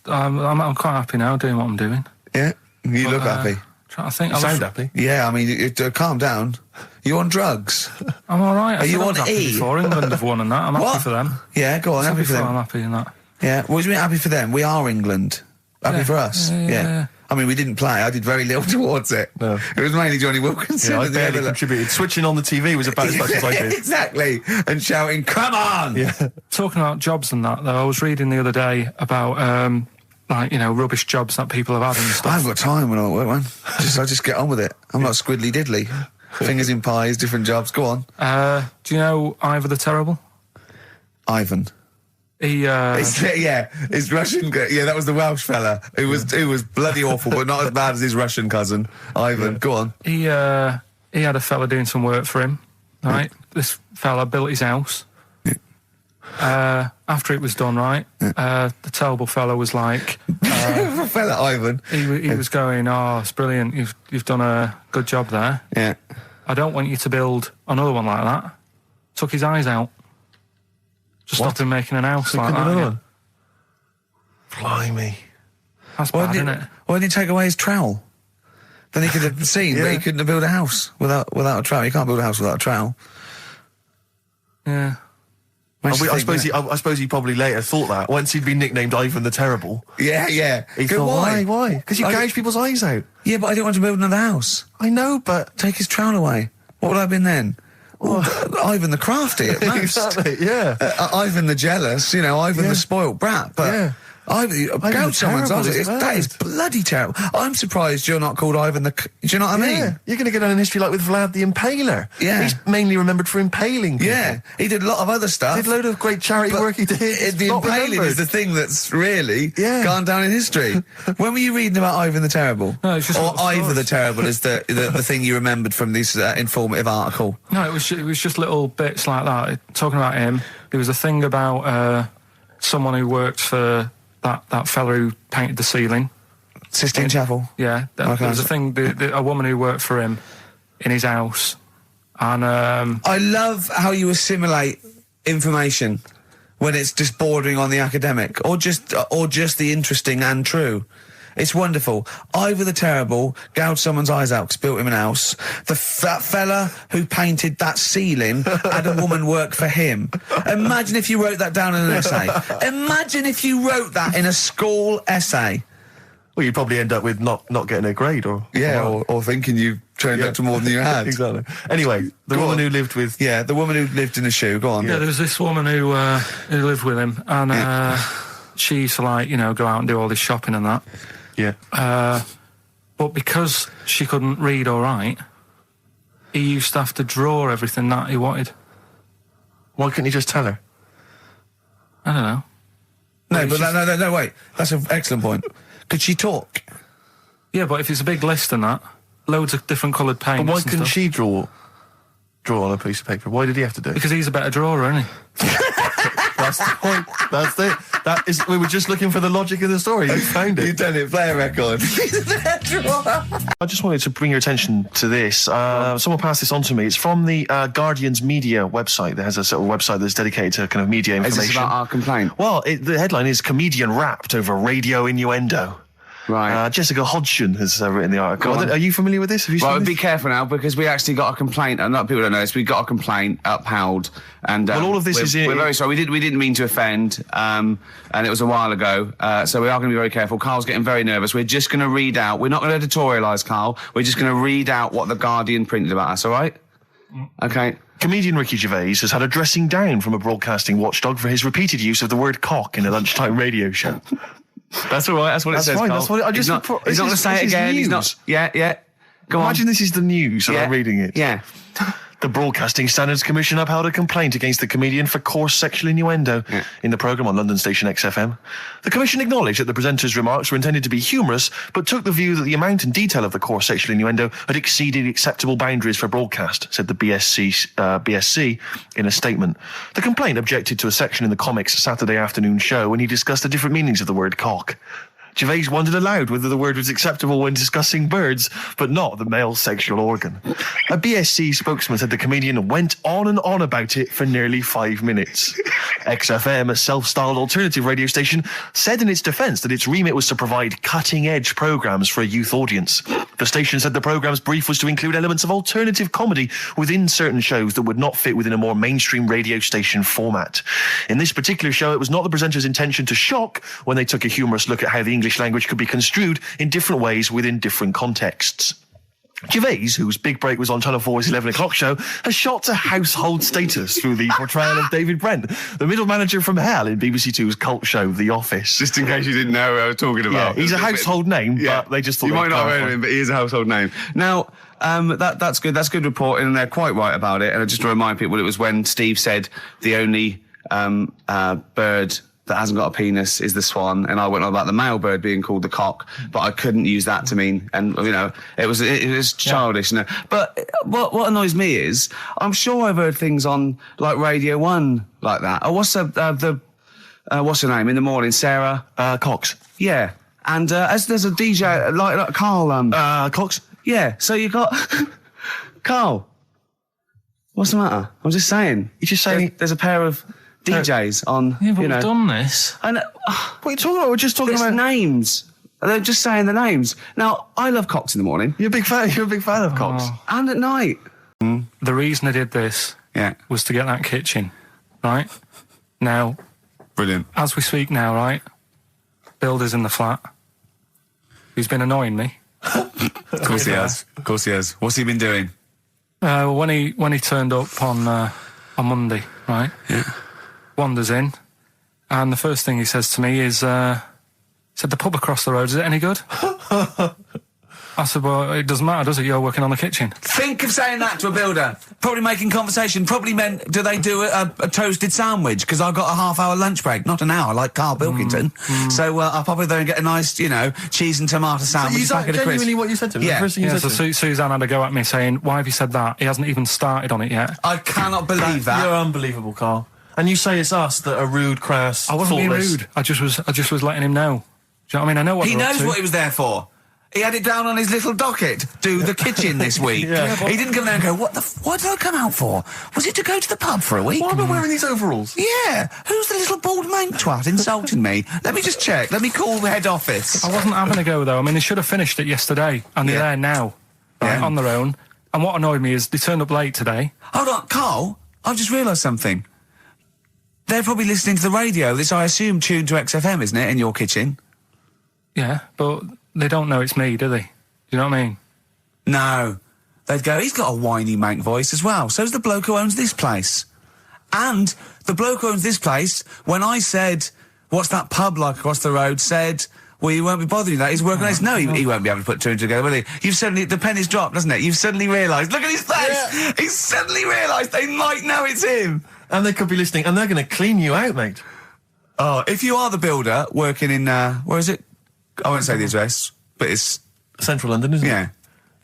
I'm quite happy now doing what I'm doing. Yeah? You look happy. I think you sound happy. Yeah, I mean, calm down. You on drugs? I'm all right. Are you on happy E? Before England have won and that. I'm happy for them. Yeah, go on. Happy for them. I'm happy in that. Yeah. What do you mean happy for them? We are England. Happy for us. Yeah. I mean, we didn't play. I did very little towards it. No. It was mainly Johnny Wilkinson. Yeah, I barely contributed. Switching on the TV was about as much as I did. Exactly. And shouting, "Come on!" Yeah. Talking about jobs and that, though, I was reading the other day about rubbish jobs that people have had and stuff. I haven't got time when I'm at work, man. I just get on with it. I'm not squiddly diddly. Fingers in pies, different jobs. Go on. Do you know Ivor the Terrible? Ivan. He, his Russian, that was the Welsh fella. Who was bloody awful, but not as bad as his Russian cousin, Ivan. Go on. He had a fella doing some work for him, right? This fella built his house. After it was done, right, the terrible fella was like... fella Ivan. He was going, "Oh, it's brilliant, you've done a good job there. Yeah. I don't want you to build another one like that." Took his eyes out. Just stopped him making an house like that. Another one? Blimey. That's bad, isn't it? Why didn't he take away his trowel? Then he could have seen, but he couldn't have built a house without a trowel. You can't build a house without a trowel. Yeah. I suppose he probably later thought that once he'd been nicknamed Ivan the Terrible. Yeah. He thought, why? Because you gouge people's eyes out. Yeah, but I didn't want to build another house. I know, but take his trowel away. What would I have been then? Ivan the Crafty at most. Exactly. Yeah. Ivan the Jealous. Ivan the spoilt brat. But yeah. Gouge someone's eyes. That is bloody terrible. I'm surprised you're not called Ivan the... Do you know what I mean? You're going to get down in history like with Vlad the Impaler. Yeah. He's mainly remembered for impaling people. Yeah. He did a lot of other stuff. Did a load of great charity work he did. The impaling is the thing that's really gone down in history. When were you reading about Ivan the Terrible? No, it's just... Or Ivor the Terrible is the thing you remembered from this informative article? No, it was just little bits like that. Talking about him, there was a thing about someone who worked for... That fella who painted the ceiling. Sistine Chapel? Yeah. There was a thing, a woman who worked for him in his house. And I love how you assimilate information when it's just bordering on the academic or just the interesting and true. It's wonderful. Ivor the Terrible gouged someone's eyes out because built him an house. That fella who painted that ceiling had a woman work for him. Imagine if you wrote that down in an essay. Imagine if you wrote that in a school essay. Well, you'd probably end up with not getting a grade or thinking you turned up to more than you had. Exactly. Anyway, the woman who lived with... Yeah, the woman who lived in a shoe. Go on. Yeah, there was this woman who lived with him and she used to go out and do all this shopping and that. Yeah. But because she couldn't read or write, he used to have to draw everything that he wanted. Why couldn't he just tell her? I don't know. No, but no, wait. That's an excellent point. Could she talk? Yeah, but if it's a big list and that, loads of different coloured paints. But why couldn't she draw on a piece of paper? Why did he have to do it? Because he's a better drawer, isn't he? That's the point. That's it. That is. We were just looking for the logic of the story. You found it. You've done it. Play a record. I just wanted to bring your attention to this. Someone passed this on to me. It's from the Guardian's media website. There has a sort of website that's dedicated to kind of media information. Is this about our complaint? Well, the headline is "Comedian Rapped Over Radio Innuendo." Right. Jessica Hodgson has written the article. Are you familiar with this? Have you seen this? Be careful now, because we actually got a complaint, and people don't know this, we got a complaint upheld, and well, all of this we're very sorry. We didn't mean to offend, and it was a while ago, so we are going to be very careful. Carl's getting very nervous. We're just going to read out. We're not going to editorialise, Carl. We're just going to read out what the Guardian printed about us. All right? Okay. Comedian Ricky Gervais has had a dressing down from a broadcasting watchdog for his repeated use of the word cock in a lunchtime radio show. That's all right. That's what it says. Fine, Carl. that's what I just. He's not going to say it again. He's not. Yeah. Go on. Imagine this is the news and I'm reading it. Yeah. The Broadcasting Standards Commission upheld a complaint against the comedian for coarse sexual innuendo in the programme on London station XFM. The Commission acknowledged that the presenter's remarks were intended to be humorous, but took the view that the amount and detail of the coarse sexual innuendo had exceeded acceptable boundaries for broadcast, said the BSC in a statement. The complaint objected to a section in the Comics Saturday afternoon show when he discussed the different meanings of the word cock. Gervais wondered aloud whether the word was acceptable when discussing birds, but not the male sexual organ. A BSC spokesman said the comedian went on and on about it for nearly 5 minutes. XFM, a self-styled alternative radio station, said in its defence that its remit was to provide cutting-edge programmes for a youth audience. The station said the programme's brief was to include elements of alternative comedy within certain shows that would not fit within a more mainstream radio station format. In this particular show, it was not the presenter's intention to shock when they took a humorous look at how the English language could be construed in different ways within different contexts. Gervais, whose big break was on Channel 4's 11 o'clock show, has shot to household status through the portrayal of David Brent, the middle manager from hell in BBC Two's cult show The Office. Just in case you didn't know who I was talking about. Yeah, he's a household name, but they just thought you might not have heard of him, but he is a household name. Now, that's good. That's good reporting, and they're quite right about it. And just to remind people, it was when Steve said the only bird that hasn't got a penis is the swan, and I went on about the male bird being called the cock, but I couldn't use that to mean, and it was childish. But what annoys me is, I'm sure I've heard things on like Radio 1 like that. Or what's what's her name in the morning? Sarah Cox. Yeah, and as there's a DJ like Karl Cox. Yeah, so you got Carl. What's the matter? I'm just saying. You're just saying there's a pair of DJs on, yeah, but we've done this. And what are you talking about? We're just talking about names. They're just saying the names. Now, I love cocks in the morning. You're a big fan of cocks. And at night. The reason I did this was to get that kitchen, right? Now, brilliant. As we speak now, right? Builder's in the flat. He's been annoying me. Of course he has. Of course he has. What's he been doing? When he turned up on Monday, right? Yeah. Wanders in, and the first thing he says to me is, said, the pub across the road, is it any good? I said, well, it doesn't matter, does it? You're working on the kitchen. Think of saying that to a builder. Probably making conversation. Probably meant, do they do a toasted sandwich? Because I've got a half-hour lunch break. Not an hour, like Karl Pilkington. So I'll probably there and get a nice, cheese and tomato sandwich. So is that genuinely what you said to him? Yeah. So Suzanne had a go at me saying, why have you said that? He hasn't even started on it yet. I cannot believe that. You're unbelievable, Karl. And you say it's us that are rude, crass, I wasn't being thoughtless. rude. I just was letting him know. Do you know what I mean? I know what he they're knows up to. what he was there for. He had it down on his little docket. Do the kitchen this week. He didn't come there and go, what did I come out for? Was it to go to the pub for a week? Why am I wearing these overalls? Yeah. Who's the little bald mank twat insulting me? Let me just check. Let me call the head office. I wasn't having a go, though. I mean, they should have finished it yesterday, and they're there now, on their own. And what annoyed me is they turned up late today. Hold on, Karl, I've just realised something. They're probably listening to the radio. This, I assume, tuned to XFM, isn't it, in your kitchen? Yeah, but they don't know it's me, do they? Do you know what I mean? No. They'd go, he's got a whiny mank voice as well. So's the bloke who owns this place. And the bloke who owns this place, when I said, what's that pub like across the road, said, well, you won't be bothering that. He's working on this. No, he won't be able to put two and two together, will he? You've suddenly, the penny's dropped, doesn't it? You've suddenly realised. Look at his face! Yeah. He's suddenly realised they might know it's him. And they could be listening, and they're going to clean you out, mate. Oh, if you are the builder working in, where is it? I won't say the address, but it's... Central London, isn't it? Yeah.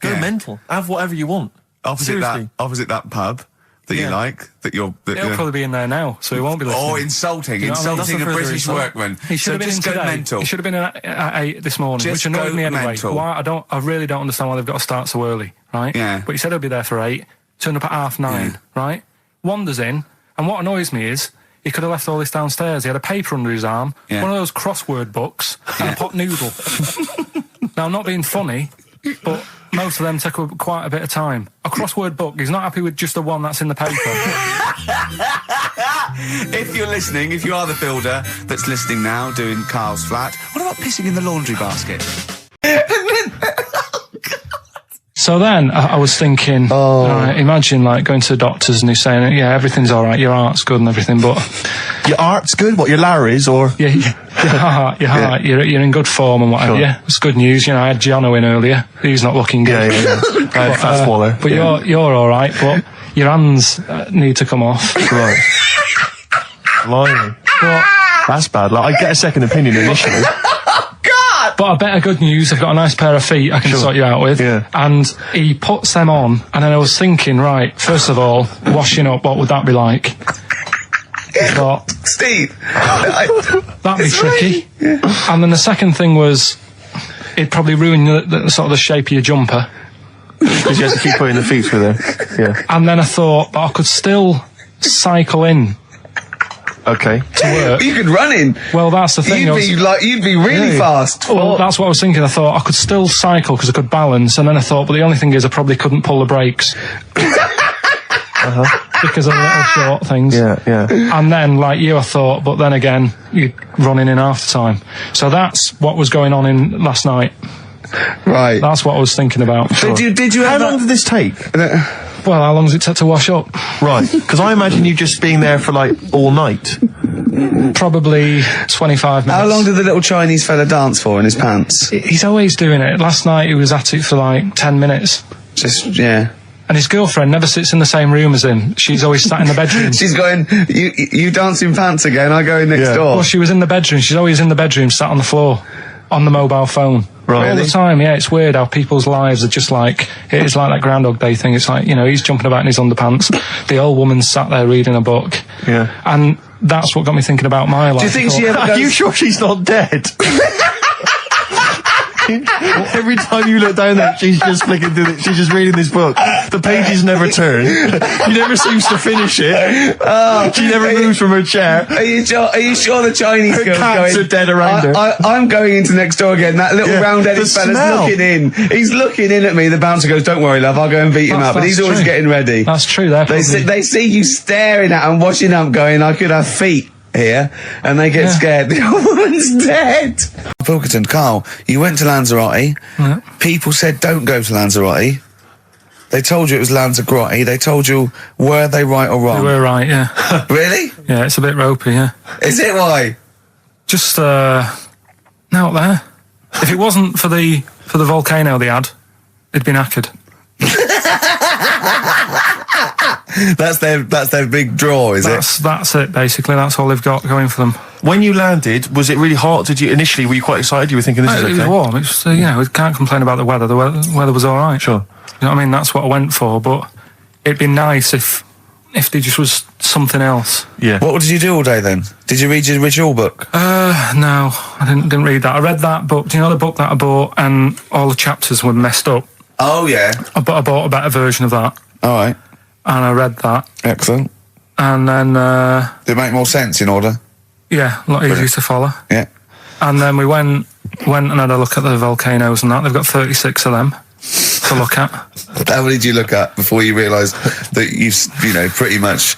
Go mental. Have whatever you want. Opposite Seriously. that pub that you like, that you're... He'll probably be in there now, so he won't be listening. Or insulting You know what I mean? a That's a British further workman. He should have been just in go today. mental. He should have been at 8 this morning, Just which annoyed go me anyway. mental. Why? I really don't understand why they've got to start so early, right? Yeah. But he said he'll be there for 8, turned up at 9:30, right? Wanders in, and what annoys me is he could have left all this downstairs. He had a paper under his arm, one of those crossword books, and a pot noodle. Now, I'm not being funny, but most of them take quite a bit of time. A crossword book, he's not happy with just the one that's in the paper. If you're listening, if you are the builder that's listening now, doing Carl's flat, what about pissing in the laundry basket? So then I was thinking, imagine like going to the doctors and he's saying, yeah, everything's all right, your heart's good and everything, but... Your art's good? What, your Larry's, or...? Yeah, your heart, you're in good form and whatever, yeah. It's good news, you know, I had Giano in earlier, he's not looking good. Yeah. Fast swaller. But you're all right, but your hands need to come off. Right. Blimey. But, that's bad. Like, I get a second opinion initially. but I better good news, I've got a nice pair of feet I can sort you out with. Yeah. And he puts them on, and then I was thinking, right, first of all, washing up, what would that be like? But Steve, that'd be tricky. Yeah. And then the second thing was, it'd probably ruin the sort of the shape of your jumper. Because you have to keep putting the feet through there. Yeah. And then I thought, but I could still cycle in. Okay. To work. You could run in. Well, that's the thing. You'd be really fast. Well, that's what I was thinking. I thought I could still cycle because I could balance, and then I thought, but the only thing is I probably couldn't pull the brakes. Because of the little short things. Yeah. And then, like you, I thought, but then again, you're running in half the time. So that's what was going on in last night. Right. That's what I was thinking about. Sure. Did you? How long did this take? Well, how long does it take to wash up? Right. Because I imagine you just being there for like all night. Probably 25 minutes. How long did the little Chinese fella dance for in his pants? He's always doing it. Last night he was at it for like 10 minutes. Yeah. And his girlfriend never sits in the same room as him. She's always sat in the bedroom. She's going, you dance in pants again, I go in next door. Well, she was in the bedroom. She's always in the bedroom, sat on the floor, on the mobile phone. Right. All the time, yeah. It's weird how people's lives are just like, it is like that Groundhog Day thing. It's like, you know, he's jumping about in his underpants. The old woman's sat there reading a book. Yeah. And that's what got me thinking about my life. Do you think she ever goes... Are you sure she's not dead? Every time you look down there, she's just flicking through it. She's just reading this book. The pages never turn. She never seems to finish it. She never moves from her chair. Are you sure the Chinese girl's cats going? Are dead around her. I'm going into next door again. That little round-headed fella's looking in. He's looking in at me. The bouncer goes, "Don't worry, love. I'll go and beat him up." But he's always getting ready. That's true. They see you staring at him, washing up, going, "I could have feet here," and they get scared. The old woman's dead. Pilkington, Carl, you went to Lanzarote. Yeah. People said don't go to Lanzarote. They told you it was Lanzarote. They told you, were they right or wrong? They were right, yeah. Really? Yeah, it's a bit ropey, yeah. Is it? Why? Just, out there. If it wasn't for the volcano they had, it'd been knackered. That's their big draw, is it? That's it, basically. That's all they've got going for them. When you landed, was it really hot? Were you quite excited? You were thinking this is okay? It was warm. It's, you know, we can't complain about the weather. The weather was all right. Sure. You know what I mean? That's what I went for, but it'd be nice if there just was something else. Yeah. What did you do all day then? Did you read your ritual book? No, I didn't read that. I read that book. Do you know the book that I bought and all the chapters were messed up? Oh, yeah. I bought a better version of that. All right. And I read that. Excellent. And then... Did it make more sense in order? Yeah, a lot easier to follow. Yeah. And then we went and had a look at the volcanoes and that. They've got 36 of them to look at. How many did you look at before you realised that pretty much,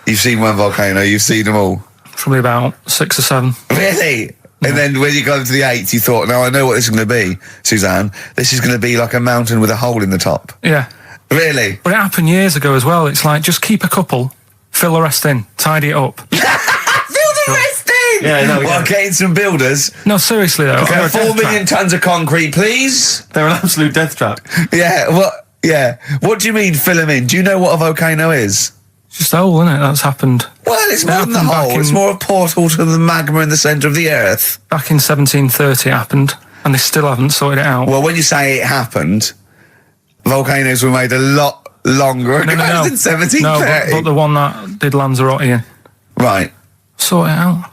you've seen one volcano, you've seen them all? Probably about 6 or 7. Really? Yeah. And then when you got to the 8th, you thought, now I know what this is going to be, Suzanne. This is going to be like a mountain with a hole in the top. Yeah. Really? But it happened years ago as well. It's like, just keep a couple, fill the rest in, tidy it up. Fill the rest in? Yeah, no, Well, getting some builders. No, seriously though. Okay, 4 million tons of concrete, please. They're an absolute death trap. Yeah, what do you mean fill them in? Do you know what a volcano is? It's just a hole, isn't it? That's happened. Well, it's more than the happened back hole. It's in- more a portal to the magma in the centre of the Earth. Back in 1730 it happened, and they still haven't sorted it out. Well, when you say it happened, volcanoes were made a lot longer ago than 1730. No, but the one that did Lanzarote in. Right. Sort it out.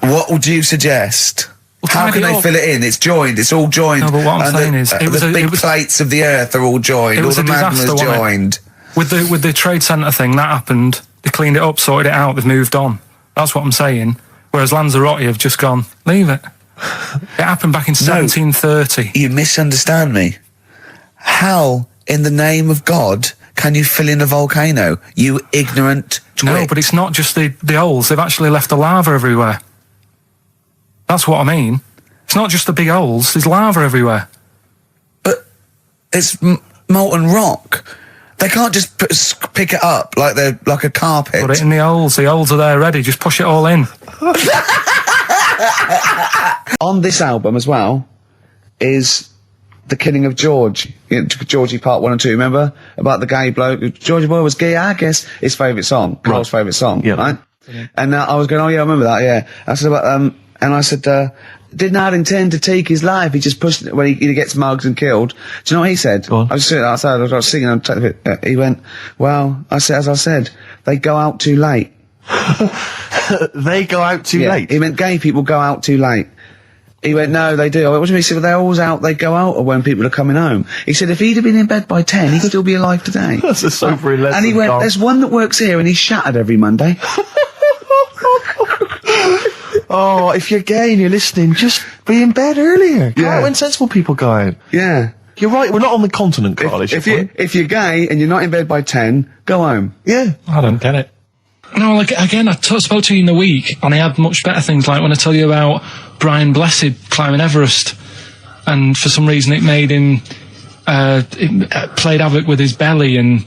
What would you suggest? How tidy can they up. fill it in? It's joined. It's all joined. No, but what I'm And saying is, it was the a- big it was- plates of the Earth are all joined. It All was the a disaster, magma's wasn't it? joined. With the trade centre thing, that happened. They cleaned it up, sorted it out, they've moved on. That's what I'm saying. Whereas Lanzarote have just gone, leave it. It happened back in 1730. You misunderstand me. How, in the name of God, can you fill in a volcano? You ignorant twit. No, but it's not just the holes. They've actually left the lava everywhere. That's what I mean. It's not just the big holes. There's lava everywhere. But it's molten rock. They can't just pick it up like they're like a carpet. Put it in the holes. The holes are there ready. Just push it all in. On this album as well is The Killing of George. Georgie Part 1 and 2, remember? About the gay bloke. Georgie Boy was gay, I guess. His favourite song. Carl's favourite song, right? And I was going, oh yeah, I remember that, yeah. I said about, and I said, did not intend to take his life. He just pushed it when he gets mugged and killed. Do you know what he said? I was sitting outside, I was singing, he went, well, I said, as I said, they go out too late. They go out too late? He meant gay people go out too late. He went, no, they do. I went, what do you mean? He said, well, they're always out, they go out when people are coming home. He said, if he'd have been in bed by 10, he'd still be alive today. That's a sobering lesson. And he went, there's one that works here and he's shattered every Monday. Oh, if you're gay and you're listening, just be in bed earlier. Go out when sensible people go out. Yeah. You're right, we're not on the continent, Carl. If you're gay and you're not in bed by 10, go home. Yeah. I don't get it. No, like, again, I spoke to you in the week, and I had much better things, like when I tell you about Brian Blessed climbing Everest, and for some reason it made him, it played havoc with his belly, and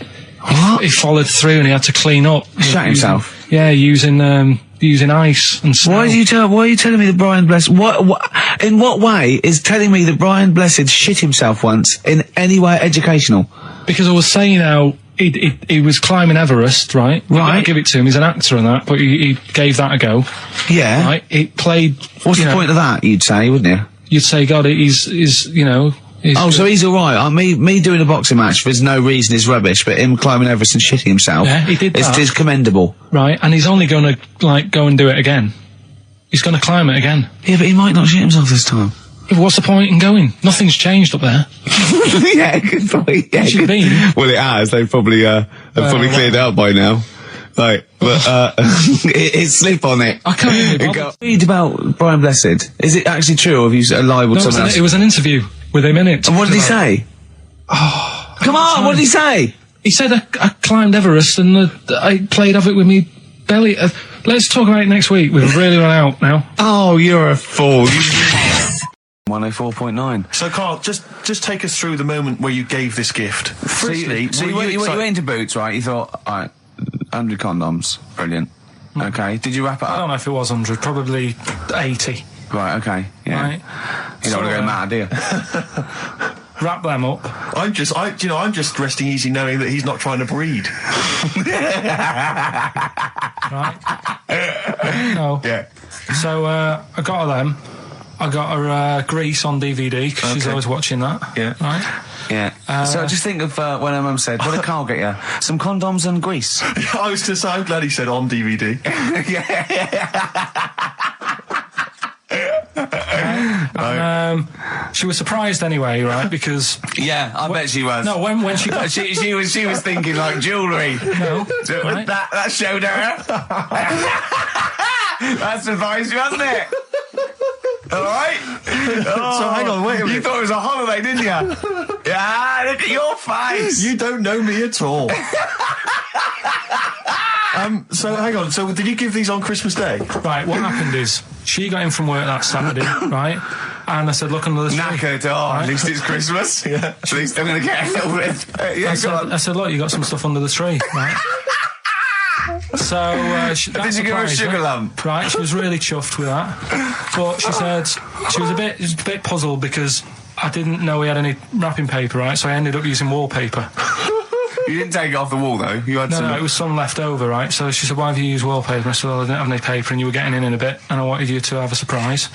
he followed through and he had to clean up. Shut himself? Yeah, using ice and snow. Why are you telling me that Brian Blessed... in what way is telling me that Brian Blessed shit himself once in any way educational? Because I was saying how he was climbing Everest, right? Right. Give it to him. He's an actor and that, but he gave that a go. Yeah. Right. It played. What's the point of that? You'd say, wouldn't you? You'd say, God, he's you know. So he's all right. Me doing a boxing match for no reason is rubbish, but him climbing Everest and shitting himself, yeah, he did that. Is commendable. Right, and he's only going to go and do it again. He's going to climb it again. Yeah, but he might not shit himself this time. Yeah, but what's the point in going? Nothing's changed up there. Yeah, good point. Yeah, Should be. Well, it has. They've probably cleared it up by now. Like, but it's slip on it. I can't even bother. Read about Brian Blessed. Is it actually true, or have you lied with someone else? It was an interview with him in it. And what did he say? Oh, come on! What did he say? He said I climbed Everest and I played havoc with me belly. Let's talk about it next week. We've really run out now. Oh, you're a fool. 104.9. So, Carl, just take us through the moment where you gave this gift. Firstly, So you went into Boots, right? You thought, all right, 100 condoms, brilliant. Okay, did you wrap it I up? don't know if it was 100, probably 80. Right, okay, yeah. Right. You don't want to go mad, do you? Wrap them up. I'm just resting easy knowing that he's not trying to breed. Right. No. Yeah. So I got her them. I got her Grease on DVD because she's always watching that. Yeah. Right. Yeah. So just think of when her mum said, what did Carl get you? Some condoms and grease. I was going to say, I'm glad he said on DVD. And, she was surprised anyway, right? Because Yeah, I bet she was. no, when she got she was thinking like jewellery. no, right? That showed her. That surprised you, hasn't it? All right. So hang on, wait a minute. You thought it was a holiday, didn't you? Yeah, look at your face. You don't know me at all. So hang on. So did you give these on Christmas Day? Right, what happened is she got in from work that Saturday, right? And I said, look under the tree. Knackered. Oh, at least it's Christmas. Yeah. At least I'm going to get a little bit. I said, look, you got some stuff under the tree, right? So Did you give her a sugar lump? Right, she was really chuffed with that. But she said she was a bit puzzled because I didn't know we had any wrapping paper, right? So I ended up using wallpaper. You didn't take it off the wall, though. You had No, it was some left over, right? So she said, why have you used wallpaper? And I said, well, I didn't have any paper and you were getting in a bit and I wanted you to have a surprise.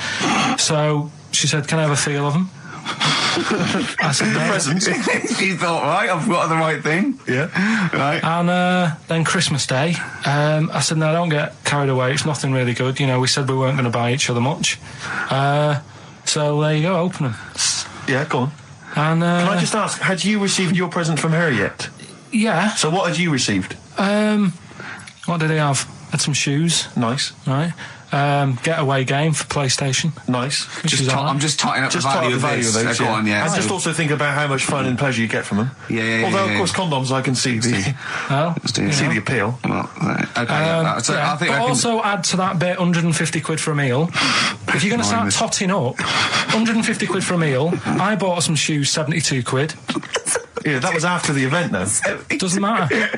So she said, can I have a feel of them? I said, no. Presents. You thought, right, I've got the right thing. Yeah. Right. And then Christmas Day, I said, no, don't get carried away. It's nothing really good. You know, we said we weren't going to buy each other much. So there you go, open them. Yeah, go on. And Can I just ask, had you received your present from her yet? Yeah. So what had you received? What did he have? Had some shoes. Nice. Right. Getaway game for PlayStation. Nice. I'm just totting up the value of this. those, Go on, yeah. And just also think about how much fun and pleasure you get from them. Yeah. Although, of course, condoms, I can see the the appeal. Well, okay. So I think but I can... also add to that bit 150 quid for a meal. If you're going to start totting up, 150 quid for a meal. I bought her some shoes, 72 quid. Yeah, that was after the event, though. Doesn't matter.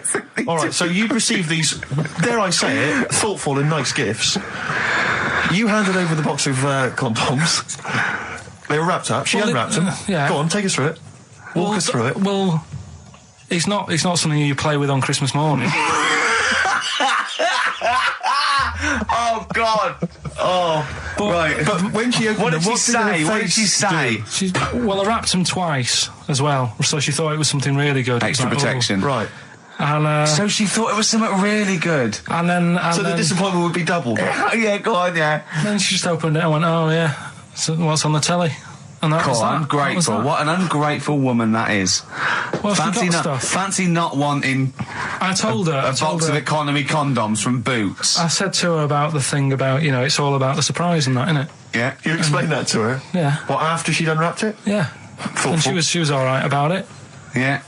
All right, so you'd received these, dare I say it, thoughtful and nice gifts. You handed over the box of condoms. They were wrapped up. She unwrapped them. Yeah. Go on, take us through it. Walk us through it. Well, it's not something you play with on Christmas morning. Oh, God. Oh, right. But when she opened What them, did she say? What did she say? Well, I wrapped them twice as well, so she thought it was something really good. Extra Like, protection. Right. And, So she thought it was something really good. and then The disappointment would be doubled. Yeah, go on, yeah. then she just opened it and went, oh yeah, so what's on the telly? And that was that. Ungrateful. What an ungrateful woman that is. Well, Fancy got not, stuff. fancy not wanting I told her. a box of economy condoms from Boots. I said to her about the thing about, it's all about the surprise and that, innit? Yeah. You explained that to her? Yeah. What, after she'd unwrapped it? Yeah. Thoughtful. And she was all right about it. Yeah.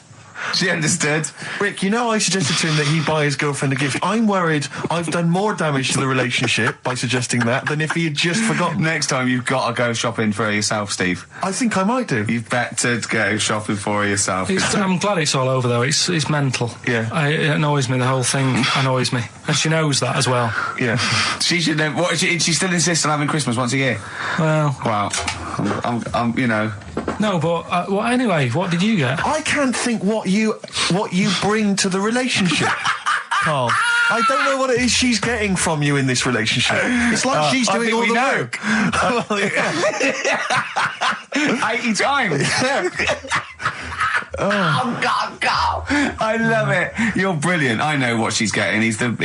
She understood. Rick, I suggested to him that he buy his girlfriend a gift. I'm worried I've done more damage to the relationship by suggesting that than if he had just forgotten. Next time you've got to go shopping for her yourself, Steve. I think I might do. You've better go shopping for her yourself. I'm glad it's all over though. It's mental. Yeah. It annoys me. The whole thing annoys me, and she knows that as well. Yeah. She should know. What, she still insists on having Christmas once a year. Well. Wow. I'm No, but well, anyway, what did you get? I can't think what you bring to the relationship, Carl. I don't know what it is she's getting from you in this relationship. It's like she's doing all the work. 80 times. Oh God, Carl! I love it. You're brilliant. I know what she's getting. He's the.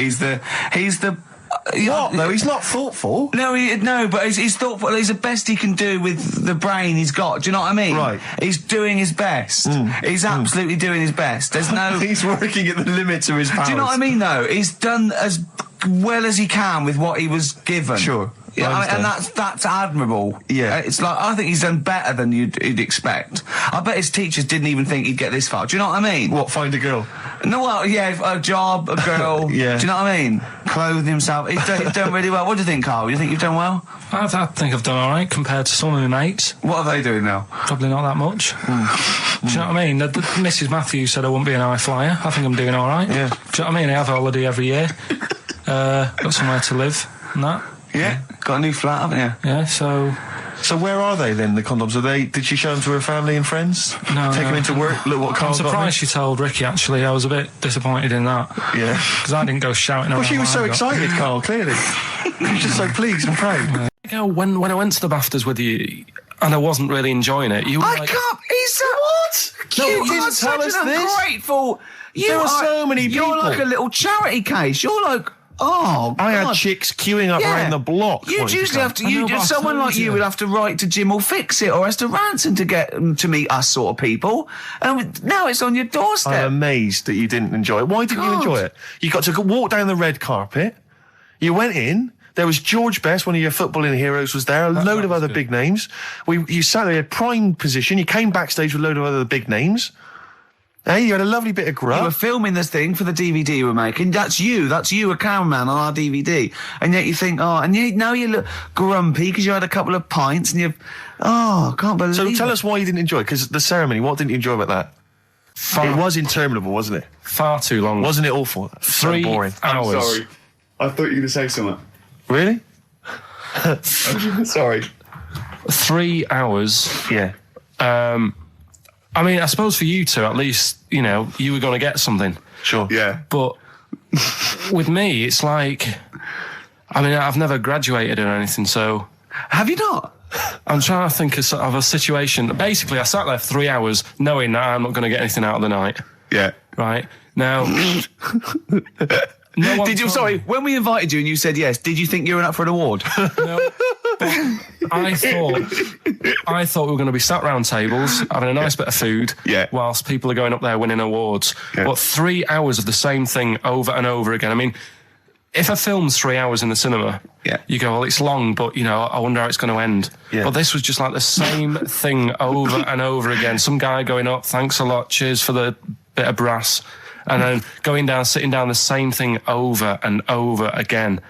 What? No, he's not thoughtful. No, but he's thoughtful. He's the best he can do with the brain he's got. Do you know what I mean? Right. He's doing his best. He's absolutely doing his best. There's no. He's working at the limits of his powers. Do you know what I mean? Though he's done as well as he can with what he was given. Sure. Yeah, and that's admirable. Yeah. It's like, I think he's done better than you'd expect. I bet his teachers didn't even think he'd get this far. Do you know what I mean? What, find a girl? No, well, yeah, a job, a girl. Yeah. Do you know what I mean? Clothe himself. He's done really well. What do you think, Carl? You think you've done well? I think I've done all right compared to some of my mates. What are they doing now? Probably not that much. Do you know what I mean? Mrs. Matthews said I wouldn't be an high flyer. I think I'm doing all right. Yeah. Do you know what I mean? I have a holiday every year. Got somewhere to live and that. Yeah. Got a new flat, haven't you? Yeah, so where are they then, the condoms? Did she show them to her family and friends? No. Take them into work? Look what I'm Carl's got. surprised she told Ricky, actually. I was a bit disappointed in that. Yeah. Because I didn't go shouting around. Well, she was so what I got. excited, Carl, clearly. She was just so pleased and proud. When I went to the BAFTAs with you, and I wasn't really enjoying it, you were like... He's what? No, You he didn't are such tell us an this. ungrateful... There are so many You're people. like a little charity case. You're like... Oh, I had God. chicks queuing up around the block. You'd wanting to usually go. have to. I know, but I Someone told like you you. would have to write to Jim or Fix It or Esther Ranson to get to meet us sort of people. And now it's on your doorstep. I'm amazed that you didn't enjoy it. Why didn't you God. enjoy it? You got to walk down the red carpet. You went in. There was George Best, one of your footballing heroes, was there. A load of other big names. You sat there in prime position. You came backstage with a load of other big names. Hey, you had a lovely bit of You were grub. filming this thing for the DVD you were making. That's you, a cameraman on our DVD. And yet you think, now you look grumpy because you had a couple of pints and I can't believe So it. tell us why you didn't enjoy it, because the ceremony, what didn't you enjoy about that? It was interminable, wasn't it? Far too long. Wasn't it awful? 3 So boring. hours. Sorry. I thought you were going to say something. Really? Sorry. 3 hours. Yeah. I mean, I suppose for you two, at least, you know, you were going to get something. Sure. Yeah. But with me, it's like, I mean, I've never graduated or anything, so... Have you not? I'm trying to think of a situation. Basically, I sat there for 3 hours knowing that I'm not going to get anything out of the night. Yeah. Right? Now... Sorry, when we invited you and you said yes, did you think you were up for an award? No. I thought we were going to be sat round tables having a nice bit of food whilst people are going up there winning awards. But 3 hours of the same thing over and over again. I mean, if a film's 3 hours in the cinema, you go, well, it's long, but, you know, I wonder how it's going to end. But this was just like the same thing over and over again. Some guy going up, thanks a lot, cheers for the bit of brass. And then going down, sitting down, the same thing over and over again.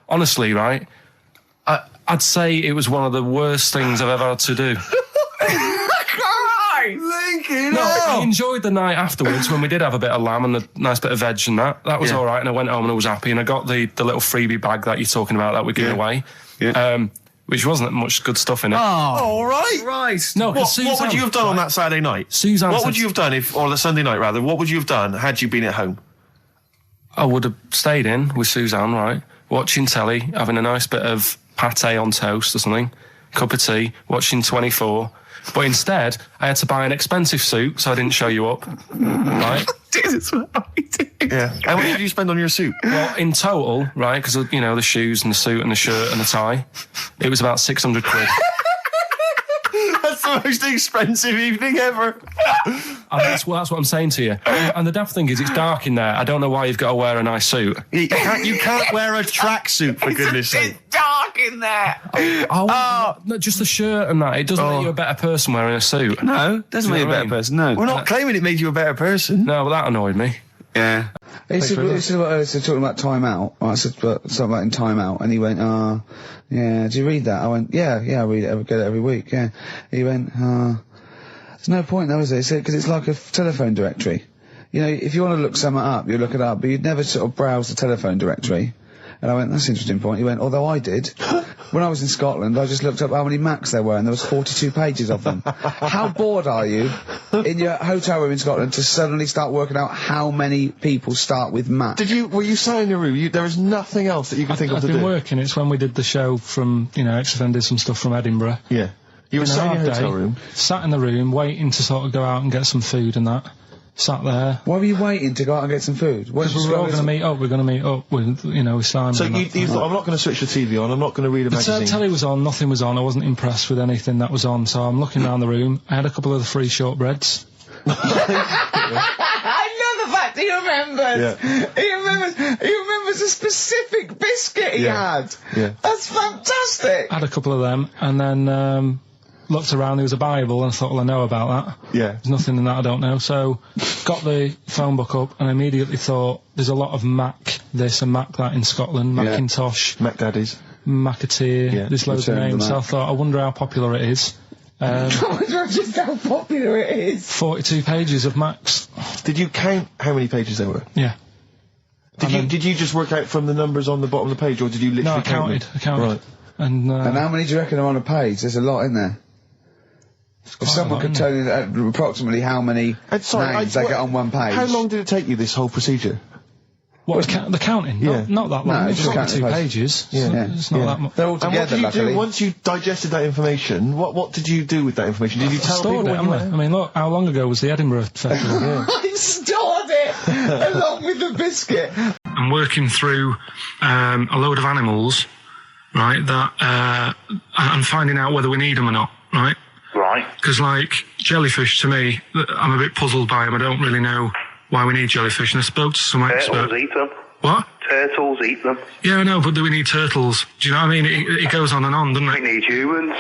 Honestly, right, I'd say it was one of the worst things I've ever had to do. I enjoyed the night afterwards when we did have a bit of lamb and a nice bit of veg and that. That was all right, and I went home and I was happy, and I got the little freebie bag that you're talking about that we're giving away. Which wasn't much good stuff in it. Oh, right. Right. No, what would you have done on that Saturday night? Suzanne what would you have done or the Sunday night rather, what would you have done had you been at home? I would have stayed in with Suzanne, right? Watching telly, having a nice bit of pate on toast or something, cup of tea, watching 24. But instead, I had to buy an expensive suit so I didn't show you up, right? Yeah. How much did you spend on your suit? Well, in total, right, because, you know, the shoes and the suit and the shirt and the tie, it was about 600 quid. That's the most expensive evening ever. And that's what I'm saying to you. And the daft thing is, it's dark in there. I don't know why you've got to wear a nice suit. You can't wear a tracksuit, for goodness sake. It's dark in there. No, just the shirt and that. It doesn't make you a better person wearing a suit. No, doesn't make you a better person, no. We're not claiming it made you a better person. No, but that annoyed me. Yeah. He said talking about Time Out. I said something about in Time Out, and he went, yeah, do you read that? I went, yeah, I read it, I get it every week, yeah. He went, there's no point though, is there? He said, because it's like a telephone directory. You know, if you want to look something up, you look it up, but you'd never sort of browse the telephone directory. And I went, that's an interesting point. He went, although I did. When I was in Scotland, I just looked up how many Macs there were, and there was 42 pages of them. How bored are you in your hotel room in Scotland to suddenly start working out how many people start with Mac? Were you sat in your room? There was nothing else that you could think of to do? I've been working. It's when we did the show from, you know, XFM did some stuff from Edinburgh. Yeah. You were sat in your hotel room? Sat in the room, waiting to sort of go out and get some food and that. Sat there. Why were you waiting to go out and get some food? Because we were all going to meet up. We're going to meet up with, you know, with Simon. So you thought, I'm not going to switch the TV on. I'm not going to read a magazine. The telly was on. Nothing was on. I wasn't impressed with anything that was on. So I'm looking around the room. I had a couple of the free shortbreads. I love the fact he remembers. Yeah. He remembers a specific biscuit he had. Yeah. That's fantastic. I had a couple of them, and then looked around. There was a Bible, and I thought, well, I know about that. Yeah. There's nothing in that I don't know. So got the phone book up, and I immediately thought, there's a lot of Mac this and Mac that in Scotland. Macintosh. Mac Daddies. Macateer. Yeah. There's loads of names. So I thought, I wonder how popular it is. Just how popular it is. 42 pages of Macs. Did you count how many pages there were? Yeah. Did you just work out from the numbers on the bottom of the page, or did you literally I counted. Right. And how many do you reckon are on a page? There's a lot in there. If someone could tell you approximately how many names they get on one page. How long did it take you, this whole procedure? What, the counting? Yeah. Not that long. No, it's just 2 pages. Yeah. It's not that much. They're all together, and what did you luckily. do once you digested that information? What did you do with that information? Did you tell people? I mean, look, how long ago was the Edinburgh Festival? I stored it along with the biscuit. I'm working through a load of animals, right, that I'm finding out whether we need them or not, right? Right. Because, like, jellyfish, to me, I'm a bit puzzled by them. I don't really know why we need jellyfish, and I spoke to some expert. Turtles eat them. What? Turtles eat them. Yeah, I know, but do we need turtles? Do you know what I mean? It goes on and on, doesn't it? We need humans.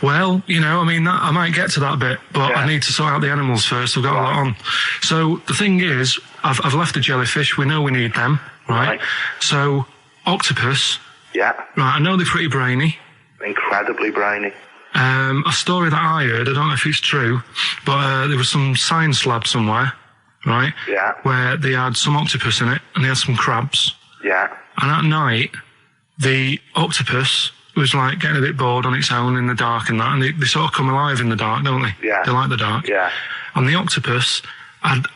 Well, you know, I mean, I might get to that bit, but I need to sort out the animals first. I've got a lot on. So the thing is, I've left the jellyfish. We know we need them, right? So octopus. Yeah. Right, I know they're pretty brainy. Incredibly brainy. A story that I heard, I don't know if it's true, but there was some science lab somewhere, right? Yeah. Where they had some octopus in it, and they had some crabs. Yeah. And at night, the octopus was like getting a bit bored on its own in the dark and that, and they sort of come alive in the dark, don't they? Yeah. They like the dark. Yeah. And the octopus had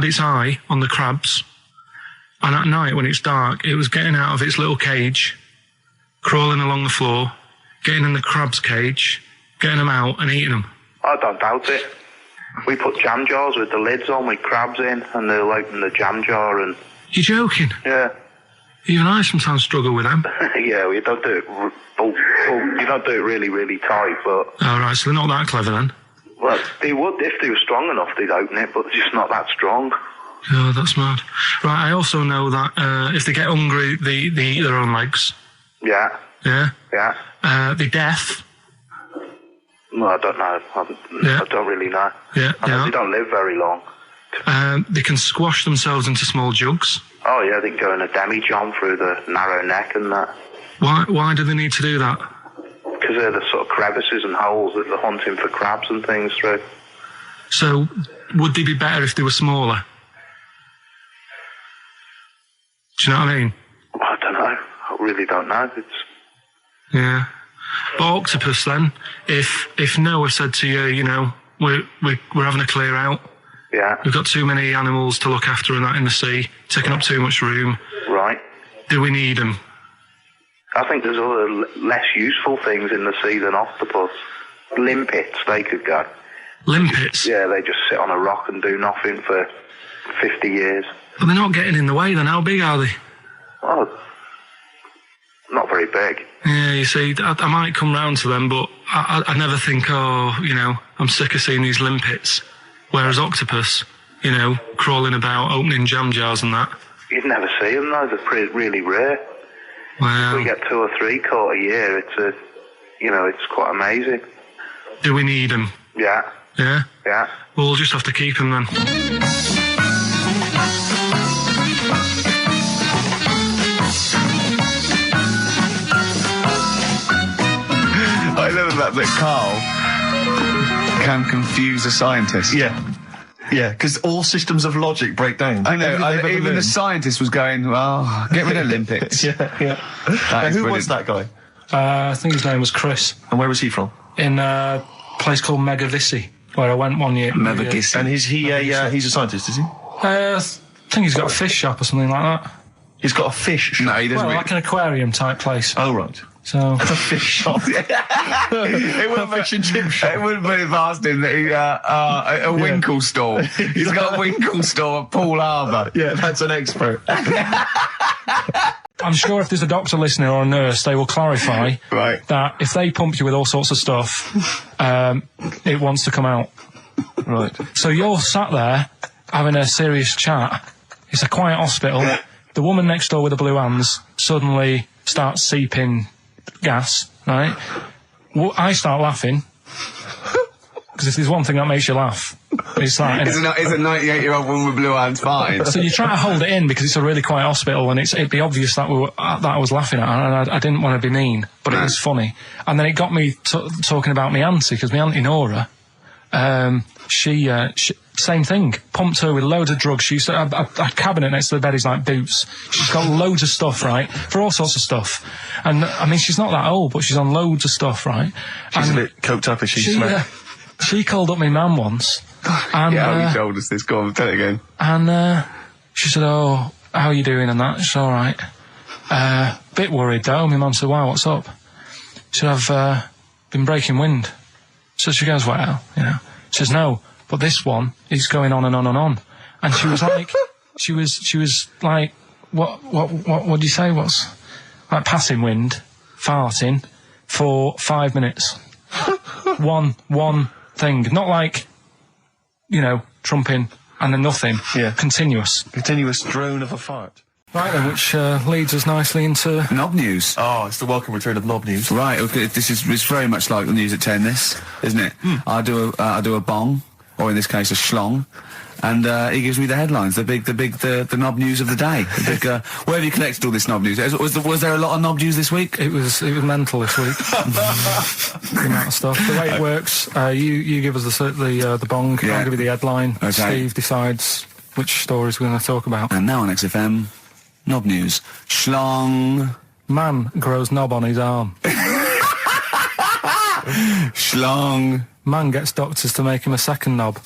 its eye on the crabs, and at night when it's dark, it was getting out of its little cage, crawling along the floor, getting in the crab's cage, getting them out and eating them. I don't doubt it. We put jam jars with the lids on with crabs in, and they'll open the jam jar and... You're joking? Yeah. Even I sometimes struggle with them. Yeah, well, you don't do it... you don't do it really, really tight, but... All right, so they're not that clever then? Well, they would. If they were strong enough, they'd open it, but they're just not that strong. Oh, that's mad. Right, I also know that if they get hungry, they eat their own legs. Yeah. Yeah? Yeah. They're deaf. Well, I don't know. I don't really know. Yeah, I know they don't live very long. They can squash themselves into small jugs. Oh, yeah, they can go in a demi-john through the narrow neck and that. Why do they need to do that? Because they're the sort of crevices and holes that they're hunting for crabs and things through. So, would they be better if they were smaller? Do you know what I mean? I don't know. I really don't know. Yeah. But octopus then, if Noah said to you, you know, we're having a clear out. Yeah. We've got too many animals to look after and that in the sea, taking up too much room. Right. Do we need them? I think there's other less useful things in the sea than octopus. Limpets, they could go. Limpets? Yeah, they just sit on a rock and do nothing for 50 years. But they're not getting in the way then. How big are they? Oh, not very big. Yeah, you see, I might come round to them, but I never think, oh, you know, I'm sick of seeing these limpets. Whereas octopus, you know, crawling about, opening jam jars and that. You'd never see them though, they're really rare. Wow. We get 2 or 3 caught a year, it's quite amazing. Do we need them? Yeah. Yeah? Yeah. Well, we'll just have to keep them then. I love that Carl can confuse a scientist. Yeah. Yeah, because all systems of logic break down. I know. Even the scientist was going, well, get rid of limpets. Yeah. Who was that guy? I think his name was Chris. And where was he from? In a place called Megavissi, where I went one year. Megavissi. And he's a scientist, is he? I think he's got a fish shop or something like that. He's got a fish shop? No, he doesn't. Well, like an aquarium type place. Oh, right. So a fish shop. It wouldn't fish and chip shop. It wouldn't be past him that he a winkle store. He's got a winkle store at Poole Harbour. Yeah, that's an expert. I'm sure if there's a doctor listening or a nurse, they will clarify that if they pump you with all sorts of stuff, it wants to come out. Right. So you're sat there having a serious chat. It's a quiet hospital. The woman next door with the blue hands suddenly starts seeping gas, right? Well, I start laughing. Because if there's one thing that makes you laugh, it's that. Is a 98-year-old woman with blue hands fine? So you try to hold it in because it's a really quiet hospital, and it'd be obvious that that I was laughing at, and I didn't want to be mean, but it was funny. And then it got me talking about my auntie, because my auntie Nora, she same thing, pumped her with loads of drugs. She used to have a cabinet next to the bed is like boots. She's got loads of stuff, right, for all sorts of stuff. And I mean, she's not that old, but she's on loads of stuff, right? She's a bit coked up, is she? She called up my mum once. And, you told us this. Go on, tell it again. And she said, "Oh, how are you doing?" And that. She's all right. Bit worried though. My mum said, "Why? What's up?" She said, "I've been breaking wind." So she goes, "Well, you know." She says, "No, but this one is going on and on and on." And she was like, she was like, what do you say? What's like passing wind, farting for 5 minutes. one thing, not like, you know, trumping and then nothing. Yeah, continuous drone of a fart. Right then, which leads us nicely into Knob News. Oh, it's the welcome return of Knob News. Right, okay, it's very much like the news at 10, this, isn't it? I do a bong, or in this case a schlong, and he gives me the headlines, the knob news of the day. Where have you collected all this knob news? Was there a lot of knob news this week? It was mental this week. The amount of stuff. The way it works, you give us the bong, I'll give you the headline. Okay. Steve decides which stories we're going to talk about. And now on XFM, Knob News. Schlong. Man grows knob on his arm. Schlong. Man gets doctors to make him a second knob.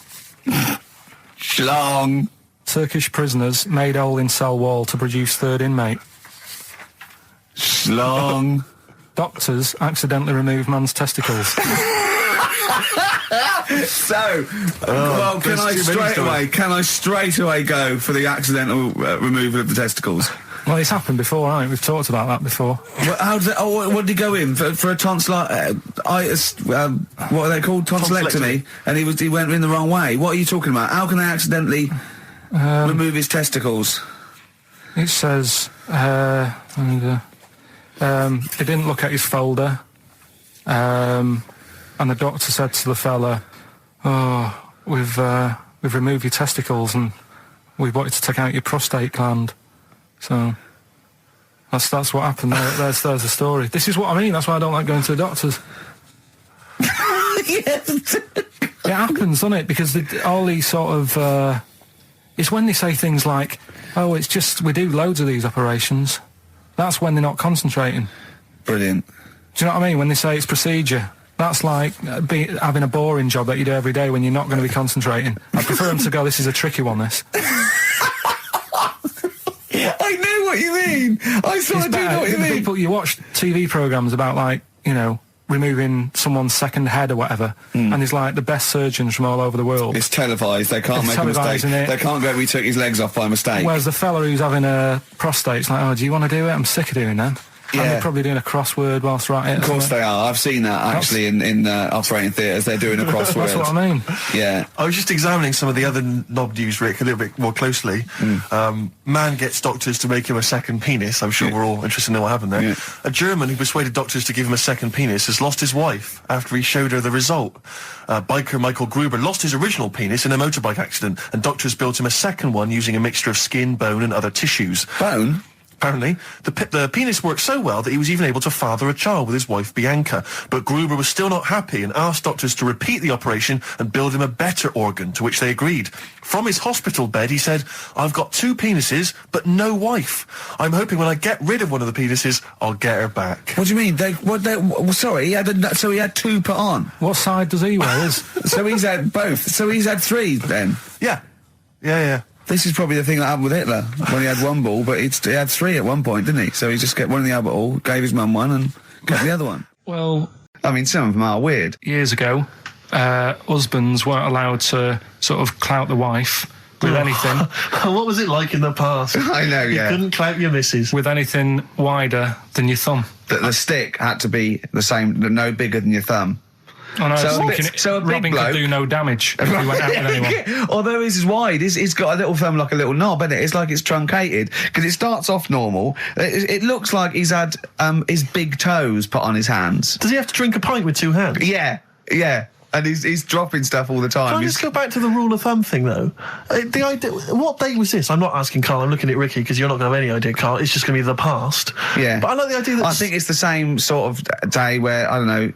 Schlong. Turkish prisoners made hole in cell wall to produce third inmate. Schlong. Doctors accidentally remove man's testicles. So, well, can I straight away go for the accidental removal of the testicles? Well, it's happened before, right? We've talked about that before. Well, how did what did he go in for a tonsillitis? What are they called? Tonsillectomy. And he went in the wrong way. What are you talking about? How can they accidentally remove his testicles? It says he didn't look at his folder, and the doctor said to the fella, "Oh, we've removed your testicles and we wanted to take out your prostate gland." So that's what happened. There's the story. This is what I mean. That's why I don't like going to the doctors. It happens, doesn't it? Because all these sort of it's when they say things like, "Oh, it's just we do loads of these operations." That's when they're not concentrating. Brilliant. Do you know what I mean? When they say it's procedure, that's like having a boring job that you do every day when you're not going to be concentrating. I prefer them to go, "This is a tricky one, this." I know what you mean. I sort of do know what you mean. You watch TV programmes about, like, you know, removing someone's second head or whatever, and there's like the best surgeons from all over the world. It's televised. They can't make a mistake. They can't go, "We took his legs off by mistake." Whereas the fella who's having a prostate's like, "Oh, do you want to do it? I'm sick of doing that." Yeah. And they're probably doing a crossword whilst they're at it. Of course they are. I've seen that actually in operating theatres. They're doing a crossword. That's what I mean. Yeah. I was just examining some of the other knob news, Rick, a little bit more closely. Man gets doctors to make him a second penis. I'm sure we're all interested in what happened there. Yeah. A German who persuaded doctors to give him a second penis has lost his wife after he showed her the result. Biker Michael Gruber lost his original penis in a motorbike accident, and doctors built him a second one using a mixture of skin, bone and other tissues. Bone? Apparently, the penis worked so well that he was even able to father a child with his wife Bianca. But Gruber was still not happy and asked doctors to repeat the operation and build him a better organ, to which they agreed. From his hospital bed, he said, "I've got 2 penises, but no wife. I'm hoping when I get rid of one of the penises, I'll get her back." What do you mean? Sorry, he had 2 put on. What side does he wear? So he's had both. So he's had 3 then. Yeah. Yeah. This is probably the thing that happened with Hitler, when he had 1 ball, but he had 3 at one point, didn't he? So he just kept one in the Albert Hall, gave his mum one, and kept the other one. Well, I mean, some of them are weird. Years ago, husbands weren't allowed to sort of clout the wife with anything. What was it like in the past? I know, yeah. You couldn't clout your missus. With anything wider than your thumb. The stick had to be the same, no bigger than your thumb. Oh, no, so a big Robin bloke could do no damage if he went out with anyone. Although his is wide, he's got a little thumb like a little knob, isn't it? It's like it's truncated, because it starts off normal. It looks like he's had his big toes put on his hands. Does he have to drink a pint with 2 hands? Yeah. And he's dropping stuff all the time. Can I just go back to the rule of thumb thing, though? The idea, what day was this? I'm not asking Carl, I'm looking at Ricky, because you're not going to have any idea, Carl. It's just going to be the past. Yeah. But I like the idea that... I think it's the same sort of day where, I don't know,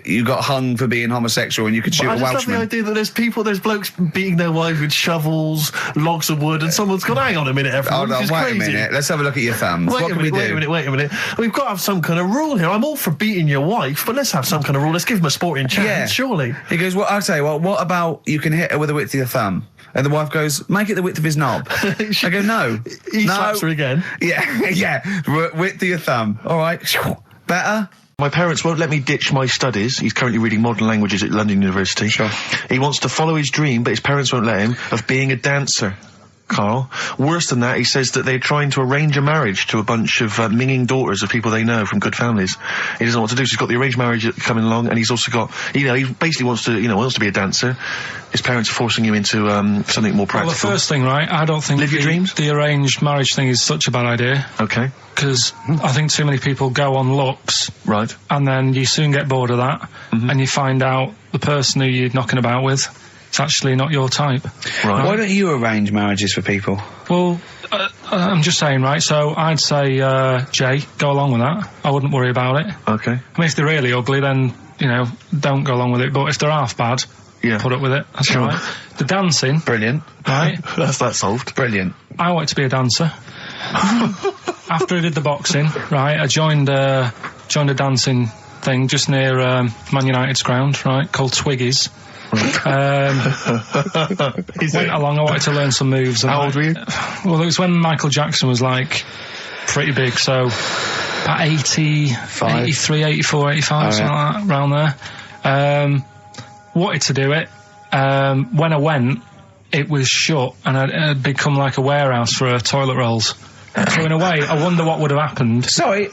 you got hung for being homosexual and you could shoot a Welshman. I just love the idea that there's blokes beating their wives with shovels, logs of wood, and someone's gone, "Hang on a minute, everyone, this is wait crazy. a minute, let's have a look at your thumbs. What can we do? Wait a minute. We've got to have some kind of rule here. I'm all for beating your wife, but let's have some kind of rule. Let's give him a sporting chance, surely." He goes, "Well, I'll tell you what about you can hit her with the width of your thumb?" And the wife goes, "Make it the width of his knob." I go, "No." He slaps her again. Yeah, width of your thumb. All right. Better? My parents won't let me ditch my studies. He's currently reading modern languages at London University. Sure. He wants to follow his dream, but his parents won't let him, of being a dancer. Carl. Worse than that, he says that they're trying to arrange a marriage to a bunch of minging daughters of people they know from good families. He doesn't know what to do, so he's got the arranged marriage coming along, and he's also got, he basically wants to be a dancer. His parents are forcing him into something more practical. Well, the first thing, right, I don't think Live your dreams? The arranged marriage thing is such a bad idea. Okay. Because I think too many people go on looks. Right. And then you soon get bored of that, and you find out the person who you're knocking about with, it's actually not your type. Right. Why don't you arrange marriages for people? Well, I'm just saying, right, so I'd say, Jay, go along with that. I wouldn't worry about it. Okay. I mean, if they're really ugly, then, don't go along with it. But if they're half bad, put up with it. That's Sure. all right. The dancing. Brilliant. Right? That's that solved. Brilliant. I want to be a dancer. after I did the boxing, right, I joined a dancing thing just near Man United's ground, right, called Twiggy's. Went along, I wanted to learn some moves. How old were you? Well, it was when Michael Jackson was like pretty big, so about 83, 84, 85, something like that, around there. Wanted to do it. When I went, it was shut, and I'd become like a warehouse for toilet rolls. So in a way, I wonder what would have happened. Sorry,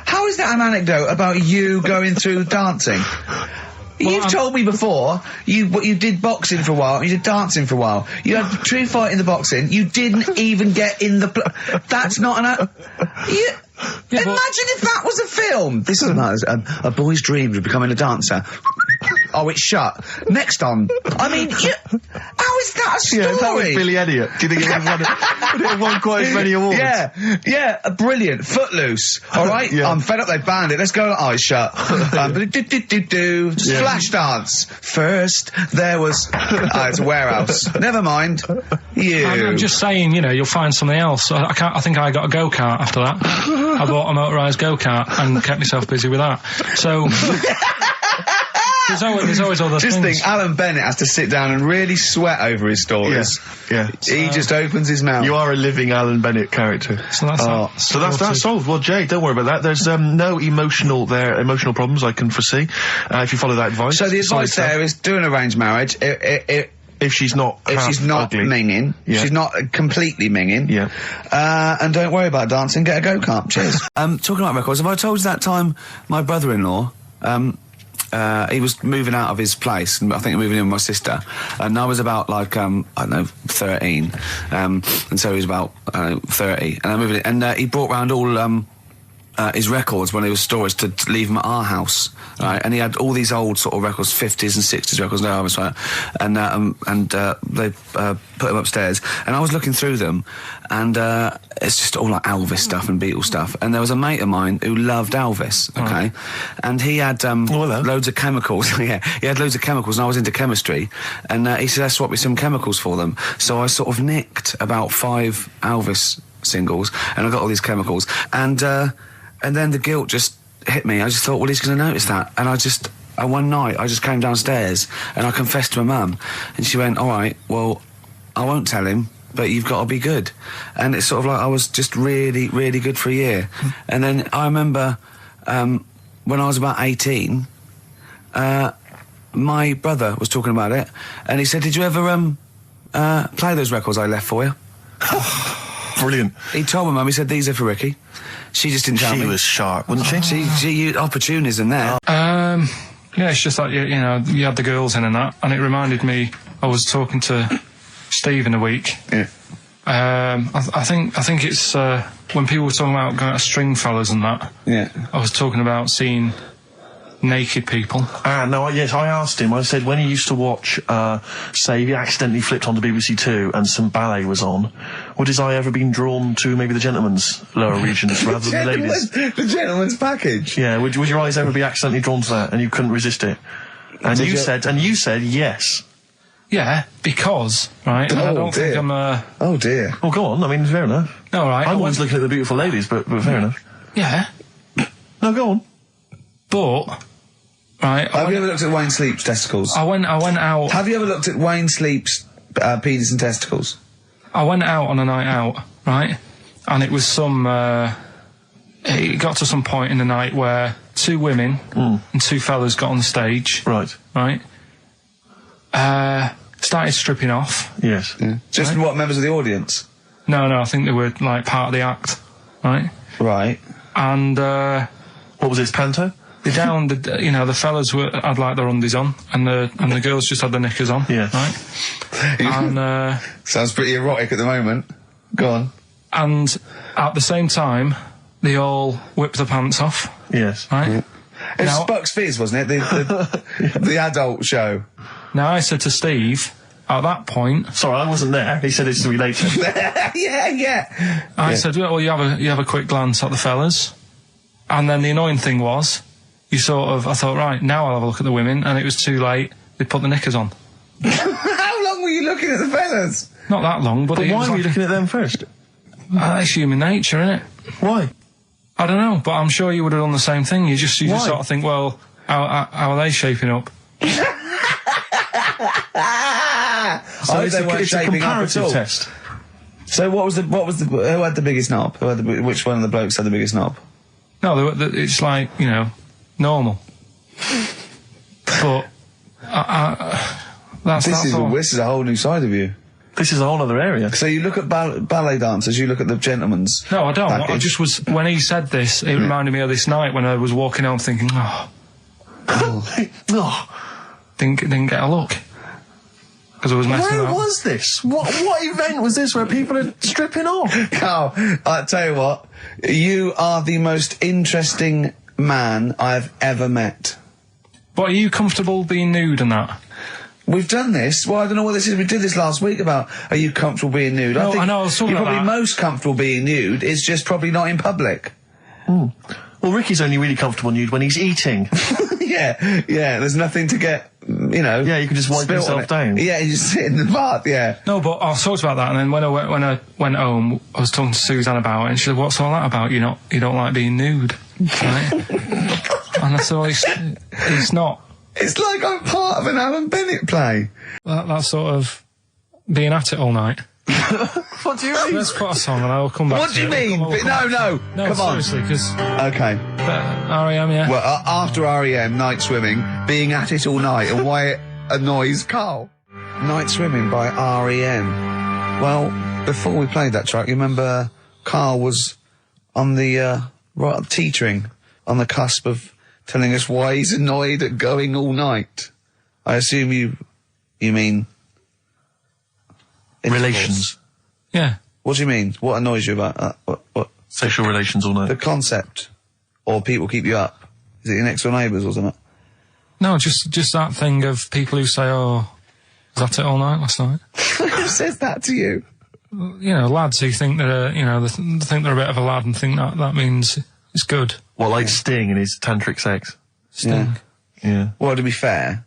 how is that an anecdote about you going through dancing? You've told me before you did boxing for a while, you did dancing for a while. You had a true fight in the boxing. You didn't even get in the. That's not an. Imagine if that was a film. This is a boy's dreams of becoming a dancer. Oh, it's shut. Next on. I mean, how is that a story? Yeah, that was Billy Elliot. Do you think it would have won quite as many awards? Yeah, brilliant. Footloose. All right, Yeah. I'm fed up. They banned it. Let's go. Eyes shut. Flash dance. First, there was. It's a warehouse. Never mind. I'm just saying, you'll find something else. I think I got a go-kart after that. I bought a motorised go-kart and kept myself busy with that. So. There's always other things. Just think, Alan Bennett has to sit down and really sweat over his stories. Yeah. He just opens his mouth. You are a living Alan Bennett character. So that's solved. Well, Jay, don't worry about that. There's no emotional problems I can foresee if you follow that advice. So the advice there is do an arranged marriage. If she's not ugly. minging, she's not completely minging. Yeah. And don't worry about dancing. Get a go-kart. Cheers. Talking about records, have I told you that time my brother-in-law, he was moving out of his place, I think moving in with my sister, and I was about like, I don't know, 13, and so he was about, 30, and I moved in, and he brought round all, his records when he was storage to leave them at our house, right? And he had all these old sort of records, 50s and 60s records, no, I was right, and they put them upstairs, and I was looking through them, and it's just all like Elvis stuff and Beatles stuff, and there was a mate of mine who loved Elvis, okay, and he had loads of chemicals, he had loads of chemicals, and I was into chemistry, and he said, let's swap me some chemicals for them, so I sort of nicked about 5 Elvis singles, and I got all these chemicals, and then the guilt just hit me. I just thought, well, he's going to notice that. And one night, I just came downstairs and I confessed to my mum. And she went, all right, well, I won't tell him, but you've got to be good. And it's sort of like I was just really, really good for a year. And then I remember when I was about 18, my brother was talking about it. And he said, did you ever play those records I left for you? Brilliant. He told my mum, he said, these are for Ricky. She just didn't tell me. She was sharp, wasn't she? She used opportunism there. Yeah, it's just like, you had the girls in and that, and it reminded me, I was talking to Steve in a week. Yeah. I think it's, when people were talking about going to Stringfellas and that, I was talking about seeing naked people. Yes, I asked him, I said, when he used to watch, say, he accidentally flipped onto BBC Two and some ballet was on, would his eye ever been drawn to maybe the gentleman's lower regions rather than the ladies? The gentleman's package? Yeah, would your eyes ever be accidentally drawn to that and you couldn't resist it? And you said yes. Yeah, because, right, I don't think I'm Oh dear. Well, go on, I mean, fair enough. No, right. I'm always looking at the beautiful ladies, but fair enough. Yeah. No, go on. But... Right. Have you ever looked at Wayne Sleep's testicles? I went out. Have you ever looked at Wayne Sleep's penis and testicles? I went out on a night out, right? And it was it got to some point in the night where 2 women and 2 fellas got on the stage. Right. Right. Started stripping off. Yes. Yeah. Just what, members of the audience? No, I think they were like part of the act, right? Right. And what was this, panto? The fellas had like their undies on, and the girls just had their knickers on. Yeah. Right. And sounds pretty erotic at the moment. Go on. And at the same time, they all whipped their pants off. Yes. Right. Yeah. It was Bucks Fizz, wasn't it? The adult show. Now I said to Steve at that point. Sorry, I wasn't there. He said it's to be later. Yeah. I said, well, you have a quick glance at the fellas, and then the annoying thing was. I thought, right, now I'll have a look at the women, and it was too late. They put the knickers on. How long were you looking at the fellas? Not that long, but why was were you looking at them first? That's human nature, isn't it? Why? I don't know, but I'm sure you would have done the same thing. You just sort of think, well, how are they shaping up? So it's a comparative test. So who had the biggest knob? Which one of the blokes had the biggest knob? No, it's like, normal. But this is a whole new side of you. This is a whole other area. So you look at ballet dancers, you look at the gentlemen's. No, I don't. package. I just was, when he said this, it reminded me of this night when I was walking home thinking, didn't get a look. Because I was messing Where around. was this? What event was this where people are stripping off? Carl, I tell you what, you are the most interesting man I've ever met. But are you comfortable being nude and that? We've done this. Well, I don't know what this is. We did this last week about, are you comfortable being nude? No, I know, I was talking you're about probably that. most comfortable being nude. It's just probably not in public. Well, Ricky's only really comfortable nude when he's eating. Yeah, there's nothing to get, Yeah, you can just wipe spilt on yourself it. down. Yeah, you just sit in the bath, yeah. No, but I talked about that, and then when I went home, I was talking to Suzanne about it, and she said, "What's all that about? You don't like being nude, right?" And I said, "Well, it's not. It's like I'm part of an Alan Bennett play. That's sort of being at it all night." What do you mean? Let's put a song, and I'll come back. What do you mean? No, come on. Seriously, because Okay. R.E.M. Yeah. Well, after R.E.M., Night Swimming, being at it all night, and why it annoys Carl. Night Swimming by R.E.M. Well, before we played that track, you remember Carl was on the, teetering, on the cusp of telling us why he's annoyed at going all night. I assume you mean... Relations. Yeah. What do you mean? What annoys you about that? What? Sexual relations all night. The concept. Or people keep you up. Is it your next door neighbours or something? No, just that thing of people who say, "Oh, was that it all night last night?" Who says that to you? Lads who think they're, they think they're a bit of a lad and think that means it's good. What, like Sting in his tantric sex? Sting. Yeah. Well, to be fair,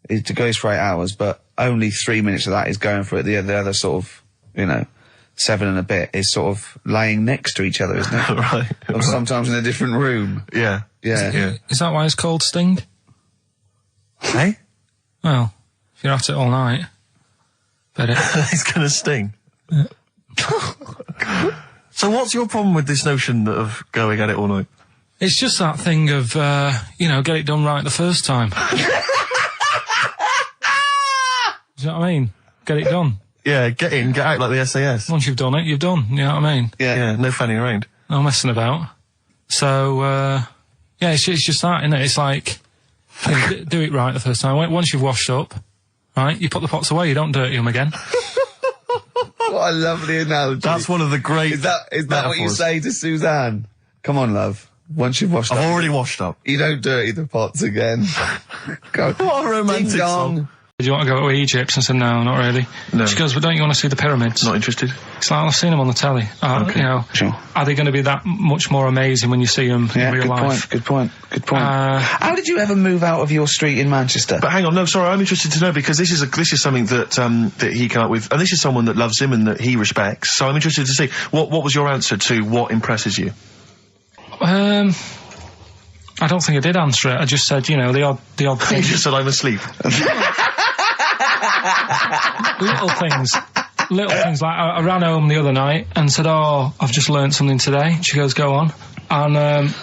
it goes for 8 hours, but only 3 minutes of that is going for it. The other sort of, 7 and a bit is sort of laying next to each other, isn't it? Right. Or sometimes in a different room. Yeah. Yeah. Is that why it's called Sting? Hey? Well, if you're at it all night, bet it. It's gonna sting. So what's your problem with this notion of going at it all night? It's just that thing of, get it done right the first time. Do you know what I mean? Get it done. Yeah, get in, get out like the SAS. Once you've done it, you've done. You know what I mean? Yeah, no fanning around. No messing about. So, it's just that, isn't it? It's like, do it right the first time. Once you've washed up, right, you put the pots away, you don't dirty them again. What a lovely analogy. That's one of the great Is that what you metaphors. say to Suzanne? Come on, love. Once you've washed up. I've already washed up. You don't dirty the pots again. Go. What a romantic Ding dong. Do song. you want to go to Egypt? I said, no, not really. No. She goes, well, don't you want to see the pyramids? Not interested. It's like, I've seen them on the telly. Okay. Sure. Are they going to be that much more amazing when you see them in real life? Good point. How did you ever move out of your street in Manchester? But hang on, no, sorry, I'm interested to know because this is something that that he came up with, and this is someone that loves him and that he respects. So I'm interested to see what was your answer to what impresses you. I don't think I did answer it. I just said, the odd You thing. just said I'm asleep. Little things like I ran home the other night and said, "Oh, I've just learnt something today." She goes, "Go on." And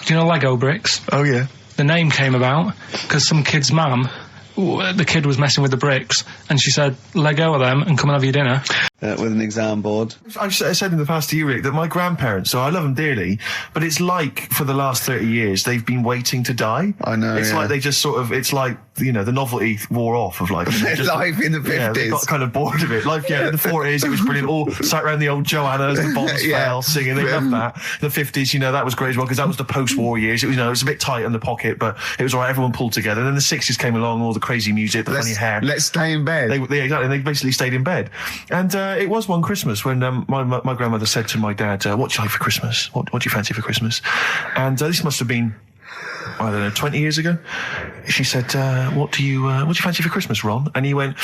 do you know Lego bricks? Oh yeah. The name came about because some kid's mum, the kid was messing with the bricks, and she said, "Let go of them and come and have your dinner." With an exam board. I've said in the past to you, Rick, that my grandparents, so I love them dearly, but it's like for the last 30 years they've been waiting to die. I know, It's yeah. like they just sort of, it's like, the novelty wore off of life. Life in the 50s. Yeah, they got kind of bored of it. Life, in the 40s it was brilliant. All sat around the old Joanna as the bombs fell, singing. They loved that. The 50s, that was great as well, because that was the post-war years. It was, it was a bit tight in the pocket, but it was alright, everyone pulled together. And then the 60s came along, all the crazy music, the funny hair. Let's stay in bed. Exactly, they basically stayed in bed. And it was one Christmas when my grandmother said to my dad, what do you like for Christmas? What do you fancy for Christmas? And this must have been I don't know, 20 years ago. She said, what do you fancy for Christmas, Ron? And he went,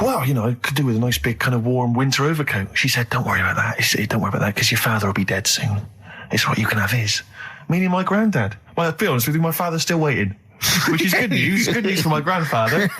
well, you know, I could do with a nice big kind of warm winter overcoat. She said, don't worry about that. He said, don't worry about that, because your father will be dead soon. It's what you can have his. Meaning my granddad. Well, to be honest with you, my father's still waiting. Which is good news. Good news for my grandfather.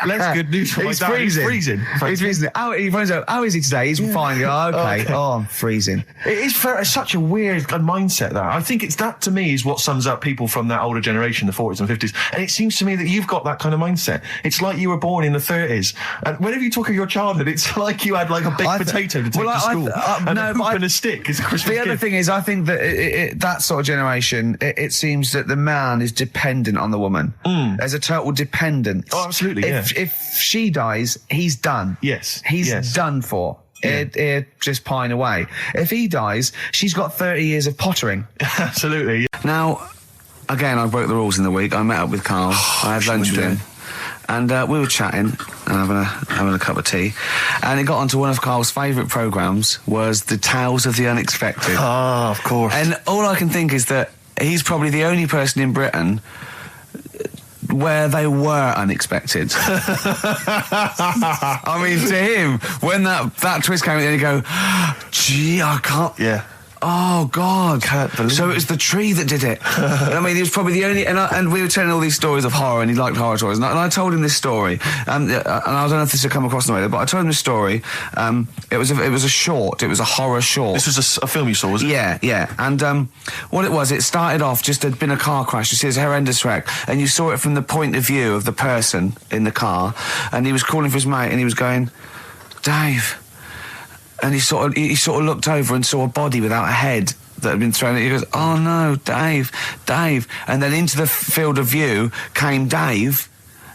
Less good news for my dad. Freezing. He's freezing. He's freezing. He finds out, how is he today? He's fine. Oh, okay. Oh, I'm freezing. It is it's such a weird mindset, that. I think it's that, to me, is what sums up people from that older generation, the 40s and 50s. And it seems to me that you've got that kind of mindset. It's like you were born in the 30s. And whenever you talk of your childhood, it's like you had like a big potato to take to school. And a hoop and a stick is a Christmas gift. The other thing is, I think that that sort of generation, it seems that the man is dependent on the woman. As a total dependence. Oh, absolutely, If she dies, he's done. Yes. He's done for. Yeah. He'd just pine away. If he dies, she's got 30 years of pottering. Absolutely. Yeah. Now, again, I broke the rules in the week. I met up with Karl. I had lunch with him. And we were chatting and having a cup of tea. And it got onto one of Karl's favourite programmes, was the Tales of the Unexpected. Ah, of course. And all I can think is that he's probably the only person in Britain where they were unexpected. I mean, to him, when that twist came in, you go, gee, I can't... Yeah. Oh, God. Can't believe so it was the tree that did it. I mean, he was probably the only... And we were telling all these stories of horror, and he liked horror stories. And I told him this story. And I don't know if this will come across in the way, but I told him this story. It was a short. It was a horror short. This was a film you saw, was it? Yeah. And what it was, it started off, just there'd been a car crash. You see, it's a horrendous wreck. And you saw it from the point of view of the person in the car. And he was calling for his mate, and he was going, Dave... And he sort of looked over and saw a body without a head that had been thrown. He goes, oh no, Dave. And then into the field of view came Dave,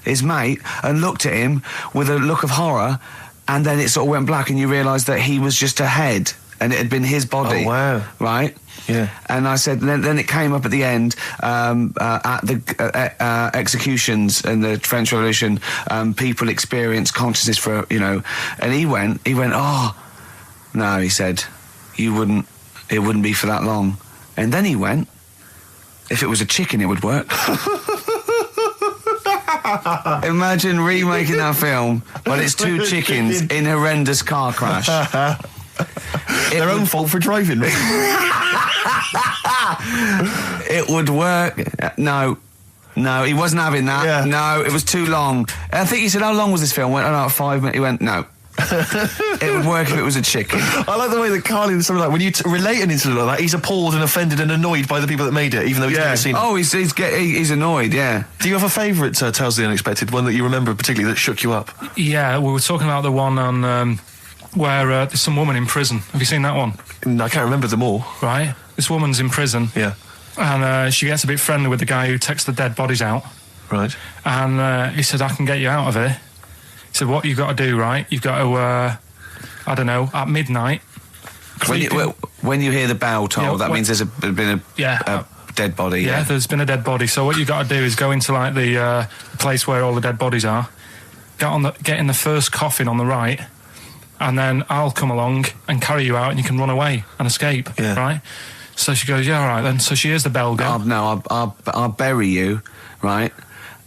his mate, and looked at him with a look of horror. And then it sort of went black, and you realised that he was just a head, and it had been his body. Oh, wow. Right? Yeah. And I said, then it came up at the end, at the executions in the French Revolution, people experience consciousness for, you know, and he went, oh, no, he said, it wouldn't be for that long. And then he went, if it was a chicken, it would work. Imagine remaking that film, but it's two chickens in horrendous car crash. Their own fault for driving. It would work. No, he wasn't having that. Yeah. No, it was too long. I think he said, how long was this film? I went, about 5 minutes. He went, no. It would work if it was a chicken. I like the way that Carl is something like, when you relate an incident like that, he's appalled and offended and annoyed by the people that made it, even though he's never seen it. Oh, he's annoyed, yeah. Do you have a favourite Tales of the Unexpected, one that you remember particularly that shook you up? Yeah, we were talking about the one on where there's some woman in prison. Have you seen that one? I can't remember them all. Right. This woman's in prison. Yeah. And she gets a bit friendly with the guy who takes the dead bodies out. Right. And he said, I can get you out of here. He said, what you've got to do, right? You've got to, I don't know, at midnight... When you hear the bell toll, that means there's been a dead body. Yeah, there's been a dead body. So what you've got to do is go into, like, the place where all the dead bodies are, get in the first coffin on the right, and then I'll come along and carry you out, and you can run away and escape, right? So she goes, yeah, all right, then. So she hears the bell go. I'll bury you, right?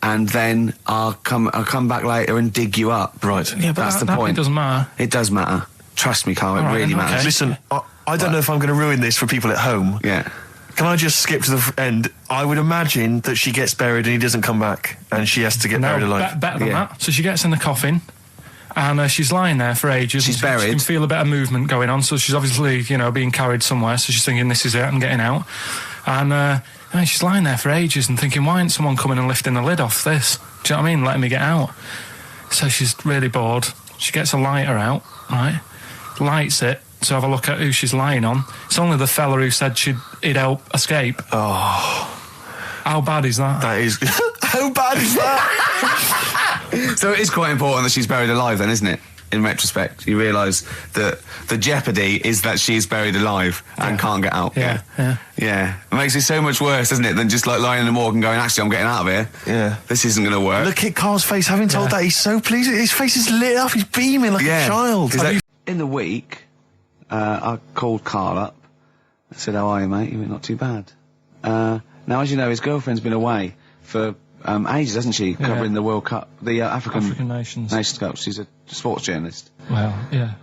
And then I'll come back later and dig you up. Right. Yeah, but that's the point. It doesn't matter. It does matter. Trust me, Karl, it really matters. Okay. Listen, I don't know if I'm going to ruin this for people at home. Yeah. Can I just skip to the end? I would imagine that she gets buried and he doesn't come back, and she has to get buried alive. Better than that. So she gets in the coffin, and she's lying there for ages. She's buried. She can feel a bit of movement going on, so she's obviously, being carried somewhere, so she's thinking, this is it, I'm getting out. And she's lying there for ages and thinking, why ain't someone coming and lifting the lid off this? Do you know what I mean? Letting me get out. So she's really bored. She gets a lighter out, right? Lights it to have a look at who she's lying on. It's only the fella who said he'd help escape. Oh. How bad is that? That is... How bad is that? So it is quite important that she's buried alive then, isn't it? In retrospect, you realise that the jeopardy is that she's buried alive and can't get out. Yeah. It makes it so much worse, doesn't it, than just like lying in the morgue and going, actually, I'm getting out of here. Yeah. This isn't going to work. Look at Carl's face. Having told that, he's so pleased. His face is lit up. He's beaming like a child. In the week, I called Karl up. I said, how are you, mate? He went, not too bad. Now, as you know, his girlfriend's been away for ages, hasn't she? Covering the World Cup, the African Nations Cup. She's a sports journalist. Well, yeah.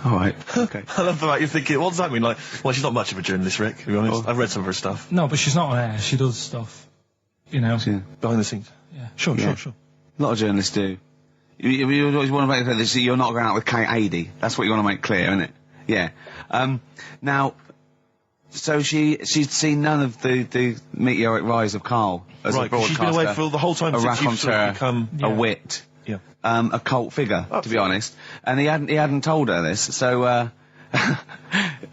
All right. Okay. I love the fact you're thinking, what does that mean? Like, well, she's not much of a journalist, Rick, to be honest. I've read some of her stuff. No, but she's not on air. She does stuff, you know. Behind the scenes. Yeah. Sure. A lot of journalists do. You always want to make clear that you're not going out with Kate Adie. That's what you want to make clear, isn't it? Yeah. Now, so she'd seen none of the meteoric rise of Karl as a broadcaster. She's been away for the whole time since you've sort of become a wit. Yeah. A cult figure, to be honest. And he hadn't told her this, so,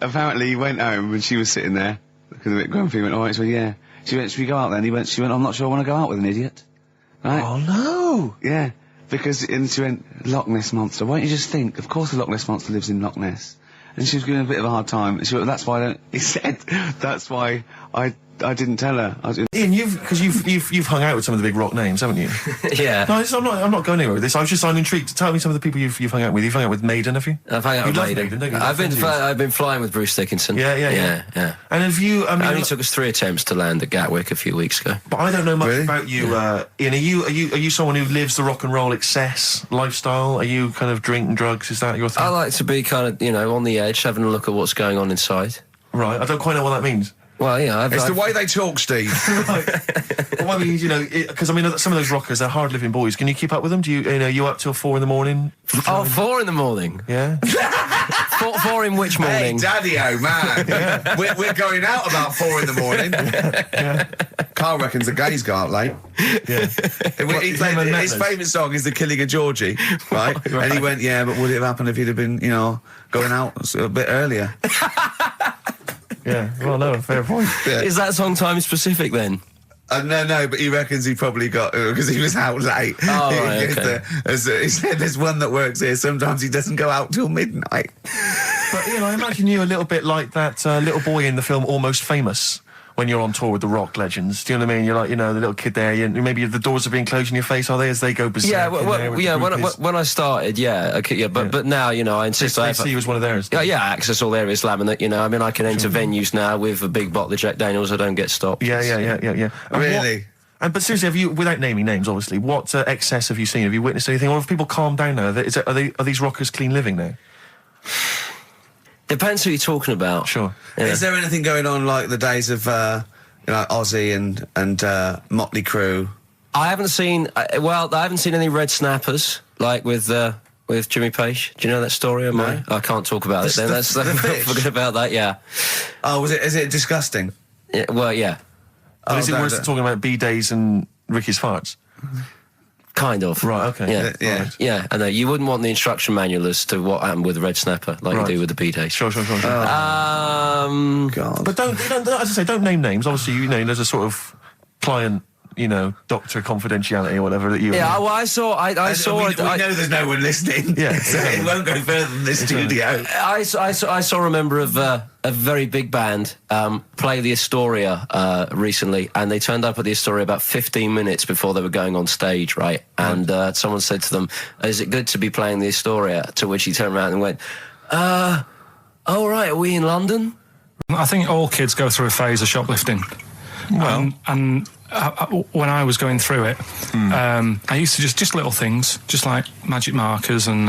apparently he went home and she was sitting there, looking a bit grumpy, he went, alright, so yeah. She went, should we go out then? She went, I'm not sure I want to go out with an idiot. Right? Oh no! Yeah. And she went, Loch Ness Monster. Why don't you just think, of course the Loch Ness Monster lives in Loch Ness. And she was giving a bit of a hard time. And she went, he said, that's why I didn't tell her. Ian, you've hung out with some of the big rock names, haven't you? Yeah. No, I'm not going anywhere with this. I'm intrigued. Tell me some of the people you've hung out with. You've hung out with Maiden, have you? I've hung out with Maiden. don't you? I've been flying with Bruce Dickinson. Yeah. And have you? I mean, it only took us 3 attempts to land at Gatwick a few weeks ago. But I don't know much about you, Ian. Are you someone who lives the rock and roll excess lifestyle? Are you kind of drink and drugs? Is that your thing? I like to be kind of, on the edge, having a look at what's going on inside. Right. I don't quite know what that means. Well, yeah, it's the way they talk, Steve. Well, I mean, because some of those rockers, they're hard-living boys. Can you keep up with them? Do you up till 4 in the morning? 4 in the morning. Yeah. 4 in which morning? Hey, Daddy-o, man. We're going out about 4 in the morning. Carl reckons the gays go out late. Yeah. His favourite song is The Killing of Georgie, right? And he went, yeah, but would it have happened if he'd have been, going out a bit earlier? Yeah, well, no, fair point. Yeah. Is that song time specific then? No, but he reckons he probably got because he was out late. Oh, right, okay. He said there's one that works here. Sometimes he doesn't go out till midnight. But I imagine you a little bit like that little boy in the film Almost Famous. When you're on tour with the rock legends, do you know what I mean? You're like, the little kid there. Maybe the doors are being closed in your face, are they? As they go berserk. Yeah, when I started, but now, I insist. I see you as one of theirs. Yeah, access all areas laminate. I can enter venues now with a big bottle of Jack Daniels. I don't get stopped. Yeah. Really? But seriously, without naming names, obviously, what excess have you seen? Have you witnessed anything, or have people calmed down now? Are these rockers clean living now? Depends who you're talking about. Sure. Yeah. Is there anything going on like the days of Ozzy and Motley Crue? I haven't seen any red snappers like with Jimmy Page. Do you know that story of mine? I can't talk about it. Then forget about that. Yeah. Oh, is it disgusting? Yeah, well, yeah. Is it worse than talking about B-days and Ricky's farts? Kind of. Right, okay. Yeah. Right. Yeah, I know. You wouldn't want the instruction manual as to what happened with the red snapper, like you do with the B-days. Sure. God. But don't, as I say, don't name names. Obviously, there's a sort of client, doctor confidentiality or whatever that you... Yeah, well, I saw... We know there's no one listening. Yeah. So it won't go further than this studio. I saw a member of a very big band play the Astoria recently, and they turned up at the Astoria about 15 minutes before they were going on stage, right? And someone said to them, is it good to be playing the Astoria? To which he turned around and went, oh, right, are we in London? I think all kids go through a phase of shoplifting. Well, and when I was going through it, I used to just little things, just like magic markers and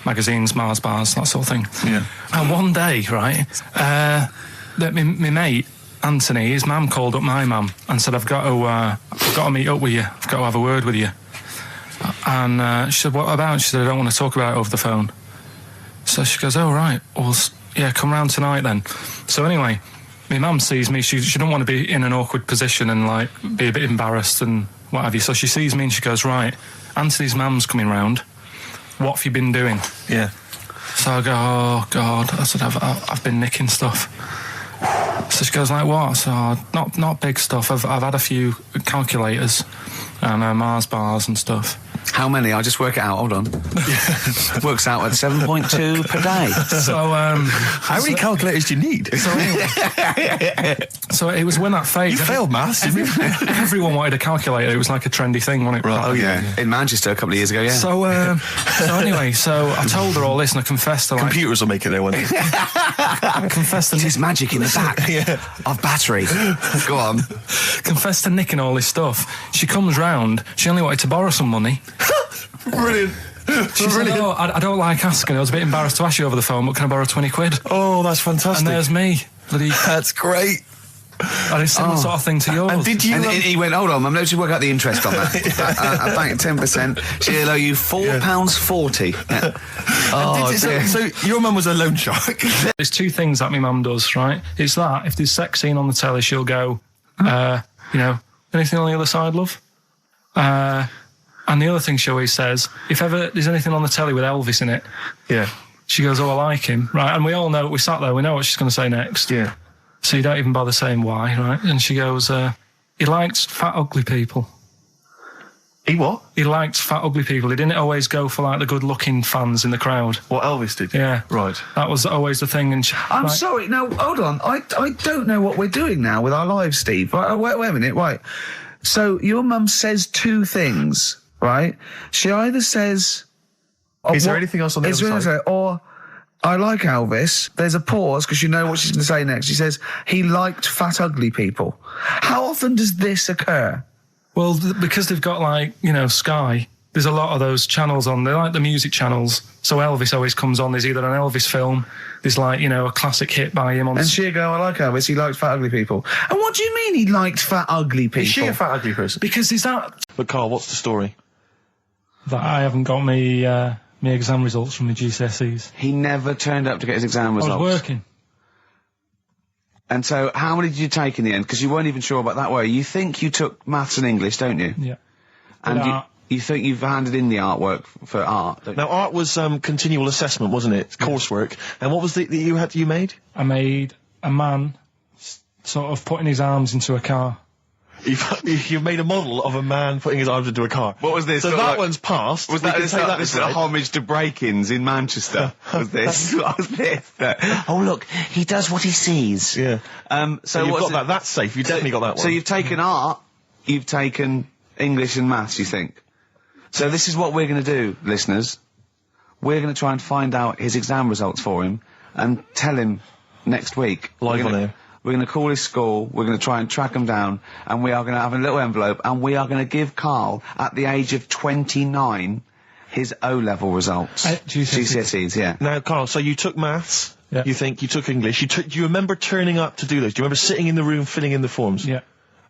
magazines, Mars bars, that sort of thing. Yeah. And one day, right, my mate Anthony, his mum called up my mum and said, I've got to meet up with you. I've got to have a word with you. And she said, what about? She said, I don't want to talk about it over the phone. So she goes, oh, right, well, yeah, come round tonight then. So anyway, my mum sees me, she don't want to be in an awkward position and be a bit embarrassed and what have you. So she sees me and she goes, right, Anthony's mum's coming round. What have you been doing? Yeah. So I go, oh God. I said, I've been nicking stuff. So she goes, like what? So not big stuff. I've had a few calculators and Mars bars and stuff. How many? I'll just work it out. Hold on. Works out at 7.2 per day. So, how many calculators do you need? So it was when that phase. You failed maths, didn't you? Everyone wanted a calculator. It was like a trendy thing, wasn't it? Right. Oh, yeah. In Manchester a couple of years ago, yeah. So anyway, I told her all this and I confessed to Computers will make it there one day. I confessed to There's magic in the back of battery. Go on. confessed to nicking all this stuff. She comes round. She only wanted to borrow some money. Brilliant. She said, "Oh, I don't like asking. I was a bit embarrassed to ask you over the phone, but can I borrow 20 quid?" Oh, that's fantastic. And there's me. That's great. And it's similar sort of thing to yours. And did you? And he went, hold on, I'm going to work out the interest on that. I bank 10%. She'll owe you £4.40. Yeah. Oh, dear. So your mum was a loan shark. There's two things that my mum does, right? It's that if there's sex scene on the telly, she'll go, anything on the other side, love? And the other thing she always says, if ever there's anything on the telly with Elvis in it, she goes, "Oh, I like him," right? And we all know, we sat there, we know what she's going to say next. Yeah. So you don't even bother saying why, right? And she goes, he likes fat, ugly people. He what? He liked fat, ugly people. He didn't always go for, like, the good-looking fans in the crowd. What Elvis did? Yeah. Right. That was always the thing. And I'm sorry, no, hold on. I don't know what we're doing now with our lives, Steve. Wait a minute, right. So your mum says two things, right? She either says... Is there anything else on the other side? Or... I like Elvis. There's a pause because you know what she's going to say next. She says, he liked fat, ugly people. How often does this occur? Well, because they've got, like, Sky, there's a lot of those channels on. They're like the music channels. So Elvis always comes on. There's either an Elvis film, there's, like, a classic hit by him on... And she'll go, I like Elvis, he likes fat, ugly people. And what do you mean he liked fat, ugly people? Is she a fat, ugly person? Because is that... But Carl, what's the story? That I haven't got me exam results from the GCSEs. He never turned up to get his exam results. I was working. And so, how many did you take in the end? Because you weren't even sure about that, were you? You think you took maths and English, don't you? Yeah. And you think you've handed in the artwork for art, don't you? Now, art was continual assessment, wasn't it? Coursework. And what was that you made? I made a man sort of putting his arms into a car. You made a model of a man putting his arms into a car. What was this? So that one's passed. Was that this sort of homage to break-ins in Manchester? Was this? What was this? Oh, look, he does what he sees. Yeah. So you've got that. That's safe. You've definitely got that one. So you've taken art, you've taken English and maths, you think? So this is what we're going to do, listeners. We're going to try and find out his exam results for him and tell him next week. Live on air. We're going to call his school, we're going to try and track him down, and we are going to have a little envelope, and we are going to give Karl, at the age of 29, his O-level results. GCSEs, yeah. Now, Karl, so you took maths, yeah. You think, you took English, do you remember turning up to do those? Do you remember sitting in the room filling in the forms? Yeah.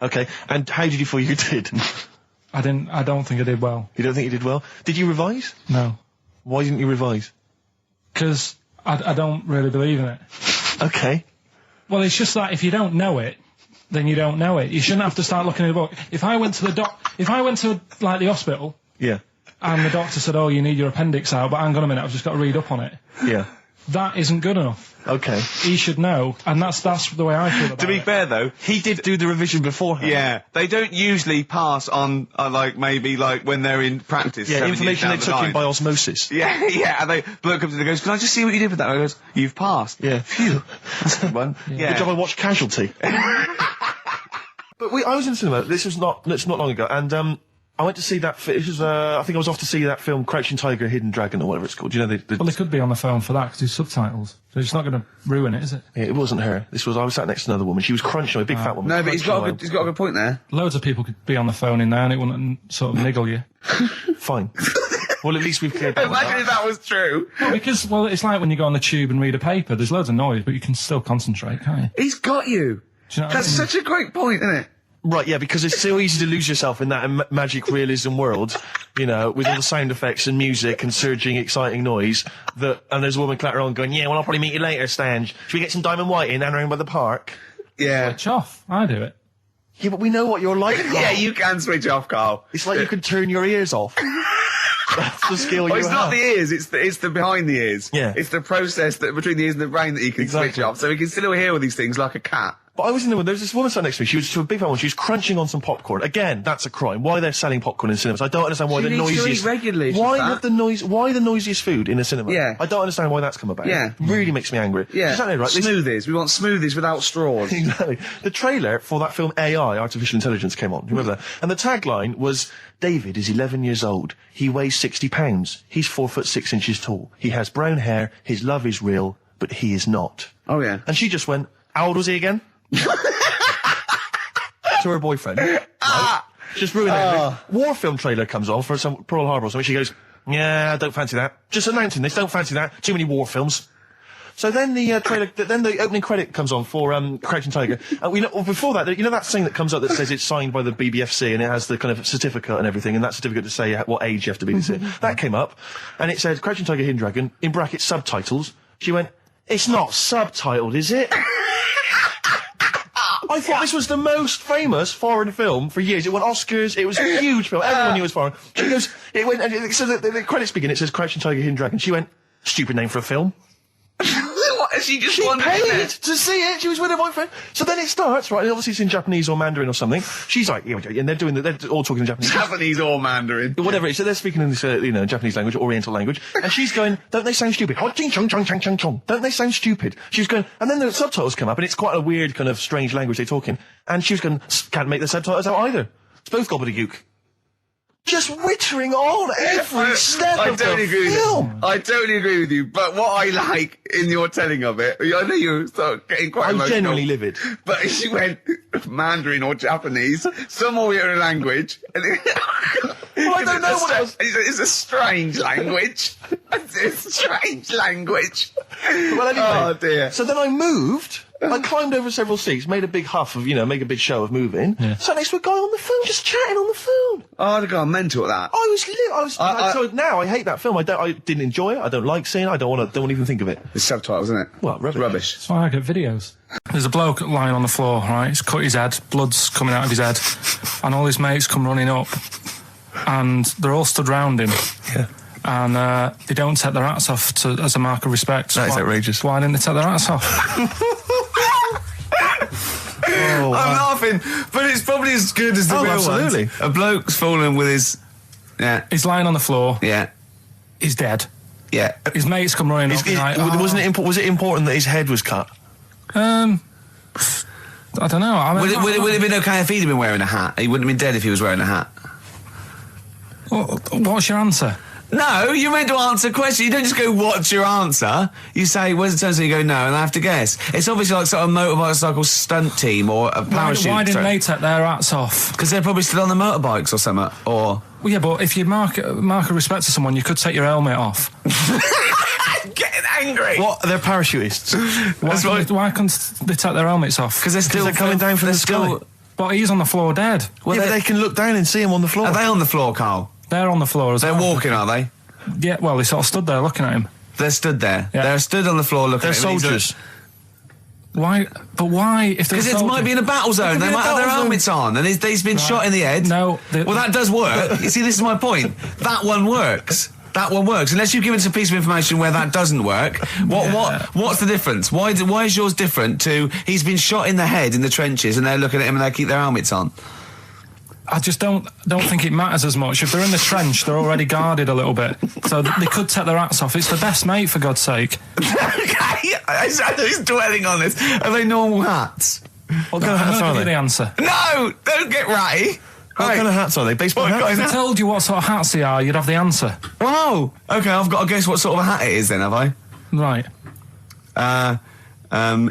Okay, and how did you feel you did? I don't think I did well. You don't think you did well? Did you revise? No. Why didn't you revise? Because I don't really believe in it. Okay. Well, it's just that if you don't know it, then you don't know it. You shouldn't have to start looking at the book. If I went to like the hospital, yeah, and the doctor said, "Oh, you need your appendix out," but hang on a minute, I've just got to read up on it. Yeah, that isn't good enough. Okay, he should know, and that's the way I feel about it. To be fair, though, he did do the revision beforehand. Yeah, they don't usually pass on maybe when they're in practice. Yeah, information they took in by osmosis. Yeah, yeah. And bloke comes in and goes, "Can I just see what you did with that?" And I goes, "You've passed." Yeah, phew, that's a good one. Yeah. Good job I watched Casualty. But I was in cinema. This was not long ago, and I went to see that. It was I think I was off to see that film, Crouching Tiger, Hidden Dragon, or whatever it's called. You know, well, they could be on the phone for that because there's subtitles, so it's not going to ruin it, is it? Yeah, it wasn't her. I was sat next to another woman. She was crunching, a big fat woman. No, but he's got a good point there. Loads of people could be on the phone in there, and it wouldn't sort of niggle you. Fine. Well, at least we've cleared that. Imagine if that was true. No, because it's like when you go on the tube and read a paper. There's loads of noise, but you can still concentrate, can't you? He's got you. Do you know That's such a great point, isn't it? Right, yeah, because it's so easy to lose yourself in that magic realism world, with all the sound effects and music and surging, exciting noise, and there's a woman clattering on going, "Yeah, well, I'll probably meet you later, Stange. Should we get some Diamond White in and around by the park?" Yeah. Switch off. I do it. Yeah, but we know what you're like, Carl. Yeah, you can switch off, Karl. It's like you can turn your ears off. That's the skill you have. It's not the ears, it's the behind the ears. Yeah. It's the process between the ears and the brain that you can switch off, so we can still hear all these things like a cat. But I was in there, there was this woman sat next to me, she was a big fan one, she was crunching on some popcorn. Again, that's a crime. Why they're selling popcorn in cinemas? I don't understand why She the needs to noisiest... eat regularly, Why the noisiest food in a cinema? Yeah. I don't understand why that's come about. Yeah. It really makes me angry. Yeah. She's sat there, right? Smoothies. We want smoothies without straws. Exactly. The trailer for that film AI, Artificial Intelligence, came on. Remember that? And the tagline was, David is 11 years old. He weighs 60 pounds. He's 4'6" tall. He has brown hair. His love is real, but he is not. Oh, yeah. And she just went, how old was he again? To her boyfriend. Right? Just ruined everything. War film trailer comes on for some Pearl Harbor or something. She goes, yeah, I don't fancy that. Just announcing this, don't fancy that. Too many war films. So then the trailer, then the opening credit comes on for Crouching Tiger. Before that, you know that thing that comes up that says it's signed by the BBFC and it has the kind of certificate and everything, and that certificate to say what age you have to be. That came up, and it said Crouching Tiger, Hidden Dragon in brackets subtitles. She went, it's not subtitled, is it? I thought this was the most famous foreign film for years. It won Oscars. It was a huge film. Everyone knew it was foreign. She goes, it went, and so the credits begin. It says Crouching Tiger, Hidden Dragon. She went, stupid name for a film. What? She just She wanted paid to see it. She was with her boyfriend. So then it starts, right? And obviously it's in Japanese or Mandarin or something. She's like, yeah, and they're all talking in Japanese. Japanese or Mandarin. Whatever it is. So they're speaking in this, Japanese language, Oriental language. And she's going, don't they sound stupid? Don't they sound stupid? She's going, and then the subtitles come up, and it's quite a weird kind of strange language they're talking. And she was going, can't make the subtitles out either. It's both gobbledygook. Just wittering on every step of the film. I totally agree with you. But what I like in your telling of it, I know you start getting quite emotional. I'm genuinely livid. But she went Mandarin or Japanese, some Oriental language. Well, I don't know what else. It's a strange language. It's a strange language. Well, anyway. Oh, dear. So then I moved. I climbed over several seats, made a big huff of, make a big show of moving. Yeah. Sat next to a guy on the phone, just chatting on the phone. Oh, I'd have gone mental at that. So now I hate that film. I didn't enjoy it. I don't like seeing it. I don't want to even think of it. It's subtitles, isn't it? Well, rubbish. That's why I get videos. There's a bloke lying on the floor, right? He's cut his head, blood's coming out of his head, and all his mates come running up, and they're all stood round him. Yeah. And they don't take their hats off as a mark of respect. That is outrageous. Why didn't they take their hats off? I'm laughing, but it's probably as good as the real absolutely. ones. A bloke's fallen with his... Yeah. He's lying on the floor. Yeah. He's dead. Yeah. His mates come running up. Was it important that his head was cut? I don't know. Would it have been okay if he'd been wearing a hat? He wouldn't have been dead if he was wearing a hat. What's your answer? No, you're meant to answer a question. You don't just go, what's your answer? You say, where's the turn? So you go, no, and I have to guess. It's obviously like sort of a motorcycle stunt team or a parachute. Why didn't they take their hats off? Because they're probably still on the motorbikes or something, or... Well, yeah, but if you mark a respect to someone, you could take your helmet off. Getting angry. What? They're parachutists. Why can't they take their helmets off? Because they're coming down from the sky. But he's on the floor dead. Well, but they can look down and see him on the floor. Are they on the floor, Carl? They're on the floor as well. They're walking, are they? Yeah, well, they sort of stood there looking at him. They're stood there. Yeah. They're stood on the floor looking at him. They're soldiers. Why? But why? Because it might be in a battle zone. They might have their helmets on, and he's been shot in the head. No. Well, that does work. You see, this is my point. That one works. That one works. Unless you've given us a piece of information where that doesn't work. What's the difference? Why is yours different to he's been shot in the head in the trenches, and they're looking at him and they keep their helmets on? I just don't think it matters as much. If they're in the trench, they're already guarded a little bit, so they could take their hats off. It's the best mate, for God's sake. Okay, he's dwelling on this. Are they normal hats? What kind of hats are they? The answer. No, don't get ratty. What kind of hats are they? Baseball hats? If I told you what sort of hats they are, you'd have the answer. Wow. Okay, I've got to guess what sort of a hat it is then, have I? Right.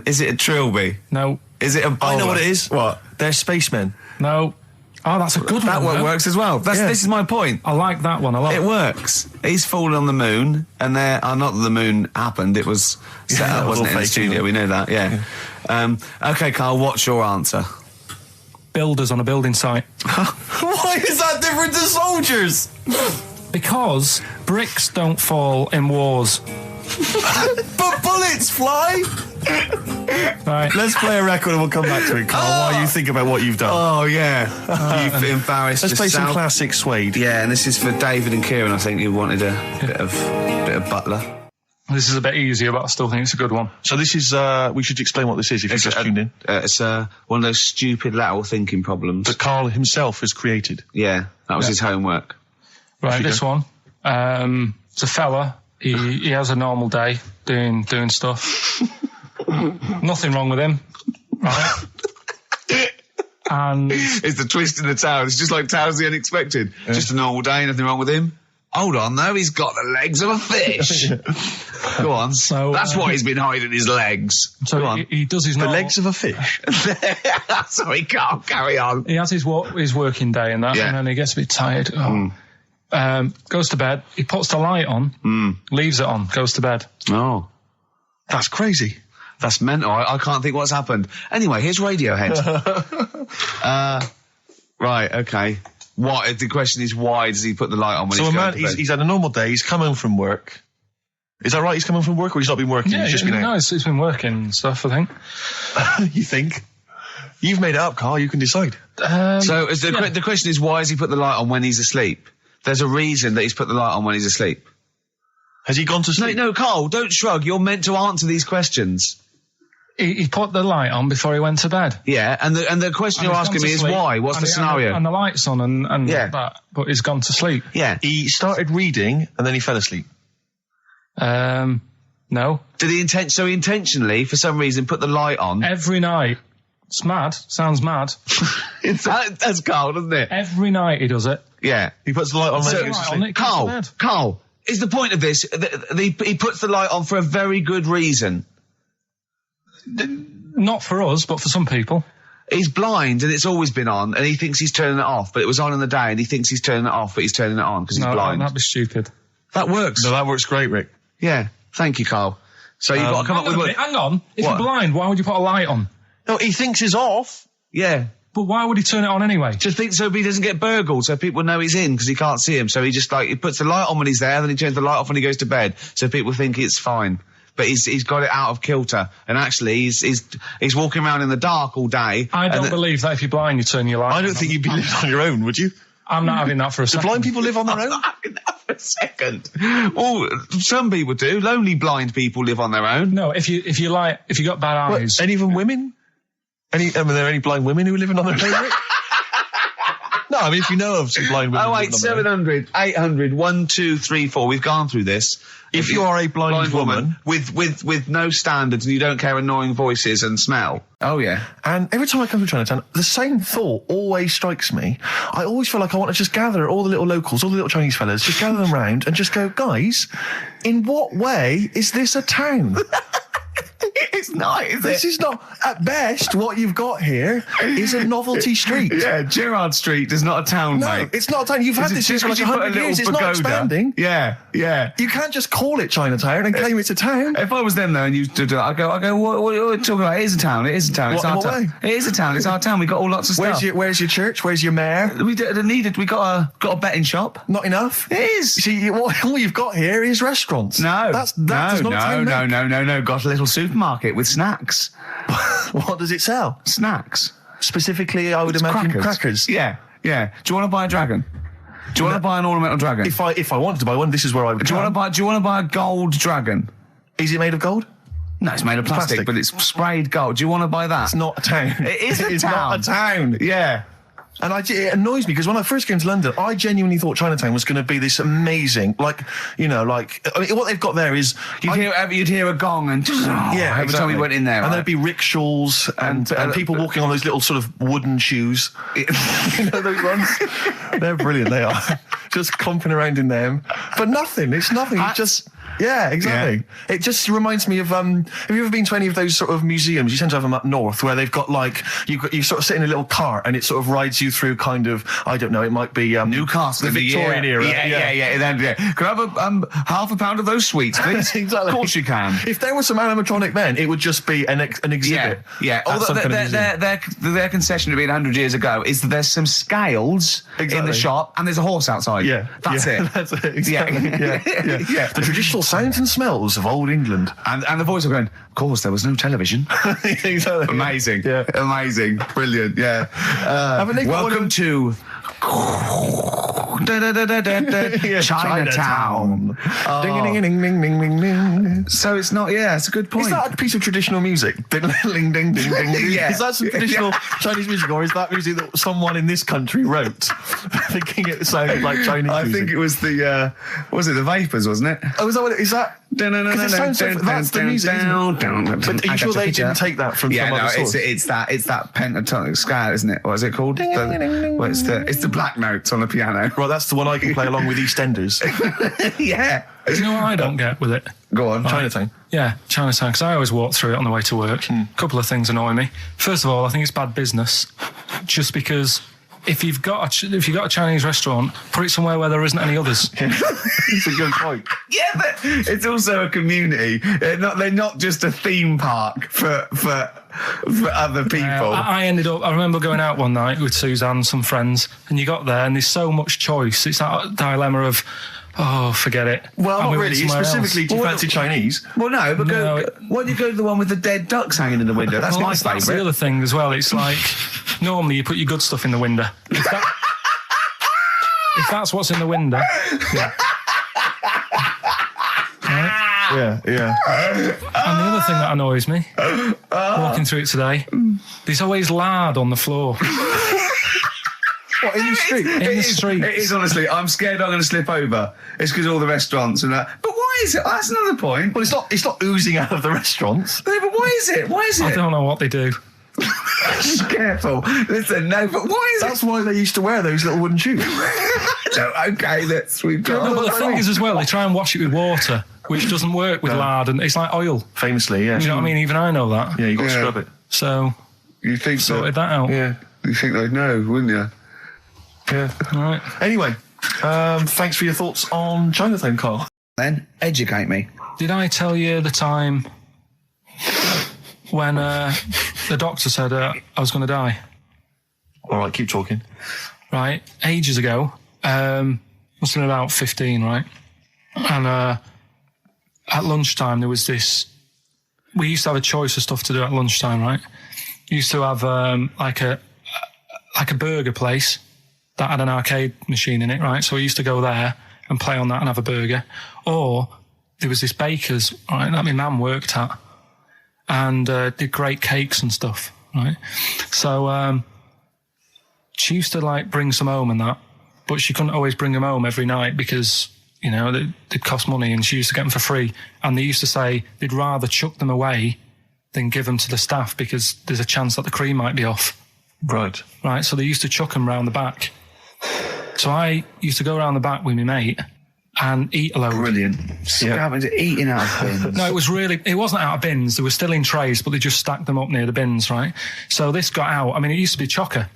Is it a trilby? No. Is it a bowler? I know what it is. What? They're spacemen. No. Oh, that's a good one. That one works as well. This is my point. I like that one a lot. It works. He's fallen on the moon, and not that the moon happened. It was set up, wasn't it, in the studio? We know that, yeah. Okay, Carl, what's your answer? Builders on a building site. Why is that different to soldiers? Because bricks don't fall in wars. But bullets fly! Right. Let's play a record and we'll come back to it, Carl, while you think about what you've done. Oh, yeah. You've embarrassed Let's play yourself. some classic Suede. Yeah, and this is for David and Kieran, I think, you wanted a bit of Butler. This is a bit easier, but I still think it's a good one. So this is, we should explain what this is if you just tuned in. It's one of those stupid lateral thinking problems. That Karl himself has created. Yeah, that was his homework. Right, this one. It's a fella. He has a normal day doing stuff. Nothing wrong with him. Right? And it's the twist in the tale. It's just like Tales of the Unexpected. Yeah. Just a normal day, nothing wrong with him. Hold on, though, he's got the legs of a fish. Go on. So that's why he's been hiding his legs. So Go on. He does his the legs of a fish. Sorry, can't carry on. He has his working day and that, and then he gets a bit tired. Goes to bed. He puts the light on, leaves it on, goes to bed. Oh, that's crazy. That's mental. I can't think what's happened. Anyway, here's Radiohead. Right, okay. What? The question is, why does he put the light on when he's going to bed? He's had a normal day. He's come home from work. Is that right? He's come home from work, or he's not been working? Yeah, he's just been out? No, he's been working and stuff, I think. You think? You've made it up, Karl. You can decide. So the question is, why has he put the light on when he's asleep? There's a reason that he's put the light on when he's asleep. Has he gone to sleep? No, Karl, don't shrug. You're meant to answer these questions. He put the light on before he went to bed. Yeah, and the question you're asking me is why? What's the scenario? And the light's on and that, but he's gone to sleep. Yeah. He started reading and then he fell asleep. No. Did he intentionally, for some reason, put the light on? Every night. It's mad. Sounds mad. That's Karl, doesn't it? Every night he does it. Yeah. He puts the light on. Karl, is the point of this, he puts the light on for a very good reason. Not for us, but for some people. He's blind and it's always been on, and he thinks he's turning it off, but it was on in the day, and he thinks he's turning it off, but he's turning it on because he's blind. No, that'd be stupid. That works. No, that works great, Rick. Yeah. Thank you, Karl. So you've got to come up with... Hang on. If you're blind, why would you put a light on? No, he thinks it's off. Yeah. But why would he turn it on anyway? Just think so he doesn't get burgled, so people know he's in because he can't see him. So he just he puts the light on when he's there, then he turns the light off when he goes to bed, so people think it's fine. But he's got it out of kilter, and actually he's walking around in the dark all day. I don't believe that if you're blind you turn your light on. I don't think you'd be living on your own, would you? I'm not having that for a second. Do blind people live on their own? I'm not having that for a second. Well, some people do. Lonely blind people live on their own. No, if you got bad eyes. What, any of them women? Are there any blind women who are living on their own? No, I mean, if you know of some blind women. 08700 800 1234. We've gone through this. If you are a blind woman with no standards and you don't care annoying voices and smell. Oh yeah. And every time I come to Chinatown, the same thought always strikes me. I always feel like I want to just gather all the little locals, all the little Chinese fellas, just gather them round and just go, guys, in what way is this a town? It's not, is it? This is not, at best, what you've got here is a novelty street. Yeah, Gerrard Street is not a town, mate. No, it's not a town. You've had this here for like 100 years. It's not expanding. Yeah, yeah. You can't just call it Chinatown and claim it's a town. If I was them though and you stood there, I go, what are you talking about? It is a town. It is a town. It's our town. It is a town. It's our town. We got all lots of stuff. Where's your church? Where's your mayor? We got a betting shop. Not enough. It is. See, all you've got here is restaurants. No, No. Got a little supermarket with snacks. What does it sell? Snacks. Specifically, I would imagine crackers. Yeah. Do you want to buy a dragon? Do you want to buy an ornamental dragon? If I wanted to buy one, this is where I would. Do you want to buy a gold dragon? Is it made of gold? No, it's made of plastic, but it's sprayed gold. Do you want to buy that? It's not a town. It is a town. It's not a town. Yeah. And it annoys me because when I first came to London, I genuinely thought Chinatown was going to be this amazing, what they've got there is... You'd hear a gong and... Yeah, every time we went in there. And there'd be rickshaws and people walking on those little sort of wooden shoes. You know those ones? They're brilliant, they are. Just clomping around in them. But nothing, it's nothing, it's just... Yeah, exactly. Yeah. It just reminds me of, have you ever been to any of those sort of museums? You tend to have them up north where they've got you sort of sit in a little cart and it sort of rides you through kind of, I don't know, it might be... Newcastle. The Victorian era. Yeah. Could I have half a pound of those sweets, please? Exactly. Of course you can. If there was some animatronic then, it would just be an exhibit. Yeah. Their concession to be 100 years ago is that there's some scales in the shop and there's a horse outside. Yeah. That's it. That's it. Exactly. Yeah. The traditional sounds and smells of old England. And the voice are going, of course, there was no television. Exactly. Amazing. Yeah. Amazing. Brilliant. Yeah. Welcome to Chinatown. Ding, ding, ding, ding, ding, ding, ding. So it's not. Yeah, it's a good point. Is that a piece of traditional music? Ding, ding, ding, ding, ding. Yeah. Is that some traditional Chinese music, or is that music that someone in this country wrote, thinking it sounded like Chinese music? I think it was the Vapors, wasn't it? Oh, is that what it is? That? Because it sounds so, that's the music, isn't it? But are you sure they didn't take that from some other source? It's that pentatonic scale, isn't it? What is it called? It's the black notes on the piano. Right, that's the one I can play along with EastEnders. Yeah. Do you know what I don't get with it? Go on. Chinatown. Yeah, Chinatown, because I always walk through it on the way to work. A couple of things annoy me. First of all, I think it's bad business, just because if you've got a Chinese restaurant, put it somewhere where there isn't any others. It's a good point. Yeah, but it's also a community. They're not just a theme park for other people. I remember going out one night with Suzanne and some friends, and you got there and there's so much choice. It's that dilemma of, oh, forget it. Well, not really. Specifically, do you fancy Chinese? Well, no, but why do you go to the one with the dead ducks hanging in the window? That's my favourite. That's the other thing as well. It's like, normally you put your good stuff in the window. If that's what's in the window, yeah. Right? Yeah. And the other thing that annoys me, walking through it today, there's always lard on the floor. What, in the street? In the street. It is, honestly. I'm scared I'm going to slip over. It's because all the restaurants and that. But why is it? That's another point. Well, it's not oozing out of the restaurants. No, but why is it? Why is it? I don't know what they do. Careful. Listen, no, but why is That's why they used to wear those little wooden shoes. Okay, we've got... No, but the thing is as well, they try and wash it with water, which doesn't work with lard, and it's like oil. Famously, yeah. You know what I mean? Even I know that. Yeah, you got to scrub it. So, you think sorted that out. Yeah. You think they'd know, wouldn't you? Yeah. All right. Anyway, thanks for your thoughts on Chinatown, Carl. Then, educate me. Did I tell you the time when the doctor said I was going to die? All right, keep talking. Right, ages ago, must have been about 15, right? And at lunchtime there was this. We used to have a choice of stuff to do at lunchtime, right? We used to have like a burger place that had an arcade machine in it, right? So we used to go there and play on that and have a burger. Or there was this baker's, right, that my mum worked at, and did great cakes and stuff, right? So she used to like bring some home and that, but she couldn't always bring them home every night because, you know, they'd cost money, and she used to get them for free. And they used to say they'd rather chuck them away than give them to the staff because there's a chance that the cream might be off. Right. Right, so they used to chuck them round the back. So I used to go around the back with my mate and eat a load. Brilliant. Eating out of bins. No, it wasn't out of bins. They were still in trays, but they just stacked them up near the bins, right? So this got out. I mean, it used to be chocker.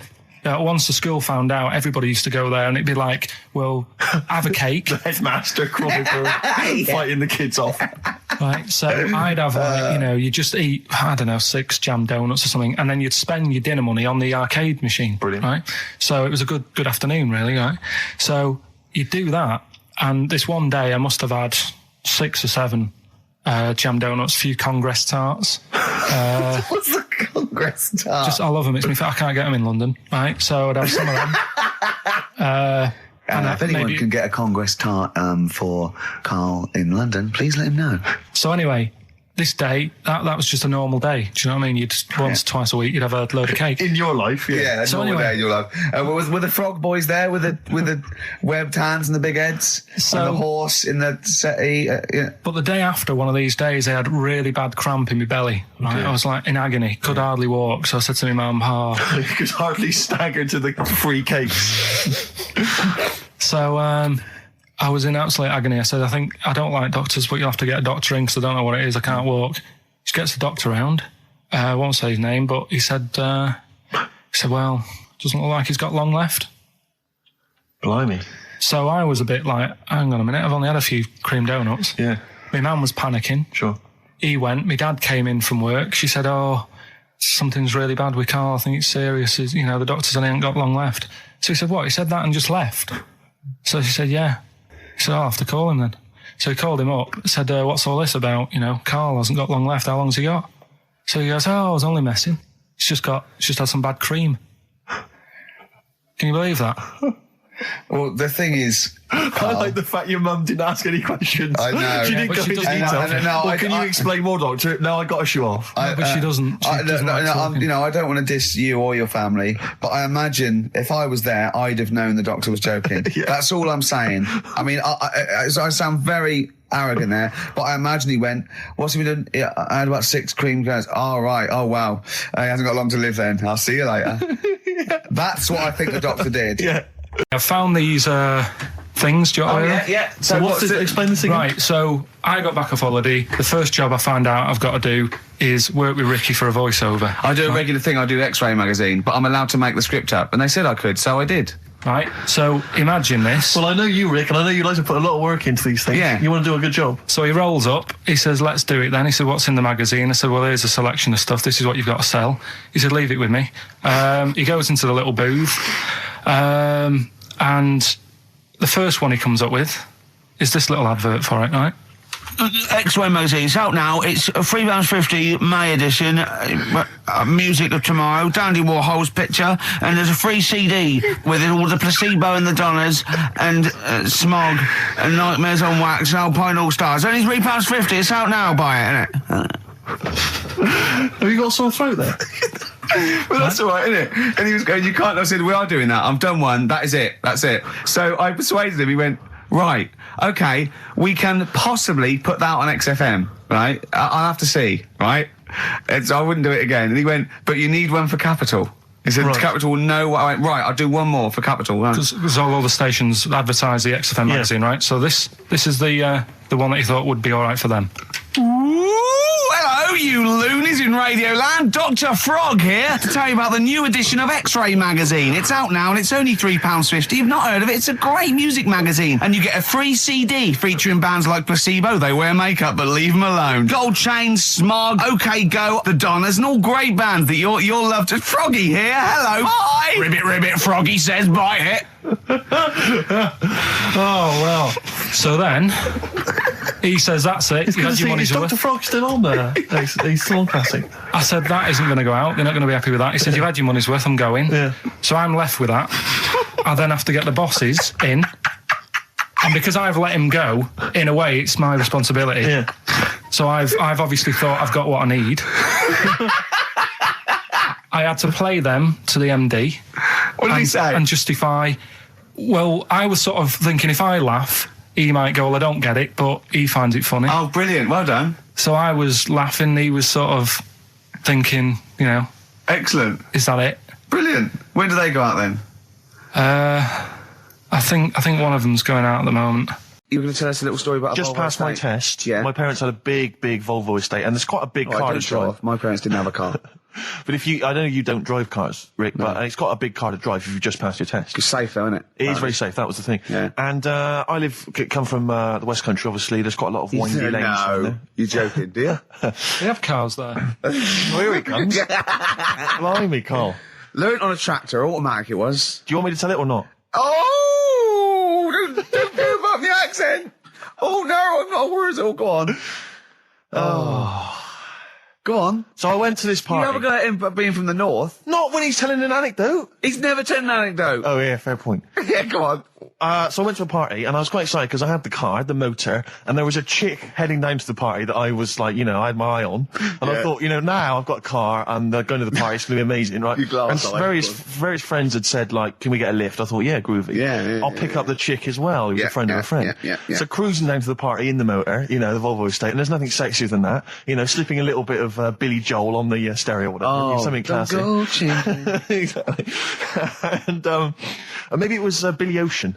Once the school found out, everybody used to go there, and it'd be like, well, have a cake. The headmaster chronicle fighting the kids off. Right, so I'd have, you just eat, 6 jam donuts or something, and then you'd spend your dinner money on the arcade machine. Brilliant. Right? So it was a good afternoon, really, right? So you'd do that, and this one day I must have had 6 or 7 jam donuts, a few Congress tarts. What's the Congress tart? I love them. It's me. I can't get them in London, right? So I'd have some of them. And if anyone can get a Congress tart for Carl in London, please let him know. So anyway, this day, that was just a normal day. Do you know what I mean? Once, twice a week, you'd have a load of cake. In your life, yeah. Yeah, so normal anyway, day in your life. Were the frog boys there with the webbed hands and the big heads? And the horse in the settee? Yeah. But the day after one of these days, I had really bad cramp in my belly. Right? Okay. I was like in agony, could hardly walk. So I said to my mum, you could hardly stagger to the free cakes. So I was in absolute agony. I said, I don't like doctors, but you'll have to get a doctor in because I don't know what it is. I can't walk. She gets the doctor round. I won't say his name, but he said, well, doesn't look like he's got long left. Blimey. So I was a bit like, hang on a minute, I've only had a few cream donuts. Yeah. My mum was panicking. Sure. He went. My dad came in from work. She said, something's really bad with Carl. I think it's serious. The doctor's only ain't got long left. So he said, what? He said that and just left. So she said, yeah. He said, I'll have to call him then. So he called him up, said, what's all this about? Carl hasn't got long left. How long's he got? So he goes, I was only messing. It's just had some bad cream. Can you believe that? Well, the thing is, I like the fact your mum didn't ask any questions. I know. She didn't but go she into doesn't- detail. No, Can you explain more, Doctor? No, I got to show off. but she doesn't. She doesn't like talking. you know, I don't want to diss you or your family, but I imagine if I was there, I'd have known the doctor was joking. That's all I'm saying. I mean, I sound very arrogant there, but I imagine he went, what's he been doing? Yeah, I had about 6 cream cones. Oh, right. Oh, wow. He hasn't got long to live then. I'll see you later. That's what I think the doctor did. Yeah. I found these things. Do you want to hear them? yeah. So what's it? Explain this again. Right, so I got back off holiday. The first job I found out I've got to do is work with Ricky for a voiceover. I do a regular thing. I do X-Ray magazine, but I'm allowed to make the script up, and they said I could, so I did. Right, so imagine this. Well, I know you, Rick, and I know you like to put a lot of work into these things. Yeah. You want to do a good job. So he rolls up, he says, let's do it then. He said, what's in the magazine? I said, well, here's a selection of stuff. This is what you've got to sell. He said, leave it with me. He goes into the little booth, and the first one he comes up with is this little advert for it, right? X-Ray magazine. It's out now. It's £3.50 May edition. Music of Tomorrow. Dandy Warhol's picture, and there's a free CD with it, all the Placebo and the Donners and Smog and Nightmares on Wax and Alpine All Stars. Only £3.50. It's out now. Buy it, innit? Have you got a sore throat there? Well, that's all right, isn't it? And he was going, you can't. I said, we are doing that. I've done one. That is it. That's it. So I persuaded him. He went, right, okay, we can possibly put that on XFM, right? I'll have to see, right? And so I wouldn't do it again. And he went, but you need one for Capital. He said, Right. Capital will know what I went, right, I'll do one more for Capital. Right. Because all the stations advertise the XFM magazine, right? So this is the one that he thought would be all right for them. Ooh, hello, you loonies in Radioland. Dr. Frog here to tell you about the new edition of X-Ray magazine. It's out now and it's only £3.50. You've not heard of it? It's a great music magazine. And you get a free CD featuring bands like Placebo, They Wear Makeup But Leave 'Em Alone, Gold Chain, Smog, OK Go, The Donners, and all great bands that you'll love to... Froggy here, hello. Bye. Ribbit, Froggy says bye it. Oh, well. So then, he says, that's it. It's You good to had see, your money's is worth. Dr. Frog still on there? He's still on Classic. I said, that isn't going to go out. They're not going to be happy with that. He said, you've had your money's worth. I'm going. Yeah. So I'm left with that. I then have to get the bosses in. And because I've let him go, in a way, it's my responsibility. Yeah. So I've obviously thought I've got what I need. I had to play them to the MD. What did he say? And justify... Well, I was sort of thinking if I laugh, he might go, well, I don't get it, but he finds it funny. Oh, brilliant. Well done. So I was laughing, he was sort of thinking, you know, Excellent. is that it? Brilliant. When do they go out then? I think one of them's going out at the moment. You were going to tell us a little story about Just past my test, Yeah. my parents had a big Volvo estate, and there's quite a big car to drive. My parents didn't have a car. But I know you don't drive cars, Rick, but it's got a big car to drive if you've just passed your test. It's safe though, isn't it? It is very safe. That was the thing. Yeah. And I come from the West Country. Obviously, there's quite a lot of windy lanes. around there. You're joking, do you? They have cars there. Well, here he comes. Blimey, Carl. Learned on a tractor, automatic it was. Do you want me to tell it or not? Oh! Don't give up the accent! Oh no, I'm not worried. Oh, go on. Go on. So I went to this You party. never got him being from the north. Not when he's telling an anecdote. He's never told an anecdote. Oh, yeah, fair point. Yeah, go on. So I went to a party, and I was quite excited because I had the car, the motor, and there was a chick heading down to the party that I was like, you know, I had my eye on. And I thought, you know, now I've got a car, and going to the party, it's going to be amazing, right? You glass And eye, various friends had said, like, can we get a lift? I thought, yeah, groovy. Yeah, I'll pick up the chick as well, who was a friend of a friend. yeah. So cruising down to the party in the motor, you know, the Volvo estate, and there's nothing sexier than that. You know, slipping a little bit of Billy Joel on the stereo or whatever. Something classic. Exactly. And maybe it was Billy Ocean.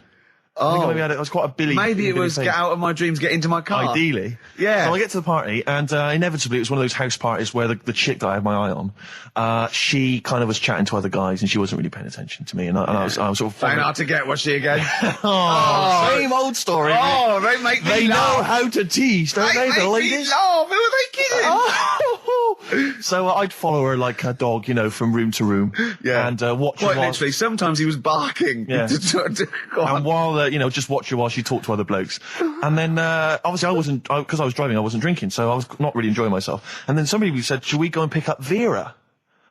I think maybe it was quite a Billy. Maybe it Billy was thing. get out of my dreams, get into my car. Ideally. Yeah. So I get to the party, and inevitably it was one of those house parties where the chick that I had my eye on, she kind of was chatting to other guys, and she wasn't really paying attention to me, and I was sort of... Trying hard to get, was she again? Same old story. Oh, they make me They know laugh. how to tease, don't they, the make me ladies? laugh. Who are they kidding? So I'd follow her like a dog, you know, from room to room. Yeah. And watch her Quite while... literally, sometimes he was barking. Yeah. Go on. And while, you know, just watch her while she talked to other blokes. And then, obviously because I was driving, I wasn't drinking, so I was not really enjoying myself. And then somebody said, should we go and pick up Vera?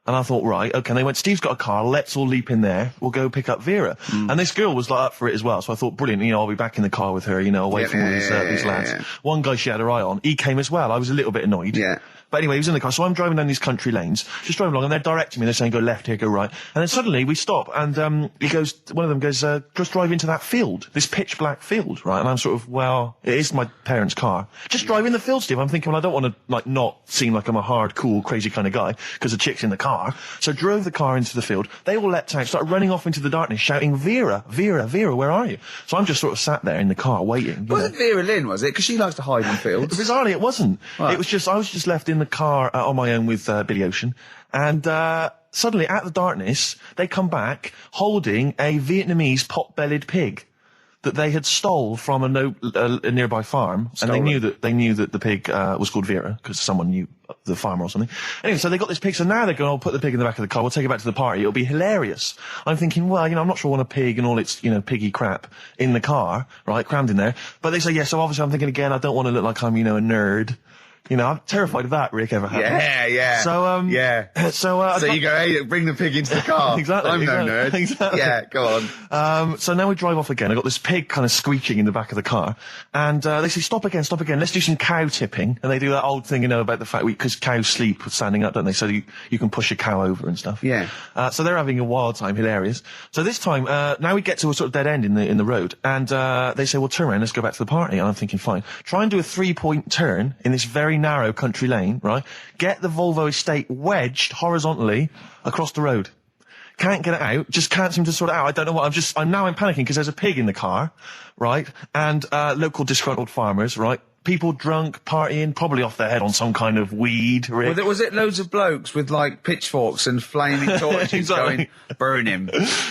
And I thought, right, okay. And they went, Steve's got a car, let's all leap in there. We'll go pick up Vera. And this girl was like up for it as well. So I thought, brilliant, I'll be back in the car with her, away from all these lads. Yeah. One guy she had her eye on, he came as well. I was a little bit annoyed. Yeah. But anyway, he was in the car. So I'm driving down these country lanes, just driving along, and they're directing me. They're saying, go left here, go right. And then suddenly we stop, and one of them goes, just drive into that field, this pitch black field, right? And I'm sort of, well, it is my parents' car. Just drive in the field, Steve. I'm thinking, well, I don't want to, not seem like I'm a hard, cool, crazy kind of guy, because the chick's in the car. So drove the car into the field. They all leapt out, started running off into the darkness, shouting, Vera, Vera, Vera, where are you? So I'm just sort of sat there in the car waiting. Wasn't Vera Lynn, was it? Because she likes to hide in fields. Bizarrely, it wasn't. Right. It was just, I was just left in the car on my own with Billy Ocean, and suddenly, out of the darkness, they come back holding a Vietnamese pot-bellied pig that they had stole from a nearby farm, and they knew that the pig was called Vera because someone knew the farmer or something. Anyway, so they got this pig. So now they're going, put the pig in the back of the car. We'll take it back to the party. It'll be hilarious. I'm thinking, well, I'm not sure I want a pig and all its, piggy crap in the car, right, crammed in there. But they say, yeah. So obviously, I'm thinking again, I don't want to look like I'm, a nerd. I'm terrified of that, Rick, ever happened. Yeah. So, So you go, hey, bring the pig into the car. Exactly. I'm no nerd. Exactly. Yeah, go on. So now we drive off again. I got this pig kind of squeaking in the back of the car. And, they say, stop again. Let's do some cow tipping. And they do that old thing, about the fact because cows sleep standing up, don't they? So you can push a cow over and stuff. Yeah. So they're having a wild time, hilarious. So this time, now we get to a sort of dead end in the road. And, they say, well, turn around, let's go back to the party. And I'm thinking, fine. Try and do a 3-point turn in this very narrow country lane, right? Get the Volvo estate wedged horizontally across the road. Can't get it out, just can't seem to sort it out. I don't know what, I'm panicking because there's a pig in the car, right? And, local disgruntled farmers, right? People drunk, partying, probably off their head on some kind of weed, Rick. Well, was it loads of blokes with, pitchforks and flaming torches Exactly. going, burn him.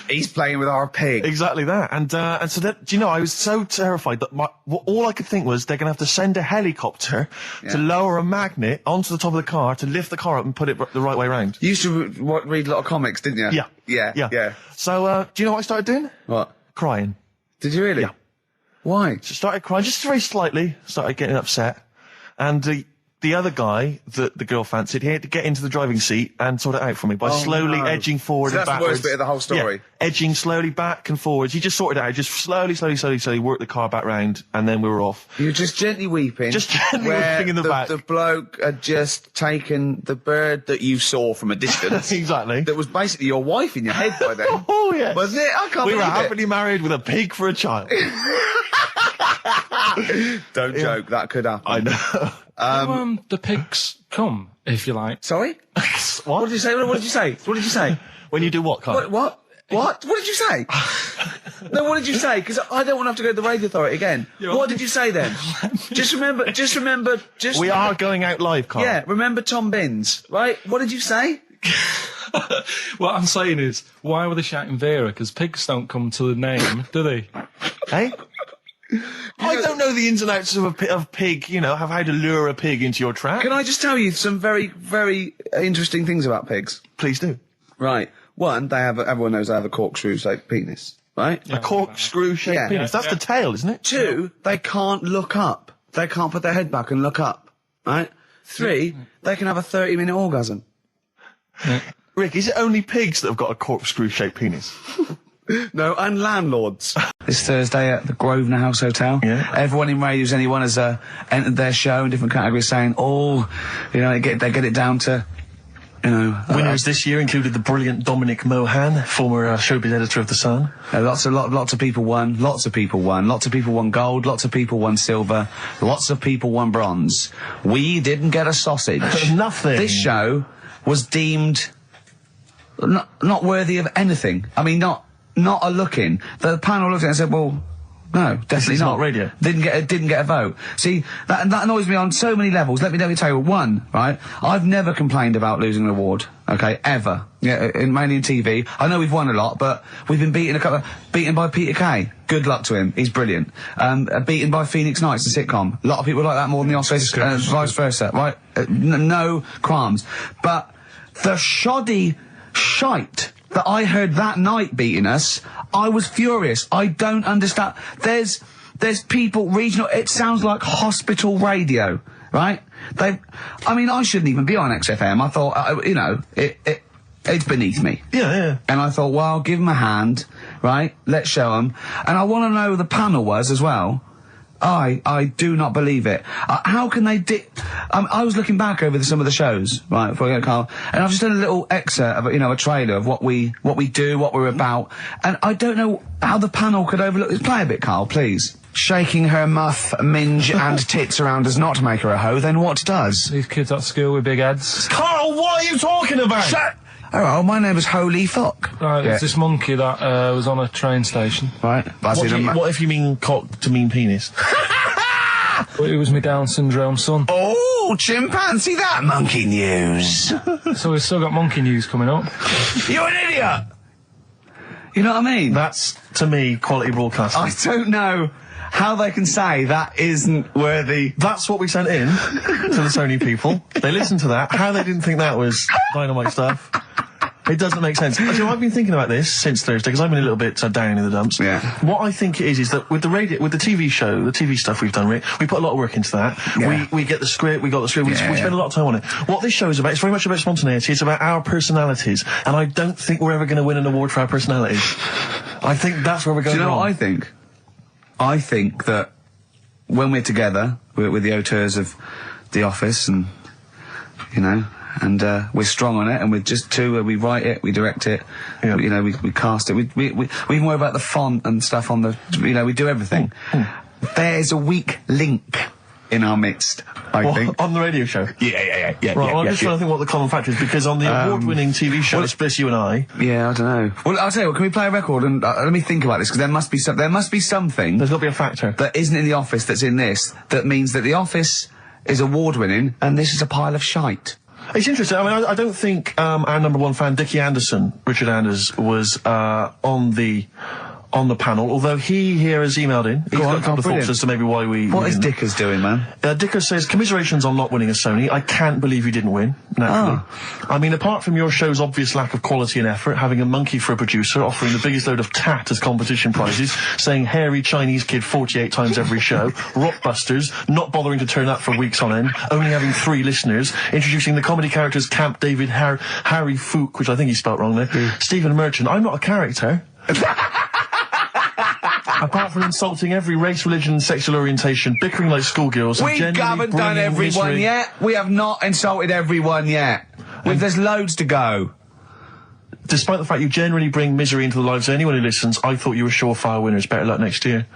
He's playing with our pig. Exactly that. And so that, do you know, I was so terrified that all I could think was they're going to have to send a helicopter to lower a magnet onto the top of the car to lift the car up and put it the right way around. You used to read a lot of comics, didn't you? Yeah. So, do you know what I started doing? What? Crying. Did you really? Yeah. Why? So started crying, just very slightly, started getting upset. And the other guy that the girl fancied, he had to get into the driving seat and sort it out for me by slowly edging forward and that's backwards. the worst bit of the whole story. Yeah, edging slowly back and forwards. He just sorted it out, just slowly worked the car back round, and then we were off. You were just gently weeping. Just gently weeping in the back. The bloke had just taken the bird that you saw from a distance. Exactly. That was basically your wife in your head by then. Oh, yeah. Wasn't it? I can't We believe were it. happily married with a pig for a child. Don't joke, that could happen. I know. The pigs come, if you like. Sorry? What did you say? What did you say? When you do what, Carl? What? What did you say? No, what did you say? Because I don't want to have to go to the radio authority again. What did you say then? Just remember. We are going out live, Carl. Yeah, remember Tom Binns, right? What did you say? What I'm saying is, why were they shouting Vera? Because pigs don't come to the name, do they? Hey? I don't know the ins and outs of pig, how to lure a pig into your trap. Can I just tell you some very, very interesting things about pigs? Please do. Right. One, everyone knows they have a corkscrew-shaped penis, right? A corkscrew-shaped penis. That's the tail, isn't it? Two, they can't look up. They can't put their head back and look up, right? Three, they can have a 30-minute orgasm. Rick, is it only pigs that have got a corkscrew-shaped penis? No, and landlords. This Thursday at the Grosvenor House Hotel. Yeah. Everyone in Radio's Anyone has entered their show in different categories saying, they get it down to, Winners this year included the brilliant Dominic Mohan, former showbiz editor of The Sun. Lots of people won. Lots of people won gold. Lots of people won silver. Lots of people won bronze. We didn't get a sausage. Nothing. This show was deemed not worthy of anything. I mean, not a look-in. The panel looked at it and said, well, no, definitely not. Radio. Didn't get a vote. See, that annoys me on so many levels. Let me tell you. One, right? I've never complained about losing an award. Okay, ever. Yeah, mainly in TV. I know we've won a lot, but we've been beaten by Peter Kay. Good luck to him. He's brilliant. Beaten by Phoenix Nights, the sitcom. A lot of people like that more than the Oscars, vice versa, right? No qualms. But the shoddy shite that I heard that night beating us, I was furious. I don't understand. There's people regional. It sounds like hospital radio, right? I shouldn't even be on XFM. I thought, It's beneath me. Yeah. And I thought, well, give him a hand, right? Let's show him. And I want to know who the panel was as well. I do not believe it. How can they I was looking back over some of the shows, right, before I go to Carl, and I've just done a little excerpt of, a trailer of what we do, what we're about, and I don't know how the panel could overlook this. Play a bit, Carl, please. Shaking her muff, minge and tits around does not make her a hoe, then what does? These kids at school with big heads. Carl, what are you talking about? Shut. Oh, my name is Holy Fuck. Right, it's this monkey that was on a train station. Right. What if you mean cock to mean penis? It was my Down syndrome son. Oh, chimpanzee, that monkey news. So we've still got monkey news coming up. You're an idiot! You know what I mean? That's, to me, quality broadcasting. I don't know how they can say that isn't worthy. That's what we sent in to the Sony people. They listened to that. How they didn't think that was dynamite stuff. It doesn't make sense. Actually, I've been thinking about this since Thursday because I've been a little bit down in the dumps. Yeah. What I think it is that with the TV show, the TV stuff we've done, Rick, we put a lot of work into that. Yeah. We get the script, we got the script, we spend a lot of time on it. What this show is about, it's very much about spontaneity, it's about our personalities, and I don't think we're ever going to win an award for our personalities. I think that's where we're going wrong. Do you know what I think? I think that when we're together, we're the auteurs of The Office and, and we're strong on it, and we're just two. We write it, we direct it, we cast it. We even worry about the font and stuff on the. We do everything. There's a weak link in our midst. I think on the radio show. Yeah. Right. Well, I'm just trying to think what the common factor is because on the award-winning TV show, it's just you and I. Yeah, I don't know. Well, I'll tell you what. Can we play a record and let me think about this because there must be something. There's got to be a factor that isn't in The Office that's in this. That means that The Office is award-winning and this is a pile of shite. It's interesting. I mean, I don't think our number one fan, Dickie Anderson, Richard Anders, was on the panel, although he here has emailed in. He's got a couple of thoughts as to maybe why we... What is Dickers doing, man? Dickers says, commiserations on not winning a Sony. I can't believe you didn't win, naturally. I mean, apart from your show's obvious lack of quality and effort, having a monkey for a producer, offering the biggest load of tat as competition prizes, saying hairy Chinese kid 48 times every show, Rockbusters, not bothering to turn up for weeks on end, only having 3 listeners, introducing the comedy characters Camp David, Harry Fook, which I think he spelt wrong there, Stephen Merchant. I'm not a character. Apart from insulting every race, religion and sexual orientation, bickering like schoolgirls... We haven't done everyone yet. We have not insulted everyone yet. There's loads to go. Despite the fact you generally bring misery into the lives of anyone who listens, I thought you were surefire winners. Better luck next year.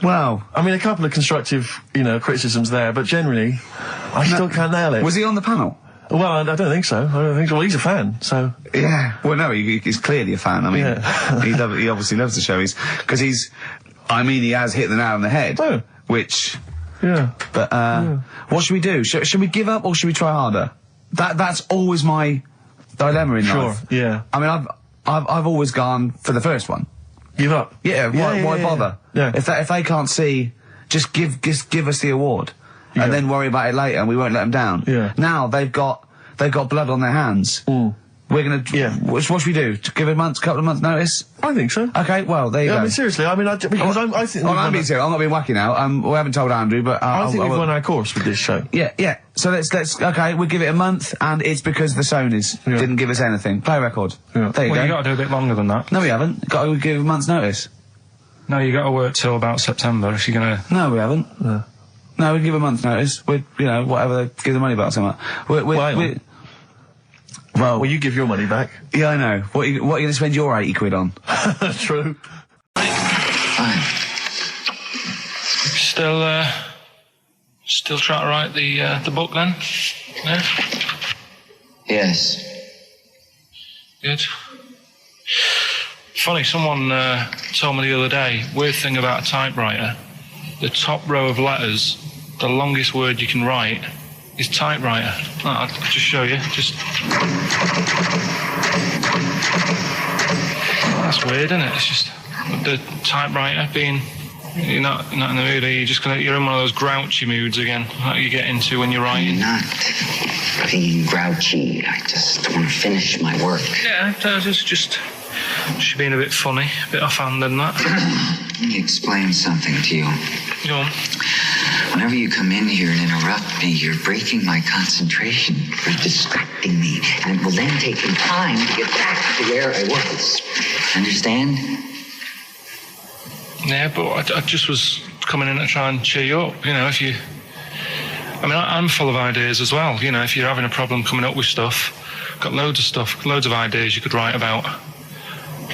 Well... I mean, a couple of constructive, criticisms there, but generally, I still can't nail it. Was he on the panel? Well, I don't think so. Well, he's a fan, so... Yeah. Well, no, he's clearly a fan. I mean, he obviously loves the show. He has hit the nail on the head. Oh. Which... Yeah. But, what should we do? Should we give up or should we try harder? That's always my dilemma in life. Sure, yeah. I mean, I've always gone for the first one. Give up? Yeah, why bother? Yeah. If they can't see, just give us the award. Yeah. And then worry about it later, and we won't let them down. Yeah. Now they've got blood on their hands. We're gonna. Yeah. What should we do? To give a couple of months' notice? I think so. Okay. Well, there you go. I mean, seriously. I mean, I think. I'm being serious. I'm not being wacky now. We haven't told Andrew, but I think we've won our course with this show. Yeah. So let's. Okay, we'll give it a month, and it's because the Sonys didn't give us anything. Play a record. Yeah. There you go. You got to do a bit longer than that. No, we haven't. Got to give a month's notice. No, you got to work till about September if you're gonna. No, we haven't. No, we give a month's notice. Whatever they give the money back, something. Well, you give your money back. Yeah, I know. What are you going to spend your 80 quid on? True. Fine. Still trying to write the book then? Yeah? Yes. Good. Funny, someone told me the other day, weird thing about a typewriter, the top row of letters, the longest word you can write is typewriter. I'll just show you. That's weird, isn't it? It's just the typewriter being. You're not in the mood. You're in one of those grouchy moods again, like you get into when you're writing. I'm not being grouchy. I just want to finish my work. Yeah, just She's been a bit funny, a bit offhand and that. Let me explain something to you. Go on. Whenever you come in here and interrupt me, you're breaking my concentration. You're distracting me. And it will then take me time to get back to where I was. Understand? Yeah, but I just was coming in to try and cheer you up. You know, if you... I mean, I'm full of ideas as well. You know, if you're having a problem coming up with stuff, got loads of stuff, loads of ideas you could write about.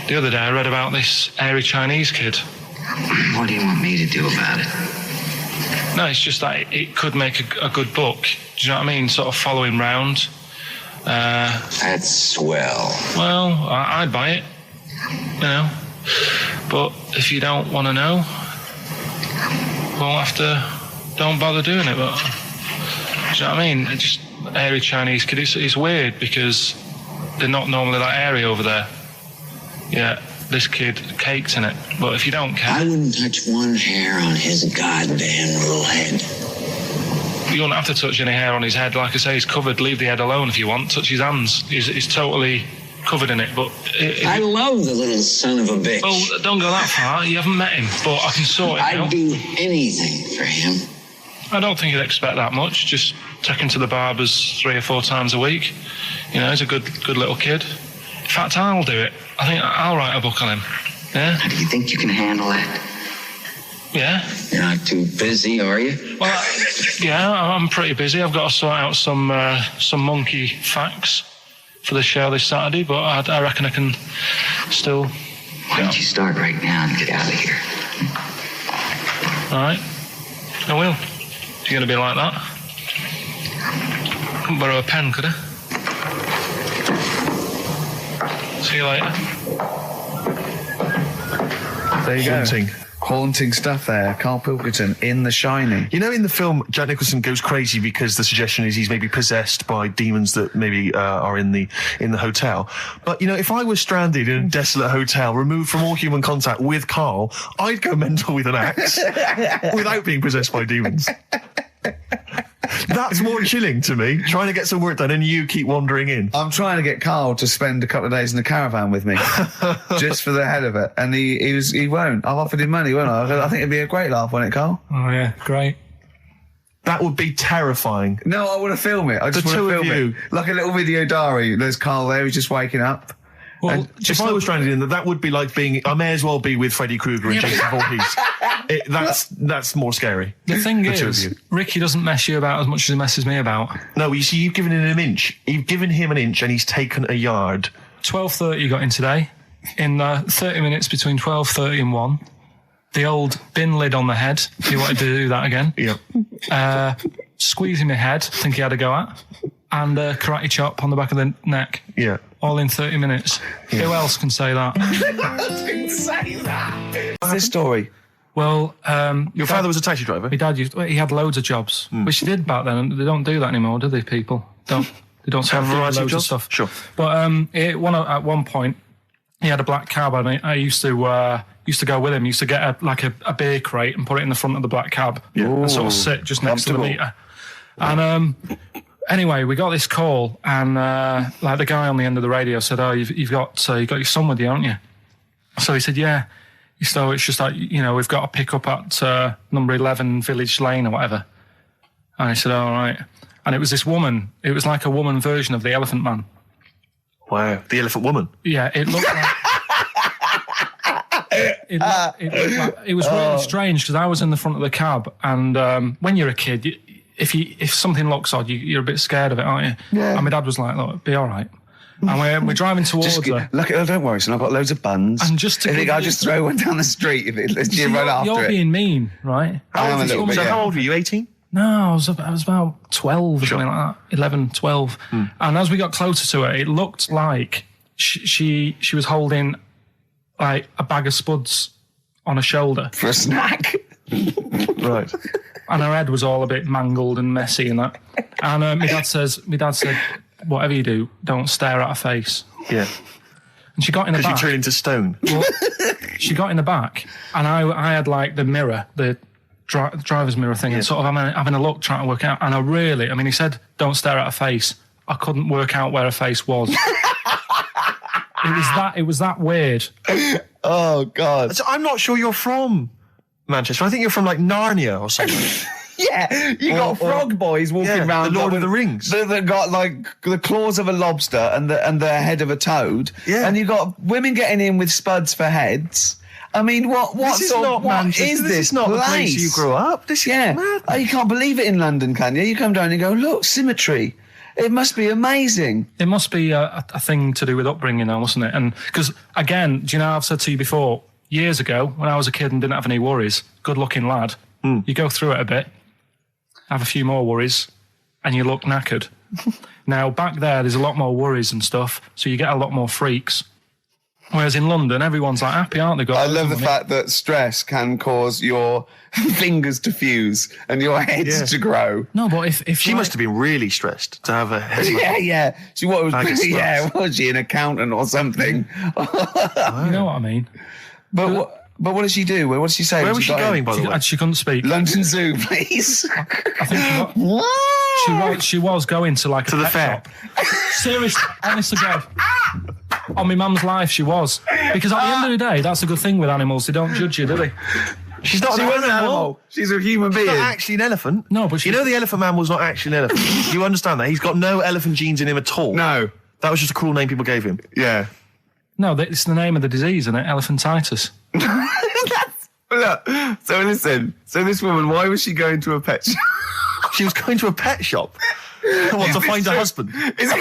The other day I read about this airy Chinese kid. What do you want me to do about it? No, it's just that it could make a good book. Do you know what I mean? Sort of following round. That's swell. Well, I'd buy it. You know. But if you don't want to know, we'll have to... Don't bother doing it, but... Do you know what I mean? Just airy Chinese kid. It's weird because they're not normally that airy over there. Yeah, this kid cakes in it. But if you don't care... I wouldn't touch one hair on his goddamn little head. You won't have to touch any hair on his head. Like I say, he's covered. Leave the head alone if you want. Touch his hands. He's totally covered in it. But I love the little son of a bitch. Well, don't go that far. You haven't met him. But I can sort it out. I'd do anything for him. I don't think you'd expect that much. Just take him to the barbers 3 or 4 times a week. You know, he's a good little kid. In fact, I'll do it. I think I'll write a book on him. Yeah? How do you think you can handle that? Yeah. You're not too busy, are you? Well, yeah, I'm pretty busy. I've got to sort out some monkey facts for the show this Saturday, but I reckon I can still... Why don't you start right now and get out of here? All right. I will. If you're going to be like that. Couldn't borrow a pen, could I? See you later. There you Haunting. go. Haunting stuff there. Karl Pilkington in The Shining. You know, in the film, Jack Nicholson goes crazy because the suggestion is he's maybe possessed by demons that maybe are in the hotel. But, you know, if I was stranded in a desolate hotel, removed from all human contact with Karl, I'd go mental with an axe without being possessed by demons. That's more chilling to me, trying to get some work done and you keep wandering in. I'm trying to get Karl to spend a couple of days in the caravan with me, just for the head of it. And he won't. I've offered him money, won't I? I think it'd be a great laugh, wouldn't it, Karl? Oh, yeah, great. That would be terrifying. No, I want to film it. I just want to film it. Like a little video diary. There's Karl there, he's just waking up. Well, if I was stranded in that would be like being... I may as well be with Freddy Krueger and Jason Voorhees. That's more scary. The thing is, Ricky doesn't mess you about as much as he messes me about. No, you see, you've given him an inch. You've given him an inch and he's taken a yard. 12:30 you got in today. In 30 minutes between 12:30 and 1. The old bin lid on the head. He wanted to do that again. Yeah. Squeezing my head, think he had a go at. And karate chop on the back of the neck. Yeah. All in 30 minutes. Yeah. Who else can say that? What's this story? Well, your father was a taxi driver? My dad he had loads of jobs, which he did back then, and they don't do that anymore, do they, people? They don't have variety of loads jobs? of stuff. Sure. But at one point, he had a black cab, and I used to go with him. He used to get a beer crate and put it in the front of the black cab and sort of sit just next to the meter. And anyway, we got this call, and like the guy on the end of the radio said, "Oh, you've got your son with you, haven't you?" So he said, "Yeah." So it's just like, you know, we've got to pick up at number 11 Village Lane or whatever. And I said, all right. And it was this woman. It was like a woman version of the Elephant Man. Wow, the Elephant Woman. Yeah, it looked like... it was really strange because I was in the front of the cab, and when you're a kid, if something looks odd, you're a bit scared of it, aren't you? Yeah. And my dad was like, look, it'll be all right. And we're driving towards her. Look, don't worry, son, I've got loads of buns. And just to I'll just throw one down the street if it's right after it. You're being mean, right? How old were you, 18? No, I was about 12 or something like that, 11, 12. And as we got closer to her, it looked like she was holding like a bag of spuds on her shoulder. For a snack. Right. And her head was all a bit mangled and messy and that. And my dad said, whatever you do, don't stare at her face. Yeah. And she got in the back. Because you turned into stone. Well, she got in the back, and I had like the mirror, the driver's mirror thing, and sort of having a look, trying to work out. And he said, don't stare at her face. I couldn't work out where her face was. It was that weird. Oh, God. So I'm not sure you're from Manchester. I think you're from like Narnia or something. Yeah, you got frog boys walking around. The Lord of the Rings. They've got like the claws of a lobster and the head of a toad. Yeah. And you got women getting in with spuds for heads. I mean, what This is not Manchester. This is not the place you grew up. This is mad. Oh, you can't believe it in London, can you? You come down and go, look, symmetry. It must be amazing. It must be a thing to do with upbringing now, mustn't it? And because, again, do you know, I've said to you before, years ago, when I was a kid and didn't have any worries, good-looking lad, you go through it a bit, have a few more worries, and you look knackered. Now, back there's a lot more worries and stuff, so you get a lot more freaks. Whereas in London, everyone's like happy, aren't they? I love the fact that stress can cause your fingers to fuse and your heads to grow. No, but if She must have been really stressed to have a head. Yeah. She was she an accountant or something? You know what I mean? But what did she do? What did she say? Where was she going, by the way? She couldn't speak. London Zoo, please. I think she was going to like to the fair. Shop. Seriously, honest to God. On my mum's life, she was. Because at the end of the day, that's a good thing with animals. They don't judge you, do they? She wasn't an animal. She's a human being. She's not actually an elephant. No, but you know the elephant man was not actually an elephant. You understand that? He's got no elephant genes in him at all. No. That was just a cool name people gave him. Yeah. No, it's the name of the disease, isn't it? Elephantitis. Look, so listen. So this woman, why was she going to a pet shop? She was going to a pet shop. To find a husband. Is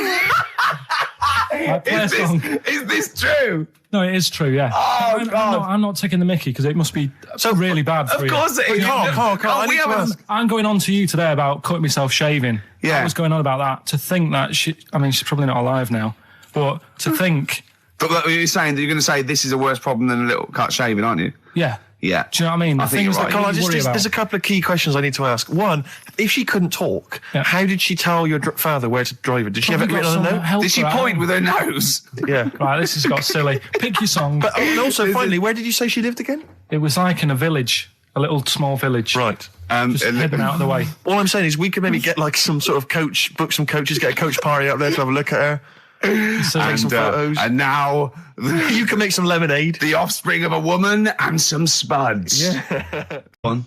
this true? No, it is true, yeah. Oh, God. I'm not taking the mickey because it must be really bad for you. Of course it is. Carl, I'm going on to you today about cutting myself shaving. Yeah. I was going on about that. To think that she's probably not alive now, but to think... But you're saying that you're going to say this is a worse problem than a little cut shaving, aren't you? Yeah. Yeah. Do you know what I mean? I think you're right. Carl, there's a couple of key questions I need to ask. One, if she couldn't talk, how did she tell your father where to drive it? Did she have it written on a note? Did she point with her nose? Yeah. Right, this has got silly. Pick your song. But also, finally, where did you say she lived again? It was like in a village, a little small village. Right. Just hidden out of the way. All I'm saying is we could maybe get like some sort of coach, book some coaches, get a coach party up there to have a look at her. Take some photos. And now you can make some lemonade. The offspring of a woman and some spuds. Yeah. A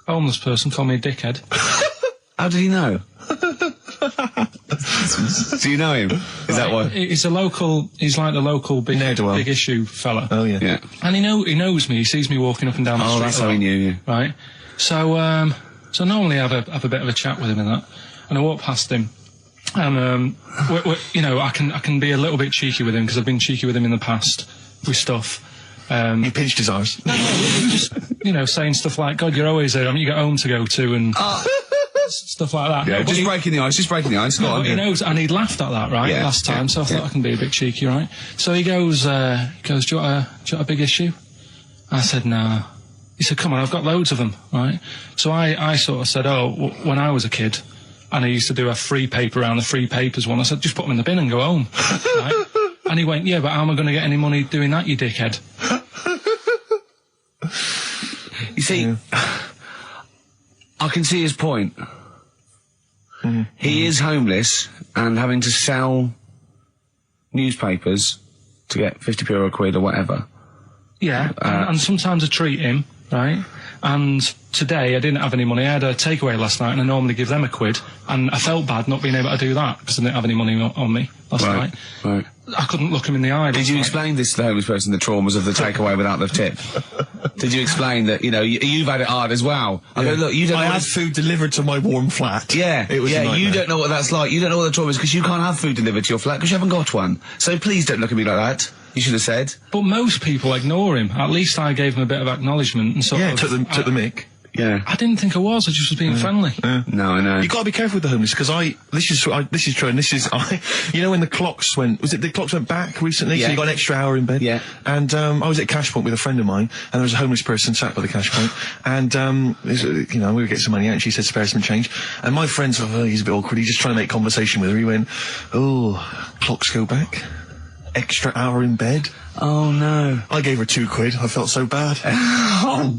homeless person called me a dickhead. How did he know? Do you know him? Is that what? He's like the local big issue fella. Oh yeah. And he knows me. He sees me walking up and down the street. Oh, that's how he knew you. Right. So normally I have a bit of a chat with him and that, and I walk past him. And I can be a little bit cheeky with him because I've been cheeky with him in the past with stuff. You pinched his arse. Just saying stuff like, "God, you're always there. You got home to go to," and stuff like that. Yeah, no, just breaking the ice. No, but he knows, and he'd laughed at that last time. So I thought I can be a bit cheeky, right? So he goes, "Do you want a big issue?" I said, "No." He said, "Come on, I've got loads of them, right?" So I sort of said, when I was a kid. And I used to do a free paper around the free papers one. I said, just put them in the bin and go home. Right? And he went, yeah, but how am I going to get any money doing that, you dickhead? You see, I can see his point. He is homeless and having to sell newspapers to get 50p or a quid or whatever. Yeah, and sometimes I treat him, right? And today I didn't have any money. I had a takeaway last night and I normally give them a quid. And I felt bad not being able to do that because I didn't have any money on me last night. Right. I couldn't look him in the eye. Did you explain this to the homeless person, the traumas of the takeaway without the tip? Did you explain that, you've had it hard as well? I go, look, I had food delivered to my warm flat. Yeah, it was a nightmare. You don't know what that's like. You don't know what the trauma is because you can't have food delivered to your flat because you haven't got one. So please don't look at me like that. You should have said. But most people ignore him. At least I gave him a bit of acknowledgement and sort of... took the mick. Yeah. I didn't think I was. I just was being friendly. Yeah. No, I know. You got to be careful with the homeless because this is true, and when the clocks went back recently? Yeah. So you got an extra hour in bed. Yeah. And I was at Cash Point with a friend of mine, and there was a homeless person sat by the Cash Point, and we were getting some money out, and she said spare some change, and my friend said, he's a bit awkward. He's just trying to make conversation with her. He went, clocks go back. Extra hour in bed. Oh no. I gave her £2. I felt so bad.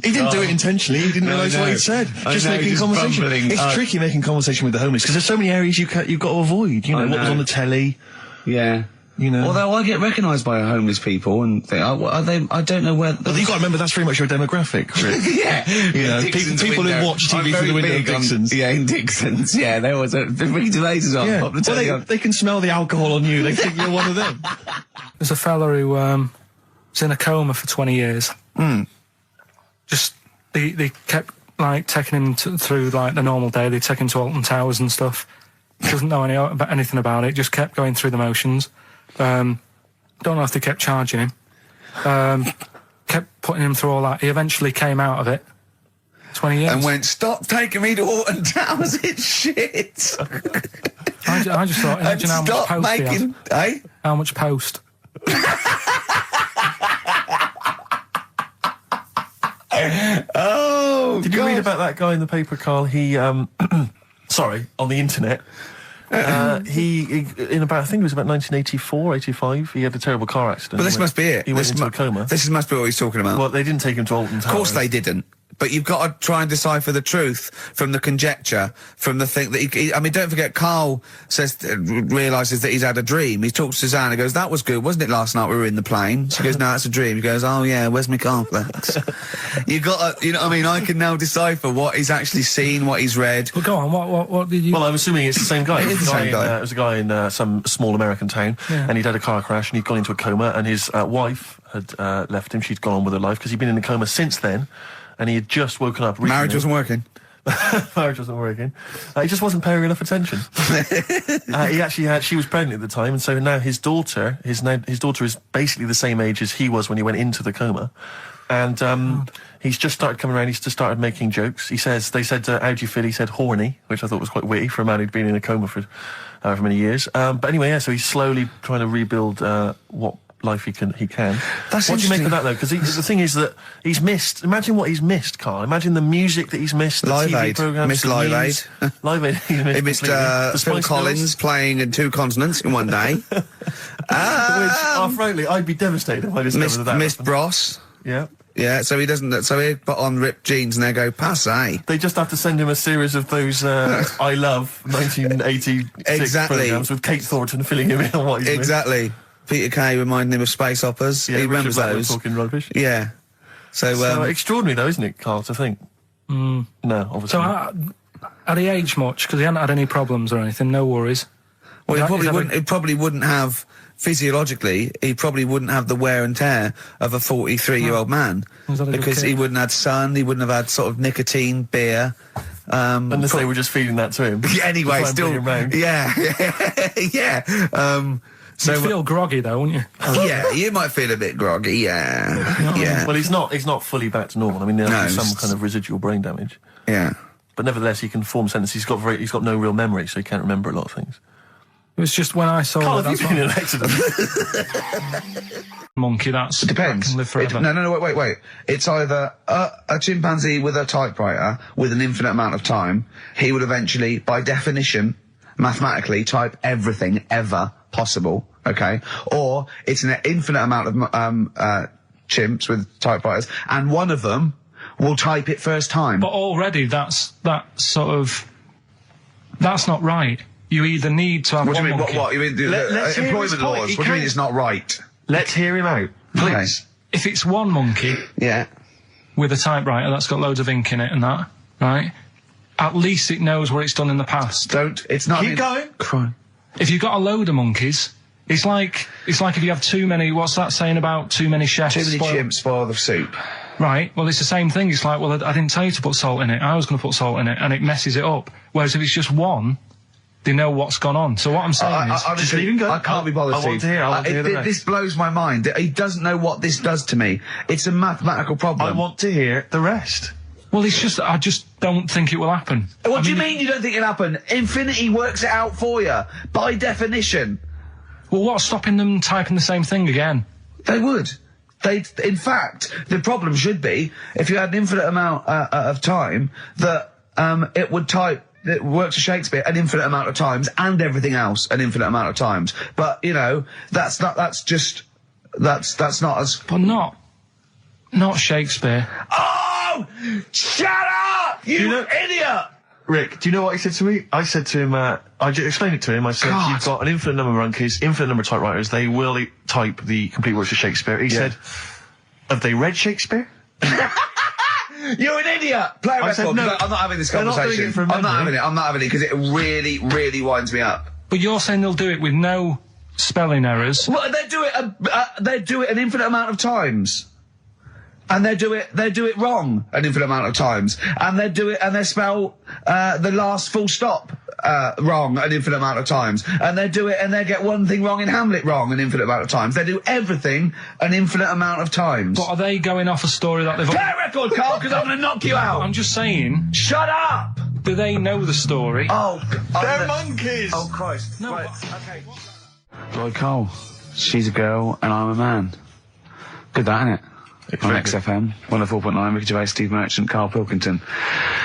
He didn't do it intentionally. He didn't realise what he said. Just making conversation. It's tricky making conversation with the homeless because there's so many areas you've got to avoid. What was on the telly. Yeah. You know. Although I get recognised by homeless people and think, are they? I don't know where. But you've got to remember that's very much your demographic. Really. Yeah. You know, people who watch TV through the window of Dixon's. In Dixon's. Yeah, there was a Ricky Gervais as well. Yeah. Well, they can smell the alcohol on you. They think you're one of them. There's a fella who was in a coma for 20 years. Just they kept like taking him through like the normal day. They take him to Alton Towers and stuff. Doesn't know anything about it. Just kept going through the motions. Don't know if they kept charging him. Kept putting him through all that. He eventually came out of it. 20 years. And went, stop taking me to Alton Towers, it's shit. I just thought, imagine how much post he had. Eh? How much post? Oh, Did you read about that guy in the paper, Carl? He, sorry, on the internet. He in about, I think it was about 1984, 85, he had a terrible car accident. But this must be it. He went into a coma. This must be what he's talking about. Well, they didn't take him to Alton Towers. Of course they didn't. But you've got to try and decipher the truth from the conjecture, from the thing that I mean, don't forget, Karl realises that he's had a dream. He talks to Suzanne and goes, that was good, wasn't it, last night we were in the plane? She goes, no, it's a dream. He goes, oh yeah, where's my car? You've got to, you know what I mean? I can now decipher what he's actually seen, what he's read. Well, go on, what did you... Well, I'm assuming it's the same guy. It is the same guy. It was a guy in some small American town, and he'd had a car crash and he'd gone into a coma, and his wife had left him. She'd gone on with her life because he'd been in a coma since then. And he had just woken up recently. Marriage wasn't working. Marriage wasn't working. He just wasn't paying enough attention. She was pregnant at the time, and so now his daughter is basically the same age as he was when he went into the coma. And he's just started coming around. He's just started making jokes. They said, how do you feel? He said horny, which I thought was quite witty for a man who'd been in a coma for however many years. But anyway, yeah, so he's slowly trying to rebuild what life he can. That's what do you make of that though? Because the thing is that he's missed. Imagine what he's missed, Carl. Imagine the music that he's missed. The Live TV Aid. programs. Missed Live Aid. Live Aid. He missed Phil Collins playing in 2 continents in one day. Which, frankly, I'd be devastated if I discovered that. Missed Bros. Yeah. Yeah, so he doesn't. So he put on ripped jeans and they go passe. They just have to send him a series of those I Love 1986 programs with Kate Thornton filling him in on what he's missed. Exactly. Peter Kay reminding him of space operas. Yeah, he remembers those. Talking rubbish. Yeah. So extraordinary though, isn't it, Carl, to think? No, obviously. So had he aged much? Because he hadn't had any problems or anything, no worries. Well, he probably wouldn't have, physiologically, he probably wouldn't have the wear and tear of a 43-year-old man. Because he wouldn't have had sun, he wouldn't have had sort of nicotine, beer. Unless they were just feeding that to him. Anyway, still, yeah. So you'd feel groggy though, wouldn't you? Yeah, you might feel a bit groggy, yeah. Yeah. Well, he's not fully back to normal. I mean, there's some kind of residual brain damage. Yeah. But nevertheless, he can form sentences. He's got no real memory, so he can't remember a lot of things. It was just when I saw Carl, have you been in an accident? Monkey, that's... It depends. Can live forever. No, wait. It's either a chimpanzee with a typewriter with an infinite amount of time. He would eventually, by definition, mathematically, type everything ever possible, okay? Or it's an infinite amount of chimps with typewriters, and one of them will type it first time. But already that's not right. You either need to have what do you mean? monkey. What? You mean employment laws? What do you mean it's not right? Let's hear him out, please. Okay. If it's one monkey, yeah, with a typewriter that's got loads of ink in it and that, right? At least it knows what it's done in the past. It's not. Keep going. Crying. If you've got a load of monkeys, it's like if you have too many. What's that saying about too many chefs? Too many chimps spoil the soup. Right. Well, it's the same thing. It's like, well, I didn't tell you to put salt in it. I was going to put salt in it, and it messes it up. Whereas if it's just one, they know what's gone on. So what I'm saying is, just leave him go. I can't be bothered. I want to hear the rest. This blows my mind. He doesn't know what this does to me. It's a mathematical problem. I want to hear the rest. Well, I just don't think it will happen. What do you mean you don't think it'll happen? Infinity works it out for you, by definition. Well, what's stopping them typing the same thing again? They would. In fact, the problem should be, if you had an infinite amount of time, that it would type, it works for Shakespeare an infinite amount of times, and everything else an infinite amount of times. But, you know, that's not as... But not Shakespeare. Oh! Shut up! You idiot! Rick, do you know what he said to me? I said to him, I explained it to him. I said, you've got an infinite number of monkeys, infinite number of typewriters. They will type the complete works of Shakespeare. He said, have they read Shakespeare? You're an idiot! Play a record. said, no, I'm not having this they're not doing conversation. it from I'm not memory. having it because it really, really winds me up. But you're saying they'll do it with no spelling errors. Well, they do it an infinite amount of times. And they do it wrong an infinite amount of times. And they spell the last full stop wrong an infinite amount of times. And they do it and they get one thing wrong in Hamlet wrong an infinite amount of times. They do everything an infinite amount of times. But are they going off a story that they've... Play a record, Carl, because I'm going to knock you out. I'm just saying... Shut up! Do they know the story? Oh, They're monkeys! Oh, Christ. No, Right, okay. Lloyd Cole. She's a girl and I'm a man. Good that, innit? On XFM, 104.9, Ricky Gervais, Steve Merchant, Karl Pilkington.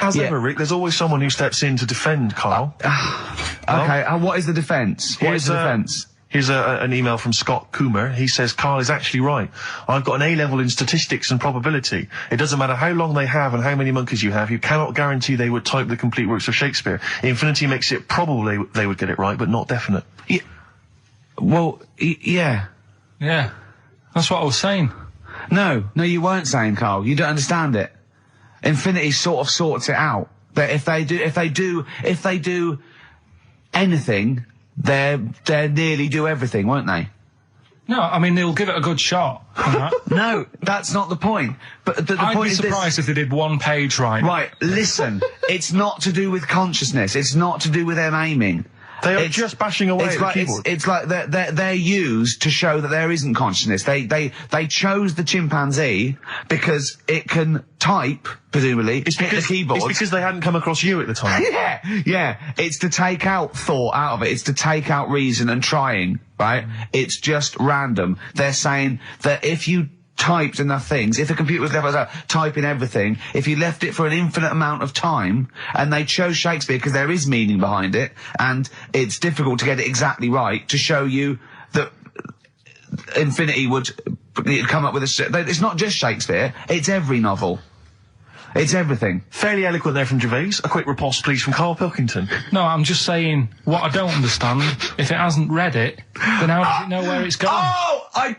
As ever, Rick, there's always someone who steps in to defend Carl. Okay, what is the defence? What is the defence? Here's an email from Scott Coomer. He says, Carl is actually right. I've got an A-level in statistics and probability. It doesn't matter how long they have and how many monkeys you have. You cannot guarantee they would type the complete works of Shakespeare. Infinity makes it probably they would get it right, but not definite. Yeah. Well, yeah. Yeah. That's what I was saying. No, you weren't saying, Carl. You don't understand it. Infinity sort of sorts it out. That if they do anything, they nearly do everything, won't they? No, I mean, they'll give it a good shot. No, that's not the point. But the I'd point be is surprised if they did one page right. Right, listen. It's not to do with consciousness. It's not to do with them aiming. They are just bashing away at the keyboard. It's like they're used to show that there isn't consciousness. They chose the chimpanzee because it can type, presumably, hit the keyboard. It's because they hadn't come across you at the time. Yeah. It's to take out thought out of it. It's to take out reason and trying, right? It's just random. They're saying that if you typed enough things, if the computer was left typing everything, if you left it for an infinite amount of time, and they chose Shakespeare because there is meaning behind it, and it's difficult to get it exactly right, to show you that Infinity would come up with it's not just Shakespeare, it's every novel. It's everything. Fairly eloquent there from Gervais. A quick riposte, please, from Karl Pilkington. No, I'm just saying, what I don't understand, if it hasn't read it, then how does it know where it's going?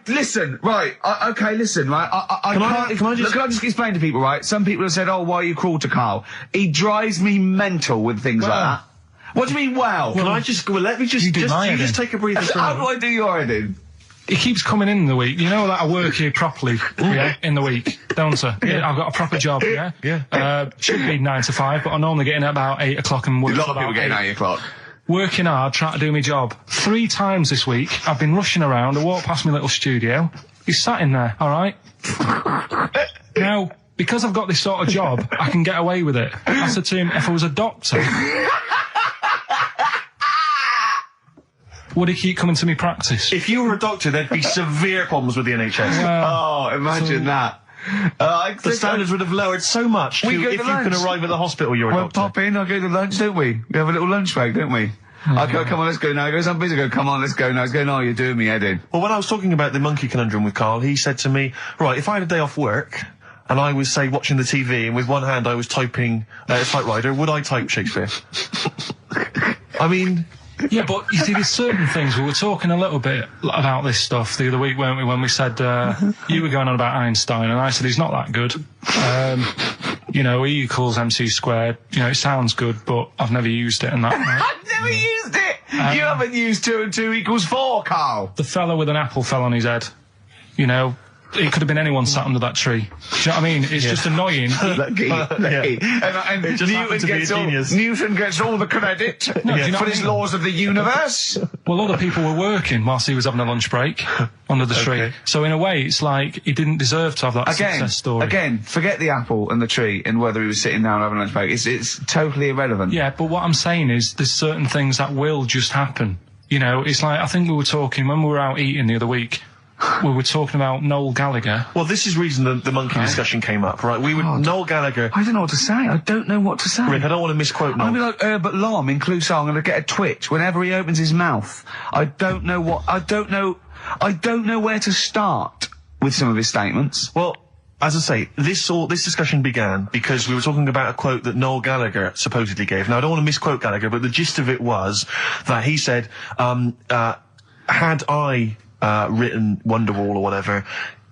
Listen, right, listen, right, Can I just explain to people, right? Some people have said, why are you cruel to Carl? He drives me mental with things like that. What do you mean, wow? Let me just take a breather for a How do moment. I do your editing? He keeps coming in the week. You know that I work here properly, in the week, don't I? Yeah, I've got a proper job, Yeah. Should be 9 to 5, but I normally get in at about 8 o'clock and work A lot till of people about getting 8. 8 o'clock. Working hard, trying to do my job. 3 times this week, I've been rushing around. I walked past my little studio. He's sat in there, all right? Now, because I've got this sort of job, I can get away with it. I said to him, if I was a doctor, would he keep coming to me practice? If you were a doctor, there'd be severe problems with the NHS. Imagine that. The standards would have lowered so much if you can arrive at the hospital, you're a We'll doctor. pop in, I'll go to lunch, don't we? We have a little lunch break, don't we? I go, come on, let's go now. He goes, I'm busy. I go, come on, let's go now. He's going, you're doing me head in. Well, when I was talking about the monkey conundrum with Carl, he said to me, right, if I had a day off work, and I was, say, watching the TV, and with one hand I was typing a typewriter, would I type Shakespeare? I mean... Yeah, but you see, there's certain things. We were talking a little bit about this stuff the other week, weren't we, when we said you were going on about Einstein, and I said he's not that good. E equals MC squared. It sounds good, but I've never used it and that. I've never used it! You haven't used 2 and 2 equals 4, Carl! The fella with an apple fell on his head. It could have been anyone sat under that tree. Do you know what I mean? It's just annoying. Lucky. And It just happens to be a genius. Newton gets all the credit do you know for what his I mean? laws of the universe. Well, other people were working whilst he was having a lunch break under the tree. Okay. So in a way, it's like he didn't deserve to have that success story. Again, forget the apple and the tree and whether he was sitting down having a lunch break. It's totally irrelevant. Yeah, but what I'm saying is there's certain things that will just happen. It's like, I think we were talking, when we were out eating the other week, we were talking about Noel Gallagher. Well, this is the reason the monkey discussion came up, right? Noel Gallagher... I don't know what to say. I don't know what to say. Rick, I don't want to misquote Noel. I'll be like Herbert Lom in Clouseau. I'm going to get a twitch whenever he opens his mouth. I don't know where to start with some of his statements. Well, as I say, this discussion began because we were talking about a quote that Noel Gallagher supposedly gave. Now, I don't want to misquote Gallagher, but the gist of it was that he said, had I written Wonderwall or whatever,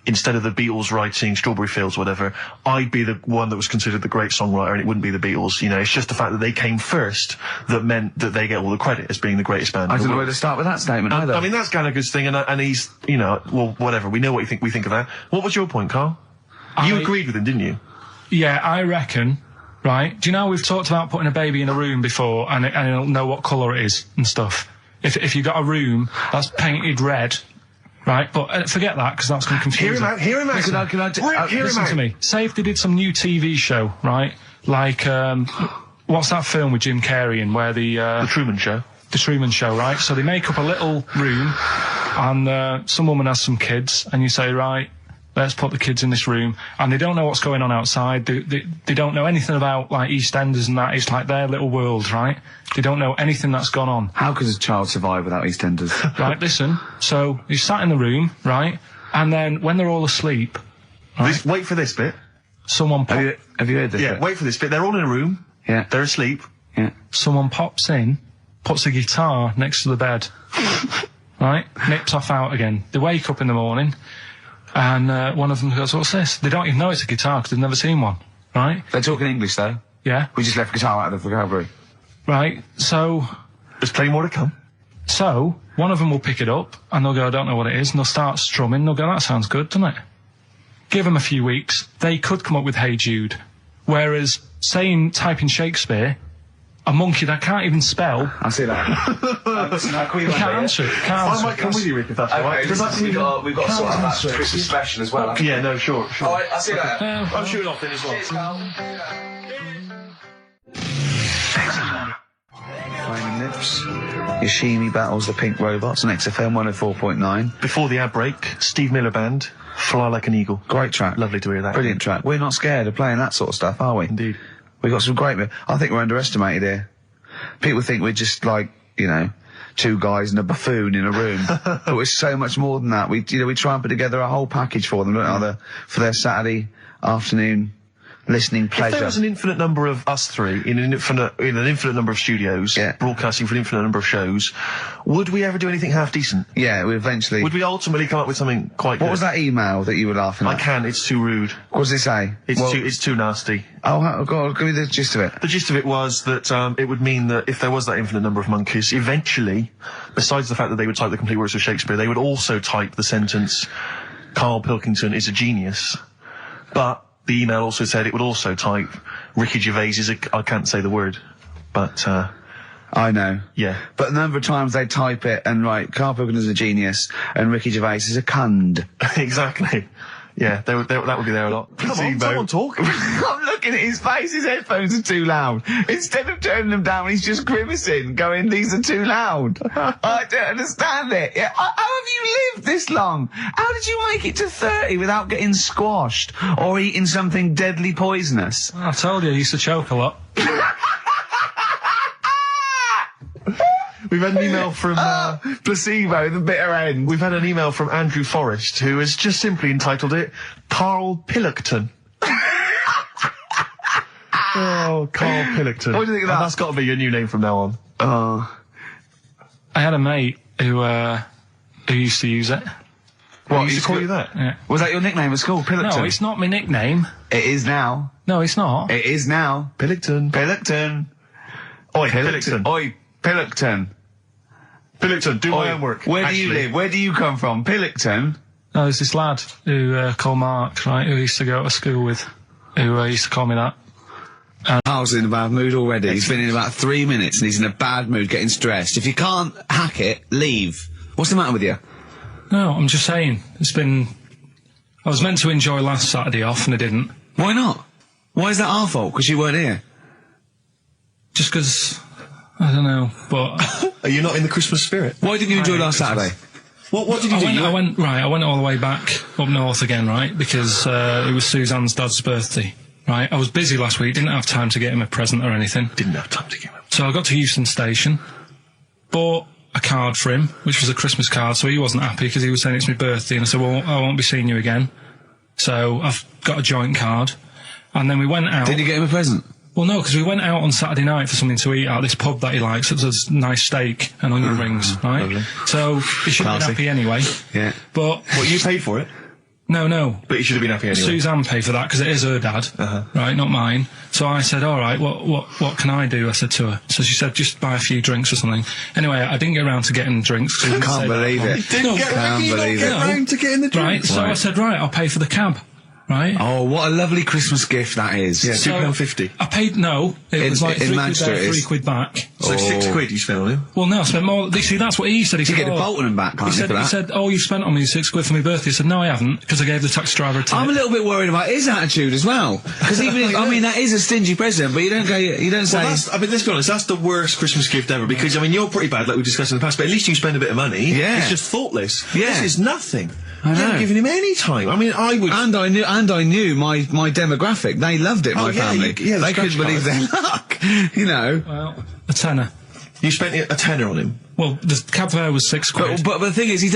instead of the Beatles writing Strawberry Fields or whatever, I'd be the one that was considered the great songwriter and it wouldn't be the Beatles. You know, it's just the fact that they came first that meant that they get all the credit as being the greatest band. I don't know where to start with that statement either. I mean, that's Gallagher's thing, and he's, you know, well, whatever. We know what we think of that. What was your point, Carl? You agreed with him, didn't you? Yeah, I reckon, right? Do you know we've talked about putting a baby in a room before and it'll know what colour it is and stuff? If you've got a room that's painted red, right? But forget that, because that's going to confuse Hear him out. Listen to me. Say if they did some new TV show, right? Like, what's that film with Jim Carrey in where The Truman Show. The Truman Show, right? So they make up a little room and some woman has some kids and you say, right, let's put the kids in this room, and they don't know what's going on outside. They don't know anything about, like, EastEnders and that. It's like their little world, right? They don't know anything that's gone on. How could a child survive without EastEnders? Right, listen. So, you sat in the room, right? And then, when they're all asleep... Right, wait for this bit. Someone Have you heard this bit? Wait for this bit. They're all in a room. Yeah. They're asleep. Yeah. Someone pops in, puts a guitar next to the bed. Right? Nips off out again. They wake up in the morning... And one of them goes, what's this? They don't even know it's a guitar because they've never seen one, right? They're talking English, though. Yeah. We just left guitar out of the vocabulary. Right, so... There's plenty more to come. So, one of them will pick it up, and they'll go, I don't know what it is, and they'll start strumming, they'll go, that sounds good, doesn't it? Give them a few weeks, they could come up with Hey Jude. Whereas, type in Shakespeare, a monkey that can't even spell... I see that. You can't answer it. I might come with you, Rick, if that's all right. We've got to sort out that Christmas special as well. Yeah, no, sure. All right, I see that. I'm shooting off then as well. Cheers, Carl. Flaming Lips. Yoshimi battles the Pink Robots on XFM 104.9. Before the ad break, Steve Miller Band, Fly Like an Eagle. Great track. Lovely to hear that. Brilliant track. We're not scared of playing that sort of stuff, are we? Indeed. We got some great... I think we're underestimated here. People think we're just like, you know, two guys and a buffoon in a room. But we're so much more than that. We try and put together a whole package for them, don't we? For their Saturday afternoon listening pleasure. If there was an infinite number of us three in an infinite number of studios, broadcasting for an infinite number of shows, would we ever do anything half decent? Yeah, we eventually... Would we ultimately come up with something quite good? What was that email that you were laughing at? I can't, it's too rude. What does it say? It's too nasty. Oh, God, give me the gist of it. The gist of it was that it would mean that if there was that infinite number of monkeys, eventually, besides the fact that they would type the complete works of Shakespeare, they would also type the sentence, Karl Pilkington is a genius. But the email also said it would also type, Ricky Gervais is I can't say the word, but... I know. Yeah. But the number of times they type it and write, Karl Pilkington is a genius and Ricky Gervais is a cund. Exactly. Yeah, that would be there a lot. Come on, someone talk. I'm looking at his face, his headphones are too loud. Instead of turning them down, he's just grimacing, going, these are too loud. I don't understand it. Yeah, how have you lived this long? How did you make it to 30 without getting squashed or eating something deadly poisonous? I told you, I used to choke a lot. We've had an email from... placebo, the bitter end. We've had an email from Andrew Forrest, who has just simply entitled it, Karl Pilkington. Oh, Karl Pilkington. What do you think of that? That's got to be your new name from now on. Oh. I had a mate who used to use it. What, he used to call you that? Yeah. Was that your nickname at school, Pilkington? No, it's not my nickname. It is now. No, it's not. It is now. Pilkington. Pilkington. Oi, Pilkington. Oi, Pilkington. Pilkington, do my homework. Where do you live? Where do you come from? Pilkington? No, there's this lad who called Mark, right, who I used to go to school with, who used to call me that. And I was in a bad mood already. He's been in about 3 minutes and he's in a bad mood, getting stressed. If you can't hack it, leave. What's the matter with you? No, I'm just saying. I was meant to enjoy last Saturday off and I didn't. Why not? Why is that our fault? Because you weren't here? Just because... I don't know, but... Are you not in the Christmas spirit? Why didn't you enjoy last Saturday? What did you do? I went all the way back up north again, right? Because it was Suzanne's dad's birthday, right? I was busy last week, didn't have time to get him a present or anything. Didn't have time to get him. So I got to Euston Station, bought a card for him, which was a Christmas card, so he wasn't happy because he was saying it's my birthday, and I said, well, I won't be seeing you again. So I've got a joint card. And then we went out. Did you get him a present? Well, no, because we went out on Saturday night for something to eat at this pub that he likes. It was a nice steak and onion rings, right? Lovely. So he should have been happy anyway. Yeah. But What, you paid for it? no. But you should have been happy anyway. Suzanne paid for that because it is her dad, right, not mine. So I said, all right, what can I do? I said to her. So she said, just buy a few drinks or something. Anyway, I didn't get around to getting drinks. I can't believe it. Can't believe it. Round to getting the drink. Right, so I said, right, I'll pay for the cab. Right. Oh, what a lovely Christmas gift that is. Yeah, So, £2.50. I paid, it was like in £3 Manchester there, it is. £3 back. So £6 you spent on him. Well, no, I spent more. You see, that's what he said. He said, get the Bolton and back, can't you, for that? He said, oh, you spent on me £6 for my birthday. I said, no, I haven't, because I gave the taxi driver a tip. I'm a little bit worried about his attitude as well. Because even if, I mean, that is a stingy present, but you don't say... Well, I mean, let's be honest, that's the worst Christmas gift ever, because, I mean, you're pretty bad, like we discussed in the past, but at least you spend a bit of money. Yeah. It's just thoughtless. Yeah. This is nothing. I know. You haven't given him any time. I mean, I would... And I knew my demographic. They loved it, my family. the They scratch couldn't believe their luck. You know. Well, a tenner. You spent a tenner on him. Well, the cab fare was £6. But the thing is, I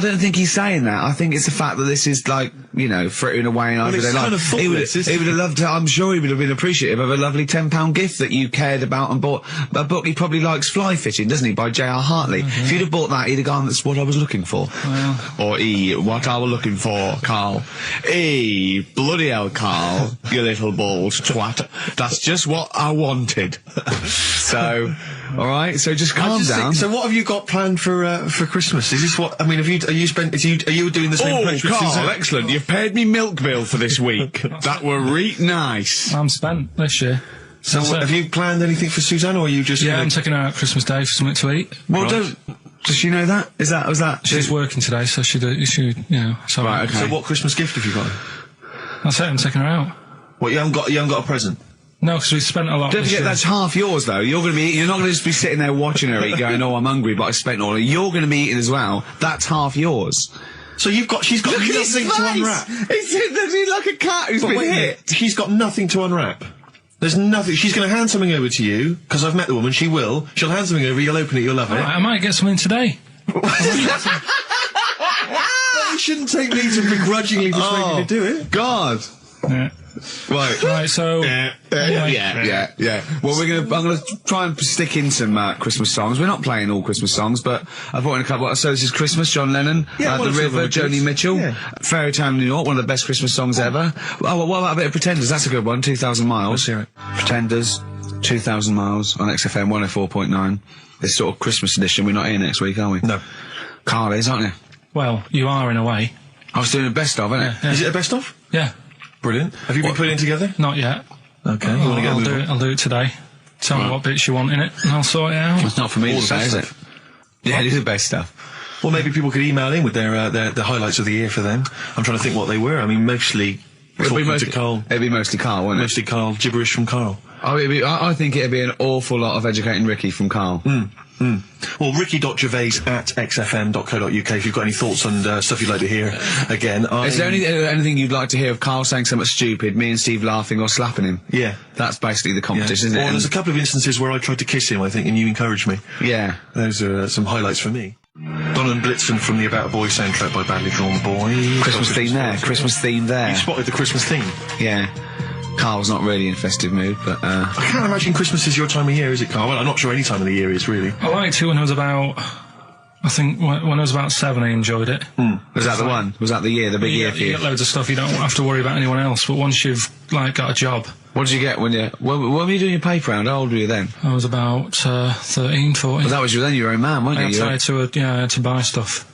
don't think he's saying that. I think it's the fact that this is like, you know, frittering away in Well, it's kind of thoughtless, isn't he would have loved to, I'm sure he would have been appreciative of a lovely £10 gift that you cared about and bought. A book he probably likes Fly Fishing, doesn't he, by J.R. Hartley. If you'd have bought that, he'd have gone, that's what I was looking for. Well. Or what I was looking for, Carl. Bloody hell, Carl, you little bald twat. That's just what I wanted. So, alright, so just calm down. So what have you got planned for Christmas? Is this what, I mean, are you doing the same approach with Carl, Suzanne? excellent. You've paid me milk bill for this week. That were nice. I'm spent this year. So have you planned anything for Suzanne, or are you just... Yeah, I'm taking her out Christmas Day for something to eat. Well, does she know that? Was that? She's working today, so she, you know, so... Right, okay. So what Christmas gift have you got? That's it, I'm taking her out. What, you haven't got a present? No, because we spent a lot. Don't this forget, year. that's half yours, though. You're not going to just be sitting there watching her eat, going, oh, I'm hungry, but I spent all of it. You're going to be eating as well. That's half yours. So she's got nothing to unwrap. He's like a cat who's been hit. She's got nothing to unwrap. There's nothing. She's going to hand something over to you, because I've met the woman, she will. She'll hand something over, you'll open it, you'll love it. Right, I might get something today. You shouldn't take me to begrudgingly persuade you to do it. God. Yeah. Right, so... Yeah. Well, I'm gonna try and stick in some Christmas songs. We're not playing all Christmas songs, but I've brought in a couple. So this is Christmas, John Lennon, The River, Joni Mitchell, Fairy Tale in New York, one of the best Christmas songs ever. Oh, what about a bit of Pretenders? That's a good one, 2,000 Miles. Let's hear it. Pretenders, 2,000 Miles on XFM 104.9. This sort of Christmas edition. We're not here next week, are we? No. Carl is, aren't you? Well, you are in a way. I was doing a best of, innit? Yeah. Is it a best of? Yeah. Brilliant. Have you been putting it together? Not yet. Okay. You want to get a move on? I'll do it today. Tell me what bits you want in it, and I'll sort it out. It's not for me All to the say, best is it? stuff. Yeah, it is the best stuff. Well, maybe people could email in with their highlights of the year for them. I'm trying to think what they were. I mean, mostly talking to Carl. It'd be mostly Carl, wouldn't it? Mostly Carl. Gibberish from Carl. Oh, I think it'd be an awful lot of educating Ricky from Carl. Well, ricky.gervais@xfm.co.uk if you've got any thoughts on stuff you'd like to hear again. Is there anything you'd like to hear of Carl saying something stupid, me and Steve laughing or slapping him? Yeah. That's basically the competition, isn't it? Well, there's a couple of instances where I tried to kiss him, I think, and you encouraged me. Yeah. Those are some highlights for me. Don and Blitzen from the About a Boy soundtrack by Badly Drawn Boys. Christmas theme there. You spotted the Christmas theme. Yeah. Carl's not really in a festive mood, but I can't imagine Christmas is your time of year, is it, Carl? Well, I'm not sure any time of the year is, really. I liked it when I was about... I think when I was about 7, I enjoyed it. Was that the one? Was that the year, the big year for You you? get loads of stuff, you don't have to worry about anyone else, but once you've, got a job... What did you get when were you doing your paper round? How old were you then? I was about 13, 14. Well, that was then you were a man, weren't you? I had to buy stuff.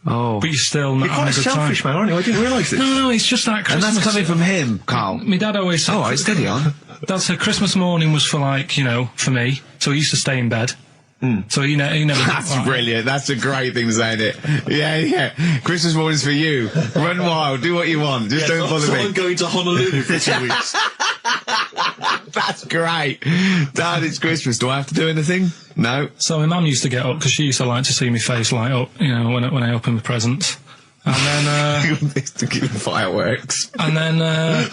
Oh. But you're still not You're quite a having a good selfish time. man, aren't you? I didn't realise this. No, it's just that Christmas... And that's coming from him, Carl. My dad always said... Oh, right, steady on. Dad said Christmas morning was for, for me, so he used to stay in bed. So he never... That's brilliant. That's a great thing to say, isn't it? Yeah. Christmas morning's for you. Run wild, do what you want. Just don't bother me. I'm going to Honolulu for 2 weeks. That's great. Dad, it's Christmas. Do I have to do anything? No. So my mum used to get up, because she used to like to see my face light up, when I opened the presents. And then, to give fireworks. And then I'd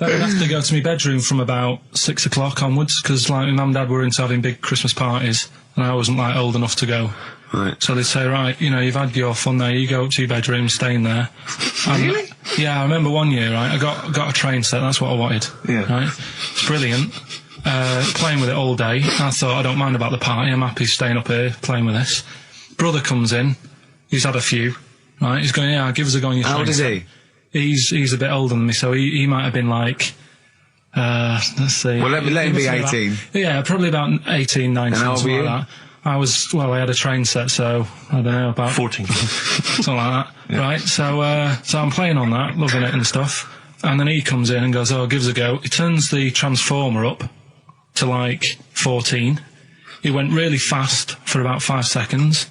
have to go to my bedroom from about 6 o'clock onwards, because my mum and dad were into having big Christmas parties, and I wasn't old enough to go. Right. So they'd say, right, you know, you've had your fun there, you go up to your bedroom, stay in there. Really? Yeah, I remember one year, right, I got a train set, that's what I wanted. Yeah. Right? It's brilliant. Playing with it all day. I thought, I don't mind about the party, I'm happy staying up here, playing with this. Brother comes in, he's had a few, right, he's going, yeah, give us a go on your train. How old is set. he? He's a bit older than me, so he might have been like, let's see. Well, let him be 18. Probably about 18, 19, And how old something were like that. I had a train set, so, I don't know, about 14. something like that, right? So I'm playing on that, loving it and stuff, and then he comes in and goes, oh, give us a go. He turns the transformer up to like 14. He went really fast for about 5 seconds,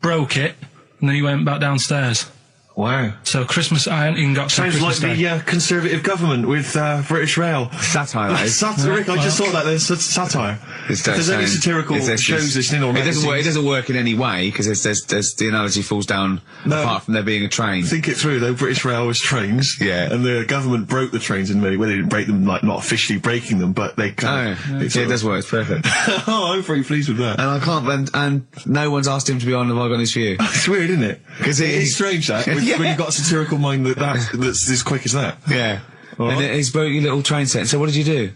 broke it, and then he went back downstairs. Wow. So Christmas, I hadn't even got to Sounds Christmas like Day. the Conservative government with British Rail. Satire, that is. Satire, Rick, I just thought that there's satire. If there's any satirical shows listening or it doesn't work in any way, because there's the analogy falls down apart from there being a train. Think it through, though. British Rail was trains. Yeah. And the government broke the trains in many ways. They didn't break them, like, not officially breaking them, but they kind of... It does work, it's perfect. Oh, I'm very pleased with that. And I can't, and no one's asked him to be on Have I Got News For You. It's weird, isn't it? Because it's strange, that, when you've got a satirical mind that's as quick as that. Yeah. All and right. he's broke your little train set. So what did you do?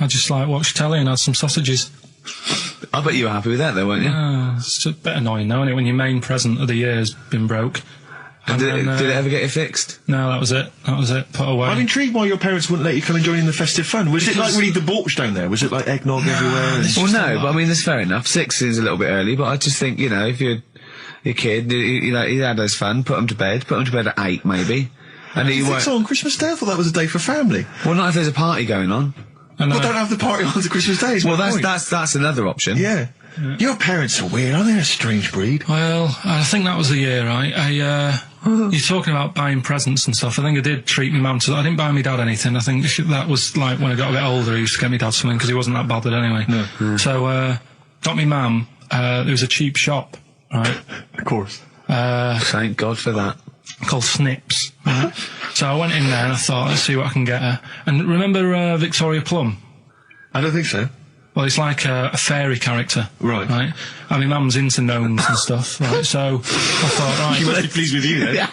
I just like watched telly and had some sausages. I bet you were happy with that, though, weren't you? It's a bit annoying, though, isn't it, when your main present of the year has been broke. And did it ever get it fixed? No, that was it. Put away. I'm intrigued why your parents wouldn't let you come and join in the festive fun. Was it like really debauched down there? Was it like eggnog everywhere? Well, no, but I mean, that's fair enough. 6 is a little bit early, but I just think, you know, if you're a kid, you know, he had his fun, put him to bed at 8, maybe. And you think so on Christmas Day? I thought that was a day for family. Well, not if there's a party going on. Well, don't have the party on to Christmas Day. Well, that's another option. Yeah. Your parents are weird, aren't they? A strange breed. Well, I think that was the year, right? You're talking about buying presents and stuff. I think I did treat my mum to... I didn't buy my dad anything. I think that was like when I got a bit older, he used to get me dad something because he wasn't that bothered anyway. No. So, got me mum, there was a cheap shop, right? Of course. Thank God for that. Called Snips, right? So I went in there and I thought, let's see what I can get her. And remember Victoria Plum? I don't think so. Well, it's like a fairy character. Right. Right? I mean, mum's into gnomes and stuff, right? So I thought, right. She must be pleased with you then.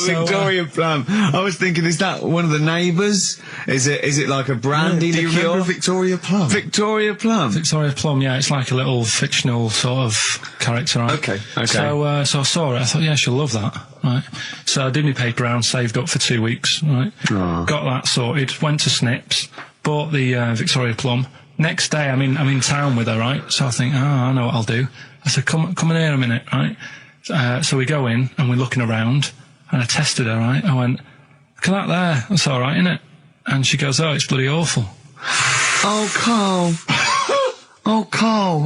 Victoria Plum. I was thinking, is that one of the neighbours? Is it like a brandy Do you liqueur? remember Victoria Plum? Victoria Plum. Victoria Plum, yeah, it's like a little fictional sort of character, right? Okay. So I saw it, I thought, yeah, she'll love that, right? So I did my paper round, saved up for 2 weeks, right? Oh. Got that sorted, went to Snips, bought the Victoria Plum. Next day, I'm in town with her, right? So I think, I know what I'll do. I said, come in here a minute, right? So we go in and we're looking around, and I tested her, right? I went, look at that there, that's all right, innit? And she goes, oh, it's bloody awful. Oh, Carl. Oh, Carl.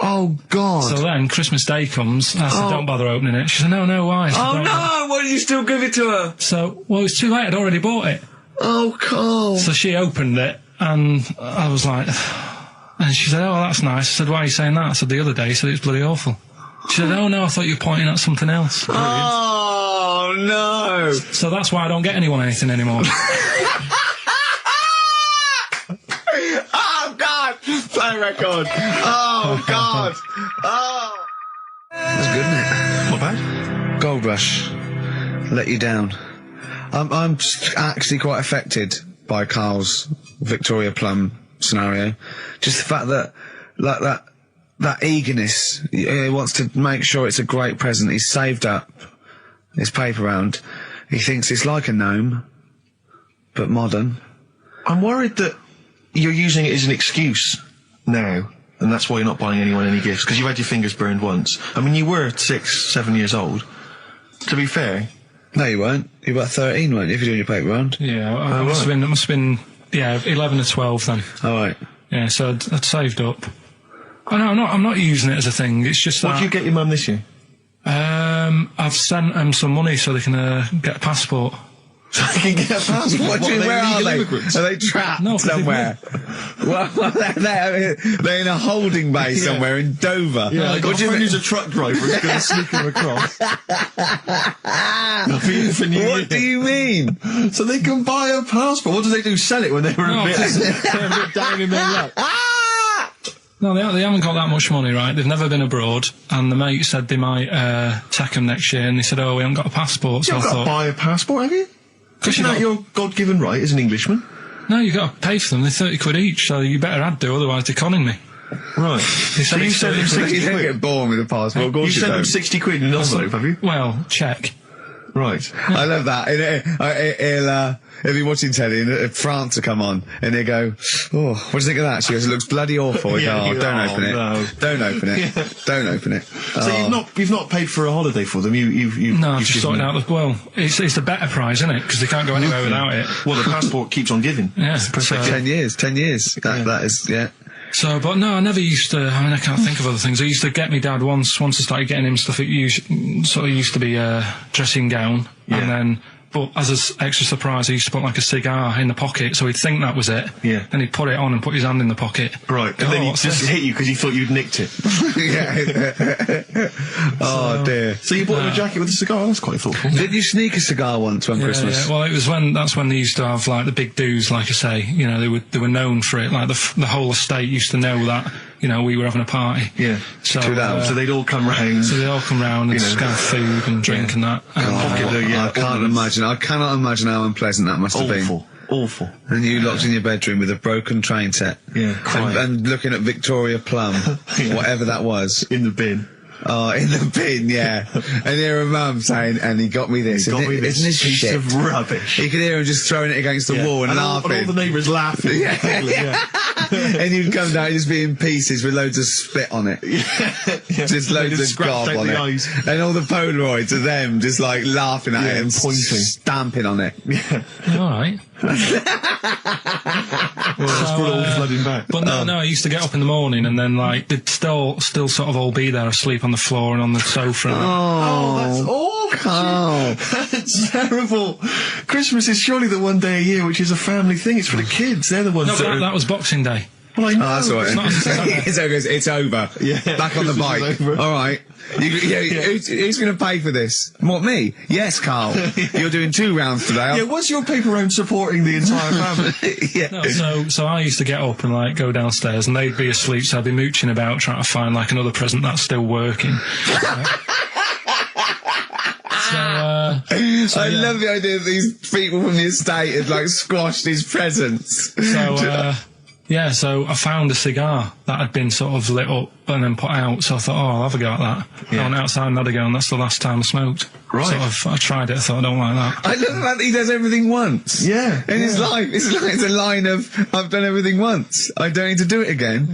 Oh, God. So then Christmas Day comes, I said, don't bother opening it. She said, no, why? I said, Oh, "Don't no, why did you still give it to her? So, well, it's too late, I'd already bought it. Oh, Carl. So she opened it, and I was like, and she said, oh, that's nice. I said, why are you saying that? I said, the other day, you said it's bloody awful. She said, oh, no, I thought you were pointing at something else. Oh, no. So that's why I don't get anyone anything anymore. Oh, God. Play record. Oh, God. Oh. That's good, isn't it? Not bad. Gold Rush. Let you down. I'm actually quite affected by Carl's Victoria Plum scenario. Just the fact that, like that eagerness, he wants to make sure it's a great present. He's saved up his paper round. He thinks it's like a gnome, but modern. I'm worried that you're using it as an excuse now, and that's why you're not buying anyone any gifts, because you've had your fingers burned once. I mean, you were 6, 7 years old. To be fair... No, you weren't. You were about 13, weren't you, if you're doing your paper round? Yeah, I must have been, 11 or 12 then. All right. Yeah, so I'd saved up. Oh, no, I'm not using it as a thing, it's just that... What did you get your mum this year? I've sent them some money so they can get a passport. So they can get a passport? What do you mean, where are they? Immigrants? Are they trapped No, somewhere? Well, they're in a holding bay somewhere in Dover. Yeah, I got a friend who's a truck driver who's going to sneak them across. What do you mean? So they can buy a passport. What do they do? Sell it when they were a bit down in their luck? No, they haven't got that much money, right? They've never been abroad, and the mate said they might take them next year, and they said, "Oh, we haven't got a passport." So You I haven't got thought, to buy a passport, have you? Because Isn't that your God-given right as an Englishman? no, you've got to pay for them. They're 30 quid each, so you better had to, otherwise they're conning me. Right. So you sent them 60 You don't quid? get born with a passport, of You course you sent them don't. 60 quid in an envelope, have you? Well, check. Right. I love that. He'll be watching telly and France will come on and he'll go, "Oh, what do you think of that?" She goes, "It looks bloody awful." Yeah, "Oh, you- don't oh, open it. no. Don't open it. Don't open it." So you've not paid for a holiday for them. You've No, I've you've just given sorted them- out well, it's the better prize, isn't it? Because they can't go anywhere without it. Well, the passport keeps on giving. Yeah. It's perfect. So- 10 years. That is, yeah. So, but no, I never used to. I mean, I can't think of other things. I used to get me dad once I started getting him stuff. It used to be a dressing gown, and then. But as an extra surprise, he used to put like a cigar in the pocket, so he'd think that was it. Yeah. Then he'd put it on and put his hand in the pocket. Right. And then he what's just this? hit you because he thought you'd nicked it. Oh dear. So you bought him a jacket with a cigar? That's quite thoughtful. Did you sneak a cigar once on Christmas? Yeah. Well, that's when they used to have like the big do's, like I say. You know, they were known for it. Like the whole estate used to know that. You know, we were having a party. Yeah. So, So they'd all come round. So they'd all come round and just have food and drink and that. I can't imagine. I cannot imagine how unpleasant that must have been. Awful. And you locked in your bedroom with a broken train set. Yeah, crying. And looking at Victoria Plum, whatever that was. In the bin. Oh, in the bin, yeah. And hear a mum saying, "And he got me this." Got me this Isn't this piece shit? of rubbish. You could hear him just throwing it against the wall and laughing. And all the neighbours laughing. Yeah. And you'd come down and just be in pieces with loads of spit on it. Just loads of scratched gob out on the it. eyes. And all the Polaroids of them just like laughing at it and pointing. stamping on it. All right. Well, that's brought it all flooding back. But no, I used to get up in the morning and then like they'd still sort of all be there asleep on the floor and on the sofa. And Oh, that's awful. Oh. That's terrible. Christmas is surely the one day a year which is a family thing. It's for the kids. They're the ones no, that but are... that was Boxing Day. Well, I know. Oh, that's all right. It's not as It's over. Yeah. Back on the Christmas bike. is over. All right. Who's going to pay for this? What, me? Yes, Carl. You're doing 2 rounds today. Yeah, what's your paper round supporting the entire family? Yeah. No, so I used to get up and like go downstairs and they'd be asleep, so I'd be mooching about trying to find like another present that's still working. I love the idea that these people from the estate had like squashed his presents. So I found a cigar that had been sort of lit up and then put out, so I thought, I'll have a go at that. Yeah. I went outside and had a go, and that's the last time I smoked. Right. I tried it, I thought, I don't like that. I love the fact that he does everything once. Yeah. In his life. It's a line of, I've done everything once. I don't need to do it again.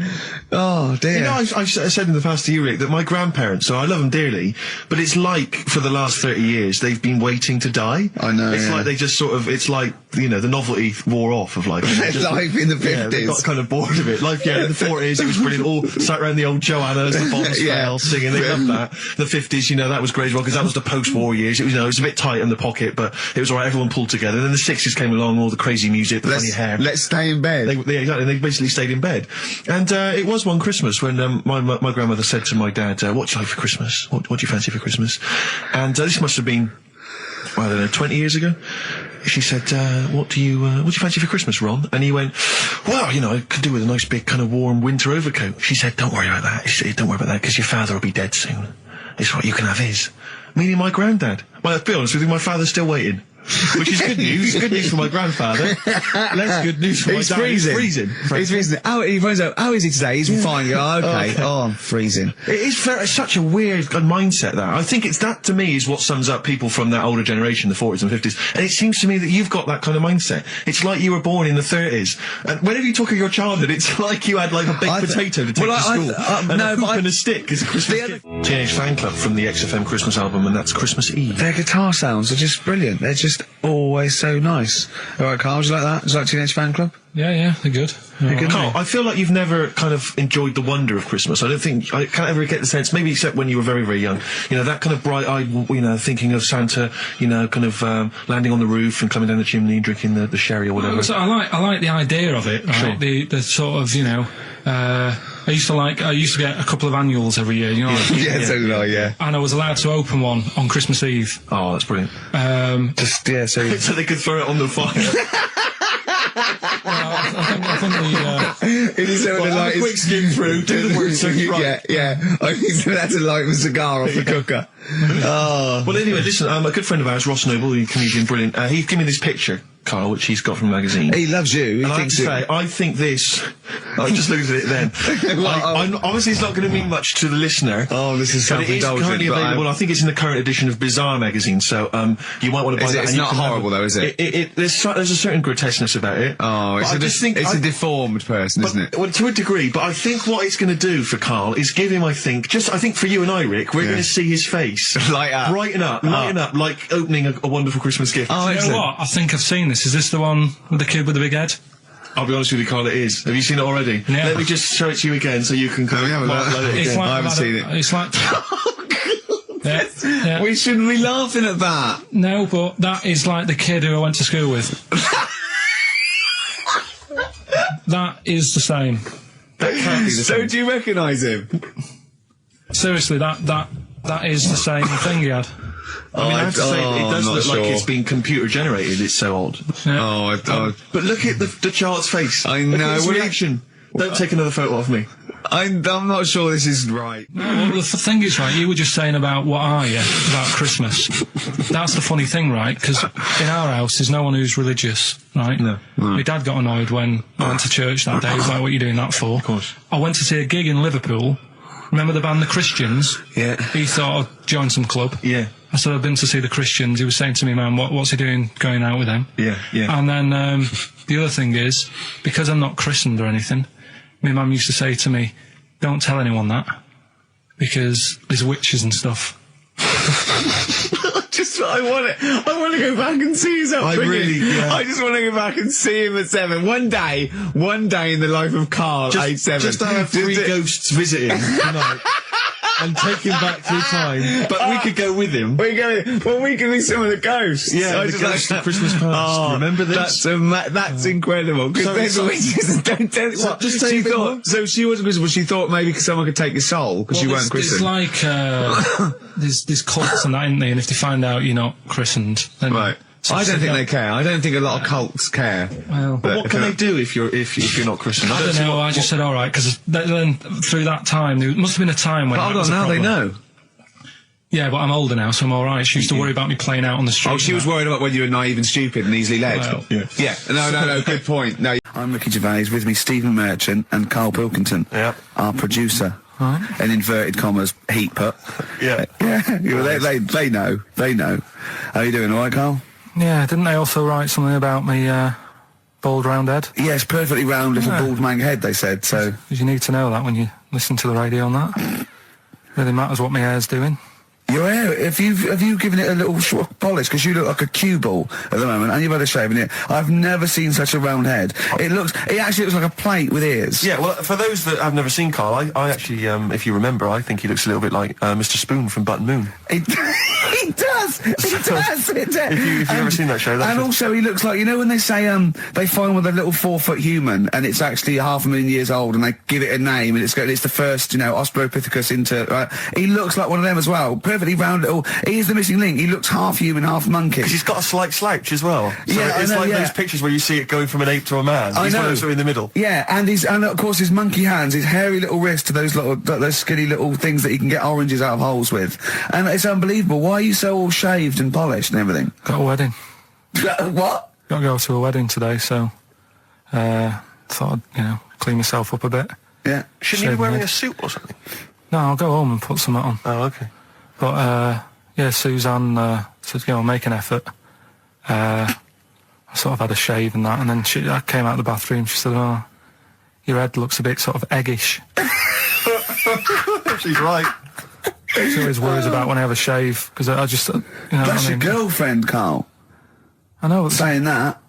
Oh, dear. You know, I've said in the past to you, Rick, that my grandparents, so I love them dearly, but it's like for the last 30 years they've been waiting to die. I know, It's yeah. like they just sort of, it's like, you know, the novelty wore off of life. Life in the 50s. Yeah, they got kind of bored of it. Life, in the 40s, it was brilliant. All sat around the old Joannas, the Bond Yeah. singing. They loved that. The 50s, you know, that was great as well, because that was the post-war years. It was, you know, it was a bit tight in the pocket, but it was alright. Everyone pulled together. And then the 60s came along, all the crazy music, the funny hair. Let's stay in bed. Exactly. They basically stayed in bed. And it was one Christmas when my grandmother said to my dad, "What do you like for Christmas? What do you fancy for Christmas?" And this must have been, I don't know, 20 years ago. She said, what do you fancy for Christmas, Ron? And he went, "Well, you know, I could do with a nice big kind of warm winter overcoat." She said, "Don't worry about that. Don't worry about that, because your father will be dead soon. It's right, you can have his." Meaning my granddad. Well, to be honest with you, my father's still waiting. Which is good news. Good news for my grandfather. Less good news for my dad. Freezing. He's freezing. He's freezing. He finds out, how is he today? He's fine. You go, okay. Oh, I'm freezing. It is it's such a weird mindset, that. I think it's that, to me, is what sums up people from that older generation, the 40s and 50s. And it seems to me that you've got that kind of mindset. It's like you were born in the 30s. And whenever you talk of your childhood, it's like you had like a baked potato to take to school. And a hoop and a stick as a Christmas gift. Teenage Fan Club from the XFM Christmas album, and that's Christmas Eve. Their guitar sounds are just brilliant. They're just always so nice. All right, Carl, would you like that? Is that Teenage Fan Club? Yeah, they're good. Carl, I feel like you've never kind of enjoyed the wonder of Christmas. I can't ever get the sense, maybe except when you were very, very young, you know, that kind of bright-eyed, you know, thinking of Santa, you know, kind of landing on the roof and coming down the chimney and drinking the sherry or whatever. So I like the idea of it, right? Sure. The sort of, you know, I used to get a couple of annuals every year, you know. Yeah, so do I, yeah. And I was allowed to open one on Christmas Eve. Oh, that's brilliant. So they could throw it on the fire. I think Is there Well, have a quick skim through, do the words right. Yeah. I think that's to light a cigar off the cooker. Oh. Well, anyway, listen, a good friend of ours, Ross Noble, the comedian, brilliant, he gave me this picture, Carl, which he's got from a magazine. He loves you. He And I have thinks to say, I think this... I'm just losing it then. Obviously, it's not going to mean much to the listener. Oh, this is but it is self-indulgent. currently available. I think it's in the current edition of Bizarre magazine, so you might want to buy that. It's and you not can have horrible, though, is it? There's a certain grotesqueness about it. Oh, it's a deformed person, isn't it? Well, to a degree, but I think what it's going to do for Carl is give him, I think for you and I, Rick, we're going to see his face light up, brighten up, like opening a wonderful Christmas gift. Oh, you know what? I think I've seen this. Is this the one with the kid with the big head? I'll be honest with you, Carl, it is. Have you seen it already? Yeah. Let me just show it to you again so you can it again. Like I haven't seen it. It's like... yeah. We shouldn't be laughing at that. No, but that is like the kid who I went to school with. That is the same. That can't be the So same. do you recognise him? Seriously, that is the same thing he had. I mean, I have to say, it does I'm look not like sure. it's been computer generated. It's so odd. Yeah. But look at the child's face. I Look at know. his Well, reaction. Don't take another photo of me. I'm not sure this is right. Well, the thing is, right, you were just saying about what are you, about Christmas. That's the funny thing, right, because in our house there's no one who's religious, right? No. My dad got annoyed when I went to church that day. He was like, what are you doing that for? Of course. I went to see a gig in Liverpool. Remember the band The Christians? Yeah. He thought I'd join some club. Yeah. I said, I've been to see The Christians. He was saying to me, man, what's he doing going out with them? Yeah, yeah. And then the other thing is, because I'm not christened or anything, my mum used to say to me, don't tell anyone that, because there's witches and stuff. I want to go back and see his upbringing. I just want to go back and see him at 7. One day in the life of Carl, age 7. Just to have 3 ghosts visit him tonight. And take him back through time. But we could go with him. We can be some of the ghosts. Yeah, the ghosts of Christmas past. Remember this? That's incredible. Because there's witches. Don't tell what. Just say she thought. So she wasn't Christian, but she thought maybe someone could take your soul because you weren't Christian. It's like there's cults and that, isn't they? And if they find out you're not christened, then right. I don't think they care. I don't think a lot of cults care. Well, but what can they do if you're not Christian? I don't know. I just said all right because then through that time there must have been a time when. But hold on, now they know. Yeah, but I'm older now, so I'm all right. She used to worry about me playing out on the street. Oh, she was worried about when you were naive and stupid and easily led. Well, yeah. No. Good point. No. I'm Ricky Gervais. With me, Stephen Merchant and Karl Pilkington. Yeah. Our producer. An inverted commas heat put. Yeah. They know. How you doing? All right, Karl? Yeah, didn't they also write something about me, bald round head? Yes, perfectly round little bald man head, they said, so... You need to know that when you listen to the radio on that. Really matters what my hair's doing. Your hair, have you given it a little polish? Because you look like a cue ball at the moment, and you've had a shave in it. I've never seen such a round head. It actually looks like a plate with ears. Yeah, well, for those that have never seen Carl, I actually, if you remember, I think he looks a little bit like Mr. Spoon from Button Moon. He does. If you've ever seen that show, and also he looks like, you know when they say they find with a little 4-foot human and it's actually 500,000 years old and they give it a name and it's the first, Australopithecus into. He looks like one of them as well. Perfectly round little. He is the missing link. He looks half human, half monkey. Because he's got a slight slouch as well. So yeah, it's like those pictures where you see it going from an ape to a man. He's one of those in the middle. Yeah, and of course his monkey hands, his hairy little wrist to those skinny little things that you can get oranges out of holes with, and it's unbelievable. Why are you so all shaved and polished and everything? Got a wedding. What? Got to go to a wedding today, so thought I'd clean myself up a bit. Yeah. Shouldn't you be wearing a suit or something? No, I'll go home and put something on. Oh, okay. But Suzanne said, make an effort. I sort of had a shave and that, and then I came out of the bathroom. She said, "Oh, your head looks a bit sort of eggish." She's right. She always worries about when I have a shave because I just, That's your girlfriend, Karl. I know. Saying that.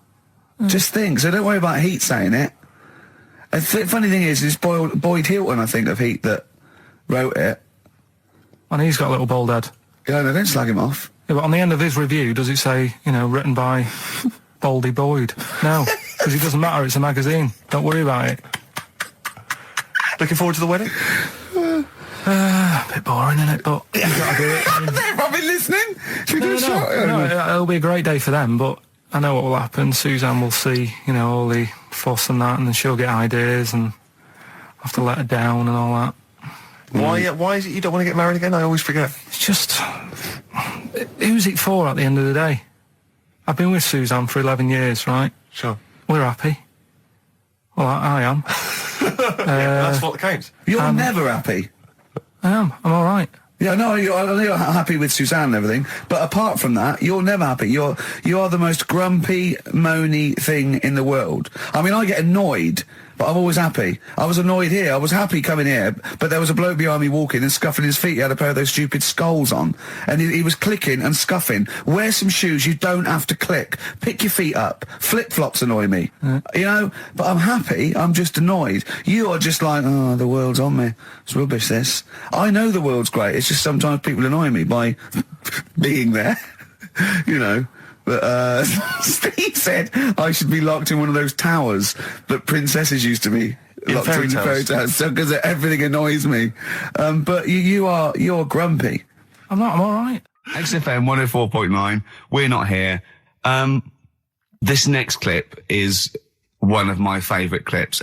Just think. So don't worry about Heat saying it. The funny thing is, it's Boyd Hilton, I think, of Heat that wrote it. And he's got a little bald head. Yeah, no, don't slag him off. Yeah, but on the end of his review, does it say, written by Baldy Boyd? No, because it doesn't matter. It's a magazine. Don't worry about it. Looking forward to the wedding? A bit boring, isn't it? But you got to do it. They've probably listening. Should we do a shot? No, it'll be a great day for them, but I know what will happen. Suzanne will see, all the fuss and that, and then she'll get ideas, and have to let her down and all that. Why is it you don't want to get married again? I always forget. It's just, who's it for at the end of the day? I've been with Suzanne for 11 years, right? Sure. We're happy. Well, I am. That's what counts. You're never happy. I am. I'm all right. Yeah, no, you're happy with Suzanne and everything, but apart from that, you're never happy. You are the most grumpy, moany thing in the world. I mean, I get annoyed, but I'm always happy. I was annoyed here. I was happy coming here, but there was a bloke behind me walking and scuffing his feet. He had a pair of those stupid skulls on, and he was clicking and scuffing. Wear some shoes. You don't have to click. Pick your feet up. Flip-flops annoy me. You know, but I'm happy. I'm just annoyed. You are just like, oh, the world's on me. It's rubbish, this. I know the world's great. It's just sometimes people annoy me by being there. You know. But Steve said I should be locked in one of those towers that princesses used to be locked in fairy tales, because everything annoys me. But you're grumpy. I'm not. I'm all right. XFM 104.9. We're not here. This next clip is one of my favourite clips.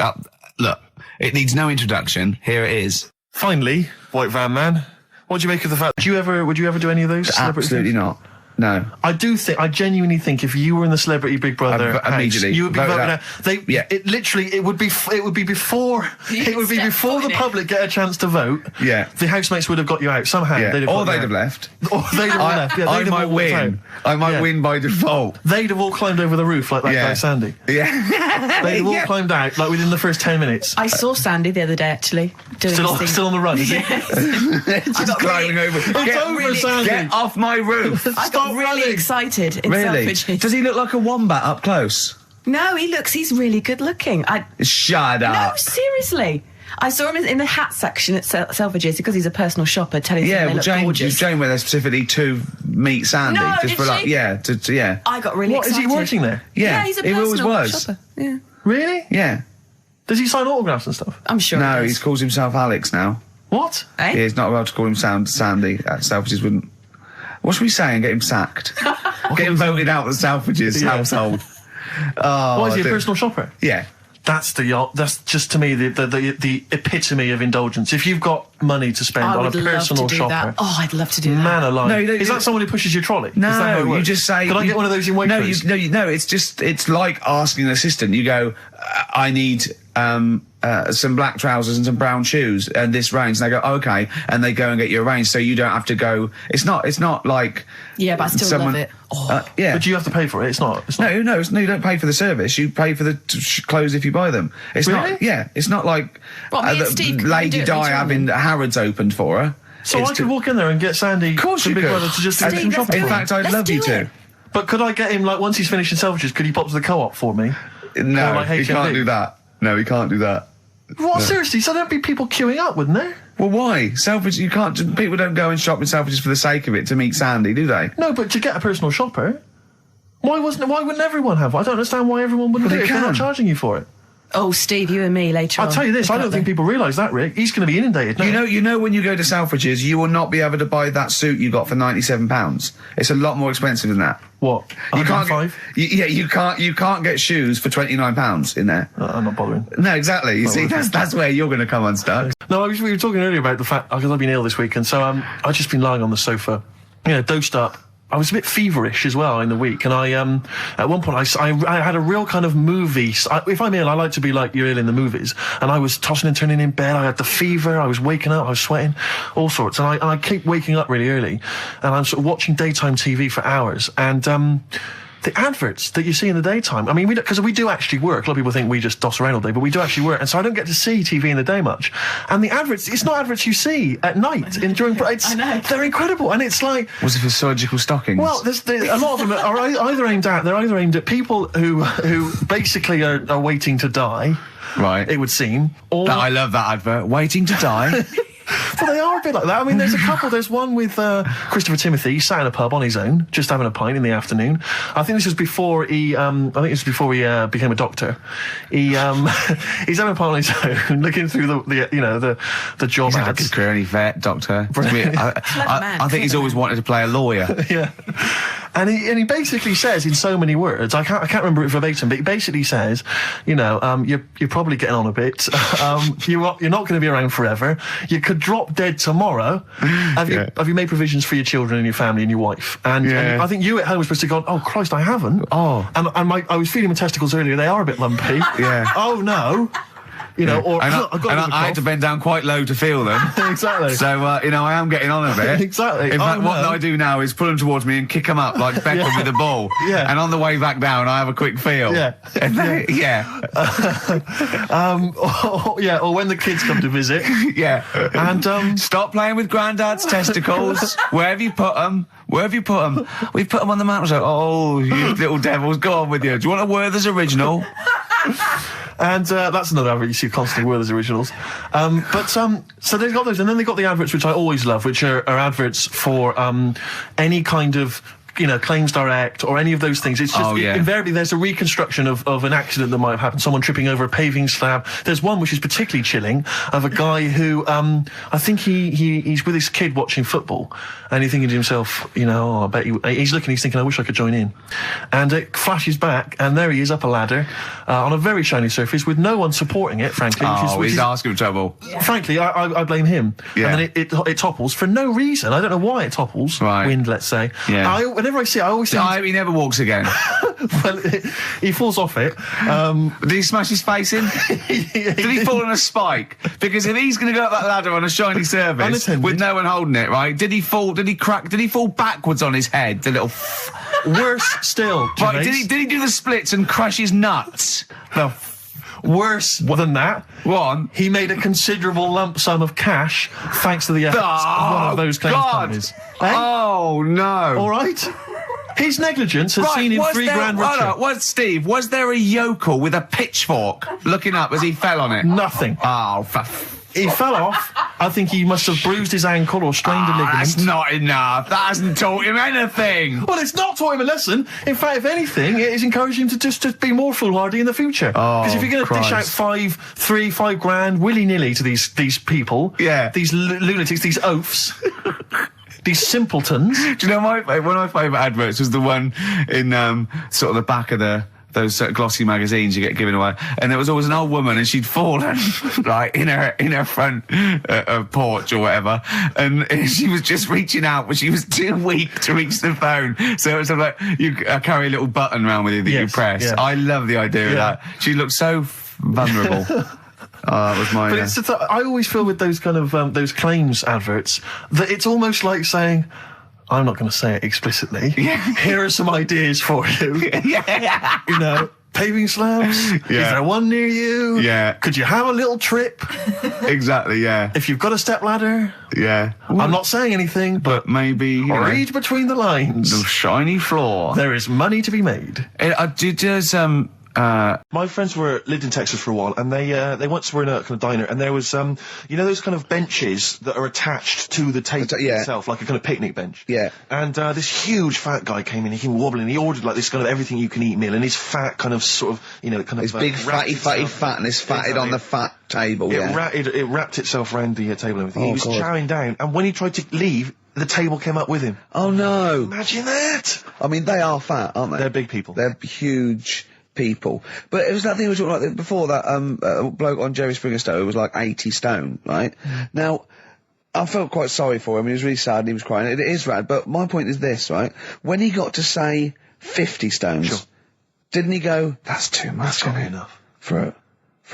Look, it needs no introduction. Here it is. Finally, White Van Man. What do you make of the fact? Would you ever do any of those? Absolutely not. No. I genuinely think if you were in the Celebrity Big Brother house, immediately you would be voted out. It would be before the public get a chance to vote. Yeah. The housemates would have got you out somehow. Yeah. They'd have left. Or they'd have left. Yeah, I might win. I might win by default. They'd have all climbed over the roof like that guy Sandy. Yeah. They'd have all climbed out like within the first 10 minutes. I saw Sandy the other day actually doing still on the run. Is he? Just climbing over. Get off my roof. I got really excited in Selfridges. Does he look like a wombat up close? No, he's really good looking. Shut up. No, seriously. I saw him in the hat section at Selfridges because he's a personal shopper telling them they look gorgeous. Jane went there specifically to meet Sandy. No, just did for she? Yeah. I got really excited. Is he working there? Yeah, he's a personal shopper. Yeah. Really? Yeah. Does he sign autographs and stuff? I'm sure. No, he calls himself Alex now. What? Eh? Yeah, he's not allowed to call him Sandy. Selfridges wouldn't. What should we say and get him sacked? Get him voted out of the Selfridges household. Why is he a personal shopper? Yeah. That's just to me the epitome of indulgence. If you've got money to spend on a personal shopper, that. Oh, I'd love to do that. Man alive! No, is that someone who pushes your trolley? No, is that how it works? you just say. Could I get one of those in Waitrose? No. It's like asking an assistant. You go, I need some black trousers and some brown shoes and this range, and they go okay, and they go and get you a range, so you don't have to go. It's not like but I still love it. Yeah, but you have to pay for it. It's not. No, you don't pay for the service. You pay for the clothes if you buy them. It's really? not. Yeah, it's not like Lady Di having Harrods opened for her. So I could walk in there and get Sandy, of course, you Big could. Brother, to just do some shopping. In fact, I'd love you to. But could I get him once he's finished in Selfridges? Could he pop to the Co-op for me? No, he can't do that. No, he can't do that. What? No. Seriously? So there'd be people queuing up, wouldn't there? Well, why? Selfridges, you can't. People don't go and shop in Selfridges for the sake of it to meet Sandy, do they? No, but to get a personal shopper, why wouldn't everyone have one? I don't understand why everyone wouldn't do it if they're not charging you for it. Oh, Steve, you and me later on. I'll tell you this, I don't think people realise that, Rick. He's going to be inundated now. You know when you go to Selfridges, you will not be able to buy that suit you got for £97. It's a lot more expensive than that. What? You can't get shoes for £29 in there. I'm not bothering. No, exactly. You see, that's where you're going to come unstuck. No, we were talking earlier about the fact, because I've been ill this week, and so I've just been lying on the sofa, dosed up. I was a bit feverish as well in the week, and I at one point I had a real kind of movie. If I'm ill, I like to be like you're ill in the movies, and I was tossing and turning in bed. I had the fever. I was waking up. I was sweating, all sorts, and I keep waking up really early, and I'm sort of watching daytime TV for hours, and the adverts that you see in the daytime. I mean, because we do actually work. A lot of people think we just doss around all day, but we do actually work, and so I don't get to see TV in the day much. And the adverts, it's not adverts you see at night during. I know. They're incredible, and it's like. Was it for surgical stockings? Well, a lot of them are either aimed at people who basically are waiting to die. Right. It would seem. Or I love that advert. Waiting to die. Well, they are a bit like that. I mean, there's a couple. There's one with Christopher Timothy. He sat in a pub on his own, just having a pint in the afternoon. I think this was before he. Became a doctor. He's having a pint on his own, looking through the job ads. He's had a good career, any vet, doctor. I think he's always wanted to play a lawyer. Yeah. And he basically says in so many words, I can't remember it verbatim, but he basically says, you know, you're probably getting on a bit. You're not going to be around forever. You could drop dead tomorrow. Have you made provisions for your children and your family and your wife? And I think you at home were supposed to go, oh Christ, I haven't. Oh. And I was feeling my testicles earlier. They are a bit lumpy. Yeah. Oh no. You know, or I had to bend down quite low to feel them. Exactly. So, you know, I am getting on a bit. Exactly. In fact, what I do now is pull them towards me and kick them up like Beckham with the ball. Yeah. And on the way back down, I have a quick feel. Yeah. And or when the kids come to visit. Yeah. And stop playing with Grandad's testicles. Where have you put them? Where have you put them? We've put them on the mountain. So, oh, you little devils, go on with you. Do you want a Werther's original? And that's another advert you see constantly, Werther's originals. So they've got those, and then they've got the adverts which I always love, which are adverts for any kind of, you know, Claims Direct or any of those things. It's just invariably there's a reconstruction of an accident that might have happened, someone tripping over a paving slab. There's one which is particularly chilling of a guy who I think he's with his kid watching football, and he's thinking to himself, you know, I bet he's thinking, I wish I could join in. And it flashes back, and there he is up a ladder on a very shiny surface with no one supporting it, frankly. He's asking for trouble. Frankly, I blame him. Yeah. And then it topples for no reason. I don't know why it topples. Right. Wind, let's say. Yeah. Whenever I see it, I always think... I hope he never walks again. Well, he falls off it. Did he smash his face in? Did he fall on a spike? Because if he's going to go up that ladder on a shiny surface Unattended. with no one holding it, right? Did he fall? Did he crack? Did he fall backwards on his head? The little... Worse still, Gervais. Right, did he do the splits and crush his nuts? Worse than that, One. he made a considerable lump sum of cash thanks to the efforts of one of those claims companies. Eh? Oh, no. All right? His negligence has seen him $3,000 richer. Steve, was there a yokel with a pitchfork looking up as he fell on it? Nothing. Oh, He fell off. I think he must have bruised his ankle or strained a ligament. That's not enough. That hasn't taught him anything. Well, it's not taught him a lesson. In fact, if anything, it has encouraged him to be more foolhardy in the future. Because if you're going to dish out $5,000 willy-nilly to these people, these lunatics, these oafs, these simpletons. Do you know one of my favourite adverts was the one in sort of the back of those glossy magazines you get given away, and there was always an old woman, and she'd fallen right in her front porch or whatever, and she was just reaching out, but she was too weak to reach the phone. So it was sort of like you carry a little button around with you that you press. Yeah. I love the idea of that. She looked so vulnerable. That was my. But I always feel with those kind of those claims adverts that it's almost like saying, I'm not going to say it explicitly. Here are some ideas for you. You know, paving slabs. Is there one near you? Could you have a little trip? Exactly. Yeah. If you've got a step ladder. Yeah. I'm not saying anything, but maybe read between the lines. The shiny floor. There is money to be made. My friends lived in Texas for a while, and they once were in a kind of diner, and there was you know those kind of benches that are attached to the table itself, like a kind of picnic bench. Yeah. And this huge fat guy came in, he came wobbling, he ordered like this kind of everything you can eat meal, and his fat kind of sort of, you know, kind of his big fatty fat, and it's fatted on the fat table. It wrapped itself around the table and everything. He was chowing down, and when he tried to leave, the table came up with him. Oh no! Imagine that. I mean, they are fat, aren't they? They're big people. They're huge people. But it was that thing we were talking about before, that bloke on Jerry Springer Show who was like 80 stone, right? Now, I felt quite sorry for him. He was really sad and he was crying. It is rad, but my point is this, right? When he got to say 50 stones, didn't he go, that's too much, that's enough for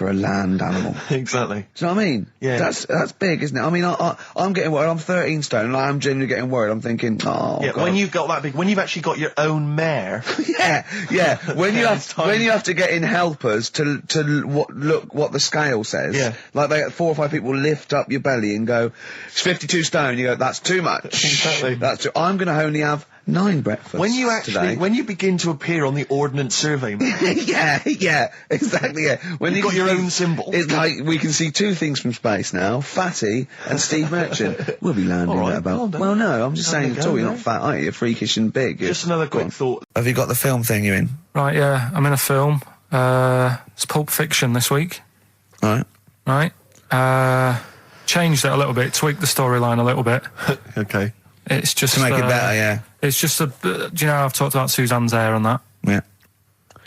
a land animal? Exactly. Do you know what I mean? Yeah. That's big, isn't it? I mean, I'm getting worried. I'm 13 stone, and I'm genuinely getting worried. I'm thinking, oh, yeah, God. When you've got that big, when you've actually got your own mare. yeah. When you have to get in helpers to look what the scale says. Yeah. Like 4 or 5 people lift up your belly and go, it's 52 stone. You go, that's too much. Exactly. I'm going to only have 9 breakfasts when you begin to appear on the Ordnance Survey map. yeah, exactly, yeah. When you've got your own symbol. It's like, we can see 2 things from space now, Fatty and Steve Merchant. We'll be landing there about... Well, no, I'm just saying at all, you're not fat, are you? You're freakish and big. Just another quick thought. Have you got the film thing you're in? Right, yeah, I'm in a film. It's Pulp Fiction this week. Right. Changed it a little bit, tweaked the storyline a little bit. Okay. It's just To make it better, yeah. It's just do you know I've talked about Suzanne's hair and that? Yeah.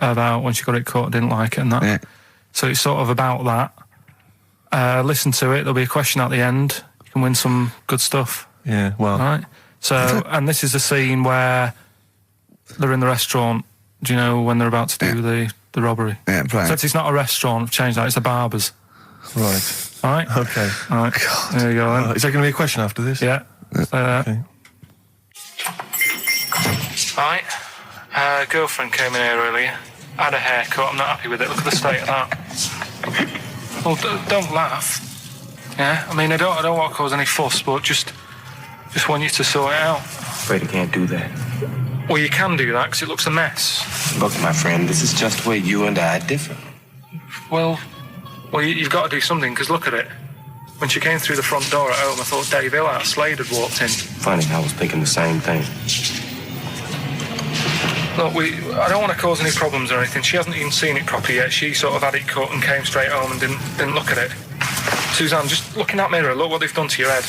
About when she got it cut, didn't like it and that. Yeah. So it's sort of about that. Listen to it. There'll be a question at the end. You can win some good stuff. Yeah, well. Right. So, and this is the scene where they're in the restaurant. Do you know when they're about to do the robbery? Yeah, play So it. it's not a restaurant. I've changed that. It's a barber's. Right. All right. Okay. All right. There you go then. Is there going to be a question after this? Yeah. Stay there. Okay. Right. Girlfriend came in here earlier. Had a haircut. I'm not happy with it. Look at the state of that. Well, don't laugh. Yeah. I mean, I don't want to cause any fuss, but just want you to sort it out. Afraid I can't do that. Well, you can do that because it looks a mess. Look, my friend, this is just where you and I differ. Well, you've got to do something because look at it. When she came through the front door at home, I thought Dave Hill out of Slade had walked in. Funny, I was thinking the same thing. Look, I don't want to cause any problems or anything. She hasn't even seen it properly yet. She sort of had it cut and came straight home and didn't look at it. Suzanne, just look in that mirror. Look what they've done to your head.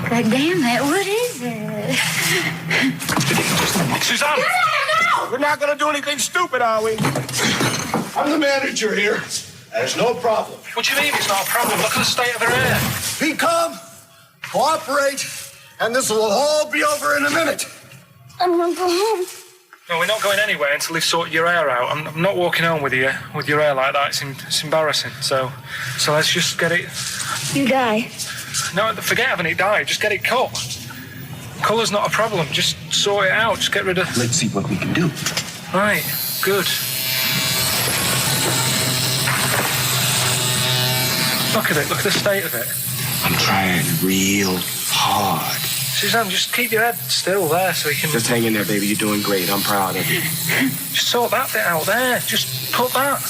But damn it, what is it? Suzanne! No! We're not gonna do anything stupid, are we? I'm the manager here. There's no problem. What do you mean it's not a problem? Look at the state of her hair. Be calm, cooperate, and this will all be over in a minute. I'm gonna go home. No, we're not going anywhere until they've sorted your hair out. I'm not walking home with your hair like that. It's embarrassing. So let's just get it. You die. No, forget having it dyed. Just get it cut. Colour's not a problem. Just sort it out. Just get rid of. Let's see what we can do. Right. Good. Look at it. Look at the state of it. I'm trying real hard. Suzanne, just keep your head still there so we can. Just hang in there, baby. You're doing great. I'm proud of you. Just sort that bit out there. Just put that.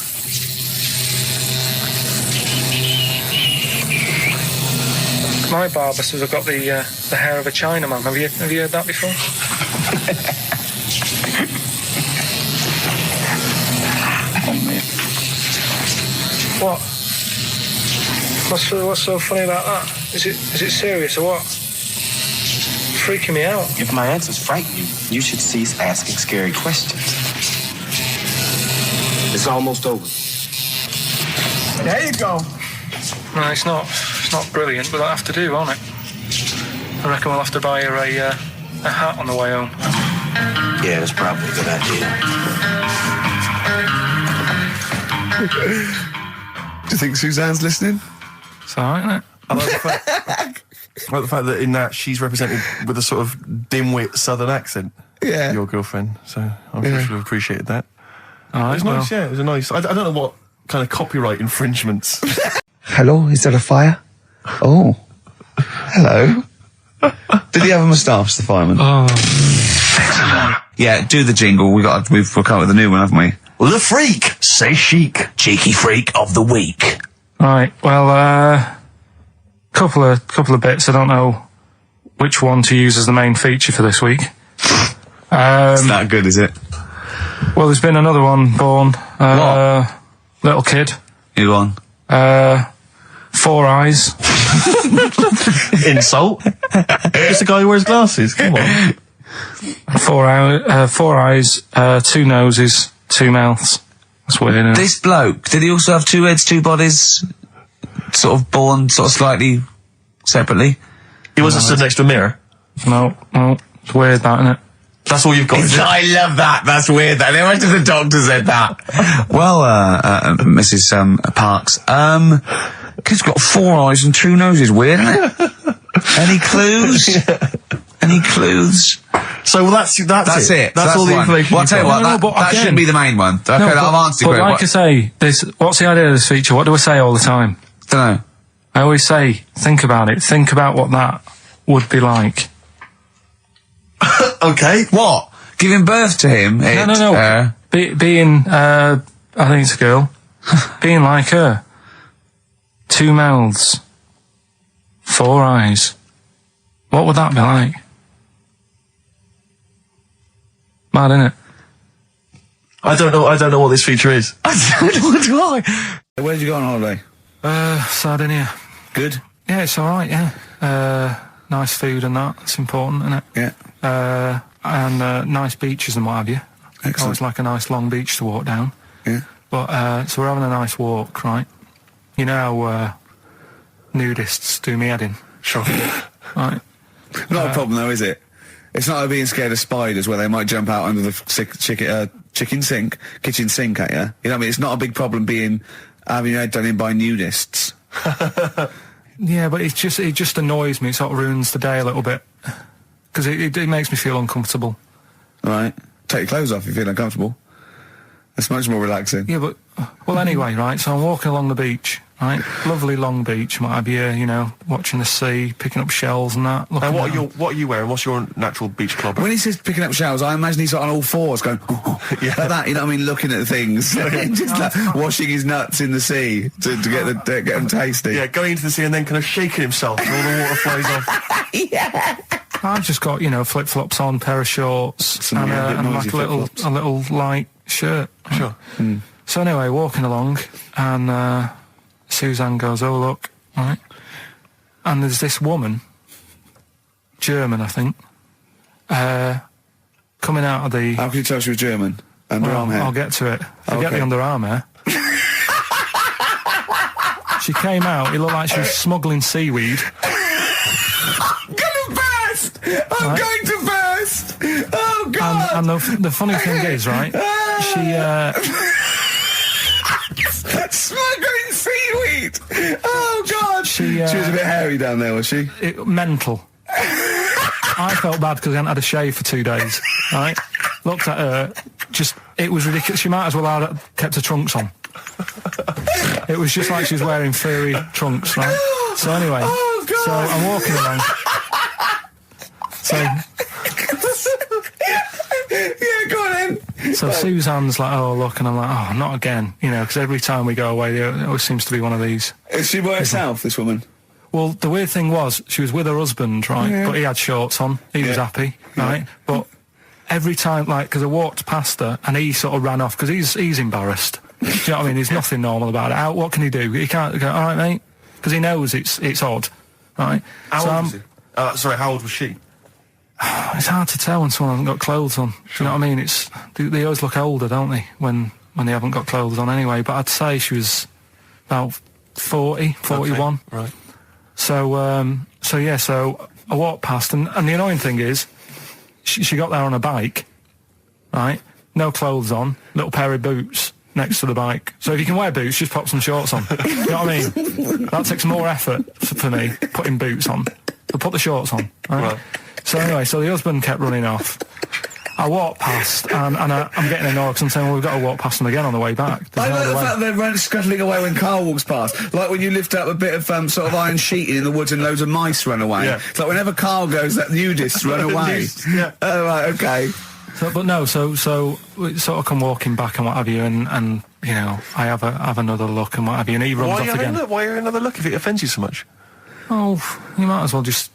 My barber says I've got the hair of a Chinaman. Have you heard that before? Oh man. What? What's so funny about that? Is it serious or what? Freaking me out. If my answers frighten you, you should cease asking scary questions. It's almost over. There you go. No, it's not brilliant, but that'll have to do, won't it? I reckon we'll have to buy her a hat on the way home. Yeah, that's probably a good idea. Do you think Suzanne's listening? It's alright, isn't it? I like the fact that in that she's represented with a sort of dimwit southern accent. Yeah. Your girlfriend. So I'm sure she'll have appreciated that. Alright, It was nice, yeah. It was a nice. I don't know what kind of copyright infringements. Hello, is that a fire? Oh. Hello. Did he have a moustache, the fireman? Oh. Yeah, do the jingle. We've come up with a new one, haven't we? The freak, say chic. Cheeky freak of the week. Right, well, couple of bits. I don't know which one to use as the main feature for this week. It's not good, is it? Well, there's been another one born. What? Little kid. Who on? 4 eyes. Insult. It's the guy who wears glasses. Come on. 4 eyes, 2 noses, 2 mouths. That's weird, isn't it? This bloke, did he also have 2 heads, 2 bodies, sort of born sort of slightly separately? He wasn't stood next to a mirror. No, it's weird, that, isn't it? That's all you've got. Is it? I love that. That's weird. That. How much of the doctor said that? Well, Mrs. Parks, kid's got 4 eyes and 2 noses. Weird, isn't it? Any clues? Any clues? So well, that's it. That's all the information. Well, I'll tell you what. That shouldn't be the main one. Okay, I've answered. But like I say, what's the idea of this feature? What do I say all the time? Don't know. I always say, think about it. Think about what that would be like. Okay. What? Giving birth to him? No. Being, I think it's a girl. Being like her. 2 mouths. 4 eyes. What would that be like? Mad, innit? I don't know what this feature is. I don't know why. Where did you go on holiday? Sardinia. Good? Yeah, it's alright, yeah. nice food and that. It's important, isn't it? Yeah. And nice beaches and what have you. Excellent. Always like a nice long beach to walk down. Yeah. But, so we're having a nice walk, right? You know how, nudists do me head in? Sure. Right. Not a problem though, is it? It's not like being scared of spiders where they might jump out under the kitchen sink at you. You know what I mean? It's not a big problem having your head done in by nudists. Yeah, but it just annoys me. It sort of ruins the day a little bit. Because it makes me feel uncomfortable. Right. Take your clothes off if you feel uncomfortable. It's much more relaxing. Yeah, but... Well, anyway, right, so I'm walking along the beach, right? Lovely long beach, might be here, you know, watching the sea, picking up shells and that. And what are you wearing? What's your natural beach club? When he says picking up shells, I imagine he's on all fours going, yeah. Like that, you know what I mean, looking at things. Just like washing his nuts in the sea to get them tasty. Yeah, going into the sea and then kind of shaking himself and all the water flows off. Yeah. I've just got, you know, flip-flops on, pair of shorts, and like a little light shirt. Sure. Mm. So anyway, walking along, and Suzanne goes, "Oh look," right? And there's this woman, German, I think, coming out of the. How can you tell she was German? Underarm hair. I'll get to it. Forget the underarm hair. She came out. It looked like she was smuggling seaweed. I'm gonna burst! I'm going to burst! Oh God! And the funny thing is, right? She. Smuggling seaweed! Oh God! She was a bit hairy down there, was she? Mental. I felt bad because I hadn't had a shave for 2 days, right? Looked at her, it was ridiculous. She might as well have kept her trunks on. It was just like she was wearing furry trunks, right? So anyway, so I'm walking along. So... Yeah, go on then. So Suzanne's like, "Oh, look," and I'm like, "Oh, not again," you know, because every time we go away, there always seems to be one of these. Is she by herself, this woman? Well, the weird thing was, she was with her husband, right, Yeah. but he had shorts on, he was happy, right, but every time, like, because I walked past her, and he sort of ran off, because he's embarrassed, do you know what I mean, there's nothing normal about it. What can he do? He can't go, "All right, mate," because he knows it's odd, right? How old was he? Sorry, how old was she? It's hard to tell when someone hasn't got clothes on. Do you know what I mean? They always look older, don't they, when they haven't got clothes on anyway. But I'd say she was about 40, 41. Okay, right. So I walked past, and the annoying thing is, she got there on a bike, right? No clothes on, little pair of boots next to the bike. So if you can wear boots, just pop some shorts on. You know what I mean? That takes more effort for me, putting boots on. So put the shorts on, right? So anyway, so the husband kept running off. I walked past, and I'm getting annoyed because I'm saying, "Well, we've got to walk past them again on the way back." I like the fact they're scuttling away when Carl walks past. Like when you lift up a bit of sort of iron sheeting in the woods and loads of mice run away. Yeah. It's like whenever Carl goes, that nudists run away. Yeah. Oh, right, okay. So we sort of come walking back and what have you, and you know, I have another look and what have you, and he runs off again. Why are you another look if it offends you so much? Oh, you might as well just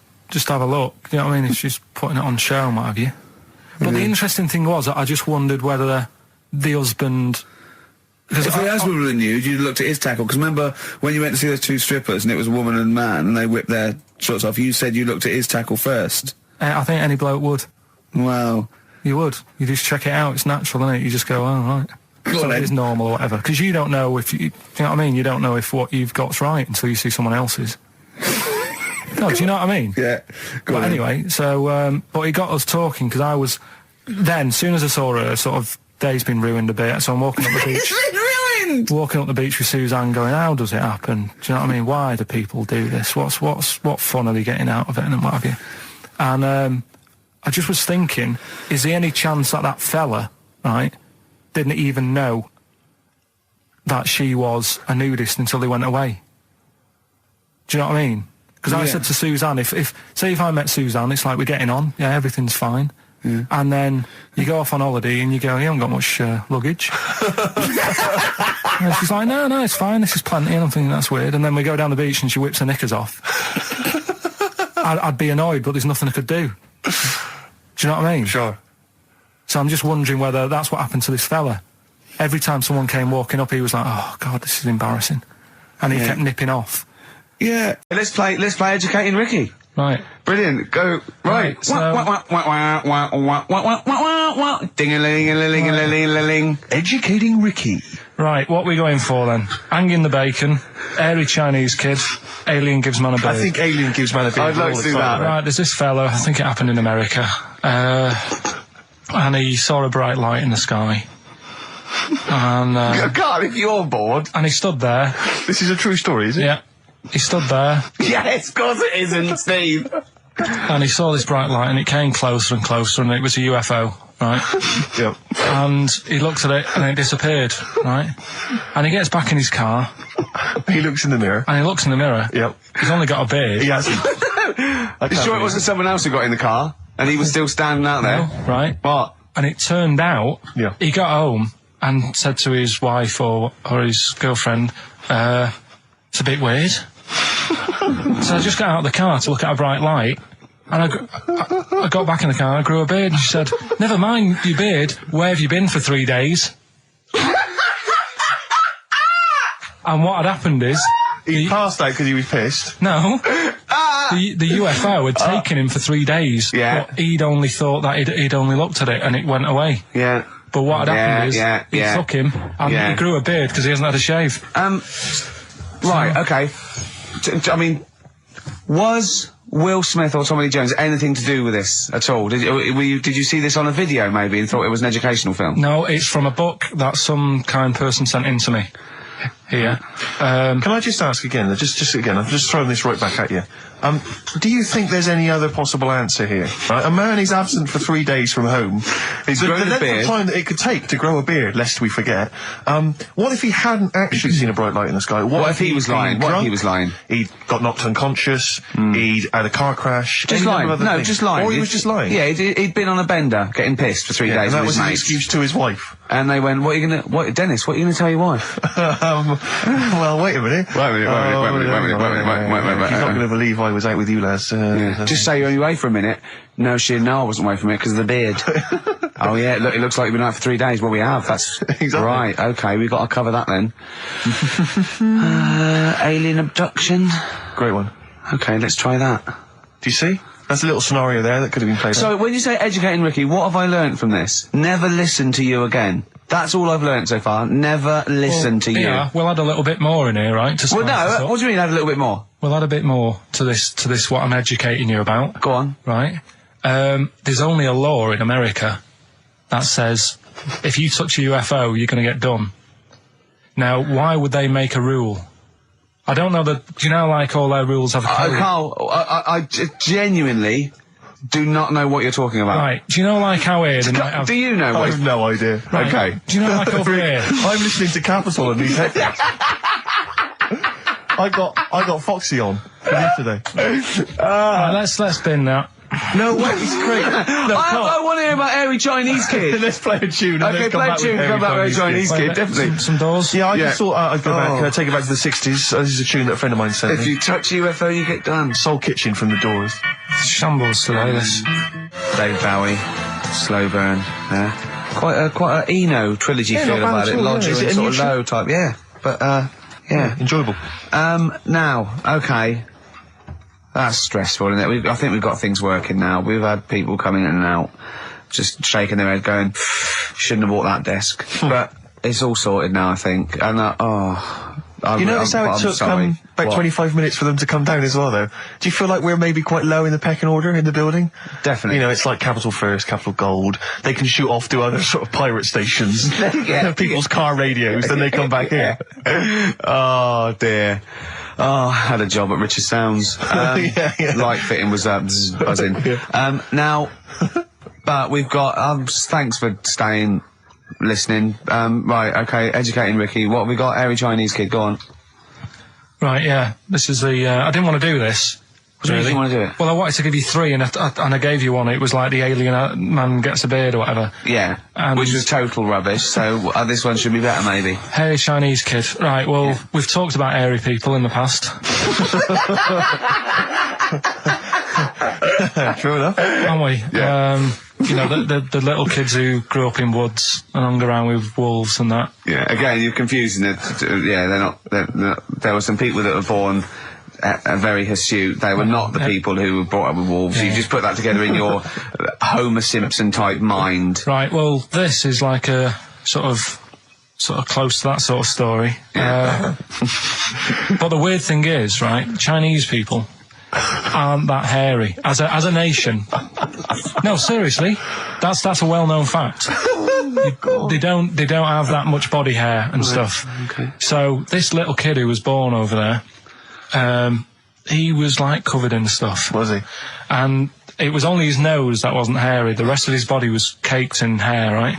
have a look. You know what I mean? It's just putting it on show and what have you. But the interesting thing was, I just wondered whether the husband... If the husband were nude, you'd looked at his tackle. Because remember, when you went to see those two strippers, and it was a woman and man, and they whipped their shorts off, you said you looked at his tackle first. I think any bloke would. Wow. You would. You just check it out. It's natural, isn't it? You just go, "Oh, right." So it is normal or whatever. Because you don't know if... you know what I mean? You don't know if what you've got's right until you see someone else's. No, do you know what I mean? Yeah. But anyway, so, but he got us talking, because I was... Then, as soon as I saw her, sort of, day's been ruined a bit, so I'm walking up the beach... It's been ruined! Walking up the beach with Suzanne going, "How does it happen? Do you know what I mean? Why do people do this? What fun are they getting out of it, and what have you?" And, I just was thinking, is there any chance that fella, right, didn't even know that she was a nudist until they went away? Do you know what I mean? Because I said to Suzanne, if I met Suzanne, it's like we're getting on, yeah, everything's fine. Yeah. And then you go off on holiday and you go, "You haven't got much luggage." And she's like, no, it's fine, this is plenty. And I'm thinking, that's weird. And then we go down the beach and she whips her knickers off. I'd be annoyed, but there's nothing I could do. Do you know what I mean? Sure. So I'm just wondering whether that's what happened to this fella. Every time someone came walking up, he was like, "Oh God, this is embarrassing," and he kept nipping off. Yeah. Let's play Educating Ricky. Right. Brilliant. Go. Right. Ding-a-ling-a-ling-a-ling-a-ling. Educating Ricky. Right, what are we going for then? Hanging the bacon, airy Chinese kid, alien gives man a beard. I think alien gives man a beard. I'd like to do that. Right, there's this fella, I think it happened in America, and he saw a bright light in the sky. And, God, if you're bored. And he stood there. This is a true story, is it? Yeah. He stood there. Yes, of course it isn't, Steve. And he saw this bright light and it came closer and closer and it was a UFO, right? Yep. And he looked at it and it disappeared, right? And he gets back in his car. He looks in the mirror. And he looks in the mirror. Yep. He's only got a beard. He hasn't. You sure it wasn't someone else who got in the car and he was still standing out there? No, right. What? And it turned out, he got home and said to his wife or his girlfriend, it's a bit weird. So I just got out of the car to look at a bright light, and I got back in the car and I grew a beard, and she said, never mind your beard, where have you been for 3 days? And what had happened is... He passed out because he was pissed. No. The UFO had taken him for 3 days. Yeah. But he'd only thought that he'd only looked at it and it went away. Yeah. But what had happened is, he took him, and he grew a beard because he hasn't had a shave. Right, okay. I mean, was Will Smith or Tommy Lee Jones anything to do with this at all? Did you see this on a video maybe and thought it was an educational film? No, it's from a book that some kind person sent in to me. Here. Can I just ask again, just again, I'm just throwing this right back at you. Do you think there's any other possible answer here? Right? A man is absent for 3 days from home. He's grown a length beard. of time that it could take to grow a beard, lest we forget. What if he hadn't actually seen a bright light in the sky? What if he was lying? What if he was lying? He got knocked unconscious. He'd had a car crash. Just lying. No, just lying. Or he was just lying. Yeah, he'd been on a bender, getting pissed for 3 days. And that with was his his mates. excuse to his wife. And they went, Dennis, what are you going to tell your wife? Well, wait a minute. Wait a minute. He's not going to believe I was out with you, lads. Just say you're only away for a minute. No, I wasn't away from it because of the beard. Oh yeah, look, it looks like you've been out for 3 days. Well, we have. That's exactly right. Okay, we've got to cover that then. Alien abduction. Great one. Okay, let's try that. Do you see? That's a little scenario there that could have been played out. So, when you say educating Ricky, what have I learnt from this? Never listen to you again. That's all I've learnt so far. Never listen to you. Yeah, we'll add a little bit more in here, right? Well, no, what do you mean add a little bit more? We'll add a bit more to this, what I'm educating you about. Go on. Right? There's only a law in America that says if you touch a UFO, you're going to get done. Now, why would they make a rule? I don't know that. Do you know, like, all their rules have a code? Carl, I genuinely do not know what you're talking about. Right. Do you know, like, how here they might have... Do you know? I have no idea. Right. Okay. Do you know, like, over here? I'm listening to Capital and these headphones. I got Foxy on for yesterday. Right, let's bin that. No way, it's great. No, I want to hear about Airy Chinese Kid. Let's play a tune. Okay, play a tune. Come back with Airy Chinese Kid, definitely. Some doors. Yeah, I just thought I'd go back, take it back to the 60s. This is a tune that a friend of mine sent me. If you touch UFO, you get done. Soul Kitchen from the Doors. Shambles today, this. Dave Bowie, Slow Burn. Yeah. Quite a Eno trilogy feel about it. Logic and sort of low type. Yeah, but yeah, enjoyable. Now, okay. That's stressful, isn't it? I think we've got things working now. We've had people coming in and out, just shaking their head going, shouldn't have bought that desk. But it's all sorted now, I think. And, you notice how it took about 25 minutes for them to come down as well, though? Do you feel like we're maybe quite low in the pecking order in the building? Definitely. You know, it's like Capital First, Capital Gold. They can shoot off to other sort of pirate stations. People's car radios, then they come back here. Oh, dear. Oh, I had a job at Richard Sounds. Light fitting was buzzing. Now, but we've got, thanks for staying, listening. Right, okay, educating Ricky. What have we got? Airy Chinese Kid, go on. Right, yeah. This is the, I didn't want to do this. Really? You want to do it? Well, I wanted to give you 3 and I gave you one. It was like the alien man gets a beard or whatever. Yeah, which was total rubbish, so this one should be better maybe. Hairy Chinese Kid. Right, well, we've talked about airy people in the past. True enough. Aren't we? Yeah. You know, the little kids who grew up in woods and hung around with wolves and that. Yeah, again, you're confusing it. Yeah, they're not. There were some people that were born very hirsute. They were not the people who were brought up with wolves. You just put that together in your Homer Simpson type mind. Right, well, this is like a sort of close to that sort of story. But the weird thing is, right, Chinese people aren't that hairy as a nation. No, seriously, that's a well-known fact. They don't have that much body hair and stuff. Okay. So this little kid who was born over there, he was like covered in stuff. Was he? And it was only his nose that wasn't hairy. The rest of his body was caked in hair, right?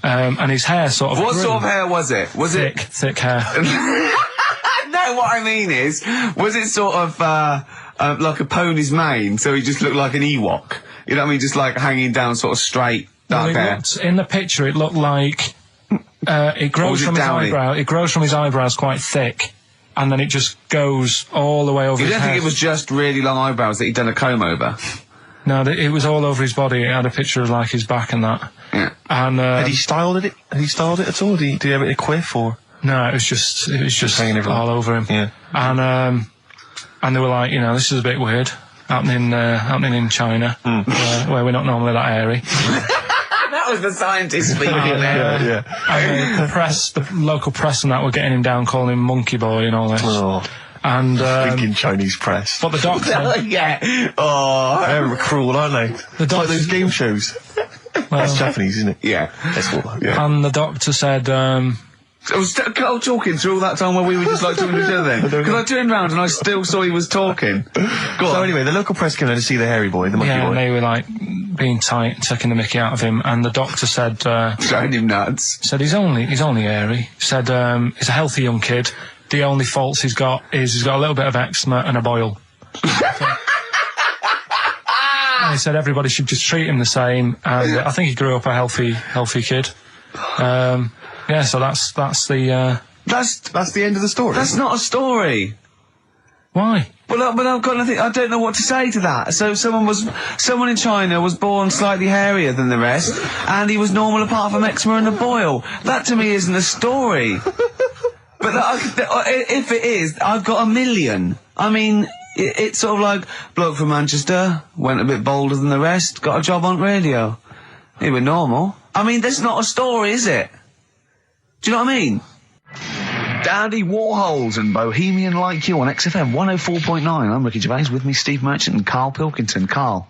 And his hair sort of... What sort of hair was it? Was thick, thick hair. No, what I mean is, was it sort of like a pony's mane, so he just looked like an Ewok? You know what I mean? Just like hanging down sort of straight, dark hair. In the picture, it looked like it grows from his eyebrow. It grows from his eyebrows quite thick, and then it just goes all the way over his head. You don't think it was just really long eyebrows that he'd done a comb over? No, it was all over his body. It had a picture of like his back and that. Yeah. And had he styled it? Had he styled it at all? Did he have it in a quiff or? No, it was just hanging all over him. Yeah. And they were like, this is a bit weird happening in China, where we're not normally that hairy. That was the scientist speaking there. And the local press and that were getting him down, calling him Monkey Boy and all this. Oh. And thinking Chinese press. But the doctor, yeah. Oh, they're cruel, aren't they? The doctor, like those game shows. That's Japanese, isn't it? Yeah. That's what. Yeah. And the doctor said, I was talking through all that time while we were just like talking to each other then. Because I turned round and I still saw he was talking. Go on. So anyway, the local press came in to see the hairy boy, the monkey boy. And they were like being tight, taking the mickey out of him, and the doctor said, showing him nuts. Said he's only hairy. Said he's a healthy young kid. The only faults he's got is he's got a little bit of eczema and a boil. And he said everybody should just treat him the same, and I think he grew up a healthy kid. Yeah, so that's the end of the story. That's not a story. Why? But I've got nothing. I don't know what to say to that. So someone in China was born slightly hairier than the rest, and he was normal apart from eczema and a boil. That to me isn't a story. But if it is, I've got a million. I mean, it's sort of like bloke from Manchester went a bit bolder than the rest, got a job on radio. He was normal. I mean, that's not a story, is it? Do you know what I mean? Dandy Warhols and Bohemian Like You on XFM 104.9. I'm Ricky Gervais, with me Steve Merchant and Karl Pilkington. Karl,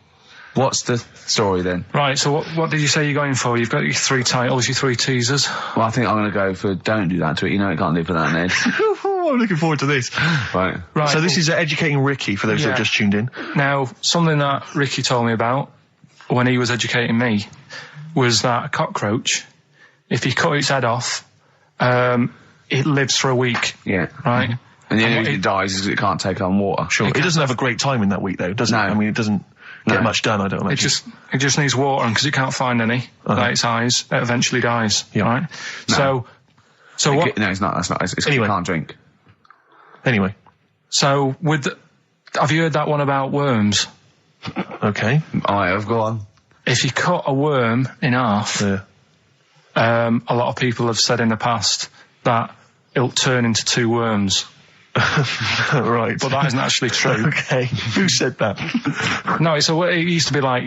what's the story then? Right, so what did you say you're going for? You've got your 3 titles, your 3 teasers. Well, I think I'm going to go for Don't Do That to It. You know it can't live without an edge. I'm looking forward to this. Right. So this is educating Ricky, for those who have just tuned in. Now, something that Ricky told me about when he was educating me was that a cockroach, if you cut its head off, it lives for a week. Yeah. Right? And the only reason it dies is because it can't take on water. Sure. It doesn't have a great time in that week, though, does it? I mean, it doesn't get much done, I don't imagine. It just needs water, and because it can't find any, like its eyes, it eventually dies. Yeah. Right? No. So what? No, it's not. That's not. It's anyway. You can't drink. Anyway. So have you heard that one about worms? Okay. I have. Go on. If you cut a worm in half, a lot of people have said in the past that it'll turn into 2 worms. Right. But that isn't actually true. Okay. Who said that? No, it used to be like,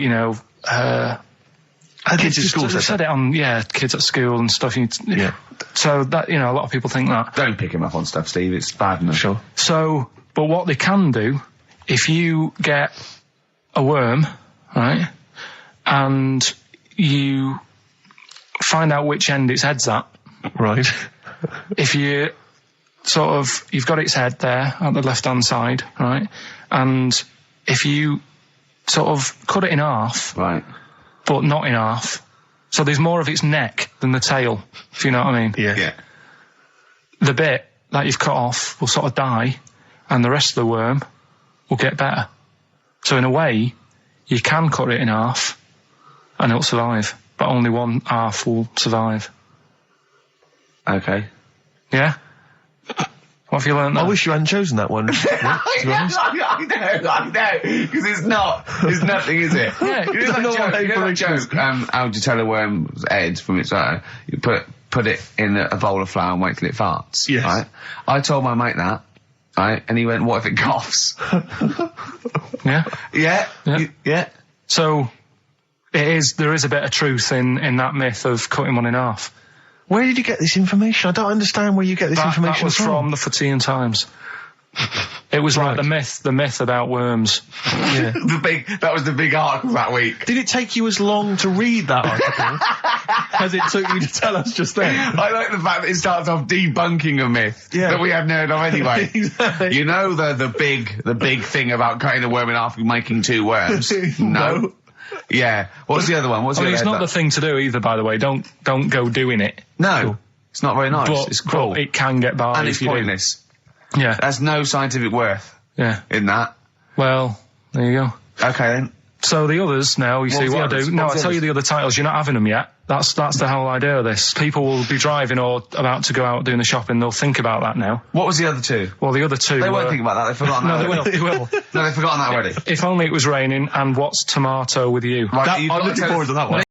kids at school said it on, kids at school and stuff. Yeah. So that, a lot of people think that. Don't pick him up on stuff, Steve. It's bad enough. Sure. So, but what they can do, if you get a worm, right, and you find out which end its head's at. Right. If you you've got its head there at the left-hand side, right, and if you sort of cut it in half. Right. But not in half. So there's more of its neck than the tail, if you know what I mean. Yeah. The bit that you've cut off will sort of die, and the rest of the worm will get better. So in a way, you can cut it in half, and it'll survive, but only one half will survive. Okay. Yeah? What have you learned there? I wish you hadn't chosen that one. I know, because it's nothing, is it? Yeah. You know that joke, how do you tell a worm's head from its eye? You put it in a bowl of flour and wait till it farts. Yes. Right? I told my mate that, Right? And he went, what if it coughs? Yeah. Yeah. Yeah. So, there is a bit of truth in that myth of cutting one in half. Where did you get this information? I don't understand where you get this information That was from the Fortean Times. It was like the myth about worms. Yeah. That was the big article that week. Did it take you as long to read that article as it took you to tell us just then? I like the fact that it starts off debunking a myth that we hadn't heard of anyway. Exactly. You know the big thing about cutting a worm in half and making 2 worms? No. Yeah. What's the other one? It's not the thing to do either, by the way. Don't go doing it. No. It's not very nice. It's cruel. But it can get by. And it's pointless. Yeah. There's no scientific worth. Yeah. In that. Well, there you go. Okay then. So the others now, you see what I do. No, I'll tell you the other titles. You're not having them yet. That's the whole idea of this. People will be driving or about to go out doing the shopping. They'll think about that now. What was the other 2? Well, the other 2 They won't think about that. They've forgotten that. No, they will. No, they've forgotten that already. If Only It Was Raining and What's Tomato With You. I'm looking forward to that one.